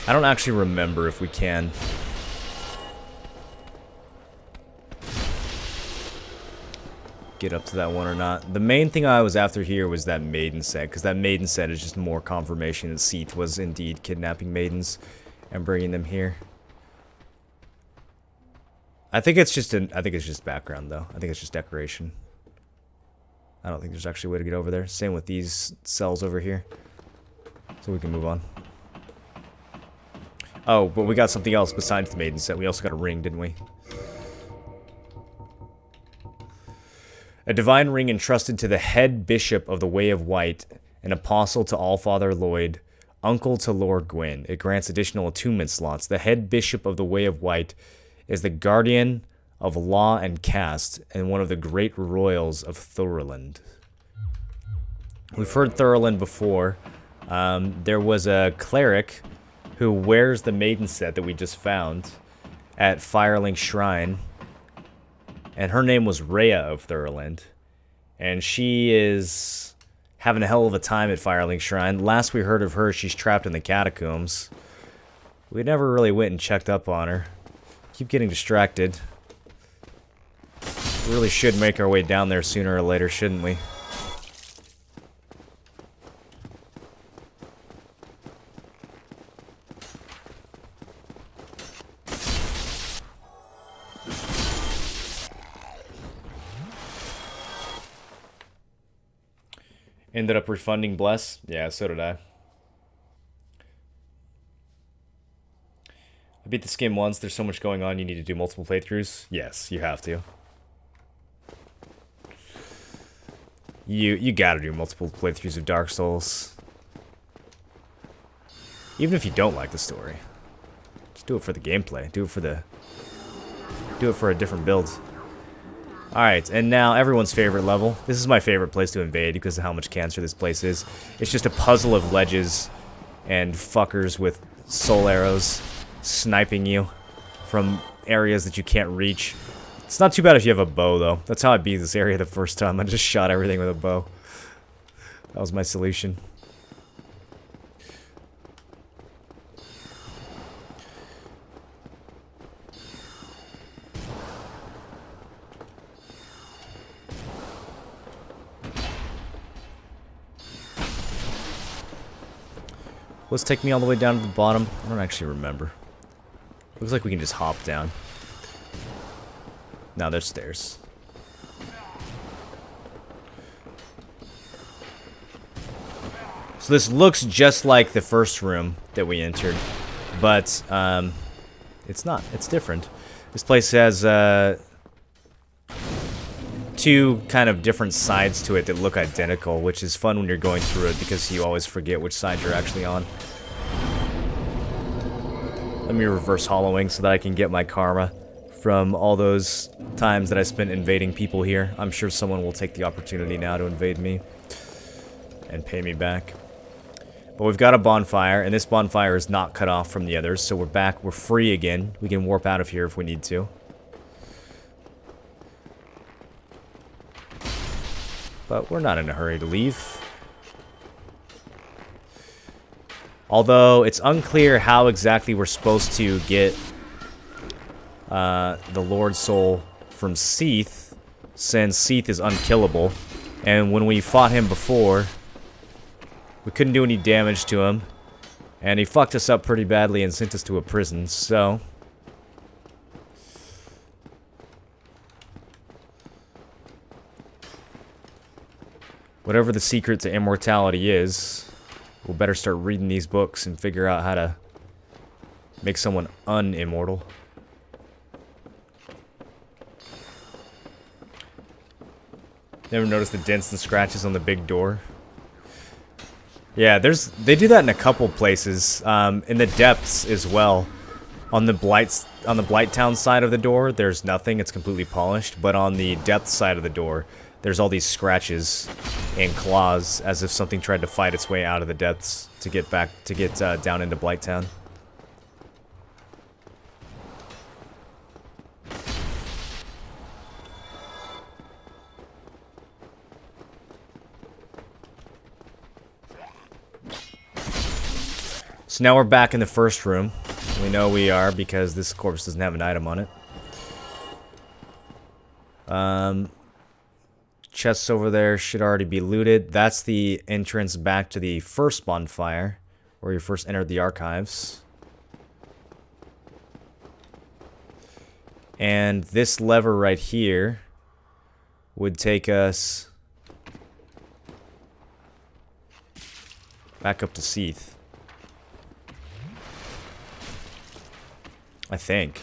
I don't actually remember if we can. Get up to that one or not. The main thing I was after here was that maiden set, because that maiden set is just more confirmation that Seath was indeed kidnapping maidens and bringing them here. I think it's just background though. I think it's just decoration. I don't think there's actually a way to get over there. Same with these cells over here. So we can move on. Oh, but we got something else besides the maiden set. We also got a ring, didn't we? A divine ring entrusted to the head bishop of the Way of White, an apostle to Allfather Lloyd, uncle to Lord Gwyn. It grants additional attunement slots. The head bishop of the Way of White is the guardian of law and caste and one of the great royals of Thurland. We've heard Thurland before. There was a cleric who wears the maiden set that we just found at Firelink Shrine. And her name was Rhea of Thurland. And she is having a hell of a time at Firelink Shrine. Last we heard of her, she's trapped in the catacombs. We never really went and checked up on her. Keep getting distracted. We really should make our way down there sooner or later, shouldn't we? Ended up refunding Bless? Yeah, so did I. I beat this game once. There's so much going on, you need to do multiple playthroughs? Yes, you have to. You gotta do multiple playthroughs of Dark Souls. Even if you don't like the story. Just do it for the gameplay. Do it for a different build. Alright, and now everyone's favorite level. This is my favorite place to invade because of how much cancer this place is. It's just a puzzle of ledges and fuckers with soul arrows sniping you from areas that you can't reach. It's not too bad if you have a bow, though. That's how I beat this area the first time. I just shot everything with a bow. That was my solution. Let's take me all the way down to the bottom. I don't actually remember. Looks like we can just hop down. No, there's stairs. So this looks just like the first room that we entered, but it's not. It's different. This place has two kind of different sides to it that look identical, which is fun when you're going through it because you always forget which side you're actually on. Let me reverse hollowing so that I can get my karma from all those times that I spent invading people here. I'm sure someone will take the opportunity now to invade me and pay me back. But we've got a bonfire, and this bonfire is not cut off from the others, so we're back. We're free again. We can warp out of here if we need to. But we're not in a hurry to leave. Although, it's unclear how exactly we're supposed to get the Lord Soul from Seath, since Seath is unkillable. And when we fought him before, we couldn't do any damage to him. And he fucked us up pretty badly and sent us to a prison, so... whatever the secret to immortality is, we'll better start reading these books and figure out how to make someone unimmortal. Never noticed the dents and scratches on the big door. Yeah, they do that in a couple places, in the depths as well. On the Blighttown side of the door, there's nothing; it's completely polished. But on the depth side of the door, there's all these scratches and claws, as if something tried to fight its way out of the depths to get down into Blighttown. So now we're back in the first room. We know we are because this corpse doesn't have an item on it. Chests over there should already be looted. That's the entrance back to the first bonfire, where you first entered the archives. And this lever right here would take us back up to Seath. I think.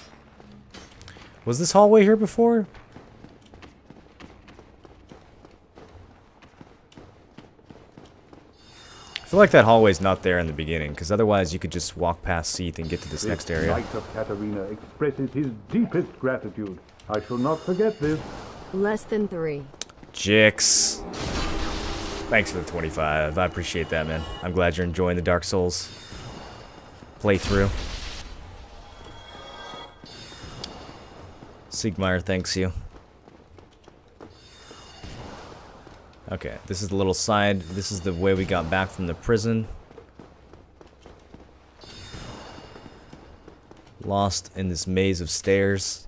Was this hallway here before? I feel like that hallway's not there in the beginning, because otherwise you could just walk past Seath and get to this next area. The Knight of Catarina expresses his deepest gratitude. I shall not forget this. Less than 3. Jix. Thanks for the 25. I appreciate that, man. I'm glad you're enjoying the Dark Souls playthrough. Siegmeyer thanks you. Okay, this is the little side. This is the way we got back from the prison. Lost in this maze of stairs.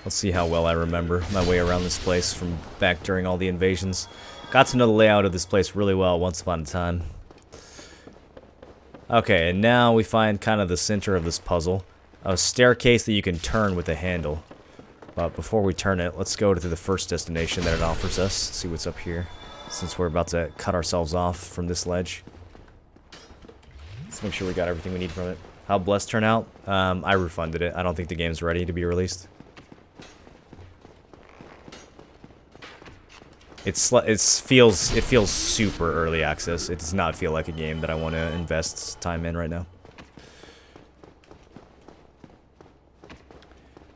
Let's see how well I remember my way around this place from back during all the invasions. Got to know the layout of this place really well once upon a time. Okay, and now we find kind of the center of this puzzle. A staircase that you can turn with a handle. But before we turn it, let's go to the first destination that it offers us. See what's up here, since we're about to cut ourselves off from this ledge. Let's make sure we got everything we need from it. How'd Bless turn out? I refunded it. I don't think the game's ready to be released. It feels super early access. It does not feel like a game that I want to invest time in right now.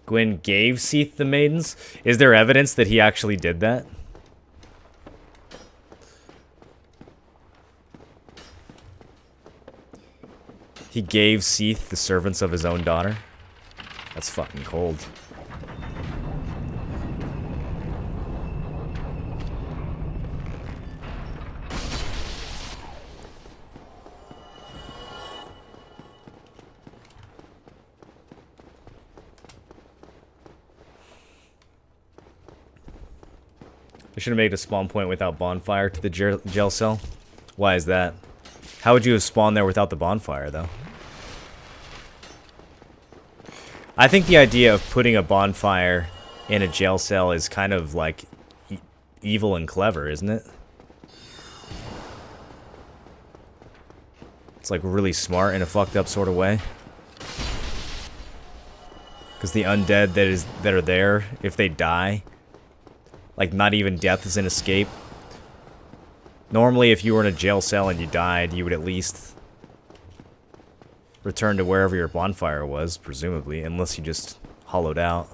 Gwyn gave Seath the maidens? Is there evidence that he actually did that? He gave Seath the servants of his own daughter? That's fucking cold. They should have made a spawn point without bonfire to the jail cell. Why is that? How would you have spawned there without the bonfire, though? I think the idea of putting a bonfire in a jail cell is kind of like evil and clever, isn't it? It's like really smart in a fucked up sort of way. Because the undead that are there, if they die, like not even death is an escape. Normally, if you were in a jail cell and you died, you would at least return to wherever your bonfire was, presumably, unless you just hollowed out.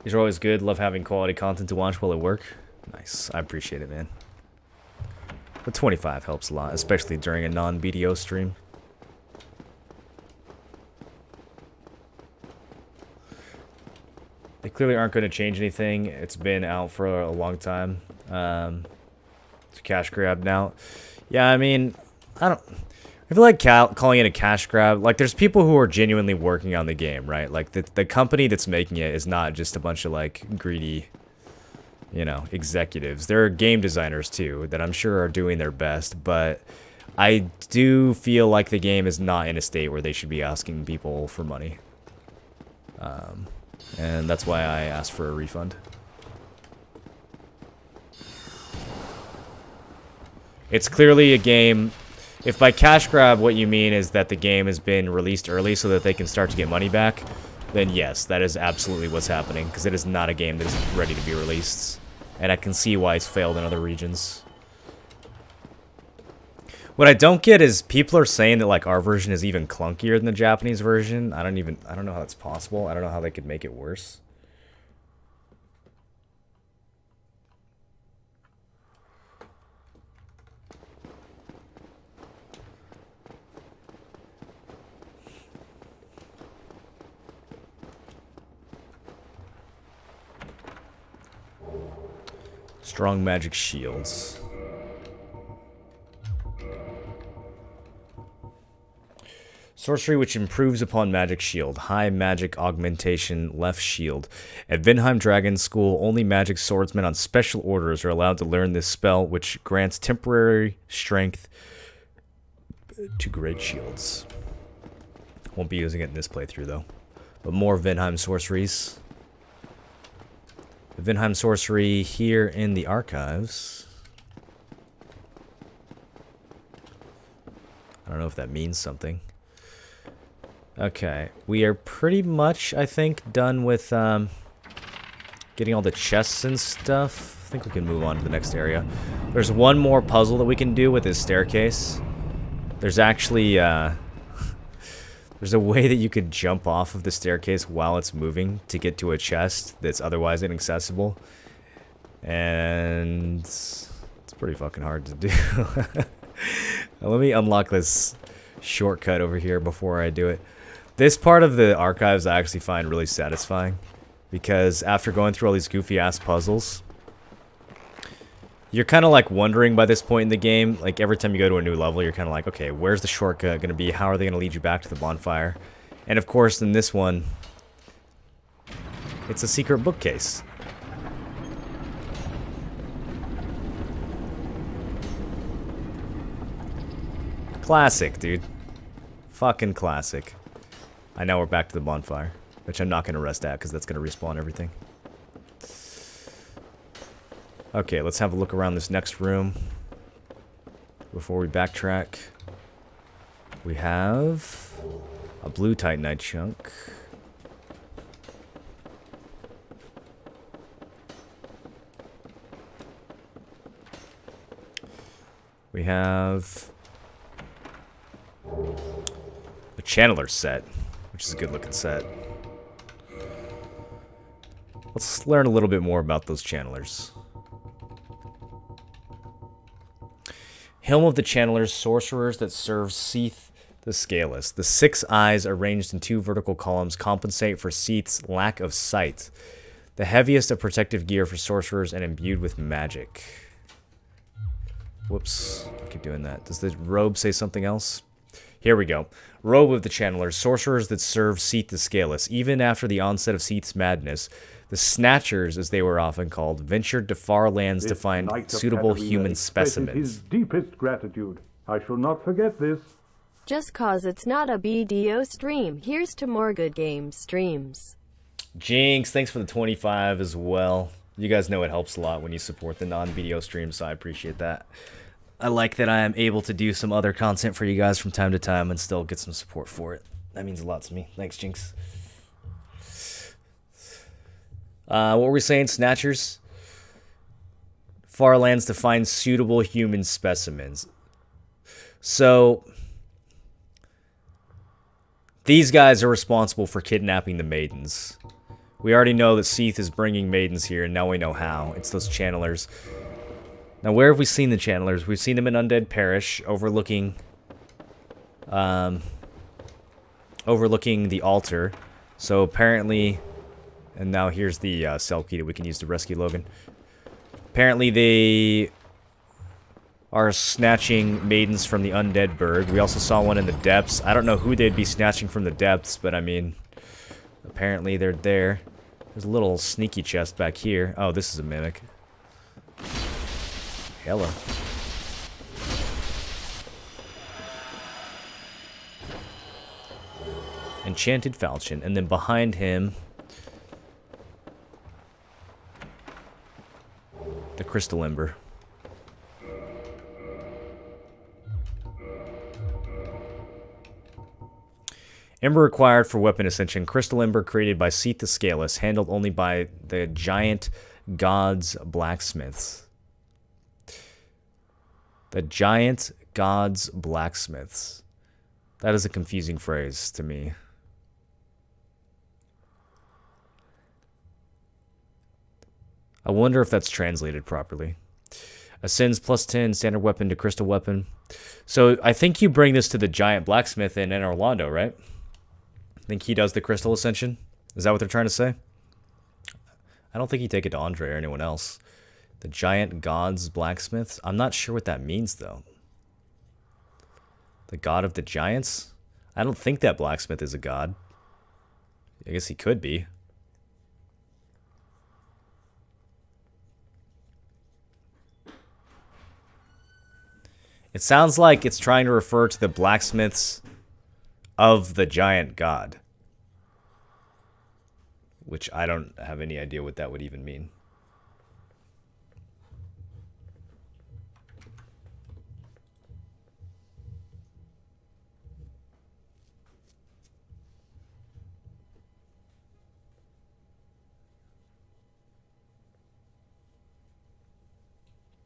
These are always good. Love having quality content to watch while at work. Nice. I appreciate it, man. But 25 helps a lot, especially during a non-BDO stream. They clearly aren't going to change anything. It's been out for a long time. It's a cash grab now. Yeah, I mean, I feel like calling it a cash grab, like there's people who are genuinely working on the game, right? Like the company that's making it is not just a bunch of like greedy, you know, executives. There are game designers too that I'm sure are doing their best, but I do feel like the game is not in a state where they should be asking people for money. And that's why I asked for a refund. It's clearly a game. If by cash grab what you mean is that the game has been released early so that they can start to get money back, then yes, that is absolutely what's happening, because it is not a game that is ready to be released. And I can see why it's failed in other regions. What I don't get is people are saying that like our version is even clunkier than the Japanese version. I don't know how that's possible. I don't know how they could make it worse. Strong magic shields. Sorcery which improves upon magic shield. High magic augmentation left shield. At Vinheim Dragon School, only magic swordsmen on special orders are allowed to learn this spell, which grants temporary strength to great shields. Won't be using it in this playthrough though. But more Vinheim sorceries. The Vinheim sorcery here in the archives. I don't know if that means something. Okay, we are pretty much, I think, done with getting all the chests and stuff. I think we can move on to the next area. There's one more puzzle that we can do with this staircase. There's actually there's a way that you could jump off of the staircase while it's moving to get to a chest that's otherwise inaccessible. And it's pretty fucking hard to do. Let me unlock this shortcut over here before I do it. This part of the archives I actually find really satisfying, because after going through all these goofy ass puzzles, you're kind of like wondering by this point in the game, like every time you go to a new level, you're kind of like, okay, where's the shortcut going to be? How are they going to lead you back to the bonfire? And of course, in this one, it's a secret bookcase. Classic, dude. Fucking classic. I know we're back to the bonfire, which I'm not going to rest at because that's going to respawn everything. Okay, let's have a look around this next room before we backtrack. We have a blue Titanite chunk. We have a Channeler set, which is a good looking set. Let's learn a little bit more about those Channelers. Helm of the Channelers, sorcerers that serve Seath The Scaleless. The 6 eyes arranged in 2 vertical columns compensate for Seath's lack of sight. The heaviest of protective gear for sorcerers and imbued with magic. Whoops. I keep doing that. Does the robe say something else? Here we go. Robe of the Channelers. Sorcerers that serve Seath the Scaleless. Even after the onset of Seath's madness, the Snatchers, as they were often called, ventured to far lands to find suitable human specimens. His deepest gratitude. I shall not forget this. Just cause it's not a BDO stream, here's to more good games streams. Jinx, thanks for the 25 as well. You guys know it helps a lot when you support the non-BDO streams, so I appreciate that. I like that I am able to do some other content for you guys from time to time and still get some support for it. That means a lot to me. Thanks, Jinx. What were we saying? Snatchers? Far lands to find suitable human specimens. So, these guys are responsible for kidnapping the maidens. We already know that Seath is bringing maidens here, and now we know how. It's those channelers. Now, where have we seen the channelers? We've seen them in Undead Parish, overlooking the altar. So apparently, and now here's the cell key that we can use to rescue Logan. Apparently, they are snatching maidens from the Undead Burg. We also saw one in the depths. I don't know who they'd be snatching from the depths, but I mean, apparently they're there. There's a little sneaky chest back here. Oh, this is a mimic. Hello. Enchanted Falchion, and then behind him, the Crystal Ember. Ember required for weapon ascension. Crystal Ember created by Seath the Scaleless, handled only by the giant gods blacksmiths. The giant gods blacksmiths. That is a confusing phrase to me. I wonder if that's translated properly. Ascends +10, standard weapon to crystal weapon. So I think you bring this to the giant blacksmith in Orlando, right? I think he does the crystal ascension. Is that what they're trying to say? I don't think you take it to Andre or anyone else. The giant gods blacksmiths? I'm not sure what that means, though. The god of the giants? I don't think that blacksmith is a god. I guess he could be. It sounds like it's trying to refer to the blacksmiths of the giant god. Which I don't have any idea what that would even mean.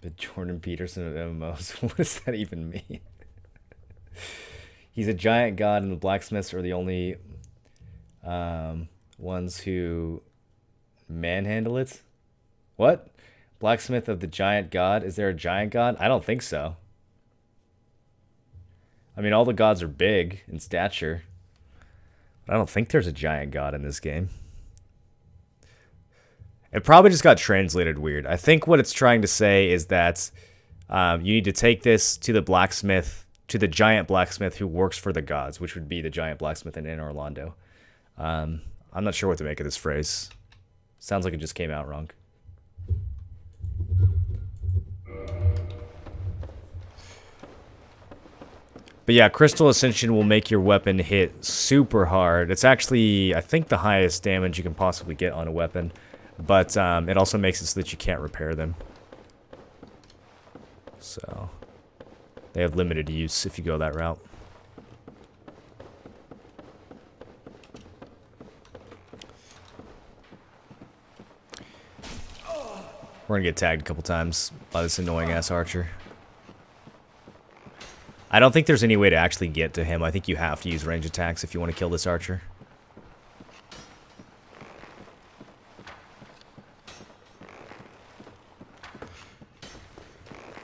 The Jordan Peterson of MMOs. What does that even mean? He's a giant god, and the blacksmiths are the only ones who manhandle it. What? Blacksmith of the giant god? Is there a giant god? I don't think so. I mean, all the gods are big in stature. But I don't think there's a giant god in this game. It probably just got translated weird. I think what it's trying to say is that you need to take this to the blacksmith, to the giant blacksmith who works for the gods, which would be the giant blacksmith in Orlando. I'm not sure what to make of this phrase. Sounds like it just came out wrong. But yeah, Crystal Ascension will make your weapon hit super hard. It's actually, I think, the highest damage you can possibly get on a weapon. But it also makes it so that you can't repair them. So they have limited use if you go that route. We're gonna get tagged a couple times by this annoying ass archer. I don't think there's any way to actually get to him. I think you have to use range attacks if you want to kill this archer.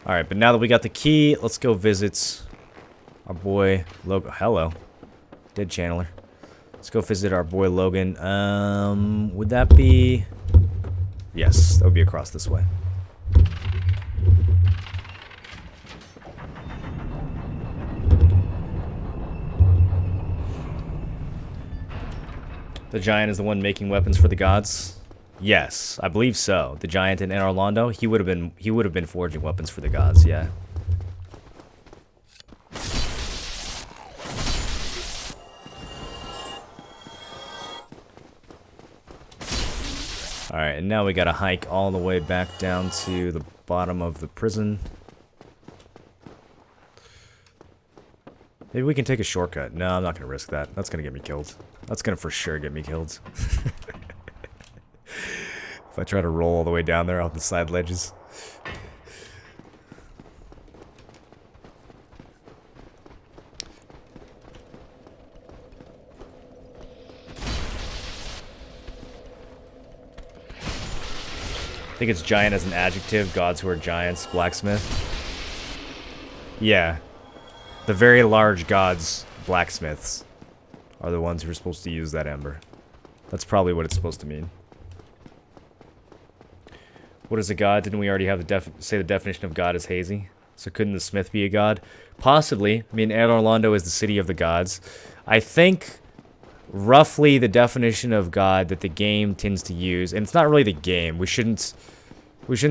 Alright, but now that we got the key, let's go visit our boy Logan. Hello. Dead channeler. Let's go visit our boy Logan. Would that be... Yes, that would be across this way. The giant is the one making weapons for the gods? Yes, I believe so. The giant in Anor Londo, he would have been forging weapons for the gods, yeah. Alright, and now we gotta hike all the way back down to the bottom of the prison. Maybe we can take a shortcut. No, I'm not gonna risk that. That's gonna get me killed. That's gonna for sure get me killed. If I try to roll all the way down there off the side ledges. I think it's giant as an adjective. Gods who are giants. Blacksmith. Yeah. The very large gods, blacksmiths, are the ones who are supposed to use that ember. That's probably what it's supposed to mean. What is a god? Didn't we already have say the definition of god is hazy? So couldn't the smith be a god? Possibly. I mean, Anor Londo is the city of the gods. I think roughly the definition of god that the game tends to use, and it's not really the game. We shouldn't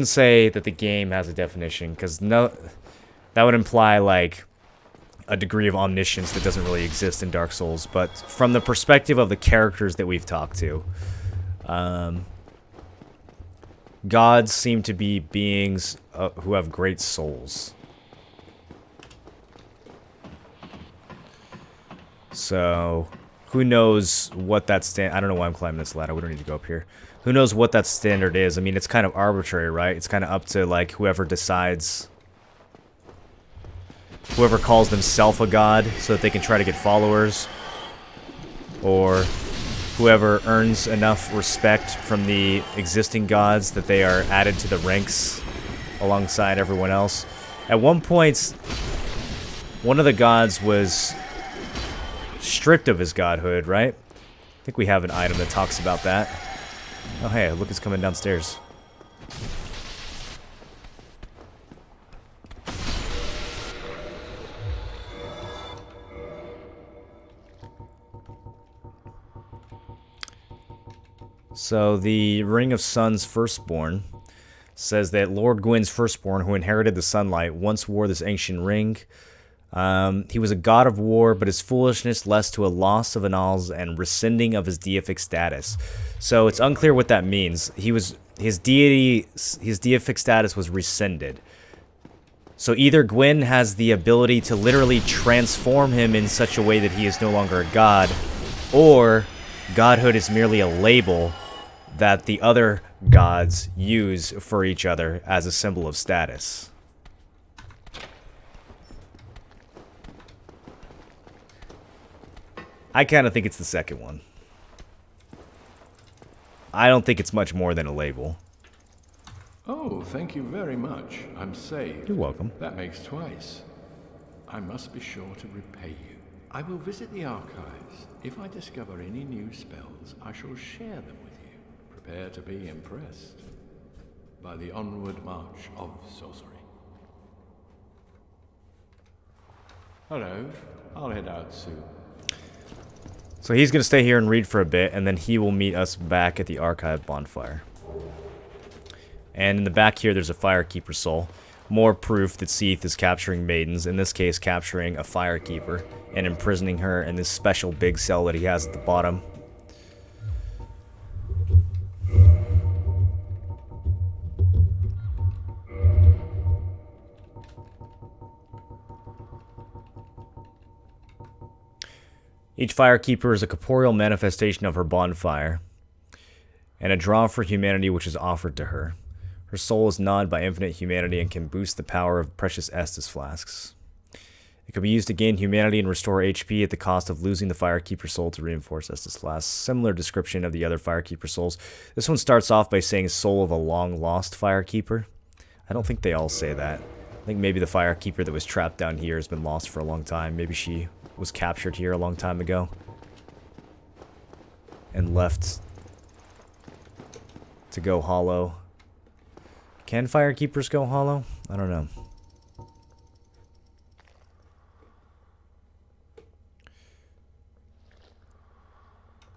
say that the game has a definition, because no, that would imply like a degree of omniscience that doesn't really exist in Dark Souls. But from the perspective of the characters that we've talked to, gods seem to be beings who have great souls. So, who knows what that I don't know why I'm climbing this ladder. We don't need to go up here. Who knows what that standard is? I mean, it's kind of arbitrary, right? It's kind of up to, like, whoever decides... Whoever calls themselves a god so that they can try to get followers. Or whoever earns enough respect from the existing gods that they are added to the ranks alongside everyone else. At one point, one of the gods was stripped of his godhood, right? I think we have an item that talks about that. Oh hey, look, it's coming downstairs. So the Ring of Sun's firstborn says that Lord Gwyn's firstborn, who inherited the sunlight, once wore this ancient ring. He was a god of war, but his foolishness led to a loss of annals and rescinding of his deific status. So it's unclear what that means. His deific status was rescinded. So either Gwyn has the ability to literally transform him in such a way that he is no longer a god, or godhood is merely a label that the other gods use for each other as a symbol of status. I kind of think it's the second one. I don't think it's much more than a label. Oh, thank you very much. I'm saved. You're welcome. That makes twice. I must be sure to repay you. I will visit the archives. If I discover any new spells, I shall share them with you. Prepare to be impressed by the onward march of sorcery. Hello. I'll head out soon. So he's going to stay here and read for a bit, and then he will meet us back at the archive bonfire. And in the back here, there's a Firekeeper soul. More proof that Seath is capturing maidens, in this case capturing a Firekeeper, and imprisoning her in this special big cell that he has at the bottom. Each Firekeeper is a corporeal manifestation of her bonfire, and a draw for humanity which is offered to her. Her soul is gnawed by infinite humanity and can boost the power of precious Estus flasks. It can be used to gain humanity and restore HP at the cost of losing the Firekeeper soul to reinforce Estus flasks. Similar description of the other Firekeeper souls. This one starts off by saying soul of a long-lost Firekeeper. I don't think they all say that. I think maybe the Firekeeper that was trapped down here has been lost for a long time. Maybe she was captured here a long time ago and left to go hollow. Can Firekeepers go hollow? I don't know.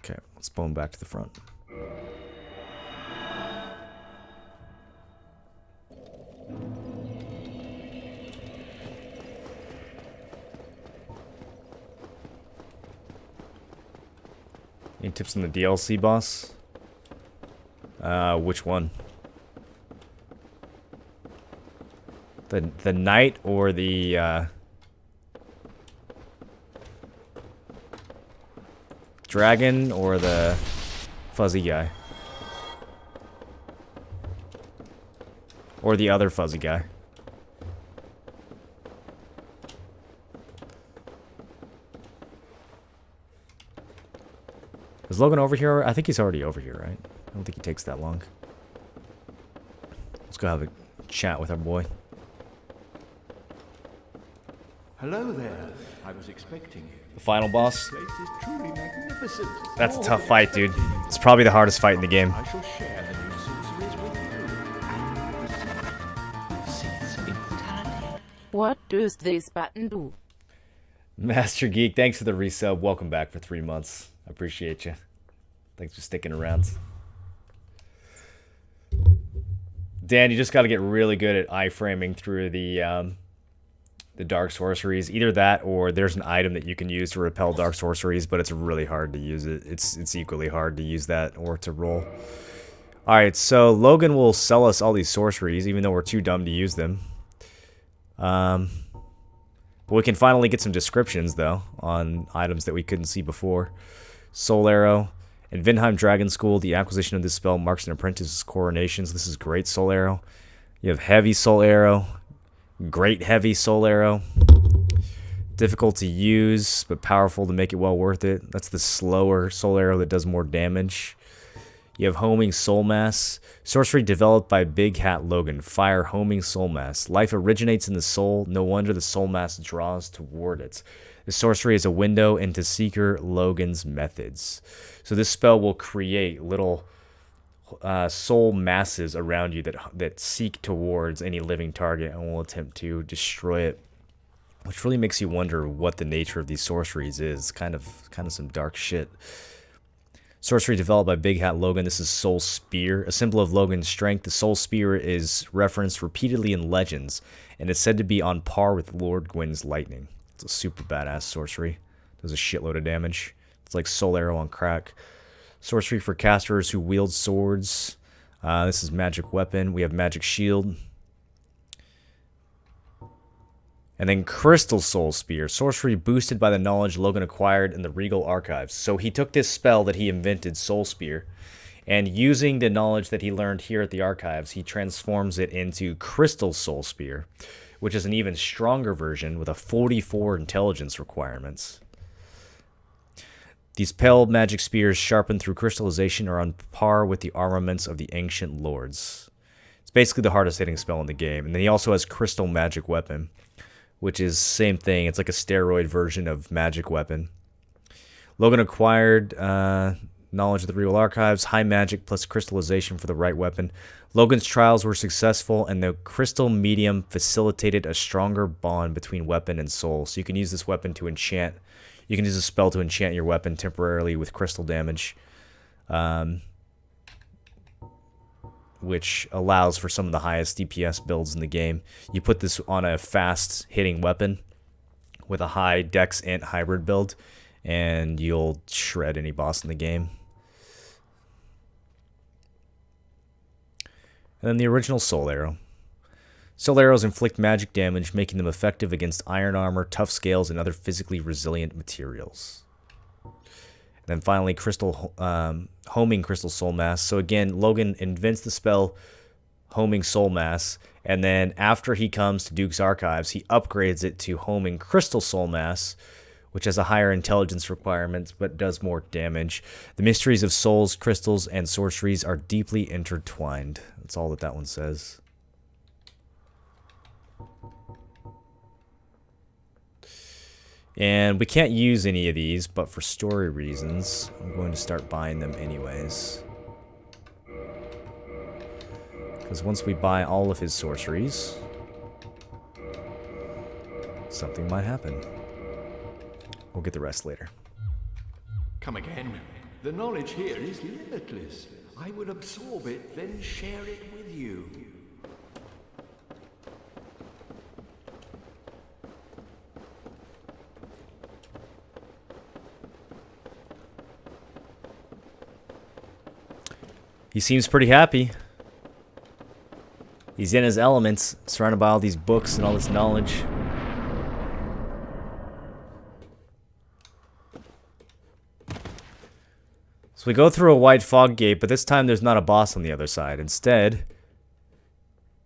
Okay, let's bone back to the front. Any tips on the DLC boss? Which one? The knight or the dragon or the fuzzy guy? Or the other fuzzy guy? Is Logan over here? I think he's already over here, right? I don't think he takes that long. Let's go have a chat with our boy. Hello there. I was expecting you. The final boss? This place is truly magnificent. That's a tough fight, dude. It's probably the hardest fight in the game. I shall share the new sorceries with you. What does this button do? Master Geek, thanks for the resub. Welcome back for 3 months. I appreciate you. Thanks for sticking around. Dan, you just got to get really good at iframing through the dark sorceries. Either that or there's an item that you can use to repel dark sorceries, but it's really hard to use it. It's equally hard to use that or to roll. Alright, so Logan will sell us all these sorceries, even though we're too dumb to use them. But we can finally get some descriptions, though, on items that we couldn't see before. Soul Arrow. In Vinheim Dragon School, the acquisition of this spell marks an apprentice's coronation. So this is Great Soul Arrow. You have Heavy Soul Arrow. Great Heavy Soul Arrow. Difficult to use, but powerful to make it well worth it. That's the slower Soul Arrow that does more damage. You have Homing Soul Mass. Sorcery developed by Big Hat Logan. Fire Homing Soul Mass. Life originates in the soul. No wonder the Soul Mass draws toward it. This sorcery is a window into Seeker Logan's methods. So this spell will create little soul masses around you that seek towards any living target and will attempt to destroy it. Which really makes you wonder what the nature of these sorceries is. Kind of some dark shit. Sorcery developed by Big Hat Logan. This is Soul Spear. A symbol of Logan's strength, the Soul Spear is referenced repeatedly in legends and is said to be on par with Lord Gwyn's Lightning. It's a super badass sorcery. Does a shitload of damage. It's like Soul Arrow on crack. Sorcery for casters who wield swords. This is Magic Weapon. We have Magic Shield. And then Crystal Soul Spear. Sorcery boosted by the knowledge Logan acquired in the Regal Archives. So he took this spell that he invented, Soul Spear, and using the knowledge that he learned here at the Archives, he transforms it into Crystal Soul Spear, which is an even stronger version with a 44 intelligence requirements. These pale magic spears sharpened through crystallization are on par with the armaments of the ancient lords. It's basically the hardest hitting spell in the game. And then he also has Crystal Magic Weapon, which is same thing. It's like a steroid version of Magic Weapon. Logan acquired knowledge of the Regal Archives, high magic plus crystallization for the right weapon. Logan's trials were successful, and the crystal medium facilitated a stronger bond between weapon and soul. So you can use this weapon to enchant. You can use a spell to enchant your weapon temporarily with crystal damage, which allows for some of the highest DPS builds in the game. You put this on a fast-hitting weapon with a high Dex Int hybrid build, and you'll shred any boss in the game. And then the original Soul Arrow. Soul Arrows inflict magic damage, making them effective against iron armor, tough scales, and other physically resilient materials. And then finally, Homing Crystal Soul Mass. So again, Logan invents the spell Homing Soul Mass, and then after he comes to Duke's Archives, he upgrades it to Homing Crystal Soul Mass, which has a higher intelligence requirement, but does more damage. The mysteries of souls, crystals, and sorceries are deeply intertwined. That's all that one says. And we can't use any of these, but for story reasons, I'm going to start buying them anyways. Because once we buy all of his sorceries, something might happen. We'll get the rest later. Come again. The knowledge here is limitless. I will absorb it, then share it with you. He seems pretty happy. He's in his elements, surrounded by all these books and all this knowledge. So we go through a white fog gate, but this time there's not a boss on the other side. Instead,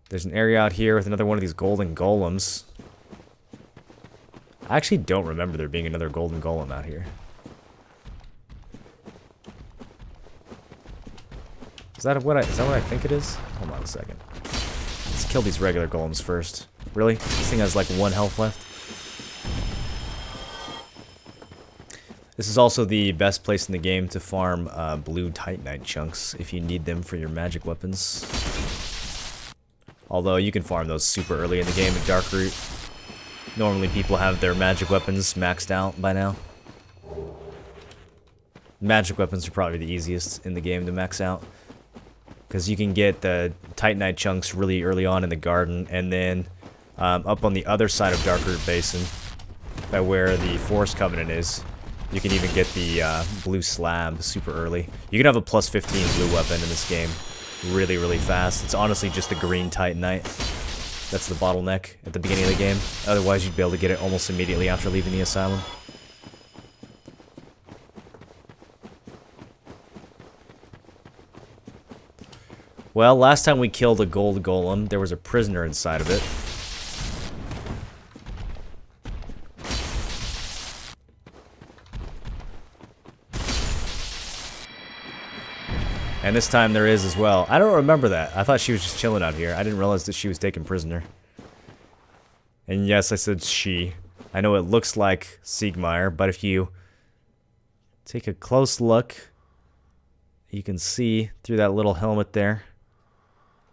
there's an area out here with another one of these golden golems. I actually don't remember there being another golden golem out here. Is that what I think it is? Hold on a second. Let's kill these regular golems first. Really? This thing has like 1 health left. This is also the best place in the game to farm blue Titanite chunks if you need them for your magic weapons. Although you can farm those super early in the game at Darkroot. Normally people have their magic weapons maxed out by now. Magic weapons are probably the easiest in the game to max out. Because you can get the Titanite chunks really early on in the garden, and then up on the other side of Darkroot Basin, by where the Forest Covenant is, you can even get the blue slab super early. You can have a plus 15 blue weapon in this game really, really fast. It's honestly just the green Titanite. That's the bottleneck at the beginning of the game. Otherwise, you'd be able to get it almost immediately after leaving the asylum. Well, last time we killed a gold golem, there was a prisoner inside of it. And this time there is as well. I don't remember that. I thought she was just chilling out here. I didn't realize that she was taken prisoner. And yes, I said she. I know it looks like Siegmeyer, but if you take a close look, you can see through that little helmet there.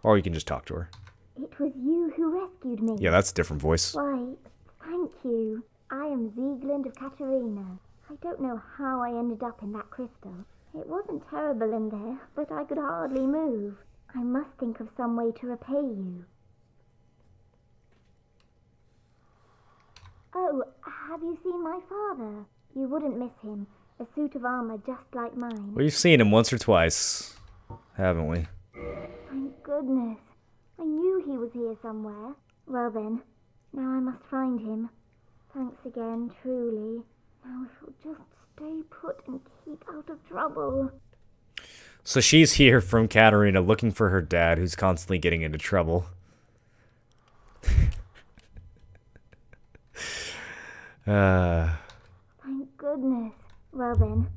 Or you can just talk to her. It was you who rescued me. Yeah, that's a different voice. Why, thank you. I am Sieglind of Katarina. I don't know how I ended up in that crystal. It wasn't terrible in there, but I could hardly move. I must think of some way to repay you. Oh, have you seen my father? You wouldn't miss him. A suit of armor just like mine. We've seen him once or twice, haven't we? Thank goodness. I knew he was here somewhere. Well then, now I must find him. Thanks again, truly. Now if you'll just stay put and keep out of trouble. So she's here from Katarina looking for her dad, who's constantly getting into trouble. Thank goodness. Well then,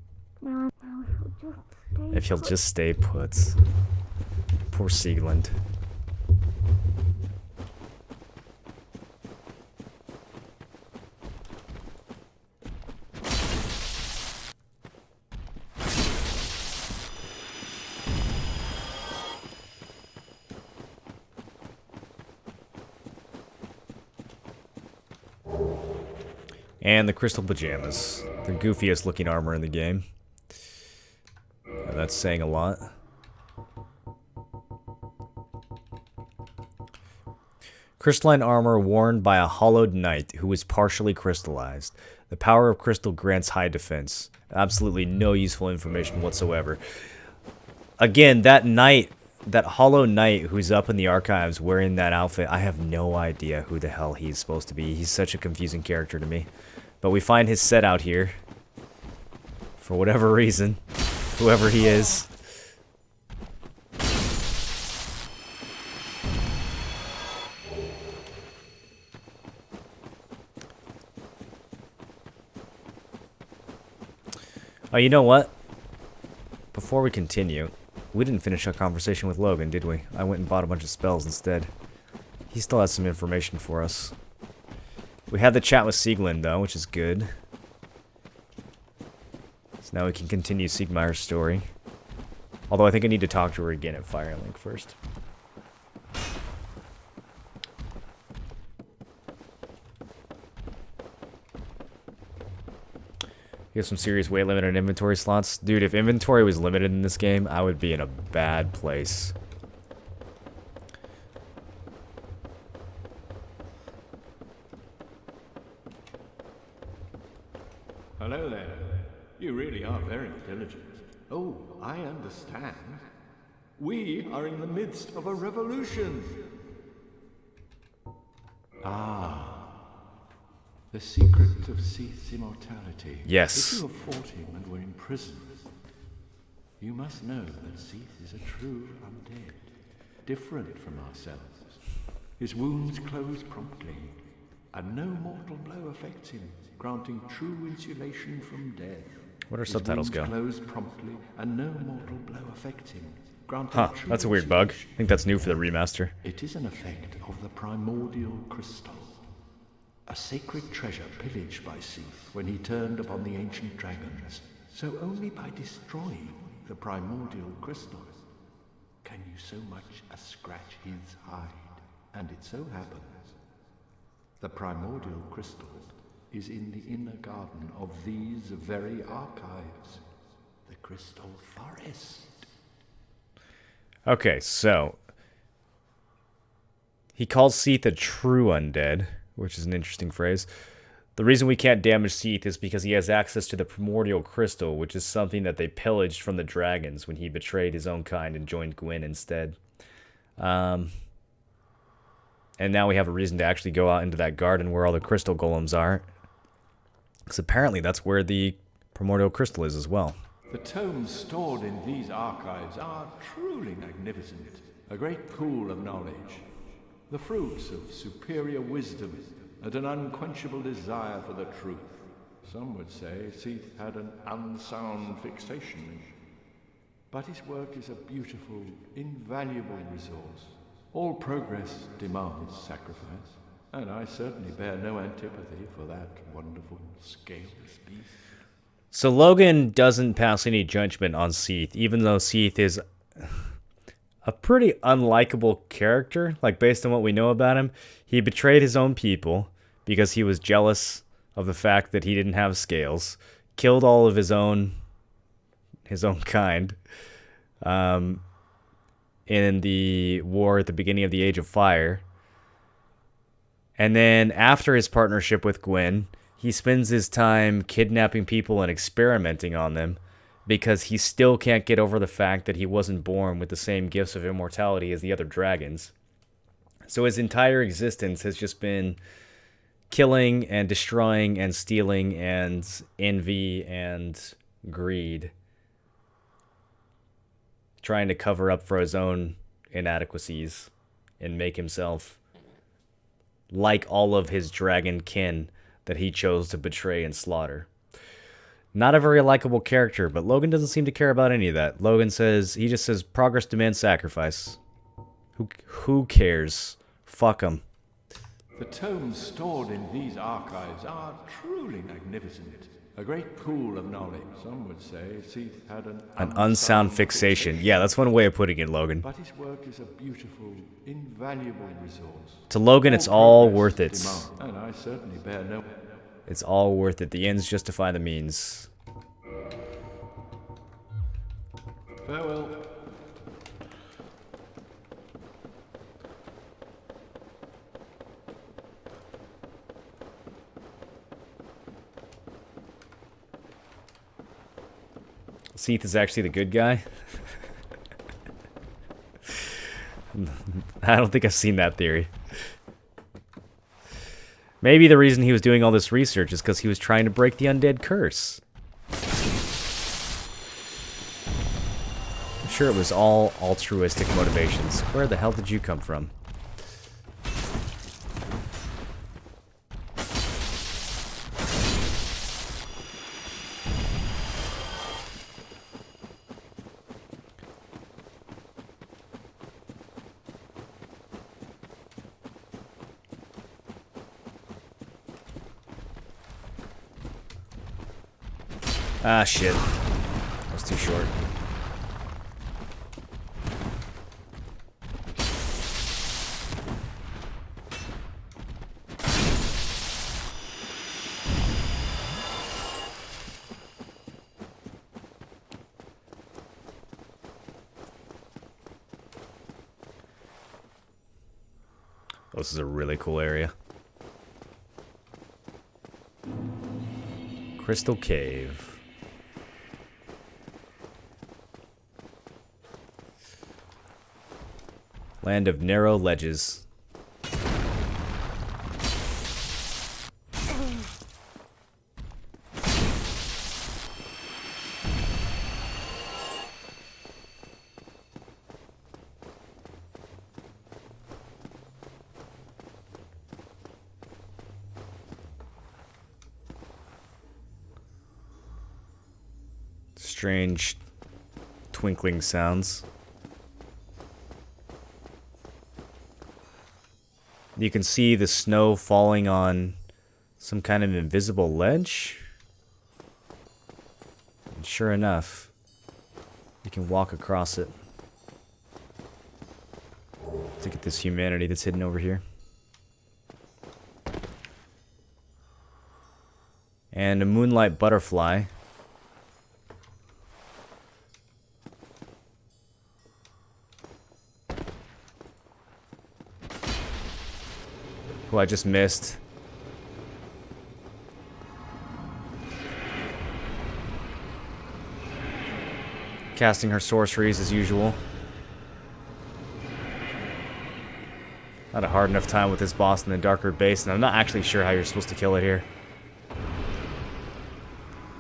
now if you'll just stay If you'll just stay put. Poor Sieglind. And the crystal pajamas. The goofiest looking armor in the game. And that's saying a lot. Crystalline armor worn by a hollowed knight who is partially crystallized. The power of crystal grants high defense. Absolutely no useful information whatsoever. Again, that knight, that hollow knight who's up in the archives wearing that outfit, I have no idea who the hell he's supposed to be. He's such a confusing character to me. But we find his set out here. For whatever reason. Whoever he is. Oh, you know what? Before we continue, we didn't finish our conversation with Logan, did we? I went and bought a bunch of spells instead. He still has some information for us. We had the chat with Sieglin, though, which is good. So now we can continue Siegmeyer's story. Although I think I need to talk to her again at Firelink first. You have some serious weight limit on inventory slots. Dude, if inventory was limited in this game, I would be in a bad place. Hello there. You really are very diligent. Oh, I understand. We are in the midst of a revolution. Ah. The secret of Seath's immortality. Yes. If you have fought him and were imprisoned, you must know that Seath is a true undead, different from ourselves. His wounds close promptly, and no mortal blow affects him, granting true insulation from death. What are subtitles go? His wounds close promptly, and no mortal blow affects him, granting Huh, true that's a weird bug. I think that's new for the remaster. It is an effect of the primordial crystal. A sacred treasure pillaged by Seath when he turned upon the ancient dragons. So only by destroying the primordial crystal can you so much as scratch his hide. And it so happens the primordial crystal is in the inner garden of these very archives, the Crystal Forest. Okay, so he calls Seath a true undead, which is an interesting phrase. The reason we can't damage Seath is because he has access to the primordial crystal, which is something that they pillaged from the dragons when he betrayed his own kind and joined Gwyn instead. And now we have a reason to actually go out into that garden where all the crystal golems are. Because apparently that's where the primordial crystal is as well. The tomes stored in these archives are truly magnificent. A great pool of knowledge. The fruits of superior wisdom and an unquenchable desire for the truth. Some would say Seath had an unsound fixation. But his work is a beautiful, invaluable resource. All progress demands sacrifice, and I certainly bear no antipathy for that wonderful scaleless beast. So Logan doesn't pass any judgment on Seath, even though Seath is a pretty unlikable character, like based on what we know about him. He betrayed his own people because he was jealous of the fact that he didn't have scales, killed all of his own kind in the war at the beginning of the Age of Fire. And then after his partnership with Gwyn, he spends his time kidnapping people and experimenting on them, because he still can't get over the fact that he wasn't born with the same gifts of immortality as the other dragons. So his entire existence has just been killing and destroying and stealing and envy and greed, trying to cover up for his own inadequacies and make himself like all of his dragon kin that he chose to betray and slaughter. Not a very likable character, but Logan doesn't seem to care about any of that. Logan says, he just says, progress demands sacrifice. Who cares? Fuck him. The tomes stored in these archives are truly magnificent. A great pool of knowledge. Some would say Seath had an unsound fixation. Yeah, that's one way of putting it, Logan. But his work is a beautiful, invaluable resource. To Logan, it's all worth it. And I certainly bear no... It's all worth it. The ends justify the means. Farewell. Seath is actually the good guy? I don't think I've seen that theory. Maybe the reason he was doing all this research is because he was trying to break the undead curse. I'm sure it was all altruistic motivations. Where the hell did you come from? Ah, shit. That was too short. Oh, this is a really cool area. Crystal Cave. Land of narrow ledges. Strange twinkling sounds. You can see the snow falling on some kind of invisible ledge. And sure enough, you can walk across it to get this humanity that's hidden over here. And a moonlight butterfly. Who I just missed. Casting her sorceries as usual. Not a hard enough time with this boss in the Darker Basin. I'm not actually sure how you're supposed to kill it here.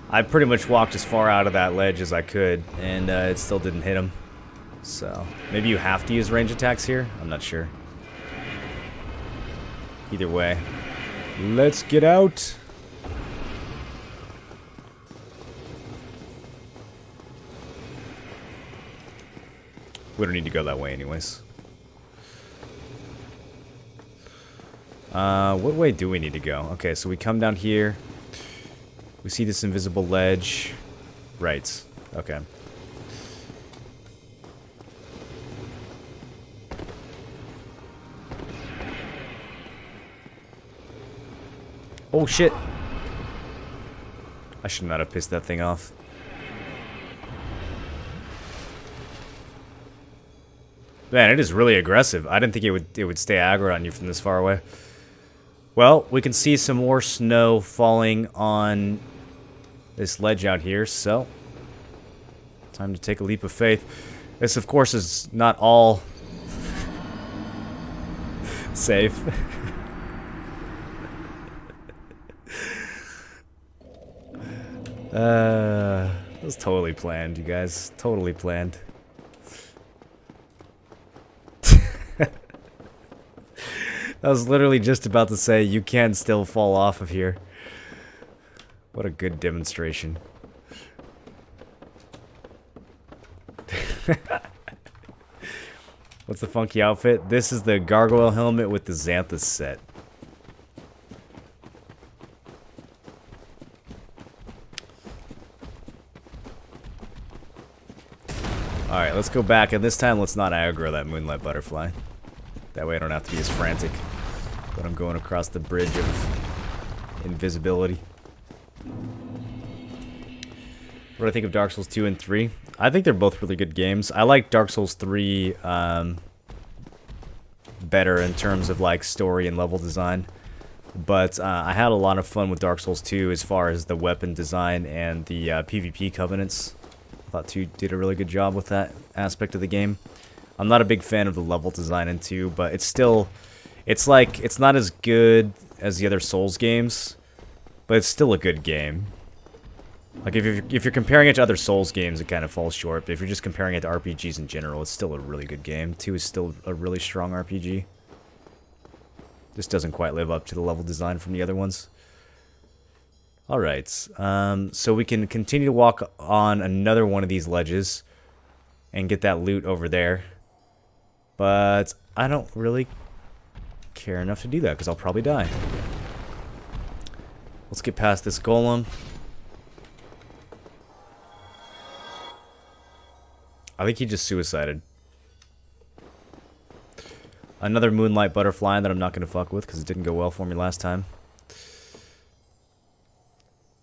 I pretty much walked as far out of that ledge as I could, and it still didn't hit him. So, maybe you have to use range attacks here? I'm not sure. Either way, let's get out. We don't need to go that way anyways. What way do we need to go? Okay, so we come down here. We see this invisible ledge. Right. Okay. Oh shit! I should not have pissed that thing off. Man, it is really aggressive. I didn't think it would stay aggro on you from this far away. Well, we can see some more snow falling on this ledge out here, so time to take a leap of faith. This, of course, is not all safe. That was totally planned, you guys. Totally planned. I was literally just about to say, you can still fall off of here. What a good demonstration. What's the funky outfit? This is the gargoyle helmet with the Xanthus set. Alright, let's go back, and this time let's not aggro that moonlight butterfly. That way I don't have to be as frantic when I'm going across the bridge of invisibility. What do I think of Dark Souls 2 and 3? I think they're both really good games. I like Dark Souls 3 better in terms of like story and level design. But I had a lot of fun with Dark Souls 2 as far as the weapon design and the PvP covenants. I thought 2 did a really good job with that aspect of the game. I'm not a big fan of the level design in 2, but it's still... It's like, it's not as good as the other Souls games, but it's still a good game. Like, if you're comparing it to other Souls games, it kind of falls short, but if you're just comparing it to RPGs in general, it's still a really good game. 2 is still a really strong RPG. Just doesn't quite live up to the level design from the other ones. Alright, so we can continue to walk on another one of these ledges and get that loot over there. But I don't really care enough to do that because I'll probably die. Let's get past this golem. I think he just suicided. Another moonlight butterfly that I'm not going to fuck with because it didn't go well for me last time.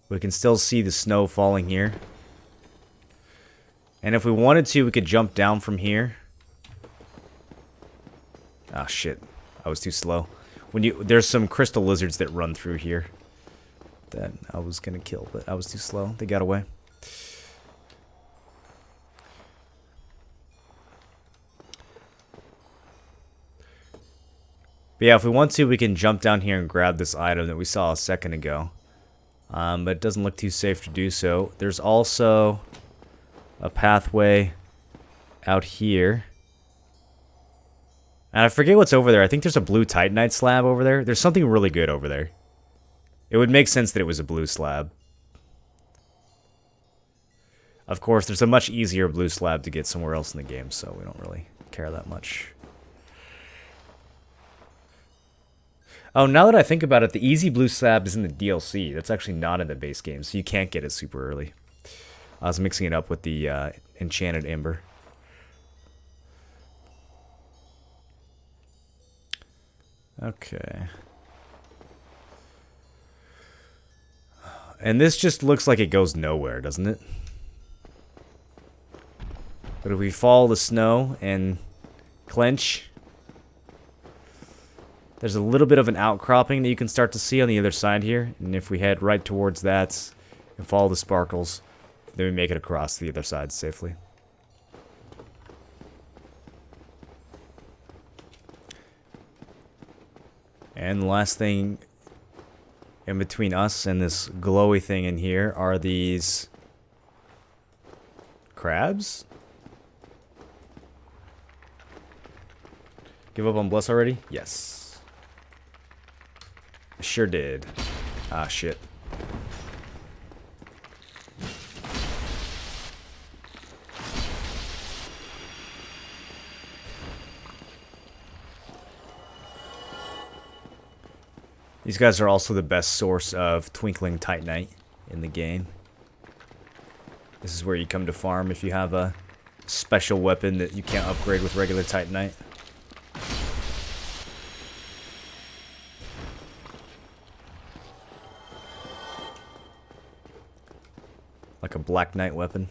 We can still see the snow falling here. And if we wanted to, we could jump down from here. Ah, shit. I was too slow. There's some crystal lizards that run through here that I was going to kill, but I was too slow. They got away. But yeah, if we want to, we can jump down here and grab this item that we saw a second ago. But it doesn't look too safe to do so. There's also a pathway out here. And I forget what's over there. I think there's a blue Titanite slab over there. There's something really good over there. It would make sense that it was a blue slab. Of course, there's a much easier blue slab to get somewhere else in the game, so we don't really care that much. Oh, now that I think about it, the easy blue slab is in the DLC. That's actually not in the base game, so you can't get it super early. I was mixing it up with the Enchanted Ember. Okay. And this just looks like it goes nowhere, doesn't it? But if we follow the snow and clench, there's a little bit of an outcropping that you can start to see on the other side here. And if we head right towards that and follow the sparkles, then we make it across the other side safely. And the last thing in between us and this glowy thing in here are these crabs. Give up on Bless already? Yes. I sure did. Ah, shit. These guys are also the best source of Twinkling Titanite in the game. This is where you come to farm if you have a special weapon that you can't upgrade with regular Titanite. Like a Black Knight weapon.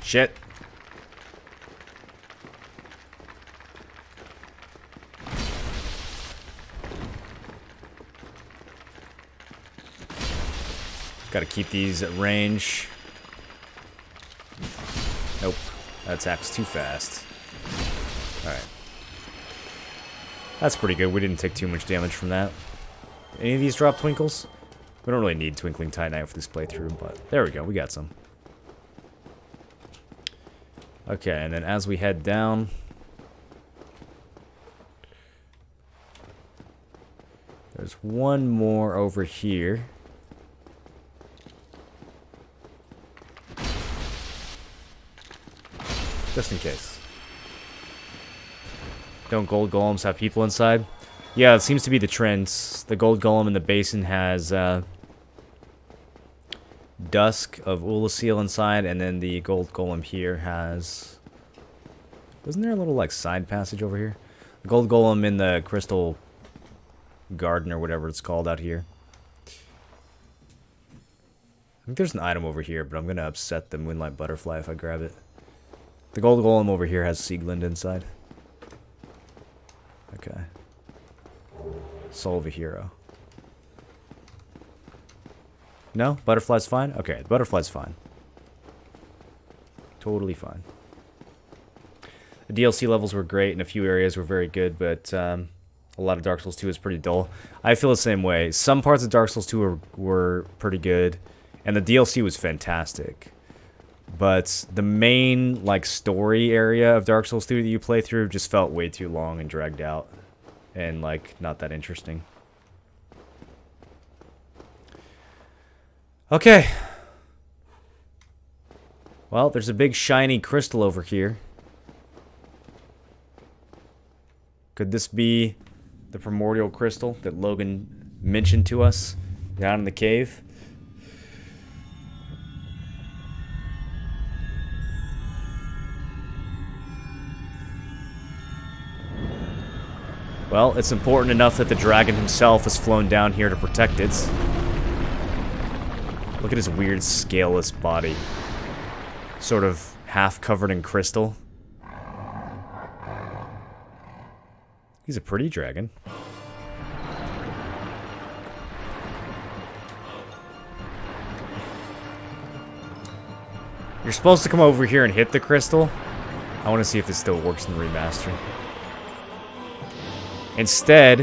Shit. Gotta keep these at range. Nope. That attack's too fast. Alright. That's pretty good. We didn't take too much damage from that. Any of these drop twinkles? We don't really need Twinkling Titanite for this playthrough, but there we go. We got some. Okay, and then as we head down, there's one more over here. Just in case. Don't gold golems have people inside? Yeah, it seems to be the trend. The gold golem in the basin has Dusk of Ulasil inside, and then the gold golem here has... Wasn't there a little, like, side passage over here? The gold golem in the crystal garden, or whatever it's called out here. I think there's an item over here, but I'm gonna upset the moonlight butterfly if I grab it. The gold golem over here has Sieglinde inside. Okay. Soul of a hero. No? Butterfly's fine? Okay, the butterfly's fine. Totally fine. The DLC levels were great, and a few areas were very good, but a lot of Dark Souls 2 is pretty dull. I feel the same way. Some parts of Dark Souls 2 were pretty good, and the DLC was fantastic. But the main, like, story area of Dark Souls 2 that you play through just felt way too long and dragged out. And, like, not that interesting. Okay. Well, there's a big shiny crystal over here. Could this be the primordial crystal that Logan mentioned to us down in the cave. Well, it's important enough that the dragon himself has flown down here to protect it. Look at his weird scaleless body. Sort of half covered in crystal. He's a pretty dragon. You're supposed to come over here and hit the crystal. I want to see if this still works in the remaster. Instead,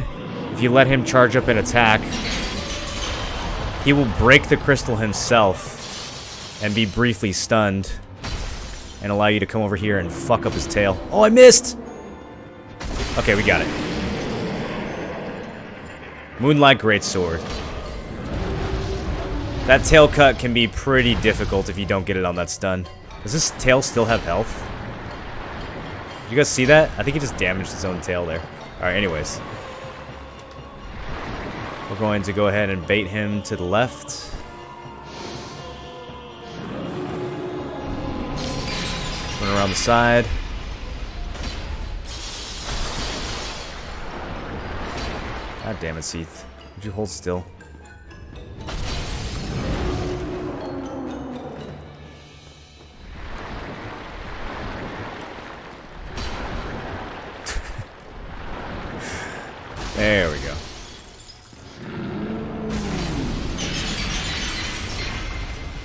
if you let him charge up an attack, he will break the crystal himself and be briefly stunned and allow you to come over here and fuck up his tail. Oh, I missed! Okay, we got it. Moonlight Greatsword. That tail cut can be pretty difficult if you don't get it on that stun. Does this tail still have health? Did you guys see that? I think he just damaged his own tail there. Alright, anyways. We're going to go ahead and bait him to the left. Run around the side. God damn it, Seath. Would you hold still? There we go.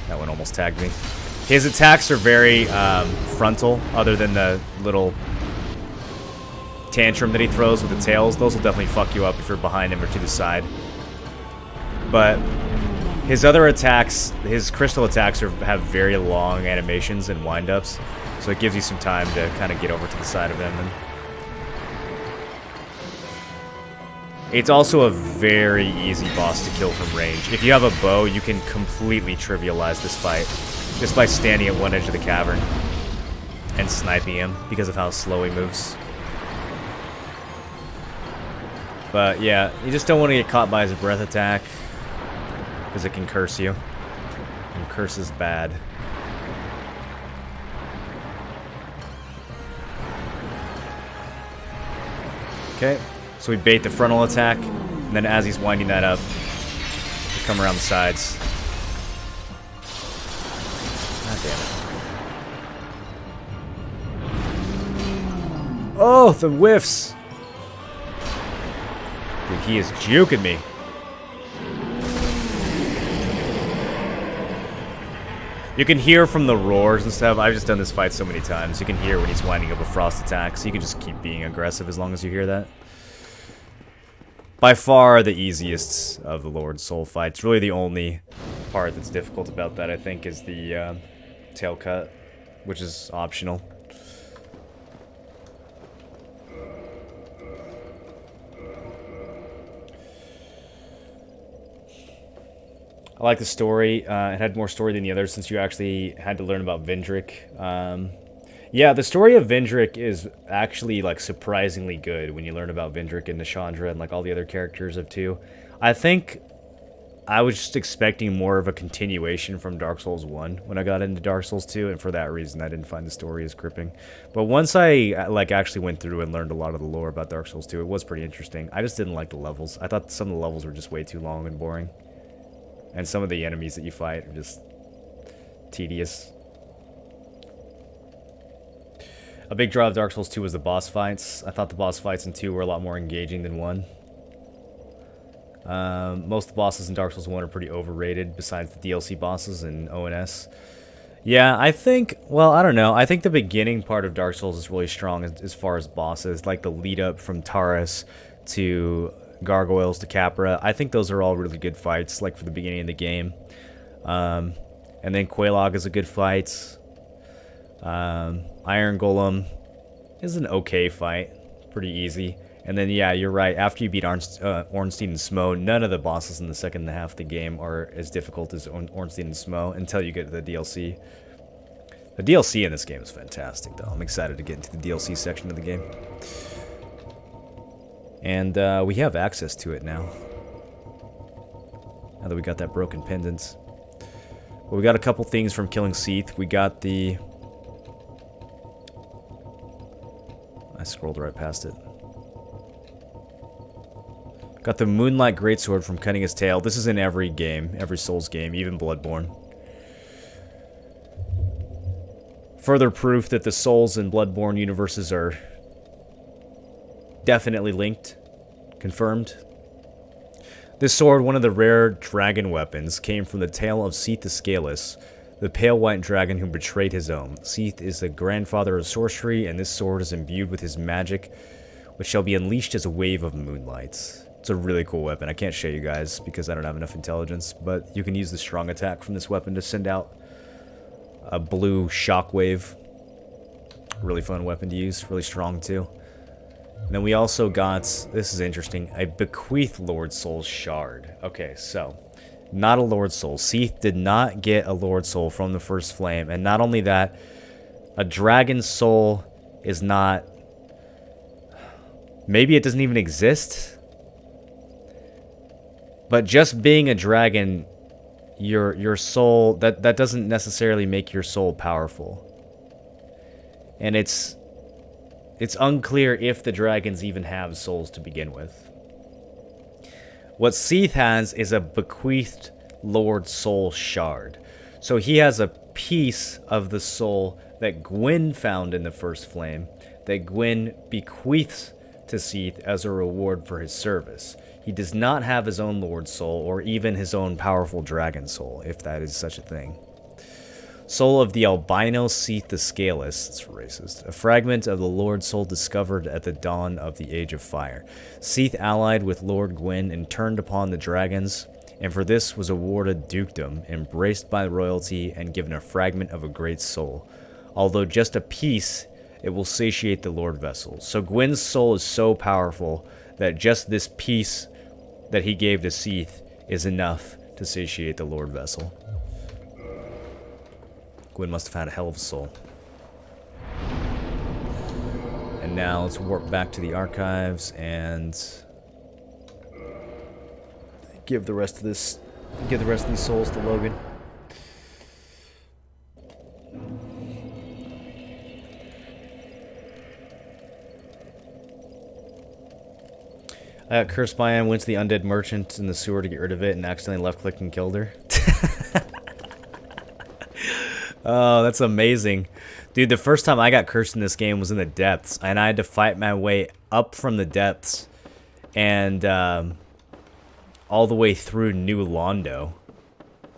That one almost tagged me. His attacks are very frontal, other than the little tantrum that he throws with the tails. Those will definitely fuck you up if you're behind him or to the side. But his other attacks, his crystal attacks, have very long animations and wind-ups. So it gives you some time to kind of get over to the side of him. And it's also a very easy boss to kill from range. If you have a bow, you can completely trivialize this fight just by standing at one edge of the cavern and sniping him because of how slow he moves. But yeah, you just don't want to get caught by his breath attack because it can curse you. And curse is bad. Okay. So we bait the frontal attack, and then as he's winding that up, we come around the sides. God damn it. Oh, the whiffs! Dude, he is juking me. You can hear from the roars and stuff. I've just done this fight so many times. You can hear when he's winding up a frost attack, so you can just keep being aggressive as long as you hear that. By far the easiest of the Lord Soul fights. Really the only part that's difficult about that, I think, is the tail cut, which is optional. I like the story. It had more story than the others since you actually had to learn about Vindrick. Yeah, the story of Vindrick is actually, like, surprisingly good when you learn about Vindrick and Nashandra and, like, all the other characters of 2. I think I was just expecting more of a continuation from Dark Souls 1 when I got into Dark Souls 2, and for that reason I didn't find the story as gripping. But once I, like, actually went through and learned a lot of the lore about Dark Souls 2, it was pretty interesting. I just didn't like the levels. I thought some of the levels were just way too long and boring. And some of the enemies that you fight are just tedious. A big draw of Dark Souls 2 was the boss fights. I thought the boss fights in 2 were a lot more engaging than 1. Most of the bosses in Dark Souls 1 are pretty overrated, besides the DLC bosses in ONS. Yeah, I think, well, I don't know. I think the beginning part of Dark Souls is really strong as far as bosses, like the lead up from Taurus to Gargoyles to Capra. I think those are all really good fights, like for the beginning of the game. And then Quelaag is a good fight. Iron Golem is an okay fight. Pretty easy. And then, yeah, you're right. After you beat Ornstein and Smough, none of the bosses in the second half of the game are as difficult as Ornstein and Smough until you get to the DLC. The DLC in this game is fantastic, though. I'm excited to get into the DLC section of the game. And we have access to it now. Now that we got that broken pendant. Well, we got a couple things from killing Seath. We got the... I scrolled right past it. Got the Moonlight Greatsword from cutting his tail. This is in every game, every Souls game, even Bloodborne. Further proof that the Souls and Bloodborne universes are definitely linked. Confirmed. This sword, one of the rare dragon weapons, came from the tail of Seath the Scaleless, the pale white dragon who betrayed his own. Seath is the grandfather of sorcery, and this sword is imbued with his magic, which shall be unleashed as a wave of moonlight. It's a really cool weapon. I can't show you guys because I don't have enough intelligence, but you can use the strong attack from this weapon to send out a blue shockwave. Really fun weapon to use, really strong too. And then we also got, this is interesting, a Bequeath Lord Soul Shard. Okay, so, not a Lord Soul. Seath did not get a Lord Soul from the First Flame, and not only that, a Dragon Soul is not, maybe it doesn't even exist, but just being a dragon, your soul, that doesn't necessarily make your soul powerful. And it's unclear if the dragons even have souls to begin with. What Seath has is a Bequeathed Lord Soul Shard. So he has a piece of the soul that Gwyn found in the First Flame, that Gwyn bequeaths to Seath as a reward for his service. He does not have his own Lord Soul, or even his own powerful dragon soul, if that is such a thing. Soul of the albino Seath the Scaleless, it's racist, a fragment of the Lord Soul discovered at the dawn of the Age of Fire. Seath allied with Lord Gwyn and turned upon the dragons, and for this was awarded dukedom, embraced by royalty, and given a fragment of a great soul. Although just a piece, it will satiate the Lord Vessel. So Gwyn's soul is so powerful that just this piece that he gave to Seath is enough to satiate the Lord Vessel. Gwyn must have had a hell of a soul. And now let's warp back to the archives and give the rest of these souls to Logan. I got cursed by him, went to the undead merchant in the sewer to get rid of it, and accidentally left-clicked and killed her. Oh, that's amazing. Dude, the first time I got cursed in this game was in the depths, and I had to fight my way up from the depths and all the way through New Londo.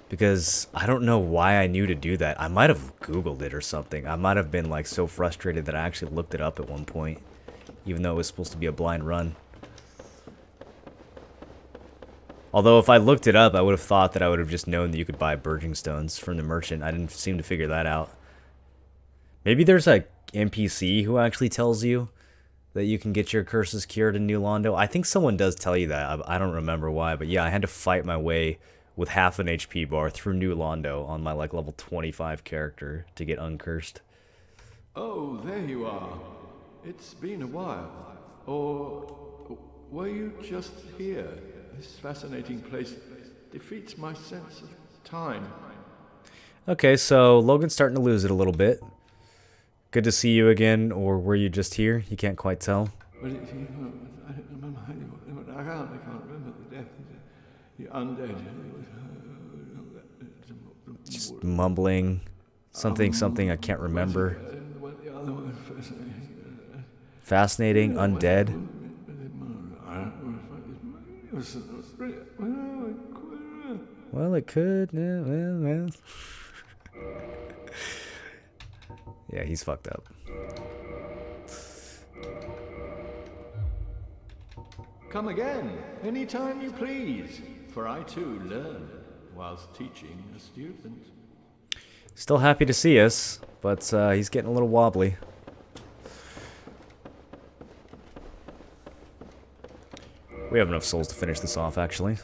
Because I don't know why I knew to do that. I might have Googled it or something. I might have been like so frustrated that I actually looked it up at one point, even though it was supposed to be a blind run. Although if I looked it up, I would have thought that I would have just known that you could buy Burging Stones from the merchant. I didn't seem to figure that out. Maybe there's a NPC who actually tells you that you can get your curses cured in New Londo. I think someone does tell you that. I don't remember why, but yeah, I had to fight my way with half an HP bar through New Londo on my like level 25 character to get uncursed. Oh, there you are. It's been a while. Or were you just here? This fascinating place defeats my sense of time. Okay, so Logan's starting to lose it a little bit. Good to see you again, or were you just here? You can't quite tell. But I can't remember the death. The undead. Just mumbling. Something I can't remember. Fascinating, undead. Well, it could. Yeah, well. Yeah, he's fucked up. Come again, anytime you please, for I too learn whilst teaching a student. Still happy to see us, but he's getting a little wobbly. We have enough souls to finish this off, actually.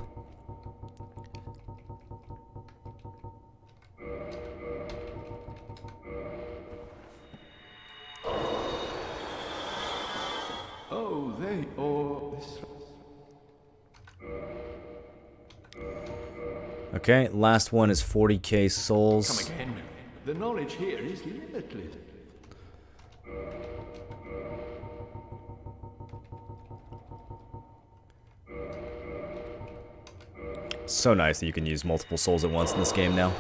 Oh, this Okay, last one is 40k souls. Come again. The knowledge here is limitless. So nice that you can use multiple souls at once in this game now.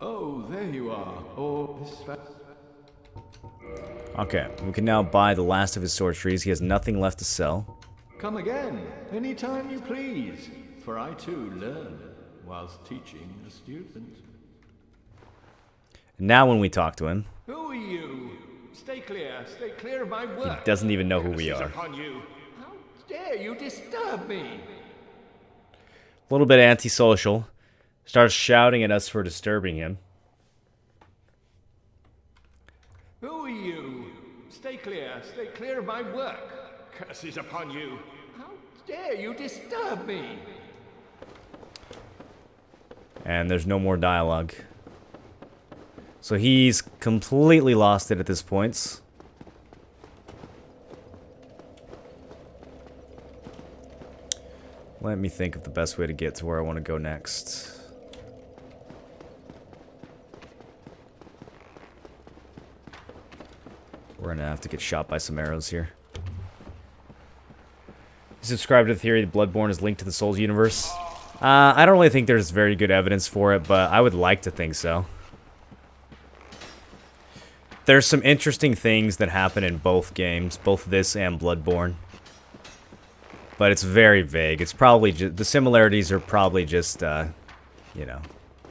Oh, there you are. Oh, this. Okay, we can now buy the last of his sorceries. He has nothing left to sell. Come again, anytime you please, for I too learn whilst teaching a student. Now when we talk to him, Who are you? Stay clear of my work. he doesn't even know who we Curses are. upon you. How dare you disturb me? A little bit antisocial. Starts shouting at us for disturbing him. Who are you? Stay clear of my work. Curses upon you. How dare you disturb me? And there's no more dialogue. So he's completely lost it at this point. Let me think of the best way to get to where I want to go next. We're gonna have to get shot by some arrows here. You subscribe to the theory that Bloodborne is linked to the Souls universe? I don't really think there's very good evidence for it, but I would like to think so. There's some interesting things that happen in both games, both this and Bloodborne. But it's very vague. It's probably just, the similarities are probably just, you know,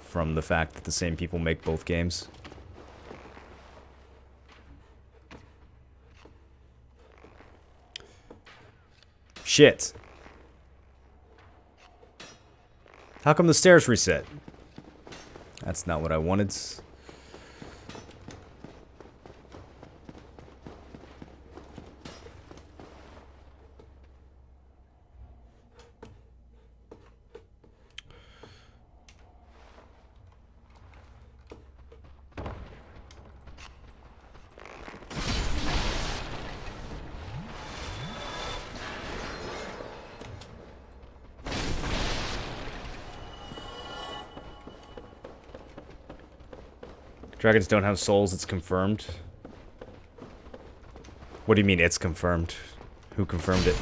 from the fact that the same people make both games. Shit. How come the stairs reset? That's not what I wanted. Dragons don't have souls, it's confirmed. What do you mean it's confirmed? Who confirmed it?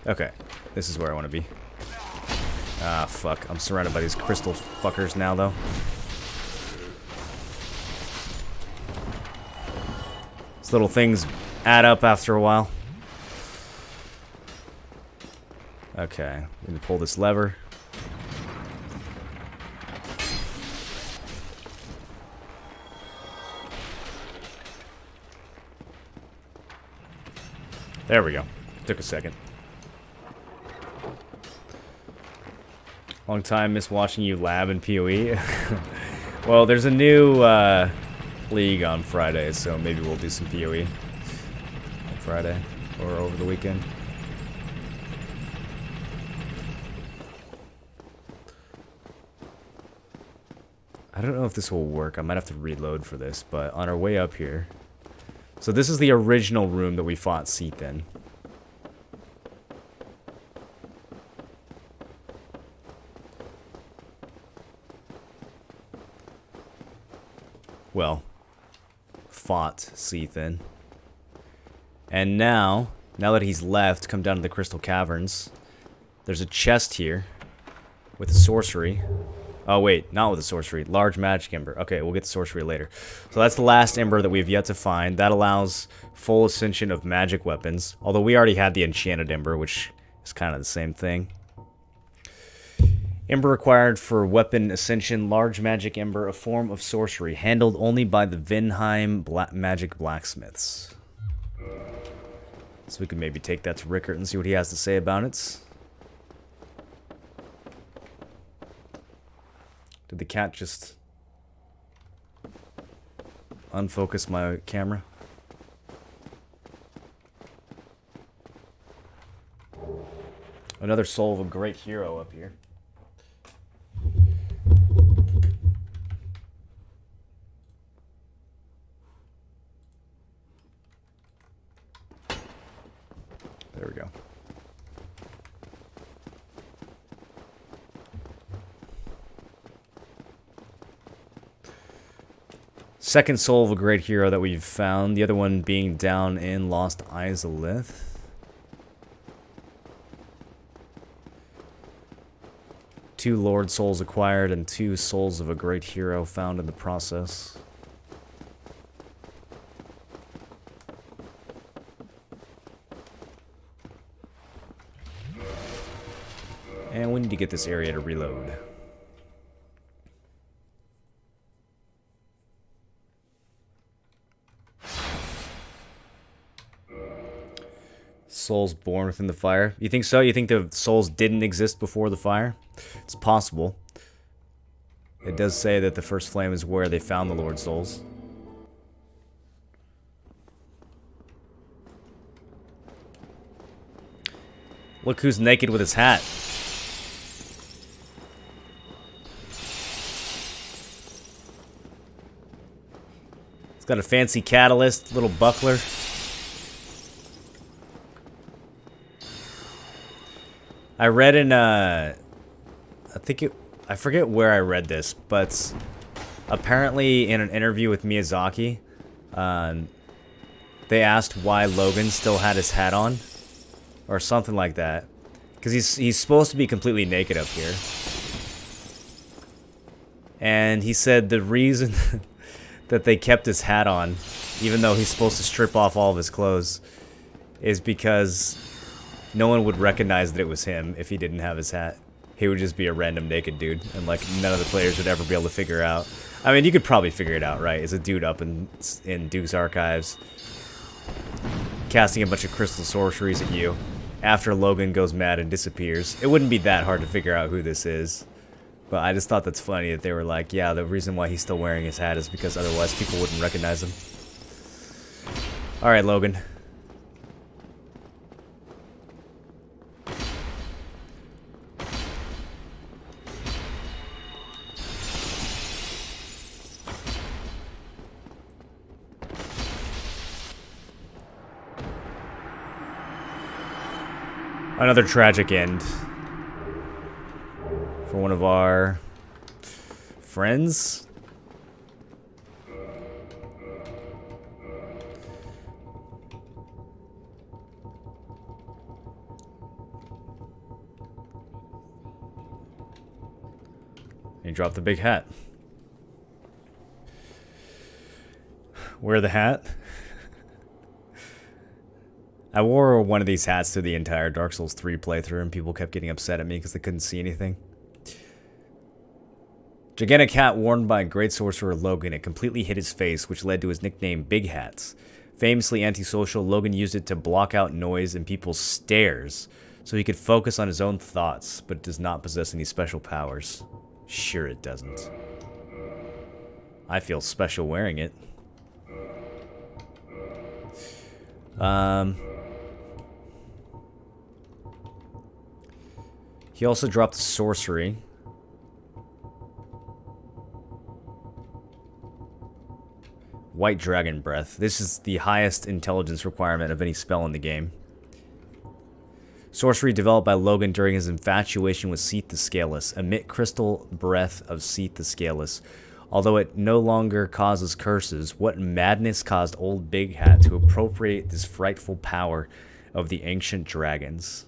Okay, this is where I want to be. Ah, fuck. I'm surrounded by these crystal fuckers now, though. These little things add up after a while. Okay, we need to pull this lever. There we go. Took a second. Long time miss watching you lab in PoE. Well, there's a new league on Friday, so maybe we'll do some PoE on Friday or over the weekend. I don't know if this will work. I might have to reload for this, but on our way up here. So this is the original room that we fought Seath in. Well, fought Seath in. And now that he's left, come down to the Crystal Caverns. There's a chest here with a sorcery. Oh, wait, not with a sorcery. Large magic ember. Okay, we'll get the sorcery later. So that's the last ember that we've yet to find. That allows full ascension of magic weapons. Although we already had the enchanted ember, which is kind of the same thing. Ember required for weapon ascension. Large magic ember, a form of sorcery. Handled only by the Vinheim magic blacksmiths. So we can maybe take that to Rickert and see what he has to say about it. Did the cat just unfocus my camera? Another soul of a great hero up here. Second soul of a great hero that we've found. The other one being down in Lost Izalith. Two Lord souls acquired and 2 souls of a great hero found in the process. And we need to get this area to reload. Souls born within the fire. You think so? You think the souls didn't exist before the fire? It's possible. It does say that the first flame is where they found the Lord souls. Look who's naked with his hat. It's got a fancy catalyst, little buckler. I read in I forget where I read this, but apparently in an interview with Miyazaki, they asked why Logan still had his hat on, or something like that, because he's supposed to be completely naked up here, and he said the reason that they kept his hat on, even though he's supposed to strip off all of his clothes, is because no one would recognize that it was him if he didn't have his hat. He would just be a random naked dude, and like none of the players would ever be able to figure out. I mean, you could probably figure it out, right? It's a dude up in Duke's archives, casting a bunch of crystal sorceries at you after Logan goes mad and disappears. It wouldn't be that hard to figure out who this is. But I just thought that's funny that they were like, yeah, the reason why he's still wearing his hat is because otherwise people wouldn't recognize him. Alright, Logan. Another tragic end for one of our friends. He dropped the big hat. Wear the hat. I wore one of these hats through the entire Dark Souls 3 playthrough, and people kept getting upset at me because they couldn't see anything. Gigantic hat worn by great sorcerer Logan. It completely hid his face, which led to his nickname Big Hats. Famously antisocial, Logan used it to block out noise and people's stares, so he could focus on his own thoughts, but it does not possess any special powers. Sure it doesn't. I feel special wearing it. He also dropped sorcery. White Dragon Breath. This is the highest intelligence requirement of any spell in the game. Sorcery developed by Logan during his infatuation with Seath the Scaleless. Emit crystal breath of Seath the Scaleless. Although it no longer causes curses, what madness caused old Big Hat to appropriate this frightful power of the ancient dragons?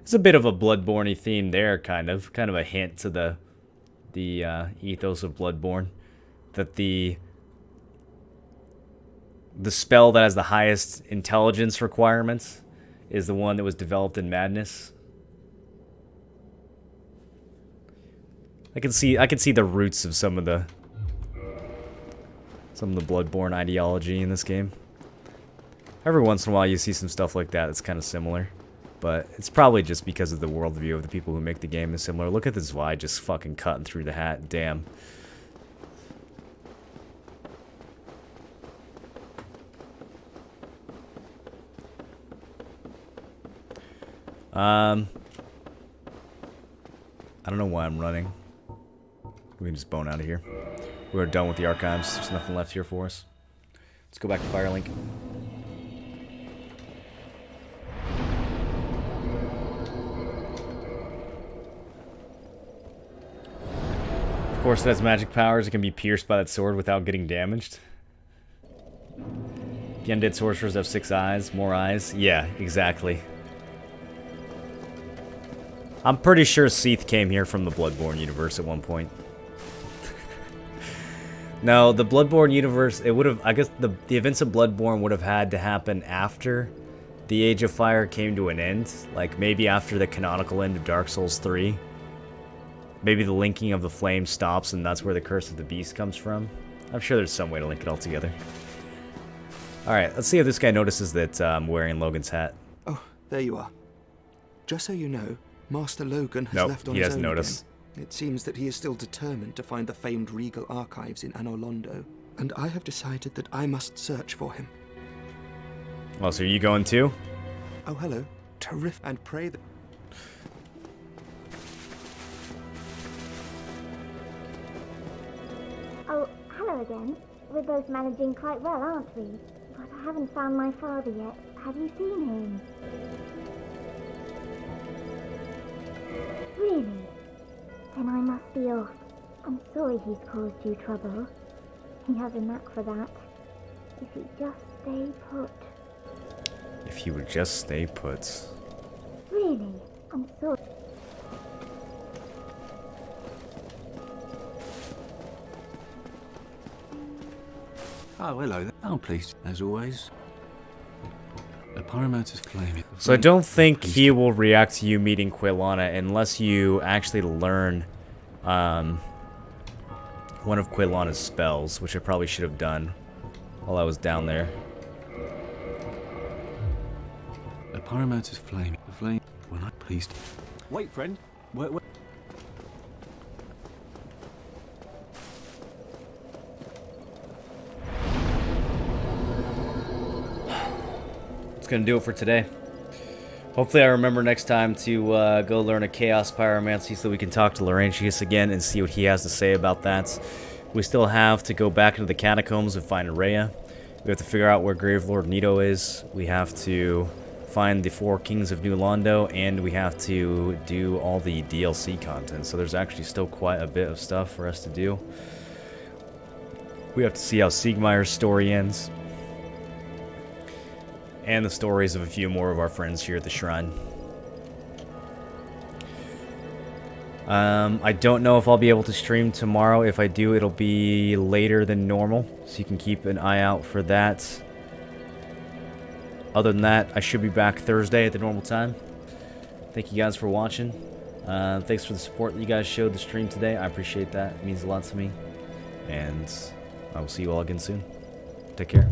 It's a bit of a Bloodborne-y theme there, kind of a hint to the ethos of Bloodborne, that the spell that has the highest intelligence requirements is the one that was developed in madness. I can see the roots of some of the Bloodborne ideology in this game. Every once in a while you see some stuff like that that's kind of similar. But it's probably just because of the worldview of the people who make the game is similar. Look at this Vi just fucking cutting through the hat. Damn. I don't know why I'm running. We can just bone out of here. We're done with the archives. There's nothing left here for us. Let's go back to Firelink. course, it has magic powers. It can be pierced by that sword without getting damaged. The undead sorcerers have 6 eyes, more eyes. Yeah, exactly. I'm pretty sure Seath came here from the Bloodborne universe at one point. No, the Bloodborne universe, it would have, I guess the events of Bloodborne would have had to happen after the Age of Fire came to an end. Like, maybe after the canonical end of Dark Souls 3. Maybe the linking of the flame stops and that's where the Curse of the Beast comes from. I'm sure there's some way to link it all together. Alright, let's see if this guy notices that I'm wearing Logan's hat. Oh, there you are. Just so you know, Master Logan has Nope, left on he his doesn't own notice. again. It seems that he is still determined to find the famed regal archives in Anor Londo, and I have decided that I must search for him. Well, so are you going too? Oh, hello. Terrific. And pray that... Oh, hello again. We're both managing quite well, aren't we? But I haven't found my father yet. Have you seen him? Really? Then I must be off. I'm sorry he's caused you trouble. He has a knack for that. If you just stay put. If you would just stay put. Really? I'm sorry. Oh, hello there. Oh, please, as always. The pyromancer's flame. So I don't think he will react to you meeting Quilana unless you actually learn one of Quilana's spells, which I probably should have done while I was down there. The pyromancer's flame. The flame. Well, I'm pleased. Wait, friend. Wait. That's gonna do it for today. Hopefully I remember next time to go learn a Chaos Pyromancy so we can talk to Laurentius again and see what he has to say about that. We still have to go back into the catacombs and find Rhea. We have to figure out where Gravelord Nito is. We have to find the 4 Kings of New Londo, and we have to do all the DLC content. So there's actually still quite a bit of stuff for us to do. We have to see how Siegmeyer's story ends. And the stories of a few more of our friends here at the shrine. I don't know if I'll be able to stream tomorrow. If I do, it'll be later than normal, so you can keep an eye out for that. Other than that, I should be back Thursday at the normal time. Thank you guys for watching. Thanks for the support that you guys showed the stream today. I appreciate that. It means a lot to me. And I will see you all again soon. Take care.